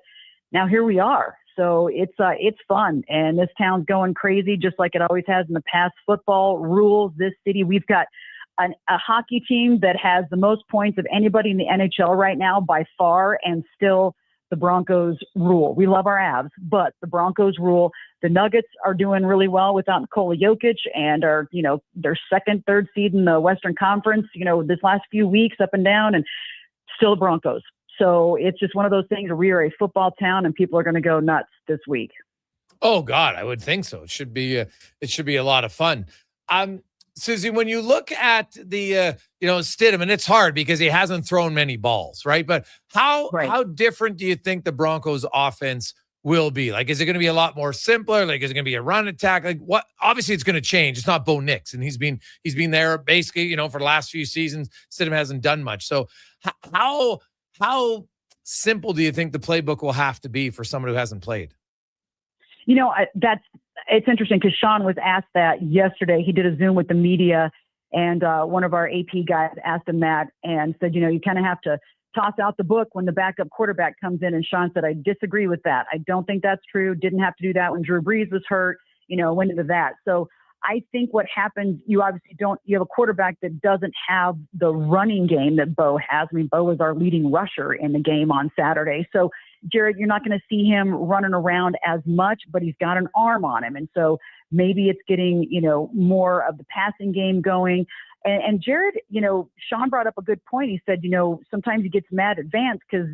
now here we are. So it's fun, and this town's going crazy just like it always has in the past. Football rules this city. We've got a hockey team that has the most points of anybody in the NHL right now by far, and still the Broncos rule. We love our Avs, but the Broncos rule. The Nuggets are doing really well without Nikola Jokic, and are, their 2nd, 3rd seed in the Western Conference, this last few weeks up and down, and still the Broncos. So it's just one of those things where we are a football town, and people are going to go nuts this week. Oh God, I would think so. It should be a lot of fun. Susie, when you look at the, Stidham, and it's hard because he hasn't thrown many balls, right? But how different do you think the Broncos offense will be? Like, is it going to be a lot more simpler? Like, is it going to be a run attack? Like, what? Obviously, it's going to change. It's not Bo Nix, and he's been there basically, for the last few seasons. Stidham hasn't done much. So, how simple do you think the playbook will have to be for someone who hasn't played? It's interesting because Sean was asked that yesterday. He did a Zoom with the media, and one of our AP guys asked him that and said, you kind of have to toss out the book when the backup quarterback comes in. And Sean said, I disagree with that. I don't think that's true. Didn't have to do that when Drew Brees was hurt, went into that. So I think what happens, you have a quarterback that doesn't have the running game that Bo has. I mean, Bo was our leading rusher in the game on Saturday. So Jared, you're not going to see him running around as much, but he's got an arm on him. And so maybe it's getting, more of the passing game going. And Jared, Sean brought up a good point. He said, sometimes he gets mad at Vance because,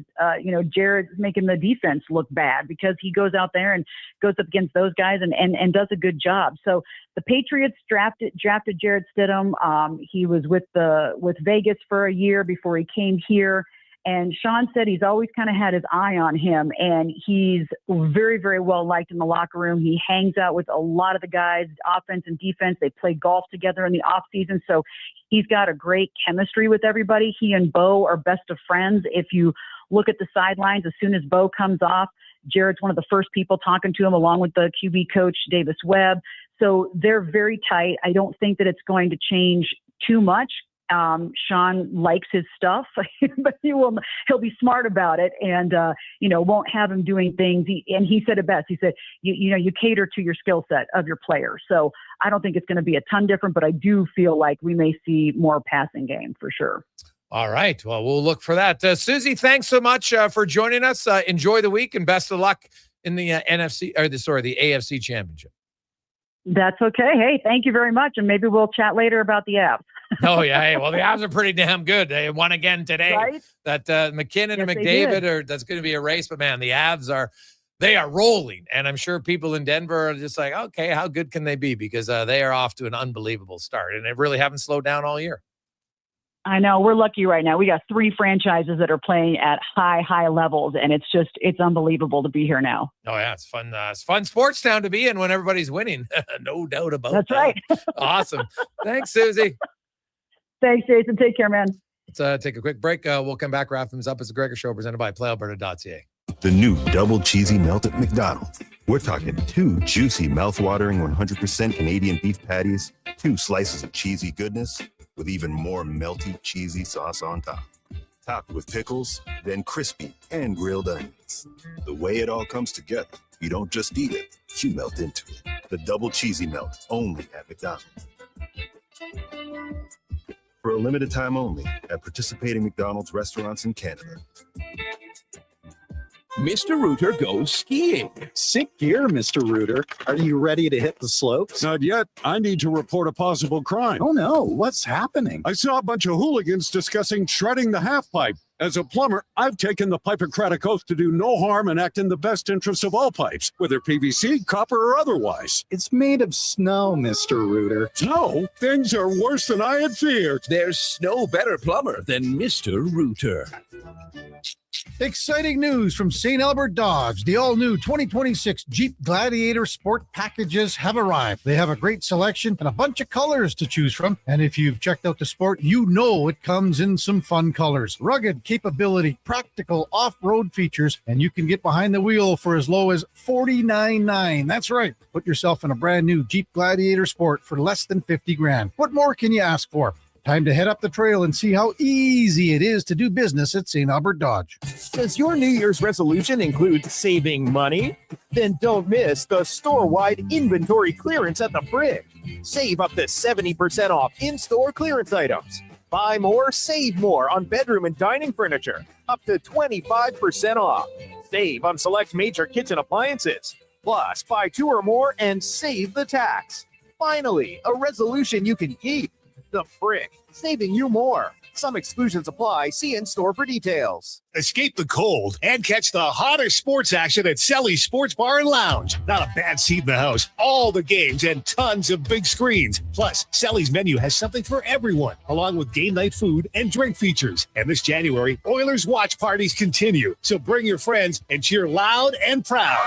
Jared's making the defense look bad because he goes out there and goes up against those guys and does a good job. So the Patriots drafted Jared Stidham. He was with Vegas for a year before he came here. And Sean said he's always kind of had his eye on him, and he's very, very well liked in the locker room. He hangs out with a lot of the guys, offense and defense. They play golf together in the off season. So he's got a great chemistry with everybody. He and Bo are best of friends. If you look at the sidelines, as soon as Bo comes off, Jared's one of the first people talking to him, along with the QB coach, Davis Webb. So they're very tight. I don't think that it's going to change too much. Sean likes his stuff, but he'll be smart about it, and won't have him doing things. He said it best. He said, you cater to your skill set of your players. So I don't think it's going to be a ton different, but I do feel like we may see more passing game for sure. All right. Well, we'll look for that. Susie, thanks so much for joining us. Enjoy the week, and best of luck in the the AFC Championship. That's okay. Hey, thank you very much. And maybe we'll chat later about the Avs. Oh, yeah. Hey, well, the Avs are pretty damn good. They won again today. Right? That McKinnon and McDavid that's going to be a race. But, man, the Avs are rolling. And I'm sure people in Denver are just like, okay, how good can they be? Because they are off to an unbelievable start. And they really haven't slowed down all year. I know. We're lucky right now. We got 3 franchises that are playing at high levels, and it's unbelievable to be here now. Oh, yeah. It's fun. It's fun sports town to be in when everybody's winning. No doubt about that. That's right. Awesome. Thanks, Susie. Thanks, Jason. Take care, man. Let's take a quick break. We'll come back, wrap things up. It's the Gregor Show presented by PlayAlberta.ca. The new double cheesy melt at McDonald's. We're talking 2 juicy, mouth-watering 100% Canadian beef patties, 2 slices of cheesy goodness, with even more melty, cheesy sauce on top. Topped with pickles, then crispy and grilled onions. The way it all comes together, you don't just eat it, you melt into it. The double cheesy melt, only at McDonald's. For a limited time only at participating McDonald's restaurants in Canada. Mr. Rooter goes skiing. Sick gear, Mr. Rooter. Are you ready to hit the slopes? Not yet. I need to report a possible crime. Oh no, what's happening? I saw a bunch of hooligans discussing shredding the half pipe. As a plumber, I've taken the Hippocratic Oath to do no harm and act in the best interests of all pipes, whether PVC, copper, or otherwise. It's made of snow, Mr. Rooter. Snow? Things are worse than I had feared. There's no better plumber than Mr. Rooter. Exciting news from St. Albert Dodge. The all-new 2026 Jeep Gladiator Sport packages have arrived. They have a great selection and a bunch of colors to choose from. And if you've checked out the Sport, you know it comes in some fun colors. Rugged capability, practical off-road features, and you can get behind the wheel for as low as $49,900. That's right. Put yourself in a brand new Jeep Gladiator Sport for less than $50,000. What more can you ask for? Time to head up the trail and see how easy it is to do business at St. Albert Dodge. Does your New Year's resolution include saving money? Then don't miss the store-wide inventory clearance at the Brick. Save up to 70% off in-store clearance items. Buy more, save more on bedroom and dining furniture. Up to 25% off. Save on select major kitchen appliances. Plus, buy 2 or more and save the tax. Finally, a resolution you can keep. The Brick, saving you more. Some exclusions apply. See in-store for details. Escape the cold and catch the hottest sports action at Selly's Sports Bar and Lounge. Not a bad seat in the house. All the games and tons of big screens. Plus, Selly's menu has something for everyone, along with game night food and drink features. And this January, Oilers watch parties continue. So bring your friends and cheer loud and proud.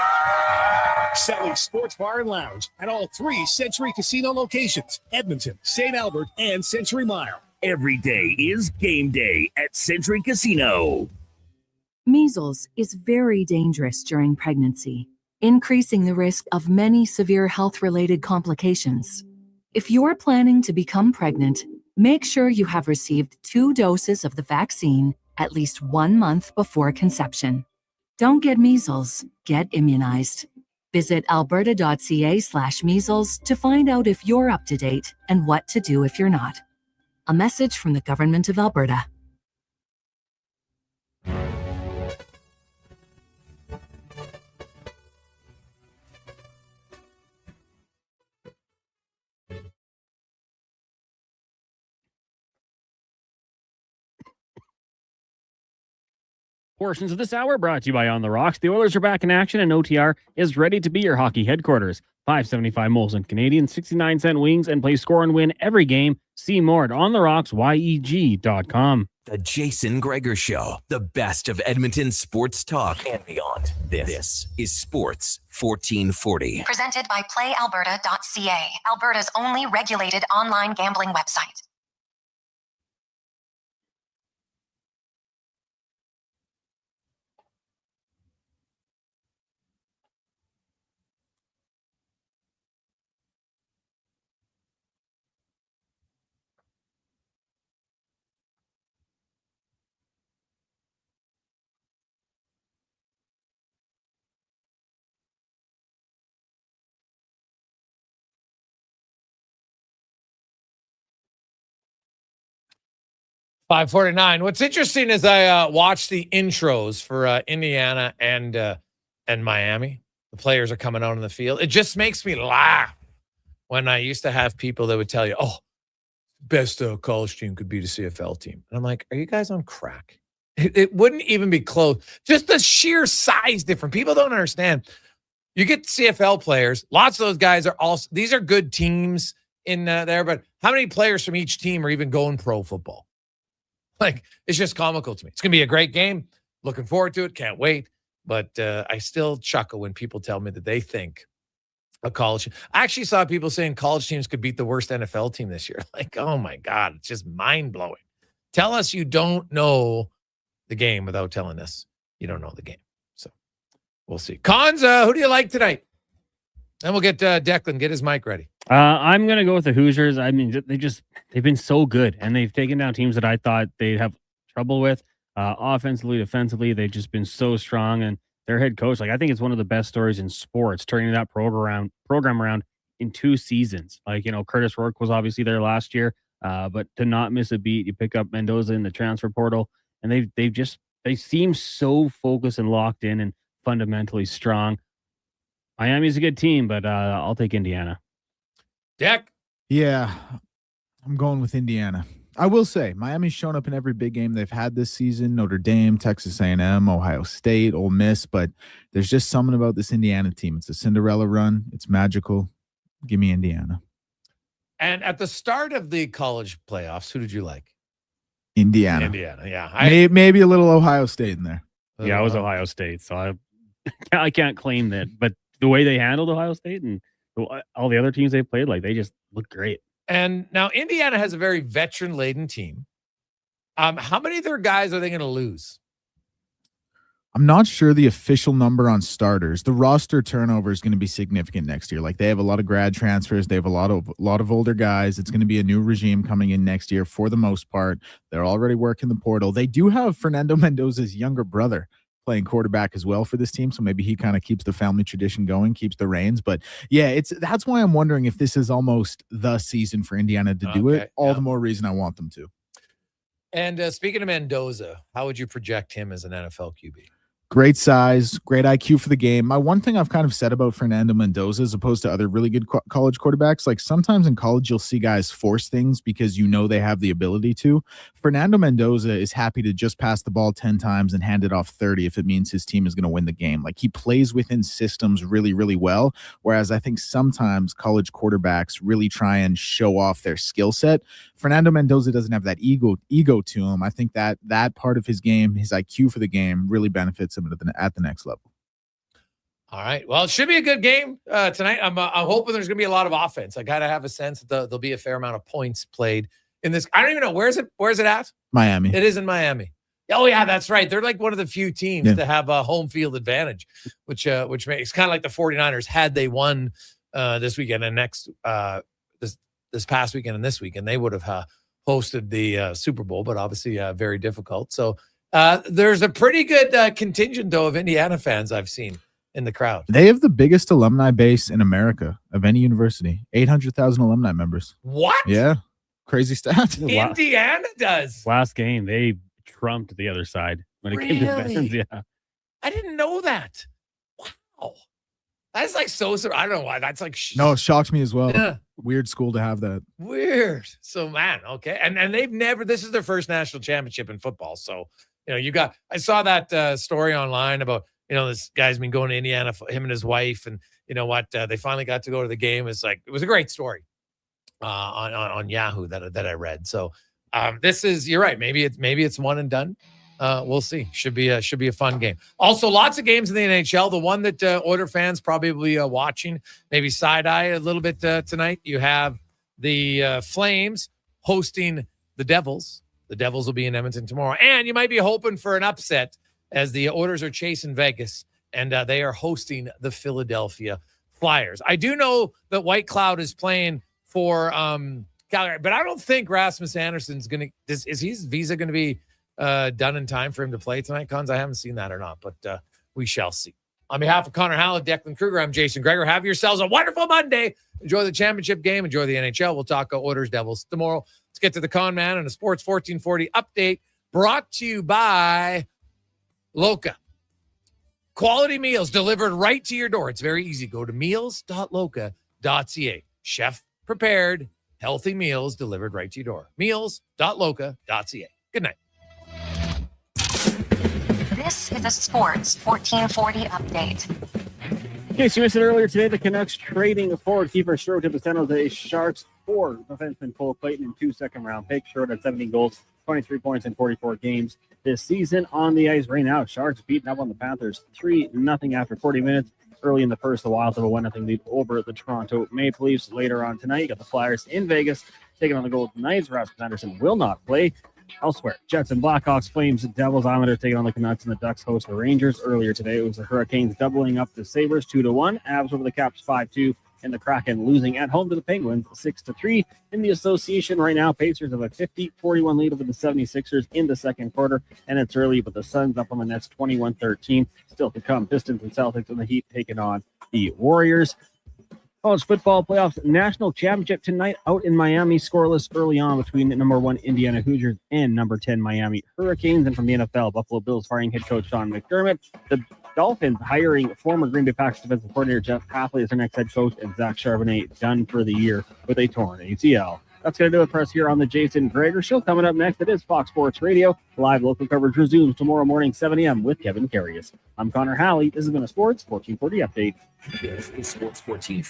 Selly's Sports Bar and Lounge at all 3 Century Casino locations: Edmonton, St. Albert, and Century Mile. Every day is game day at Century Casino. Measles is very dangerous during pregnancy, increasing the risk of many severe health-related complications. If you're planning to become pregnant, make sure you have received 2 doses of the vaccine at least 1 month before conception. Don't get measles, get immunized. Visit alberta.ca/measles to find out if you're up to date and what to do if you're not. A message from the Government of Alberta. Portions of this hour brought to you by On the Rocks. The Oilers are back in action, and OTR is ready to be your hockey headquarters. $5.75 Molson Canadian, 69-cent wings, and play score and win every game. See more at ontherocks.yeg.com. The Jason Gregor Show, the best of Edmonton sports talk and beyond. This is Sports 1440. Presented by PlayAlberta.ca, Alberta's only regulated online gambling website. $5.49. What's interesting is I watched the intros for Indiana and Miami. The players are coming out on the field. It just makes me laugh when I used to have people that would tell you, oh, best college team could beat a CFL team. And I'm like, are you guys on crack? It wouldn't even be close. Just the sheer size difference. People don't understand. You get CFL players. Lots of those guys are also, these are good teams in there, but how many players from each team are even going pro football? Like, it's just comical to me. It's going to be a great game. Looking forward to it. Can't wait. But I still chuckle when people tell me that they think a college. I actually saw people saying college teams could beat the worst NFL team this year. Like, oh my God, it's just mind-blowing. Tell us you don't know the game without telling us you don't know the game. So we'll see. Konza, who do you like tonight? Then we'll get Declan, get his mic ready. I'm going to go with the Hoosiers. I mean, they've been so good, and they've taken down teams that I thought they'd have trouble with. Offensively, defensively, they've just been so strong, and their head coach, like, I think it's one of the best stories in sports, turning that program around in 2 seasons. Like, you know, Curtis Rourke was obviously there last year, but to not miss a beat, you pick up Mendoza in the transfer portal, and they've just They seem so focused and locked in and fundamentally strong. Miami's a good team, but I'll take Indiana. Deck. Yeah, I'm going with Indiana. I will say Miami's shown up in every big game they've had this season. Notre Dame, Texas A&M, Ohio State, Ole Miss, but there's just something about this Indiana team. It's a Cinderella run. It's magical. Give me Indiana. And at the start of the college playoffs, who did you like? Indiana. Yeah. Maybe a little Ohio State in there. Yeah, it was Ohio State, so I can't claim that. But the way they handled Ohio State and all the other teams they played, like, they just look great. And now Indiana has a very veteran-laden team. How many of their guys are they going to lose? I'm not sure the official number on starters. The roster turnover is going to be significant next year. Like, they have a lot of grad transfers. They have a lot of older guys. It's going to be a new regime coming in next year for the most part. They're already working the portal. They do have Fernando Mendoza's younger brother playing quarterback as well for this team, so maybe he kind of keeps the family tradition going, keeps the reins. But yeah, that's why I'm wondering if this is almost the season for Indiana to do it. All the more reason I want them to. And speaking of Mendoza, how would you project him as an NFL QB? Great size, great IQ for the game. My one thing I've kind of said about Fernando Mendoza, as opposed to other really good college quarterbacks, like sometimes in college you'll see guys force things because you know they have the ability to. Fernando Mendoza is happy to just pass the ball 10 times and hand it off 30 if it means his team is going to win the game. Like, he plays within systems really, really well, whereas I think sometimes college quarterbacks really try and show off their skill set. Fernando Mendoza doesn't have that ego to him. I think that part of his game, his IQ for the game, really benefits him at the next level. All right. Well, it should be a good game tonight. I'm hoping there's going to be a lot of offense. I got to have a sense that there'll be a fair amount of points played in this. I don't even know. Where's it at? Miami. It is in Miami. Oh, yeah, that's right. They're like one of the few teams to have a home field advantage, which makes kind of like the 49ers had they won this weekend and this past weekend and this weekend, they would have hosted the Super Bowl, but obviously very difficult. So there's a pretty good contingent, though, of Indiana fans I've seen in the crowd. They have the biggest alumni base in America of any university, 800,000 alumni members. What? Yeah. Crazy stat. Indiana does. Last game, they trumped the other side when it came to fans. Yeah. I didn't know that. Wow. That's like so I don't know why. That's like no, it shocked me as well. Yeah. Weird school to have that. Weird. So, man, okay. And they've never, this is their first national championship in football. So, I saw that story online about, this guy's been going to Indiana, him and his wife, and you know what? They finally got to go to the game. It was a great story on Yahoo that I read. So you're right. Maybe it's one and done. We'll see. Should be a fun game. Also, lots of games in the NHL. The one that Oiler fans probably watching, maybe side eye a little bit tonight. You have the Flames hosting the Devils. The Devils will be in Edmonton tomorrow, and you might be hoping for an upset as the Oilers are chasing Vegas, and they are hosting the Philadelphia Flyers. I do know that White Cloud is playing for Calgary, but I don't think Rasmus Anderson's going to. Is his visa going to be done in time for him to play tonight, Cons? I haven't seen that or not, but we shall see. On behalf of Connor Halley, Declan Kruger, I'm Jason Gregor. Have yourselves a wonderful Monday. Enjoy the championship game. Enjoy the NHL. We'll talk Oilers Devils tomorrow. Let's get to the Con Man and a Sports 1440 update brought to you by Loca. Quality meals delivered right to your door. It's very easy. Go to meals.loca.ca. Chef prepared, healthy meals delivered right to your door. Meals.loca.ca. Good night. This is a Sports 1440 update. In case you missed it earlier today, the Canucks trading forward keeper Sherwood to the San Jose Sharks for defenseman Cole Clayton in 2 second-round picks. Sherwood had 17 goals, 23 points in 44 games this season. On the ice right now, Sharks beating up on the Panthers 3-0 after 40 minutes. Early in the first, the Wild have a 1-0 lead over the Toronto Maple Leafs. Later on tonight, you got the Flyers in Vegas taking on the Golden Knights. Rasmus Anderson will not play. Elsewhere, Jets and Blackhawks, Flames, Devils, Islanders taking on the Canucks, and the Ducks host the Rangers. Earlier today, it was the Hurricanes doubling up the Sabres 2-1. Avs over the Caps 5-2. And the Kraken losing at home to the Penguins 6-3. In the association right now, Pacers have a 50-41 lead over the 76ers in the second quarter. And it's early, but the Suns up on the Nets 21-13. Still to come, Pistons and Celtics and the Heat taking on the Warriors. College football playoffs national championship tonight out in Miami, scoreless early on between number 1 Indiana Hoosiers and number 10 Miami Hurricanes. And from the NFL, Buffalo Bills firing head coach Sean McDermott. The Dolphins hiring former Green Bay Packers defensive coordinator Jeff Hafley as their next head coach, and Zach Charbonnet done for the year with a torn ACL. That's going to do it for us here on the Jason Gregor Show. Coming up next, it is Fox Sports Radio. Live local coverage resumes tomorrow morning, 7 a.m. with Kevin Carius. I'm Connor Halley. This has been a Sports 1440 update. This is Sports 1440.